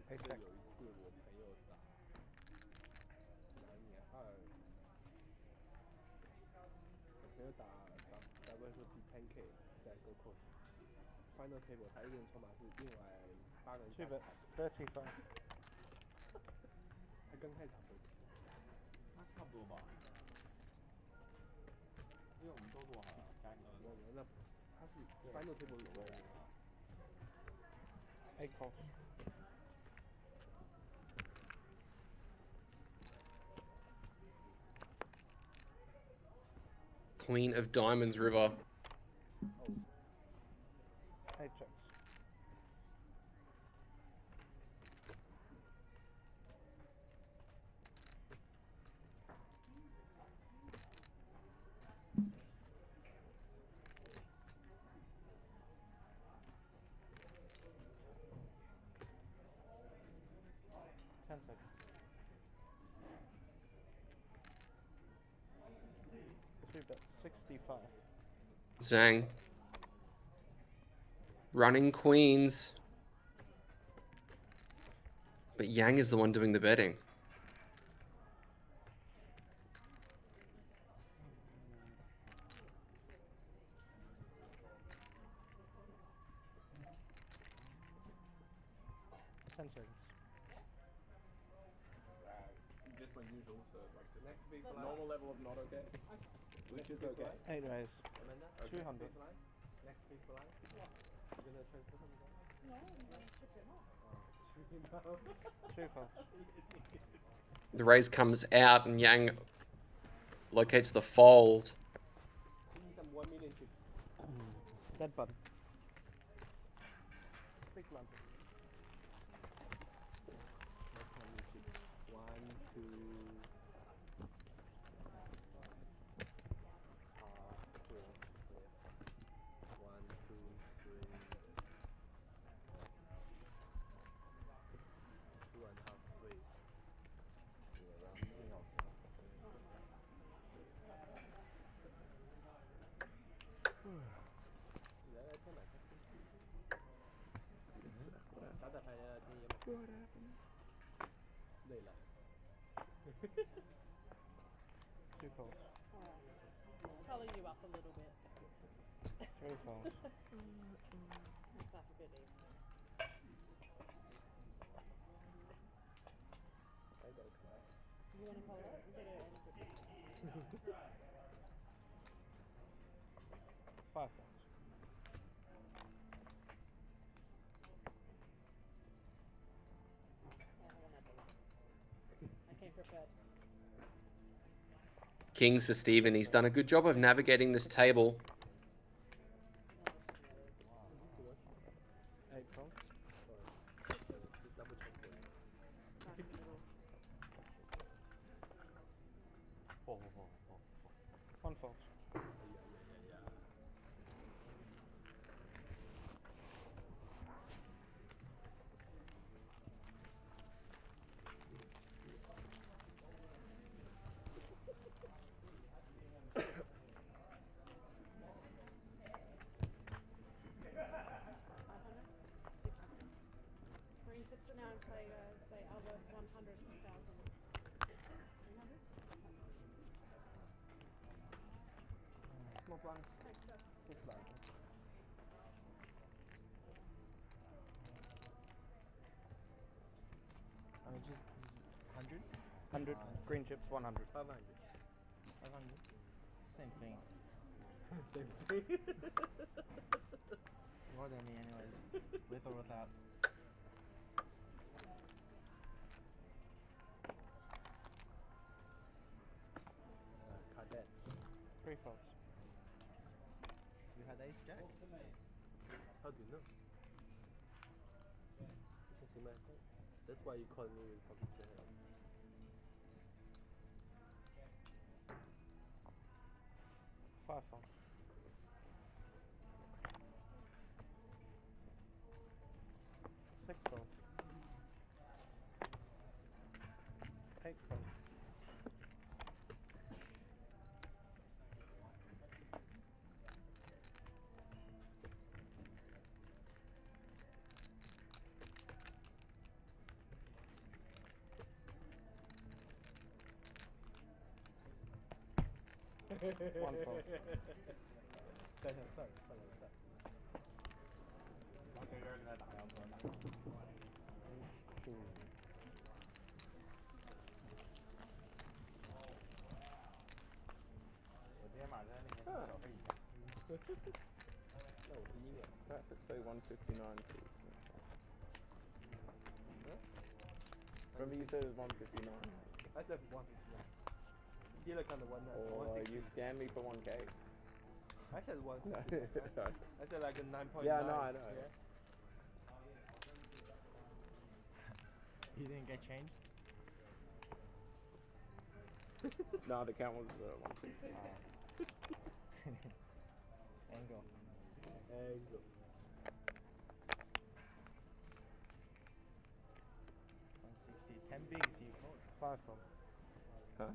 Hey, check. 有一次我朋友打男女2打会是比 10K 在 Go Course Final Table， 他一个人筹码是另外8个人加起来。35. 他刚开场会。那差不多吧。因为我们都做好了，加起来。那他是 Final Table 有的。8 calls. Queen of Diamonds River. 8 checks. Bet 65. Zhang. Running queens. But Yang is the one doing the betting. Just unusual, so like the next big normal level of not okay, which is okay. 8 raise. Amanda, 200. Next big blind. You're gonna transfer something? No, I'm going to ship him off. 2 calls. The raise comes out and Yang locates the fold. Give me some 1 million chip. Dead button. Big lump. Next one you chip. 1, 2. 累了。2 calls. Color you up a little bit. 3 calls. Make life a bit easier. You want to color it? You better end it. 5 calls. I came prepared. Kings for Stephen. He's done a good job of navigating this table. 8 calls. Right in the middle. 1 fault. Green chips are now in play, guys. They are worth 100,000. 300? Small blind. Thanks, sir. 6 blind. Just 100? 100. Green chips 100. 500. 500. Same thing. Same thing. More than me anyways. With or without. Cadet. 3 faults. You had ace jack? How do you know? You can see my hand. That's why you call me with pocket your hand. 5 faults. 6 faults. 8 faults. One fold. Second, sorry. Let's say 159. Remember you said it was 159? I said 159. Dealer kind of won that. Or you scammed me for 1k. I said 159. I said like a 9.9. Yeah, no, I know. Yeah. You didn't get changed? No, the count was 160. Angle. 160. 10 bigs you fold. 5 fold. Huh?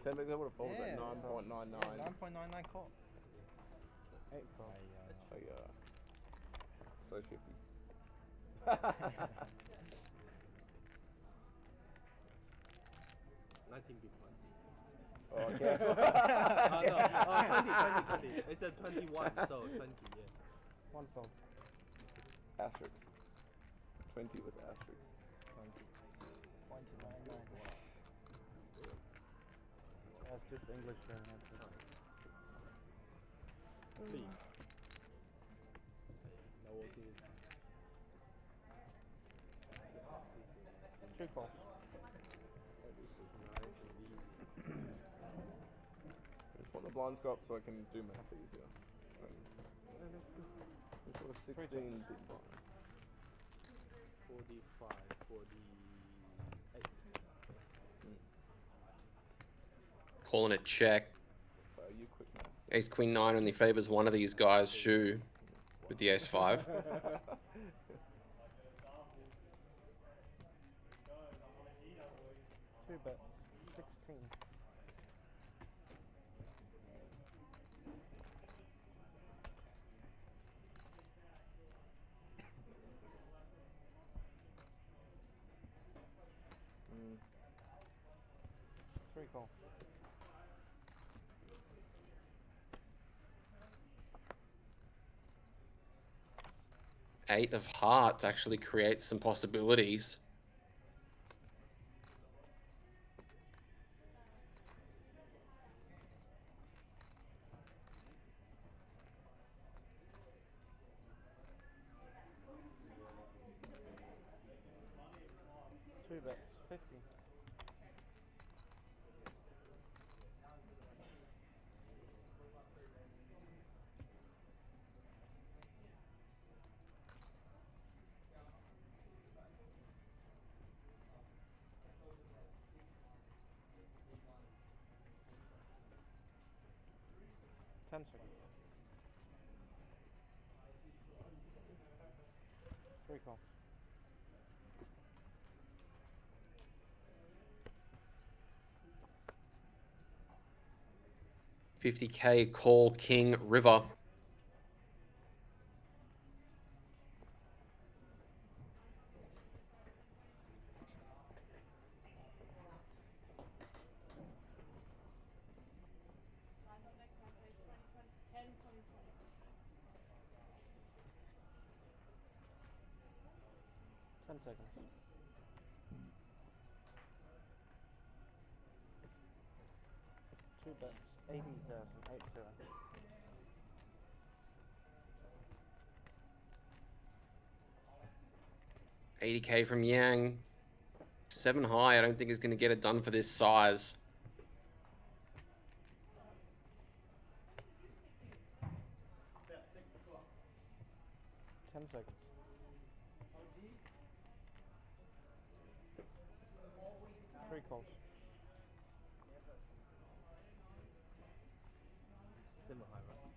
10 bigs I would have folded Yeah. at 9.99. 9.99 call. 8 fold. So yeah. So 50. 19 big one. Oh, okay. Oh no. 20. It's a 21, so 20, yeah. 1 fold. Asterisk. 20 with asterisk. 20.99. That's just English then. No OT. 3 fold. I just want the blinds go up so I can do math easier. It's sort of 16 big blinds. 45, 48. Calling it check. So you quick math. Ace Queen 9 only favors one of these guys' shoe with the Ace 5. 2 bets. 16. Mm. 3 call. Eight of Hearts actually creates some possibilities. Two bets. 50. Seconds. 3 call. $50K call King River. Seconds. 2 bets. 80,000. 80. $80K from Yang. 7 high, I don't think is going to get it done for this size. 10 seconds. Three calls. Simmer high, right?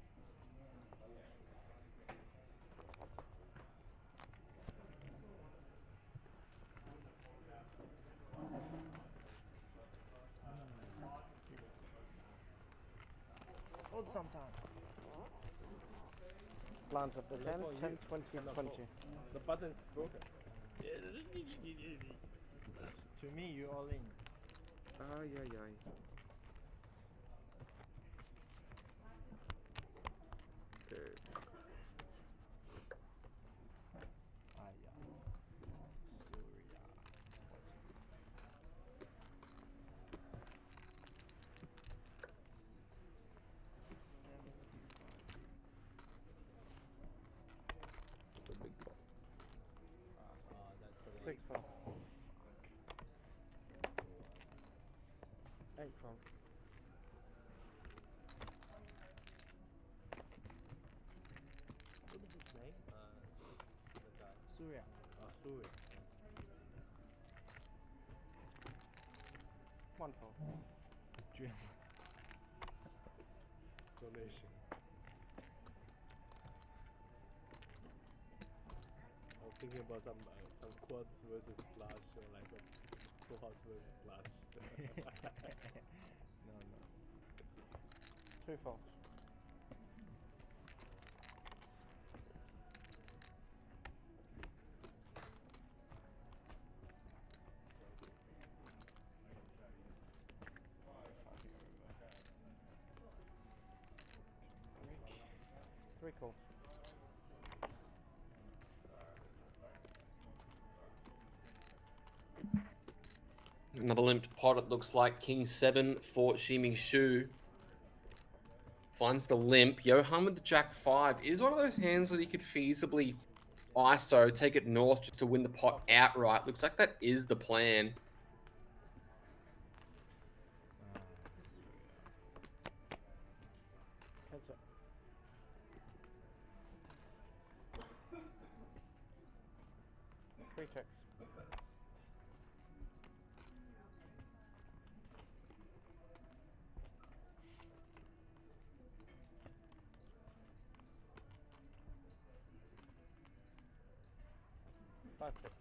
Fold sometimes. Blinds up the 10, 10, 20, 20. The button's broken. To me, you all in. Ay, ay, ay. fold. What was his name? The guy. Surya. Surya. One fold. Drill. Donation. I was thinking about some quads versus flash or like a full house versus flash. No, no. 3 folds. Three calls. Another limped pot, it looks like. King 7 for Shiming Shu. Finds the limp. Johan with the Jack 5 is one of those hands that he could feasibly ISO, take it north just to win the pot outright. Looks like that is the plan. Catch up. Three checks. Five checks.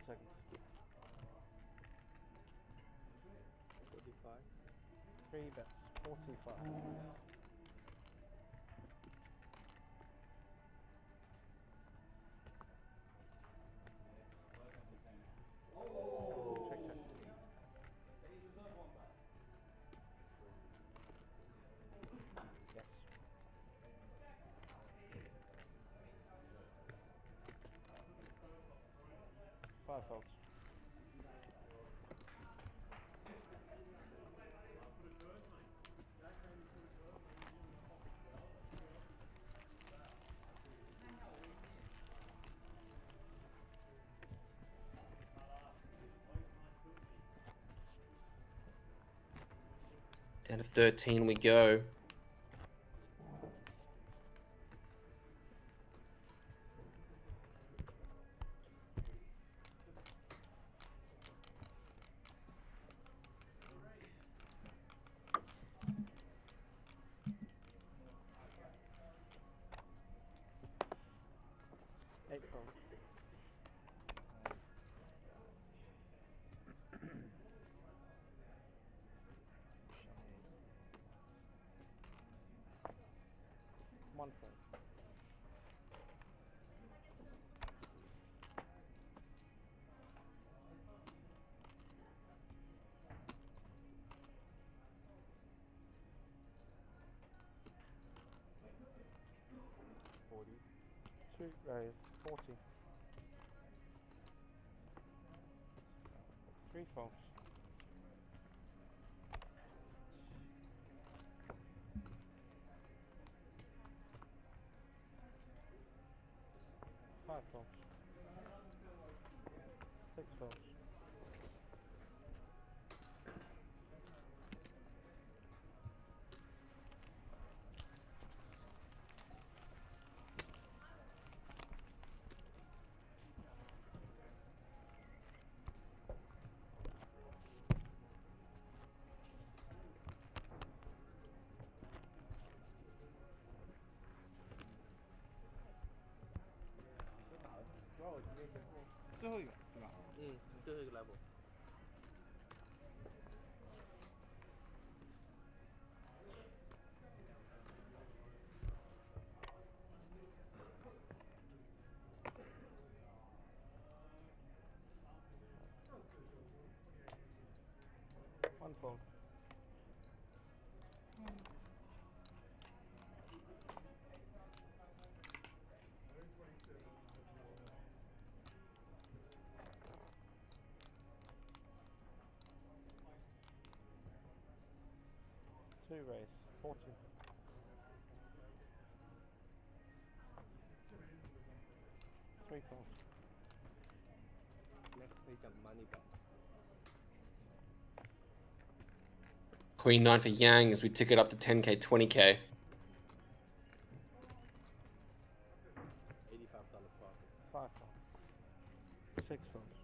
Seconds. 45. 3 bets. 45. Check, check. Yes. 5 folds. Down to 13 we go. Eight folds. One fold. Two raise. 40. 3 folds. Five folds. 6 folds. level. One fold. 2 raise, 40. Three falls. Next page of money back. Queen 9 for Yang as we tick it up to 10k, 20k. $85 profit. 5 falls. 6 falls.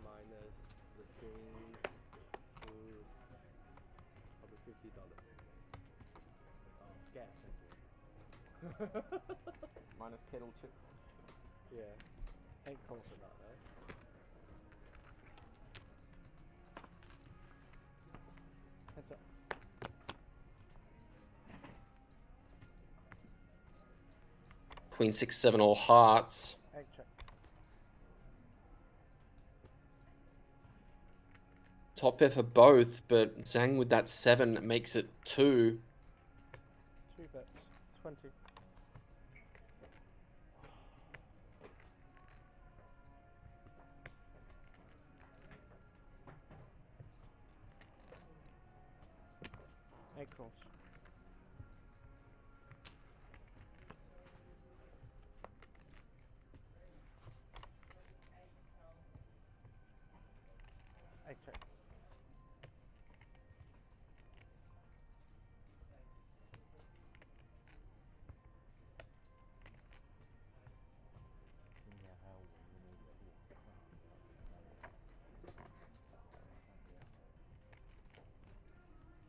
Minus the king to probably $50. Gas. Minus kettle chip. Yeah. 8 falls. About that. Heads up. Queen 6, 7 all hearts. 8 check. Top pair for both, but Zhang with that 7 makes it 2. 2 bets. 20. Eight calls. Eight check.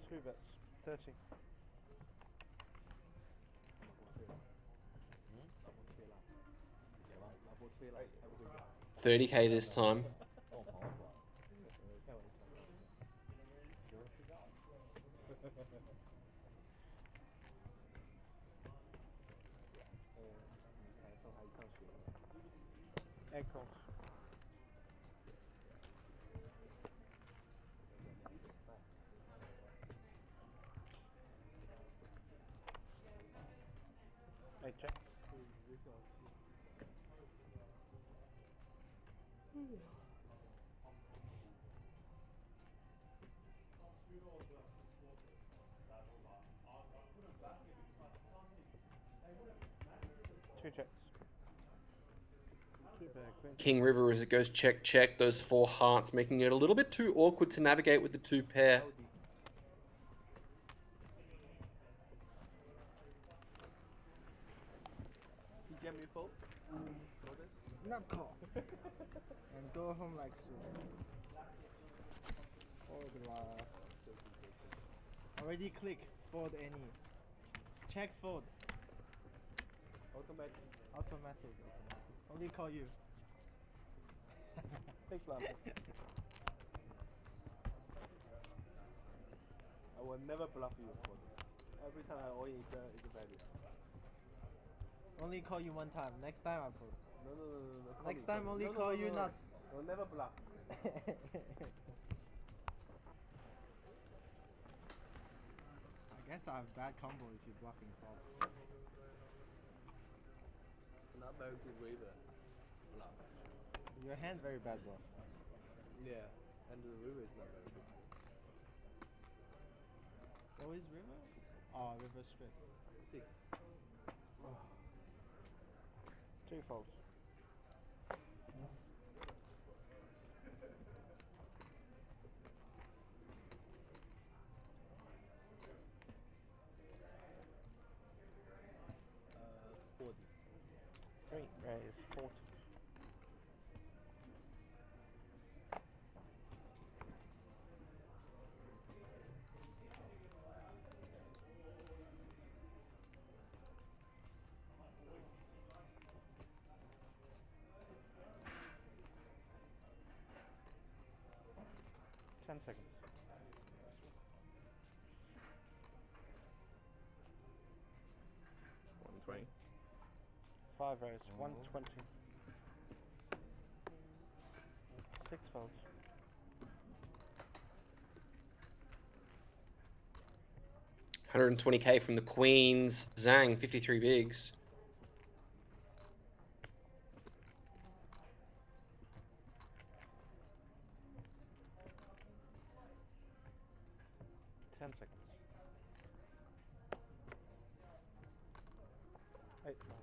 Two bets. 30. 30k this time. Eight calls. Eight check. Two checks. Two bad queen. King River as it goes check, check. Those 4 hearts making it a little bit too awkward to navigate with the 2 pair. Snap call. And go home like soon. Fold already click. Fold any. Check fold. Automatic. Automatic. Only call you. Big slam. I will never bluff you for this. Every time I all in is a value. Only call you one time. Next time I fold. No. Next time only call you nuts. I'll never bluff. I guess I have bad combo if you're bluffing clubs. Not very good river. Bluff. Your hand very bad bluff. Yeah, and the river is not very good. What is river? Oh, river straight. 6. 2 folds. Uh, 40. 3 raise, 40. Seconds. 120. 5 raise, 120. 6 folds. $120k from the Queens. Zhang, 53 bigs. Seconds. 8 folds.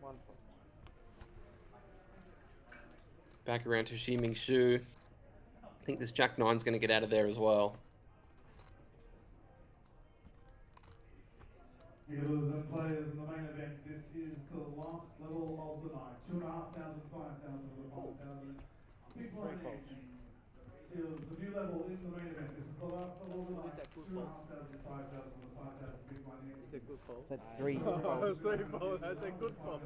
One fold. Back around to Xi Ming Shu. I think this Jack 9's going to get out of there as well. Dealers and players in the main event, this is the last level of the night. 2,500, 5,000 with 5,000. Big blind action. Dealers, the new level in the main event. This is the last level of the night. 2,500, 5,000 with 5,000 big blind action. It's a good fold. That's 3 folds. 3 fold. That's a good fold.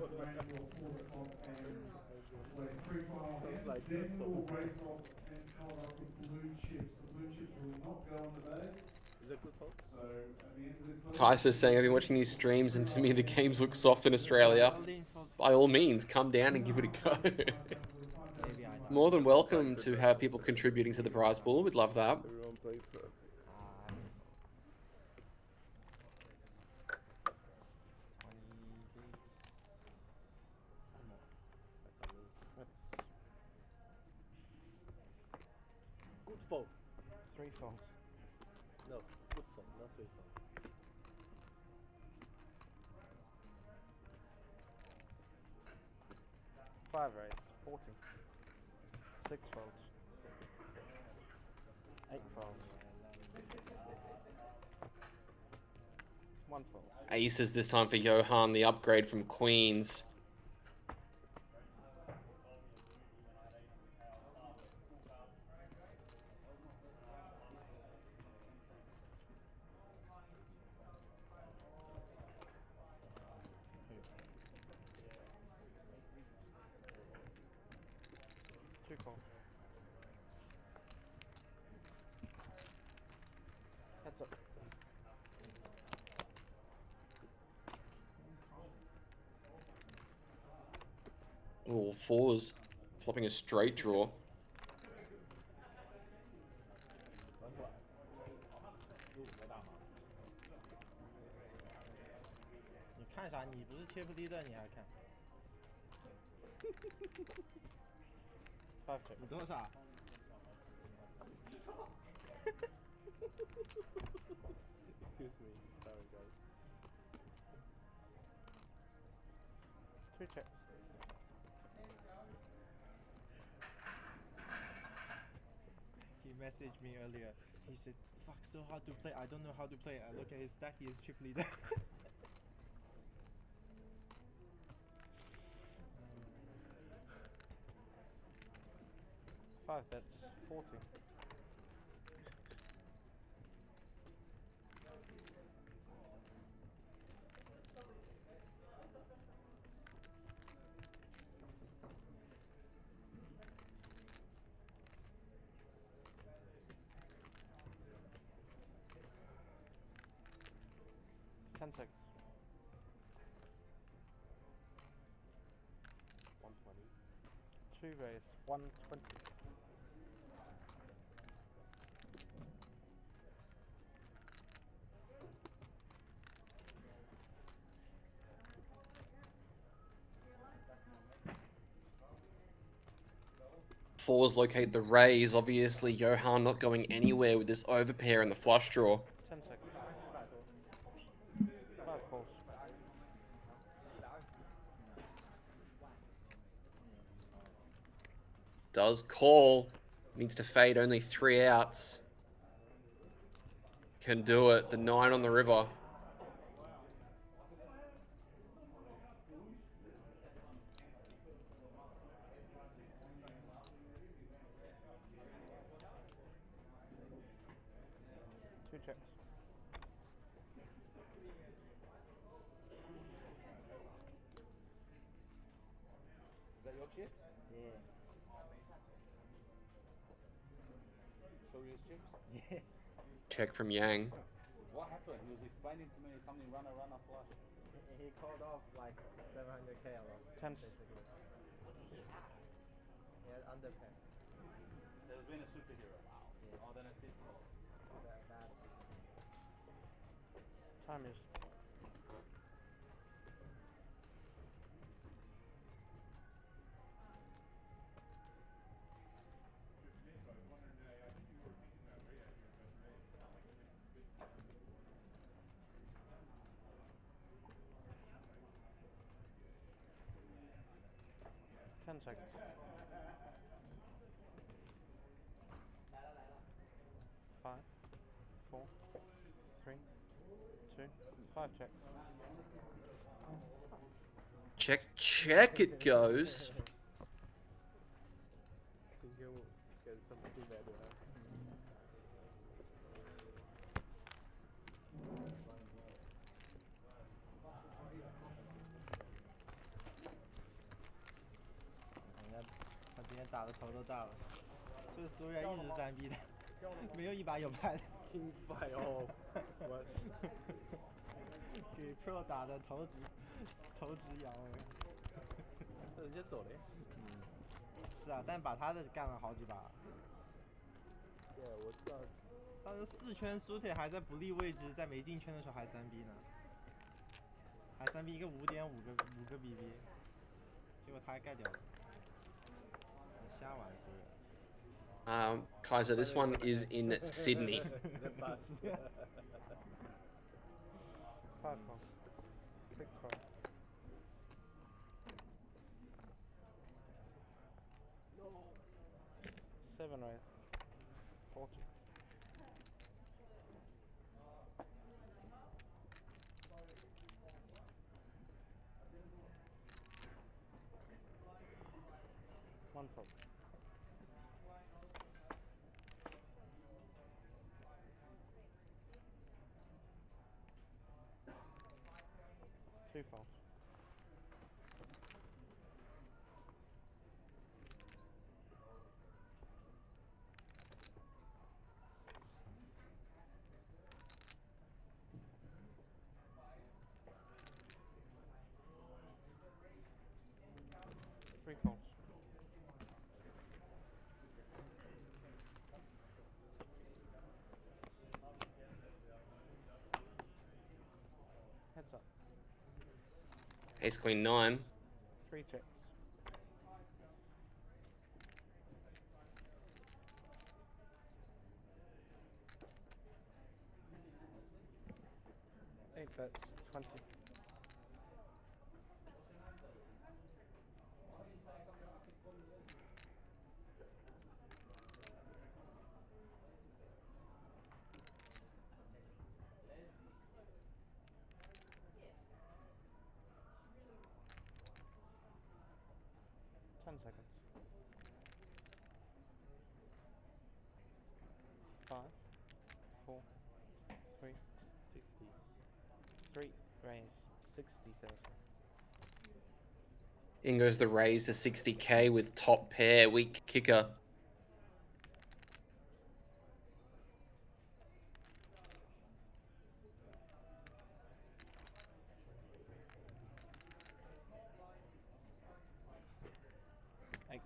Wait, 3 file in, then we will race off and color up with blue chips. The blue chips will not go on the bags. Is it good fold? So at the end of this level, Kaiser's saying, I've been watching these streams and to me the games look soft in Australia. By all means, come down and give it a go. More than welcome to have people contributing to the prize pool. We'd love that. Everyone plays for. Good fold. 3 folds. No, good fold, not 3 fold. Five raise, 40. 6 folds. 8 folds. 1 fold. Aces this time for Johan, the upgrade from Queens. Heads up. Oh, 4s. Flopping a straight draw. 你看啥？你不是切不低的，你还看？5 check. 你多少？ Excuse me. Sorry, guys. 3 checks. He messaged me earlier. He said, "Fuck, so hard to play. I don't know how to play." I look at his stack. He is chip leader. 5 bets, 40. Seconds. 120. 3 raise, 120. Fours locate the raise. Obviously, Johan not going anywhere with this overpair and the flush draw. 10 seconds. 5 calls. Does call. Needs to fade only 3 outs. Can do it. The 9 on the river. Checks. Is that your chips? Yeah. Sorry, chips? Yeah. Check from Yang. What happened? He was explaining to me something runner flush. He called off like 700k on us. 10. Basically. He had underpair. There's been a superhero. Wow. Yeah. Oh, then it's his fault. Time is 10 seconds. 5, 4, 3, 2, 5 check. Check, check it goes. Get something too bad, right?他今天打的头都大了，这个输人一直3B 的，没有一把有牌的。King fight off. What? 给 Pro 打的头直摇了。人家走了。是啊，但把他的干了好几把。对，我知道。他的4圈输铁还在不利位置，在没进圈的时候还3B 呢，还3B 一个5.5个 BB， 结果他还盖掉了。瞎玩所有。Kaiser, this one is in Sydney. 5 4 6 4 7 right 40. One fold. Two folds. Three folds. Heads up. Ace Queen 9. 3 checks. Eight bets, 20. Seconds. 5, 4, 3, 60. 3 raise 60,000. In goes the raise to 60k with top pair, weak kicker.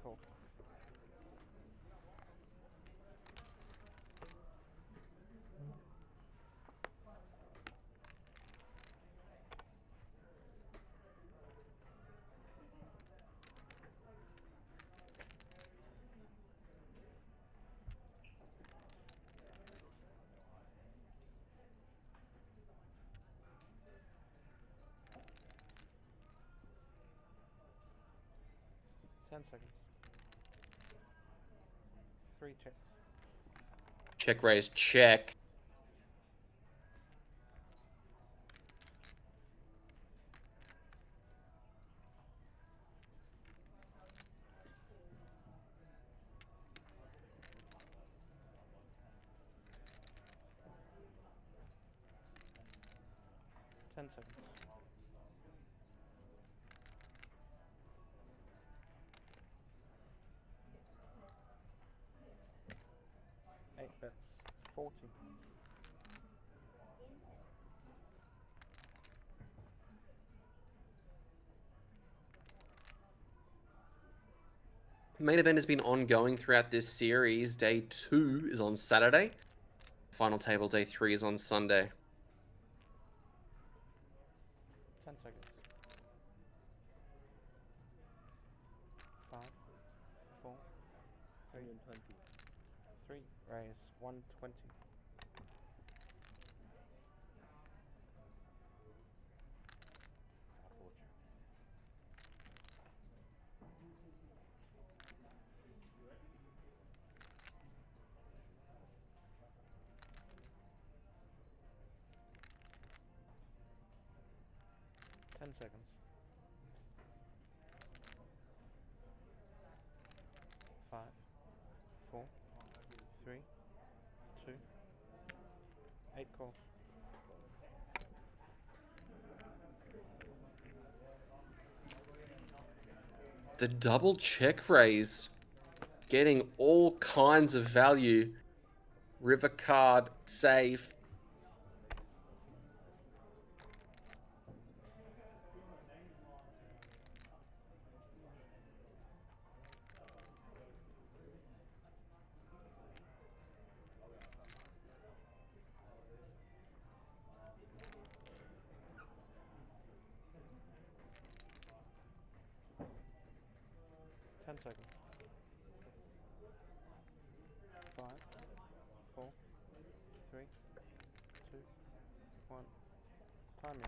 Cool. Seconds. 3 checks. Check raise, check. Seconds. 8 bets, 40. Main event has been ongoing throughout this series. Day 2 is on Saturday. Final table, day 3 is on Sunday. 10 seconds. 5, 4, 3, 120. 3 raise 120. 10 seconds. 5, 4, 3, 2, 8 calls. The double check raise, getting all kinds of value. River card, safe. Seconds. 5, 4, 3, 2, 1. Time is.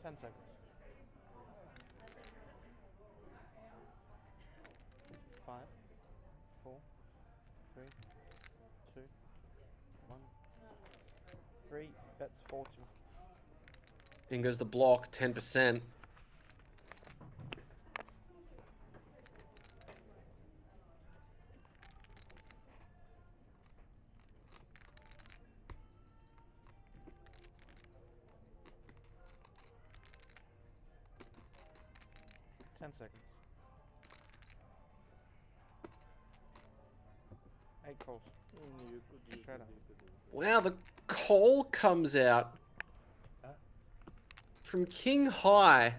Ten seconds. 5, 4, 3, 2, 1. 3 bets 40. In goes the block, 10%. Seconds. 8 calls. Straight up. Wow, the call comes out from King High.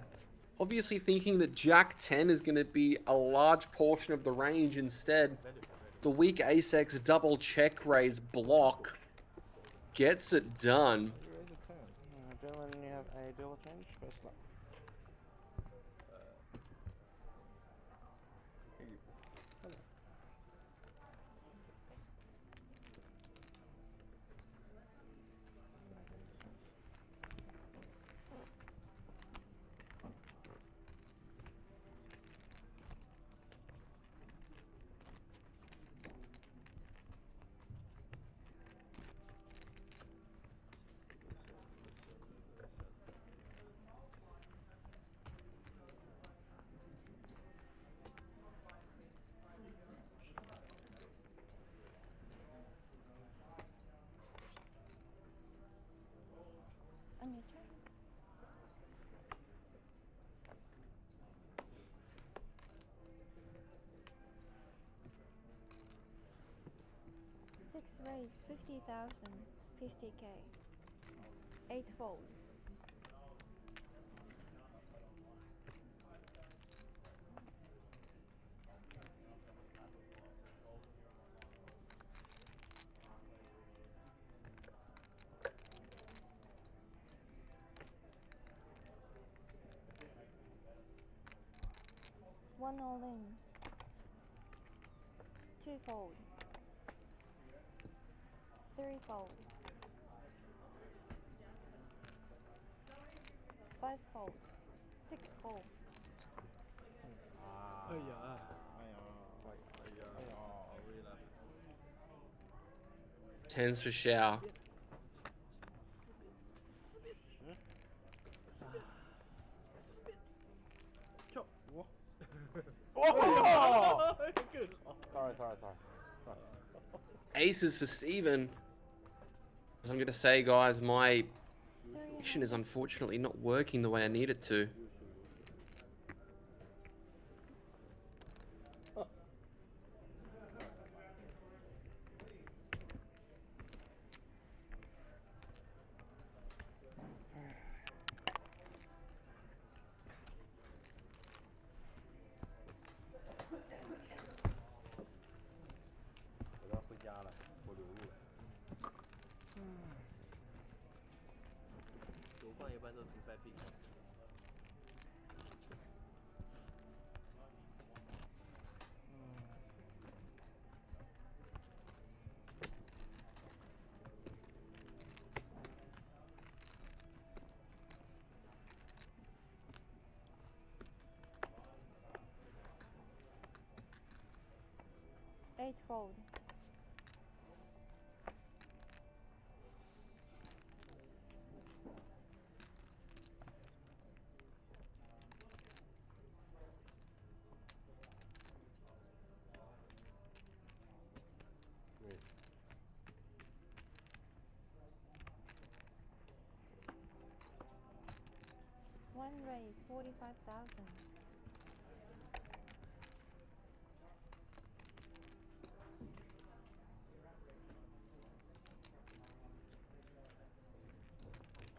Obviously thinking that Jack 10 is going to be a large portion of the range instead. The weak ace-x double check raise block gets it done. You raise a 10. Dylan, you have a deal of change. First luck. On your turn. Six raise, 50,000, 50k. 8 fold. One all in. 2 fold. 3 fold. 5 fold. 6 fold. 10s for Shao. Good. Sorry. Aces for Steven. As I'm going to say, guys, my prediction is unfortunately not working the way I need it to. 8 fold. One raise, 45,000.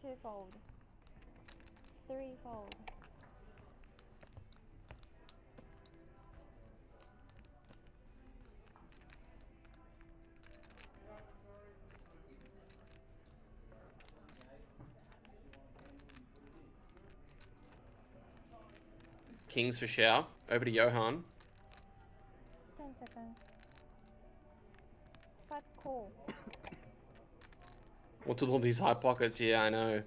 Two fold. Three fold. Kings for Shao. Over to Johan. 10 seconds. 5 call. What's with all these high pockets? Yeah, I know.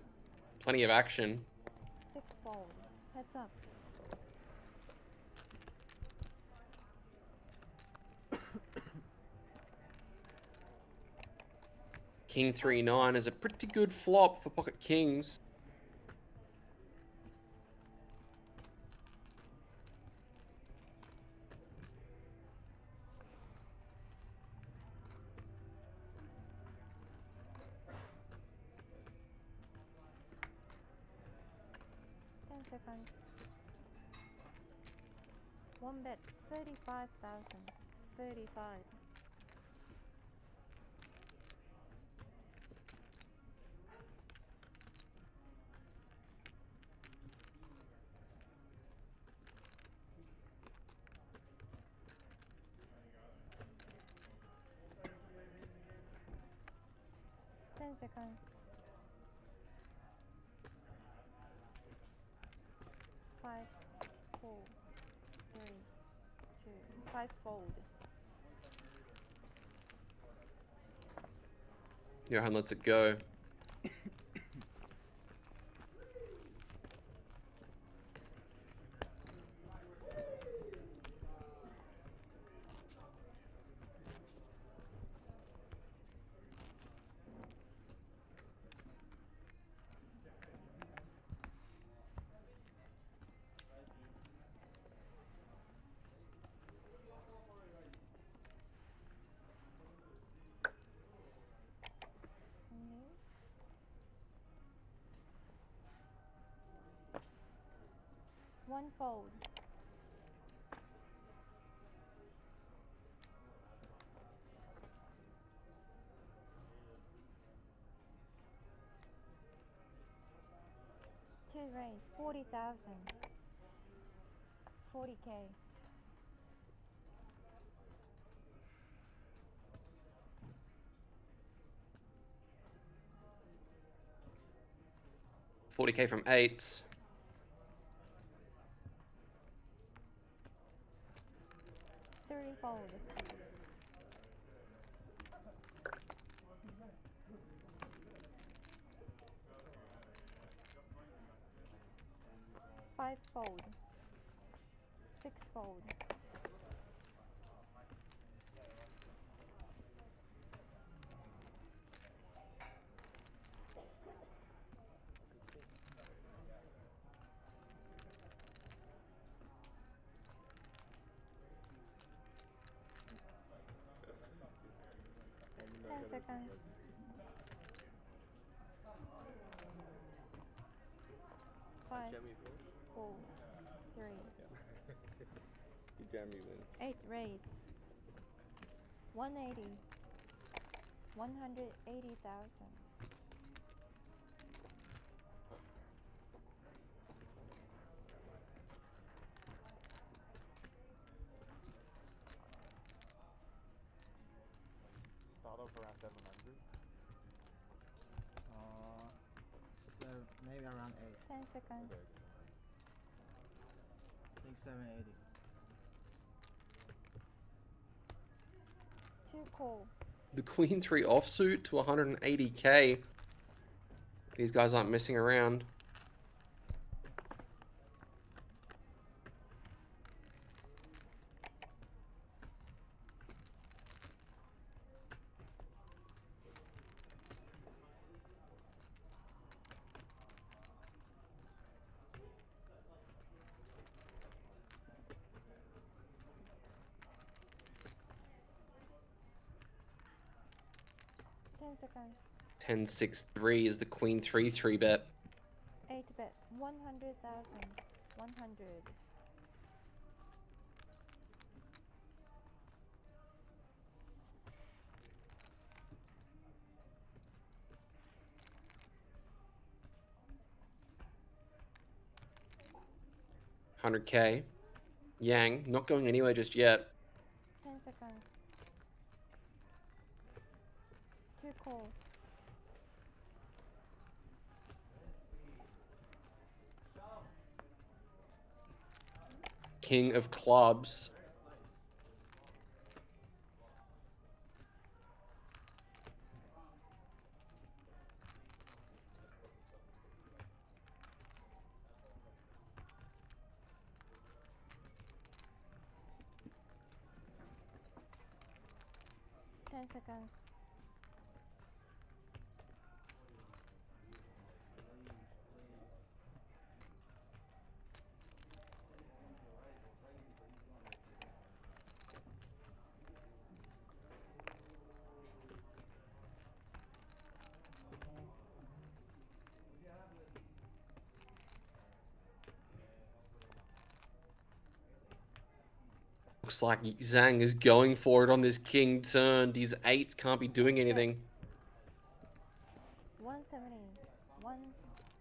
Plenty of action. 6 fold. Heads up. King 3-9 is a pretty good flop for pocket kings. Seconds. One bet, 35,000. 35. Seconds. 5, 4, 3, 2, 5 fold. Johan lets it go. One fold. Two raise, 40,000. 40K. $40K from eights. 3 fold. Five fold. 6 fold. Seconds. 5, 4, 3. You jam me win. 8 raise. 180. 180,000. Start off around 700. So maybe around 8. 10 seconds. Okay. I think 780. 2 call. The Queen 3 offsuit to 180K. These guys aren't messing around. 10 seconds. 10-6-3 is the queen 3-3 bet. 8 bet. 100,000. 100. $100K. Yang, not going anywhere just yet. 10 seconds. 2 call. King of clubs. Seconds. Looks like Zhang is going for it on this king turn. These 8s can't be doing anything. 170.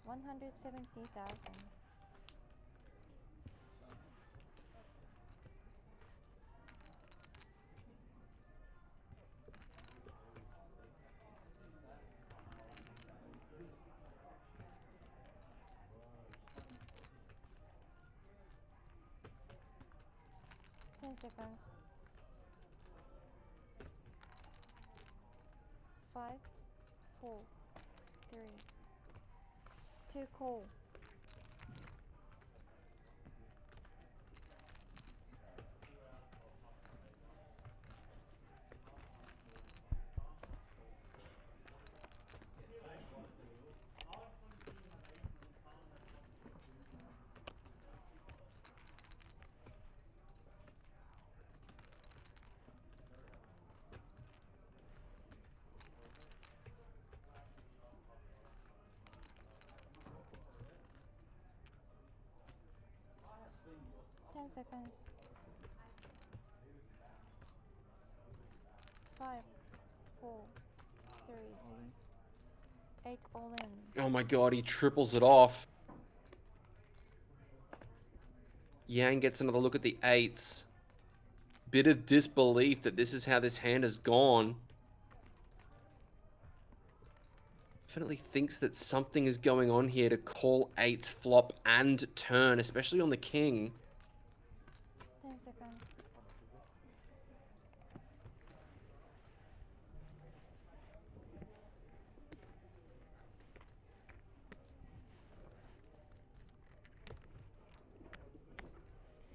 170,000. Seconds. 5, 4, 3, 2 call. Seconds. 5, 4, 3, 8 all in. Oh my god, he triples it off. Yang gets another look at the 8s. Bit of disbelief that this is how this hand has gone. Definitely thinks that something is going on here to call 8s flop and turn, especially on the king. 10 seconds.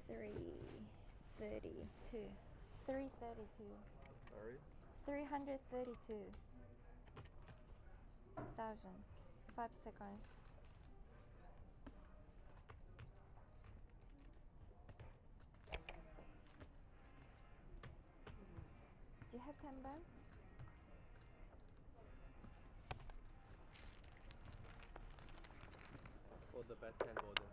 332. 332. Sorry? 332,000. 5 seconds. Do you have 10 back? What's the best hand order?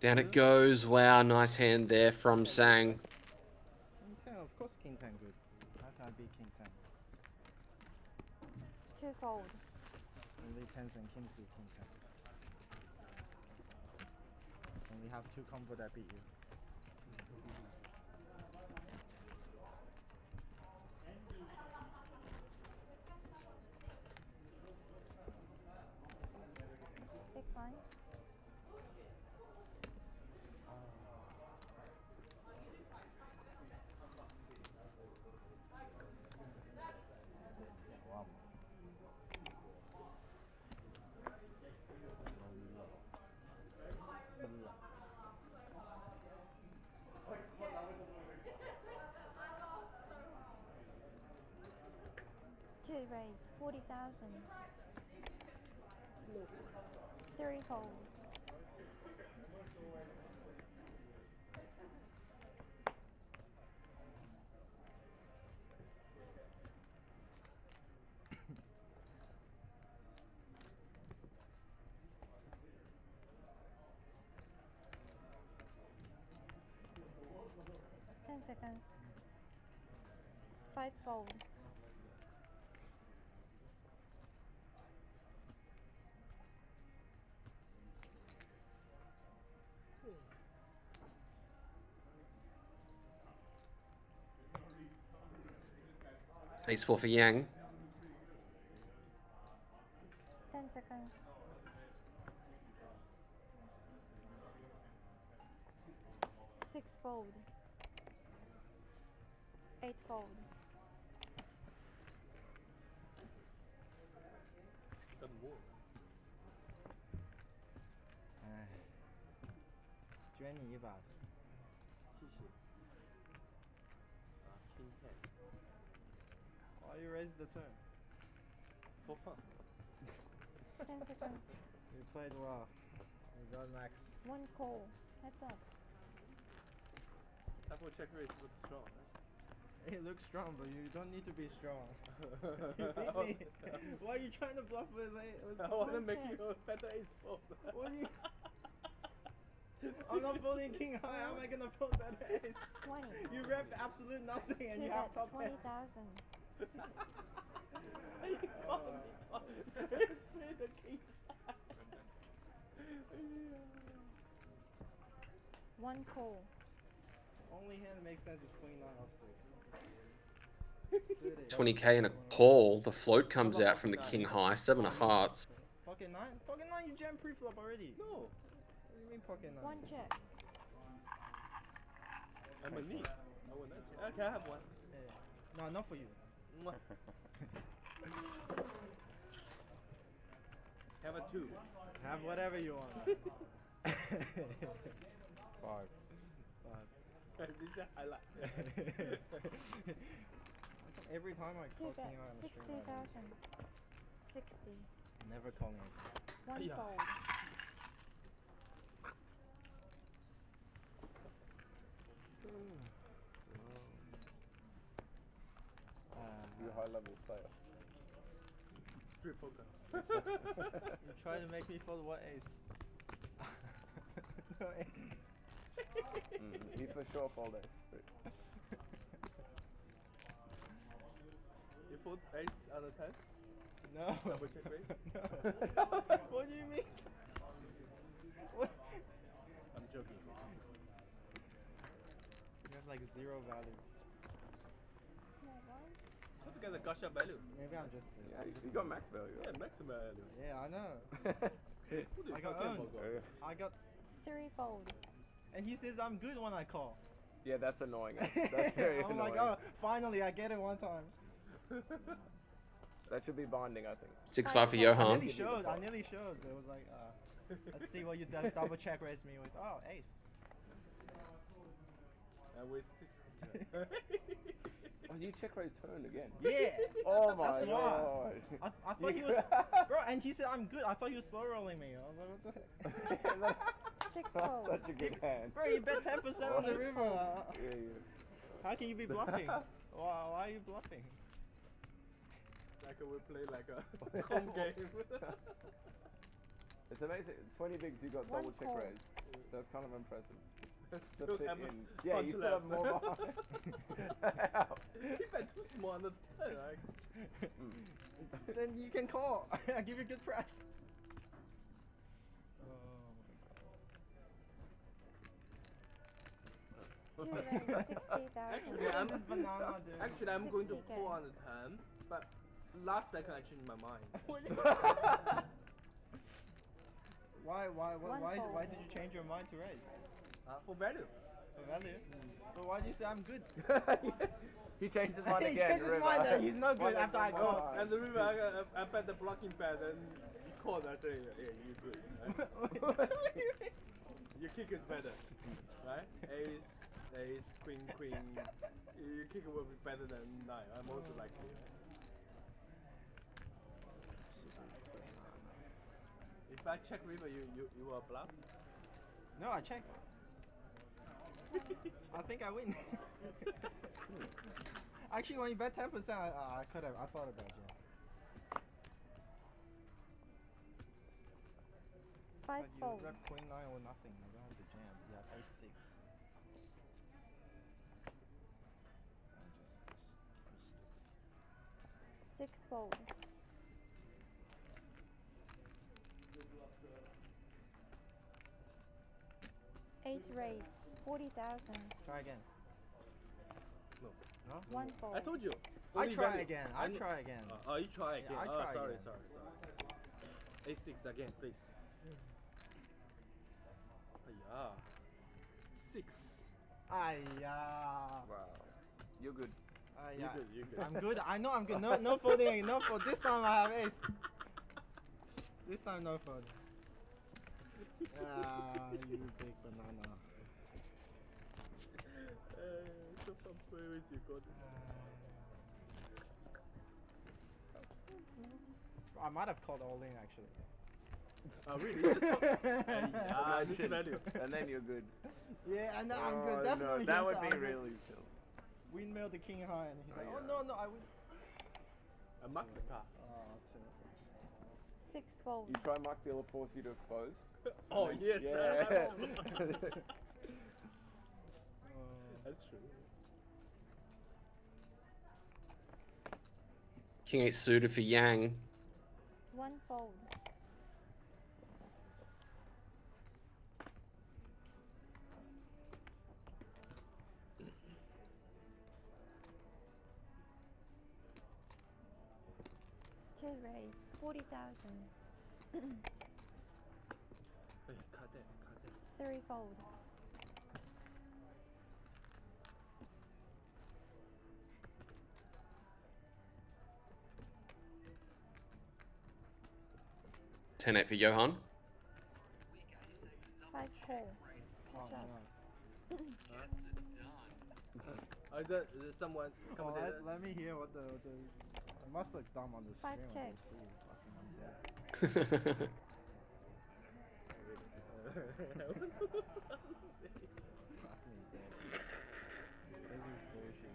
Down it goes. Wow, nice hand there from Zhang. King 10, of course King 10 good. How can I beat King 10? 2 fold. Only 10s and kings beat King 10. And we have 2 combo that beat you. Decline. Wow. Two raise, 40,000. 3 fold. seconds. 5 fold. Ace-4 for Yang. 10 seconds. 6 fold. 8 fold. Doesn't work. 捐你一把，谢谢。King 10 Why you raise the turn? for fun. 10 seconds. You played well. You got max. 1 call. Heads up. I thought check raise looks strong. It looks strong, but you don't need to be strong. You beat me. Why are you trying to bluff with I want to One make check. you a better ace fold. What do you? I'm not folding king high. How am I gonna fold that ace? 20. You rep absolute nothing and you have top hand. 20,000. You call me top. Seriously, the king high. 1 call. Only hand that makes sense is queen 9 offsuit. 20k and a call. The float comes out from the king high. 7 of hearts. Pocket 9? Pocket 9 you jammed pre-flop already. No. What do you mean pocket 9? 1 check. I'm a knee. I will not check. Okay, I have one. Yeah. No, not for you. Have a 2. Have whatever you want. 5. This is a highlight. Every time I call 2 bet. king high, I'm 60,000. 60. never calling it. 1 Yeah. fold. You're a high level player. Street poker. You try to make me fold what ace? No ace. He for sure fold ace. You fold ace out of 10? No. Double check raise? No. What do you mean? What? I'm joking. You have like 0 value. Small one. Just get the gotcha value. Maybe I'm just. Yeah, you got max value. Yeah, maximum value. Yeah, I know. Who I got owned. I got. 3 fold. And he says I'm good when I call. Yeah, that's annoying. That's very I'm annoying. like, oh, finally I get it one time. That should be binding, I think. 6-5 for I Johan. nearly showed. It was like, let's see what you double check raise me with. Oh, ace. And with 6. Oh, you check raise turn again. Yeah. Oh my That's why. god. I thought he was, bro, and he said I'm good. I thought he was slow rolling me. I was like, what the heck? 6 fold. Such a good hand. Bro, you bet 10% on the river. Yeah, yeah. How can you be bluffing? Why are you bluffing? Like we play like a home game. It's amazing. 20 bigs, you got One double check call. raise. That's kind of impressive. Still To fit have a in. Yeah, bunch you still left. have more behind. He bet too small on the turn, right? Then you can call. I give you a good price. Oh 2 bet. 60,000. Yeah, I'm this banana dude. actually I'm going to 60K. pull on the 10, but last second I changed my mind. Why fold. did you change your mind to raise? For value. For value? But why do you say I'm good? He changed his mind He again. changed his mind that he's no good after I call. And the river, I bet the blocking bet and you called. I say, yeah, you're good. Right? What do you mean? Your kick is better, right? Ace, queen. Your kick will be better than 9. I'm also like you. If I check river, you will bluff. No, I check. I think I win. Actually, when you bet 10%, I thought about it. 5 But you fold. rep queen 9 or nothing. I don't have to jam. You have ace 6. 6 fold. 8 raise, 40,000. Try again. No. No? 1 fold. I told you. I only try value. again. I try again. Oh, you try again. Yeah, I oh, try sorry, again. sorry. A6 again, please. Yeah. 6. Ayah. Wow. You're good. Yeah. You're good. I'm good. I know I'm good. No folding. No fold. This time I have ace. This time no fold. Ah, you big banana. So fun play with you, God. I might have called all in actually. Oh, really? Yeah, this is value. And then you're good. Yeah, and I'm Oh, good. Definitely. no, that yes, would I'm be good. really chill. Windmill the king high, and he's like, Yeah. oh no, I win. I marked the card. Oh, 6 fold. You try Muck Deal will force you to expose. Oh, yes. Yeah. That's true. King 8 suited for Yang. 1 fold. Two raise, 40,000. Hey, cut that. 3 fold. Ten 8 for Johan. 5 call. Oh, Plus. Oh, is there someone coming Oh, there? let me hear what the I must look dumb on the Five screen. check. Fucking I'm dead. Fucking dead. This is bullshit.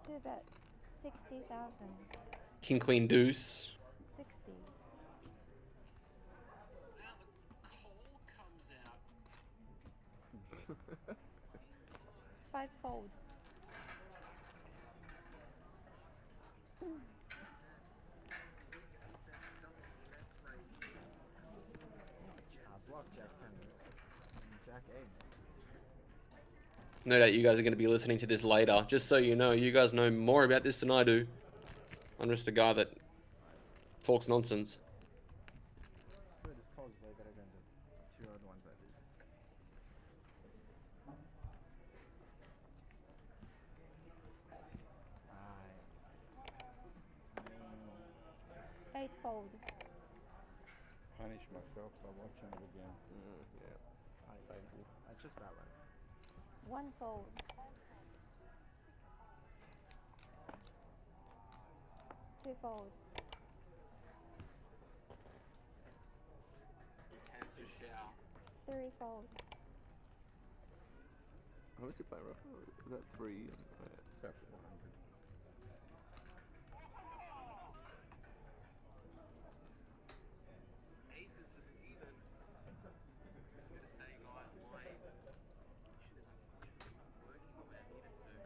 2 bet, 60,000. King Queen Deuce. 60. Five fold. I blocked Jack 10. Jack 8. No doubt you guys are going to be listening to this later. Just so you know, you guys know more about this than I do. I'm just the guy that talks nonsense. So this call is way better than the 2 other ones I did. Eight fold. Punish myself by watching it again. Yeah. Thank you. That's just bad luck. 1 fold. Two fold. Three fold. How much you play, Rafa? Is that 3? Oh, yeah. That's 100. Aces for Steven. I'm gonna say, guys, my working the way I need it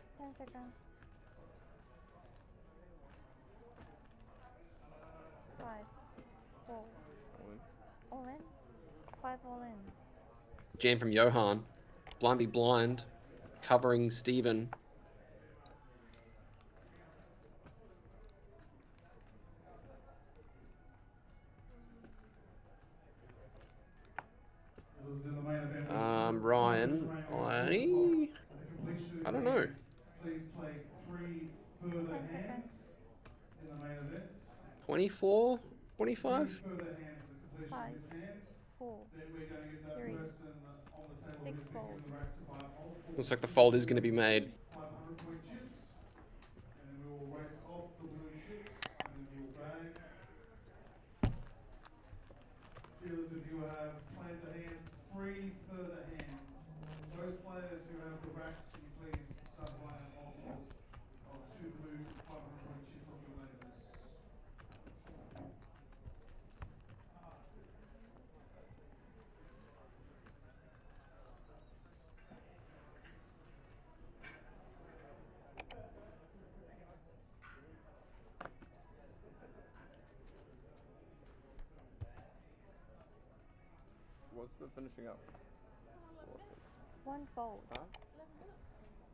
to. 10 seconds. 5, 4. All in. 5 all in. Jam from Johan. Blindy blind. Covering Steven. Ryan, I don't know. Please play 3 further 10 hands seconds. in the main event. 24, 25? 3 further hands at the completion 5, of this hand. 4, Then we're going to get that 3, person on the table 6 who's been fold. given the rack to buy a fold. Looks like the fold is going to be made. 500 point chips. And then we will race off the blue chips and then you'll bag. Dealers, if you have played the hand, 3 further hands. Those players who have the racks, can you please start playing multiples of 2 blue 500 point chips off your labels. What's the finishing up? One fold. Huh?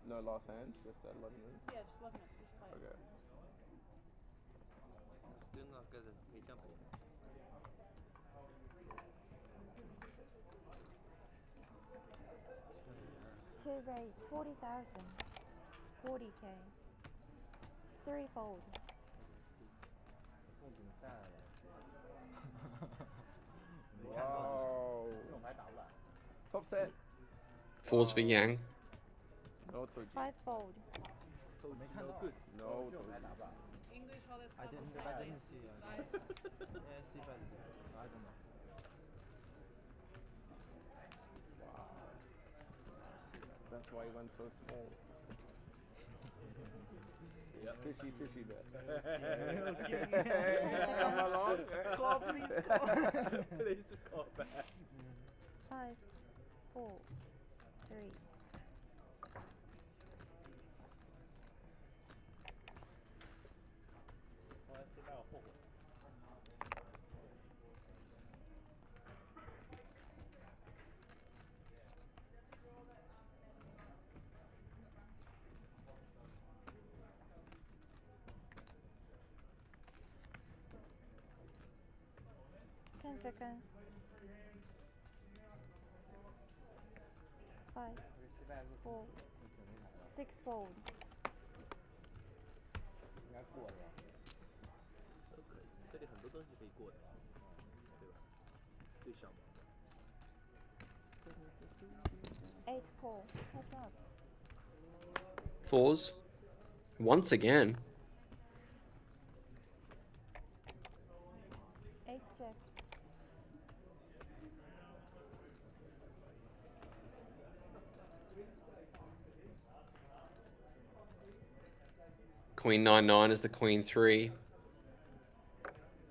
No last hands, just at 11 minutes? Yeah, just 11 minutes. Just play. Okay. Two raise, 40,000. 40k. Three fold. Wow. Top set. Fours for Yang. No to Five fold. No to English or this I didn't see it. Nice. Yeah, see if I see. I don't know. That's why he went so small. Fishy bit. Am I wrong? Call, please call. Please call back. 5, 4, 3. Seconds. 5, 4, 6 fold. 应该过了吧？都可以，这里很多东西可以过的，对吧？最小嘛。 8 call. Heads up. Fours. Once again. 8 check. Queen 9-9 is the Queen 3.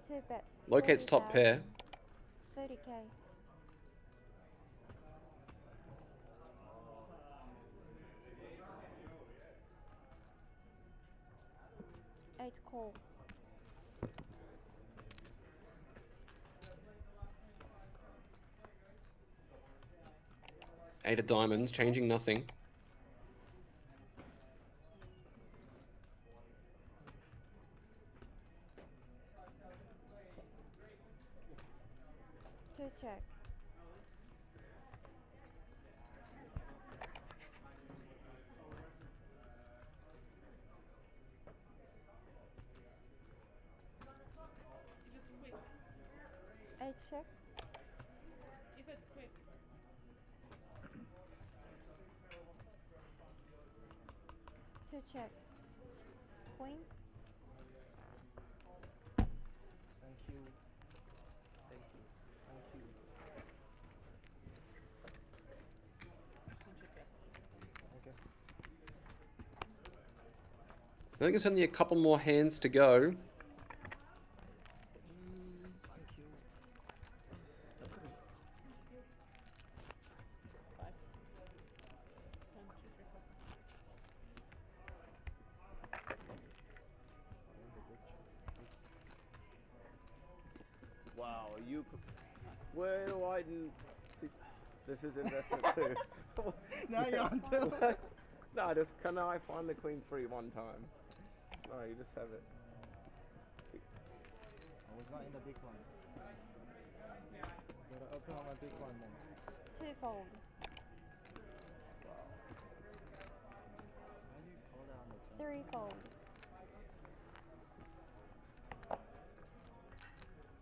2 bet. Locates top pair. 30k. Eight call. Eight of diamonds, changing nothing. Two check. Eight check. If it's quick. Two check. Queen. Thank you. Thank you. Thank you. Okay. I think there's only a couple more hands to go. Thank you. Wow, you. Where do I see? This is investment too. Now you're on to No, just can I find the Queen 3 one time? No, you just have it. I was not in the big one. Gotta open on my big one then. Two fold. How do you call that on the turn? Three fold.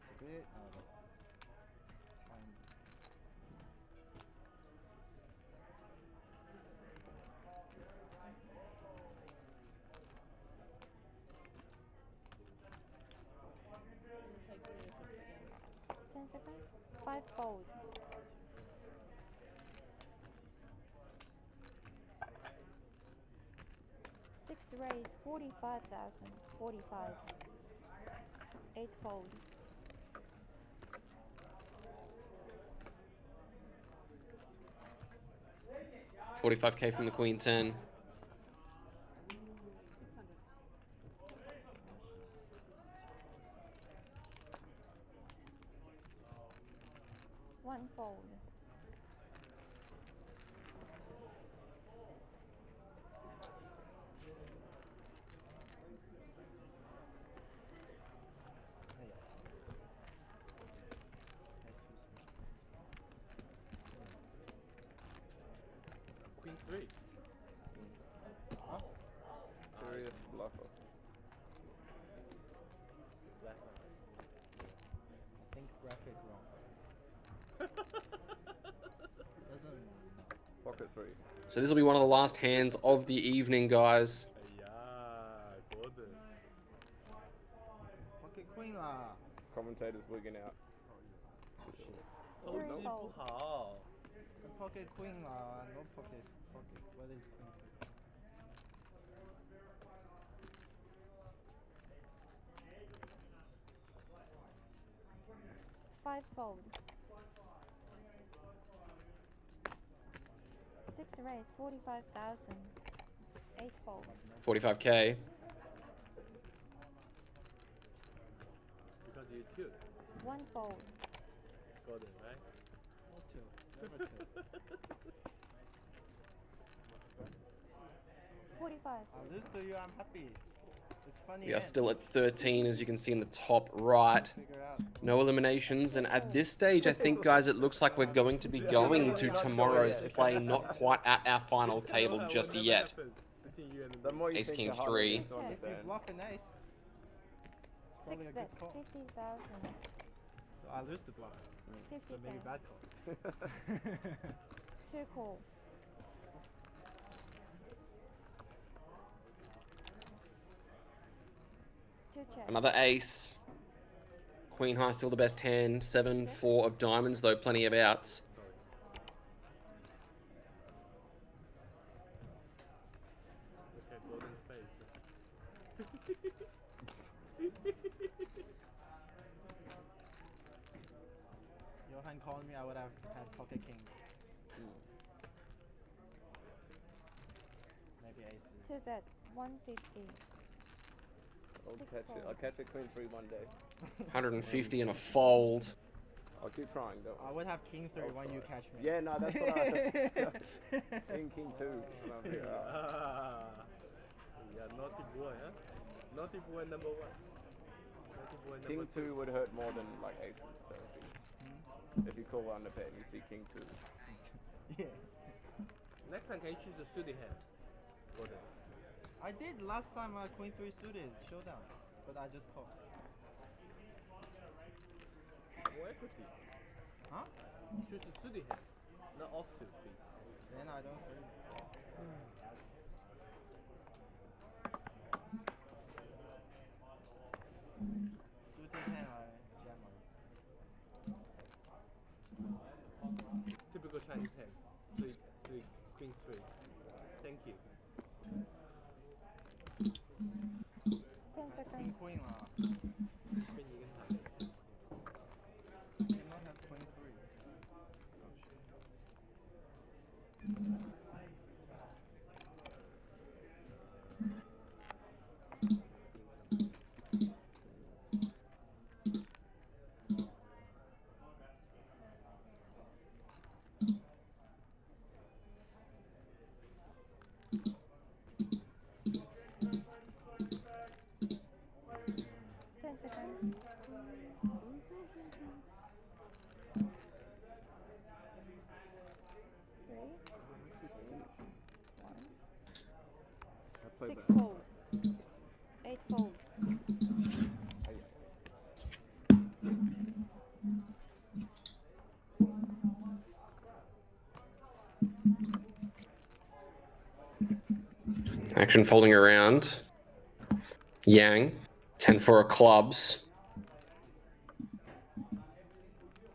It's a bit out of time. 10 seconds. 5 fold. Six raise. 45,000. 45. 8 fold. 45k from the Queen 10. 600. One fold. 3. Huh? Serious bluffer. I think graphic wrong. Doesn't. Pocket 3. So this will be one of the last hands of the evening, guys. Pocket queen lah. Commentators wigging out. Three fold. Pocket queen lah. No pocket. Pocket. What is queen? 5 fold. 6 raise, 45,000. 8 fold. 45k. Because you tilt. 1 fold. Got it, right? No tilt. Never tilt. 45. I lose to you, I'm happy. It's funny. We are still at 13, as you can see in the top right. No eliminations, and at this stage, I think, guys, it looks like we're going to be going to tomorrow's play, not quite at our final table just yet. Ace King 3. If you bluff an ace, 6 bet, 50,000. so I lose the bluff. 50 So maybe bad call. 2 call. Check. Another ace. Queen high still the best hand. 7, 4 of diamonds, though plenty of outs. Johan called me, I would have had pocket kings. Maybe aces. 2 bet, 150. I'll catch a queen 3 one day. 150 and a fold. I'll keep trying though. I would have king 3 when you catch me. Yeah, no, that's what I king 2. Yeah, naughty boy, huh? Naughty boy number 1. Naughty boy number King 2 would hurt more than like aces though. If you call under pet and you see king 2. Yeah. Next time, can you choose the suited hand? Gordon. I did last time queen 3 suited showdown, but I just called. More equity. Huh? Choose the suited hand, not offsuit, please. Then I don't really. Suited hand I jam on. Typical Chinese hand. Three, queen 3. Thank you. 10 seconds. Queen lah. Queen 一个弹。 Do not have queen 3. Oh shit. 10 seconds. Three, 6 folds. 8 folds. Action folding around. Yang. 10-4 of clubs.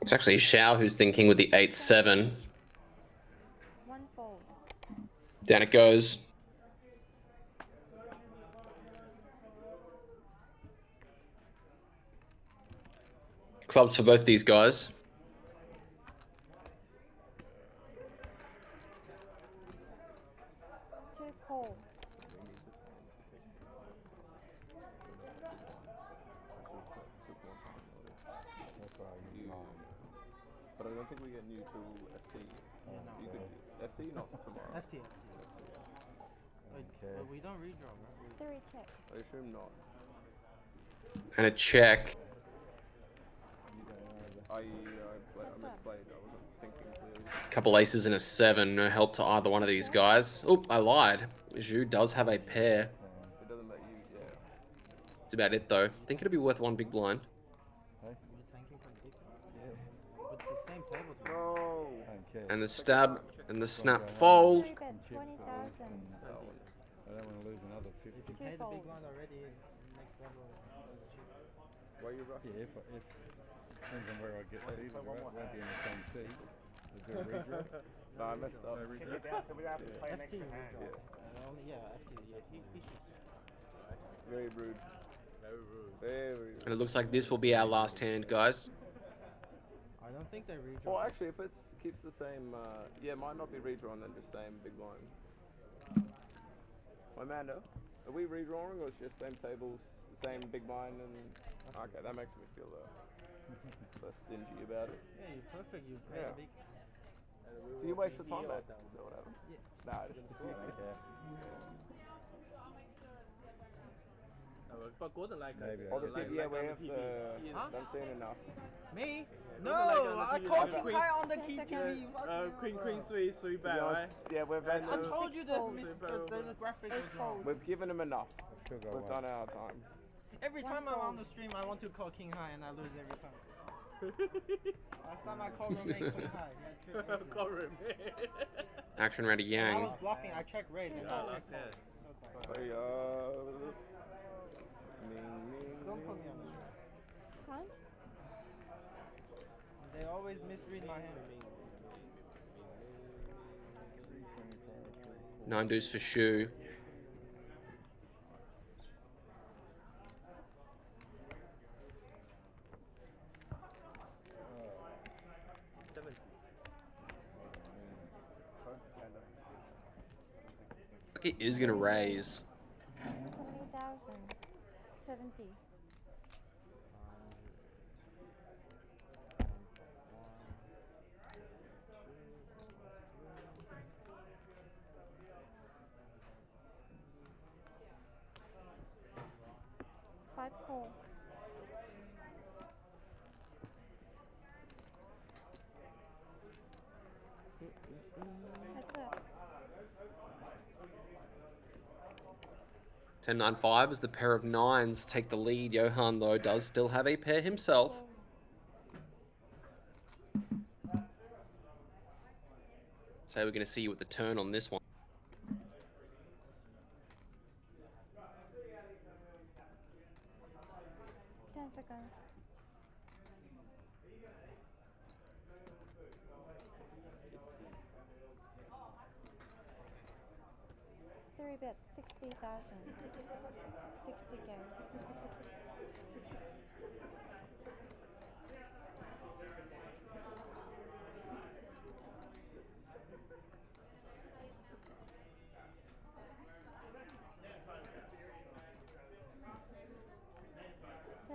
It's actually Xiao who's thinking with the 8-7. 1 fold. Down it goes. Clubs for both these guys. Call. But I don't think we get new to FT. Yeah, no. You could FT not tomorrow. FT. Wait, but we don't redraw, right? 3 check. I assume not. And a check. I misplayed. I wasn't thinking clearly. Couple aces and a 7. No help to either one of these guys. Oh, I lied. Zhu does have a pair. It doesn't let you, yeah. That's about it, though. I think it'll be worth one big blind. You're tanking for the big one? With the same table to No. And the stab and the snap fold. 3 bet 20,000. I don't want to lose another 50. If you pay the big blind already, next level is cheap. Why are you rushing? Yeah, if depends on where I get seated, right? Won't be in the same seat. Is there a redraw? No, I messed up. No redraw? FT redraw. Yeah, FT. Very rude. Very rude. And it looks like this will be our last hand, guys. I don't think they redraw. Well, actually, if it keeps the same, yeah, it might not be redrawn then just same big blind. Amanda, are we redrawing or it's just same tables, same big blind and... Okay, that makes me feel less stingy about it. Yeah, you're perfect. You play the big. So you waste the time back, is that what happened? Yeah. Nah, just... But Gordon like Maybe All the I TV, yeah, we have to... Don't say it enough. Me? No, No, like I on the called TV, you high on the key 10 TV. seconds. Queen, 3 To bet, be right? honest, yeah, we've had I to... told you Six that folds. the graphic was wrong. We've given him enough. She'll go We've away. done our time. Every One time I'm fold. on the stream, I want to call king high and I lose every time. Last time I called Romain queen high. He had 3 aces. Cover him. Action ready, And I Yang. was bluffing. I checked raise and I Yeah, checked that's fold. So bad. Hey, Don't put me on the stream. Count? They always misread my hand. 9 deuce for Shu. It is gonna raise. 20,000. 70. Five call. That's it. 10 9 5 as the pair of 9s take the lead. Johan, though, does still have a pair himself. So we're going to see you at the turn on this one. 10 seconds. Three bet 60,000. 60K.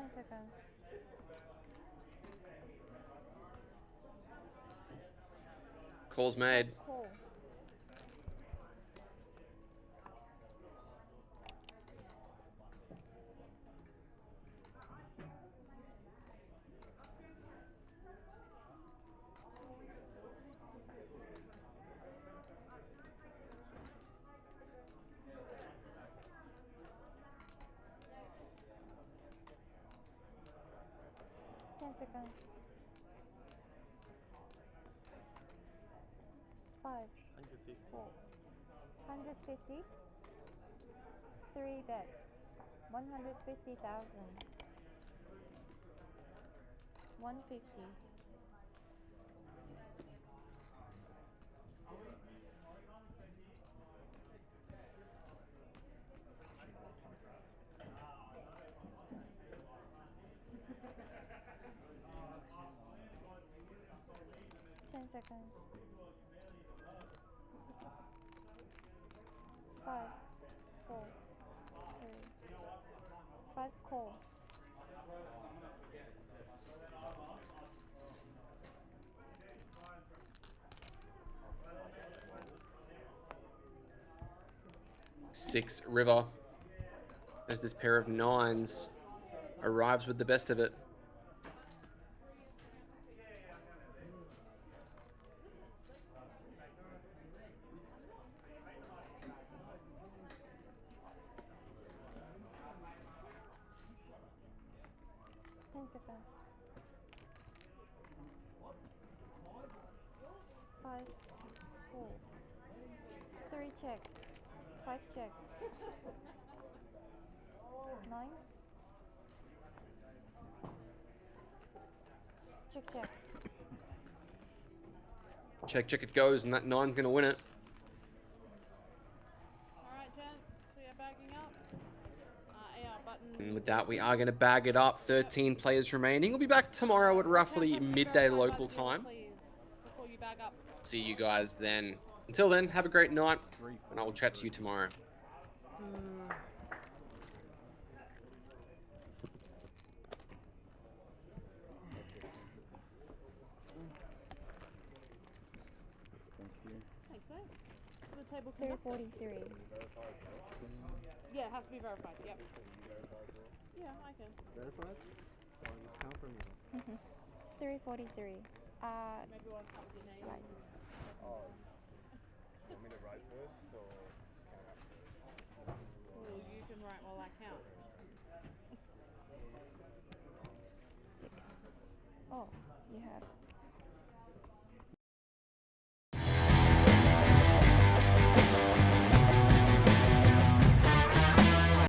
Seconds. Call's made. Call. Seconds. 5. 4. 150. 3 bet. 150,000. 150. Seconds. 5, 4, 3, 5 call. Six river as this pair of 9s arrives with the best of it. 5, 4, 3 check, 5 check, 9, check, check. Check, check it goes, and that 9's going to win it. Alright, gents, we are bagging up. AR button. And with that, we are going to bag it up. 13 players remaining. We'll be back tomorrow at roughly midday local time. Before you bag up. See you guys then. Until then, have a great night, and I will chat to you tomorrow. Thanks, mate. So the table 343. Yeah, it has to be verified. Yep. Yeah, I can. Verified? Or just confirm you? 343. Maybe we'll start with your name. Right. Oh, you want me to write first or Well, you can write while I count. 6. Oh, you have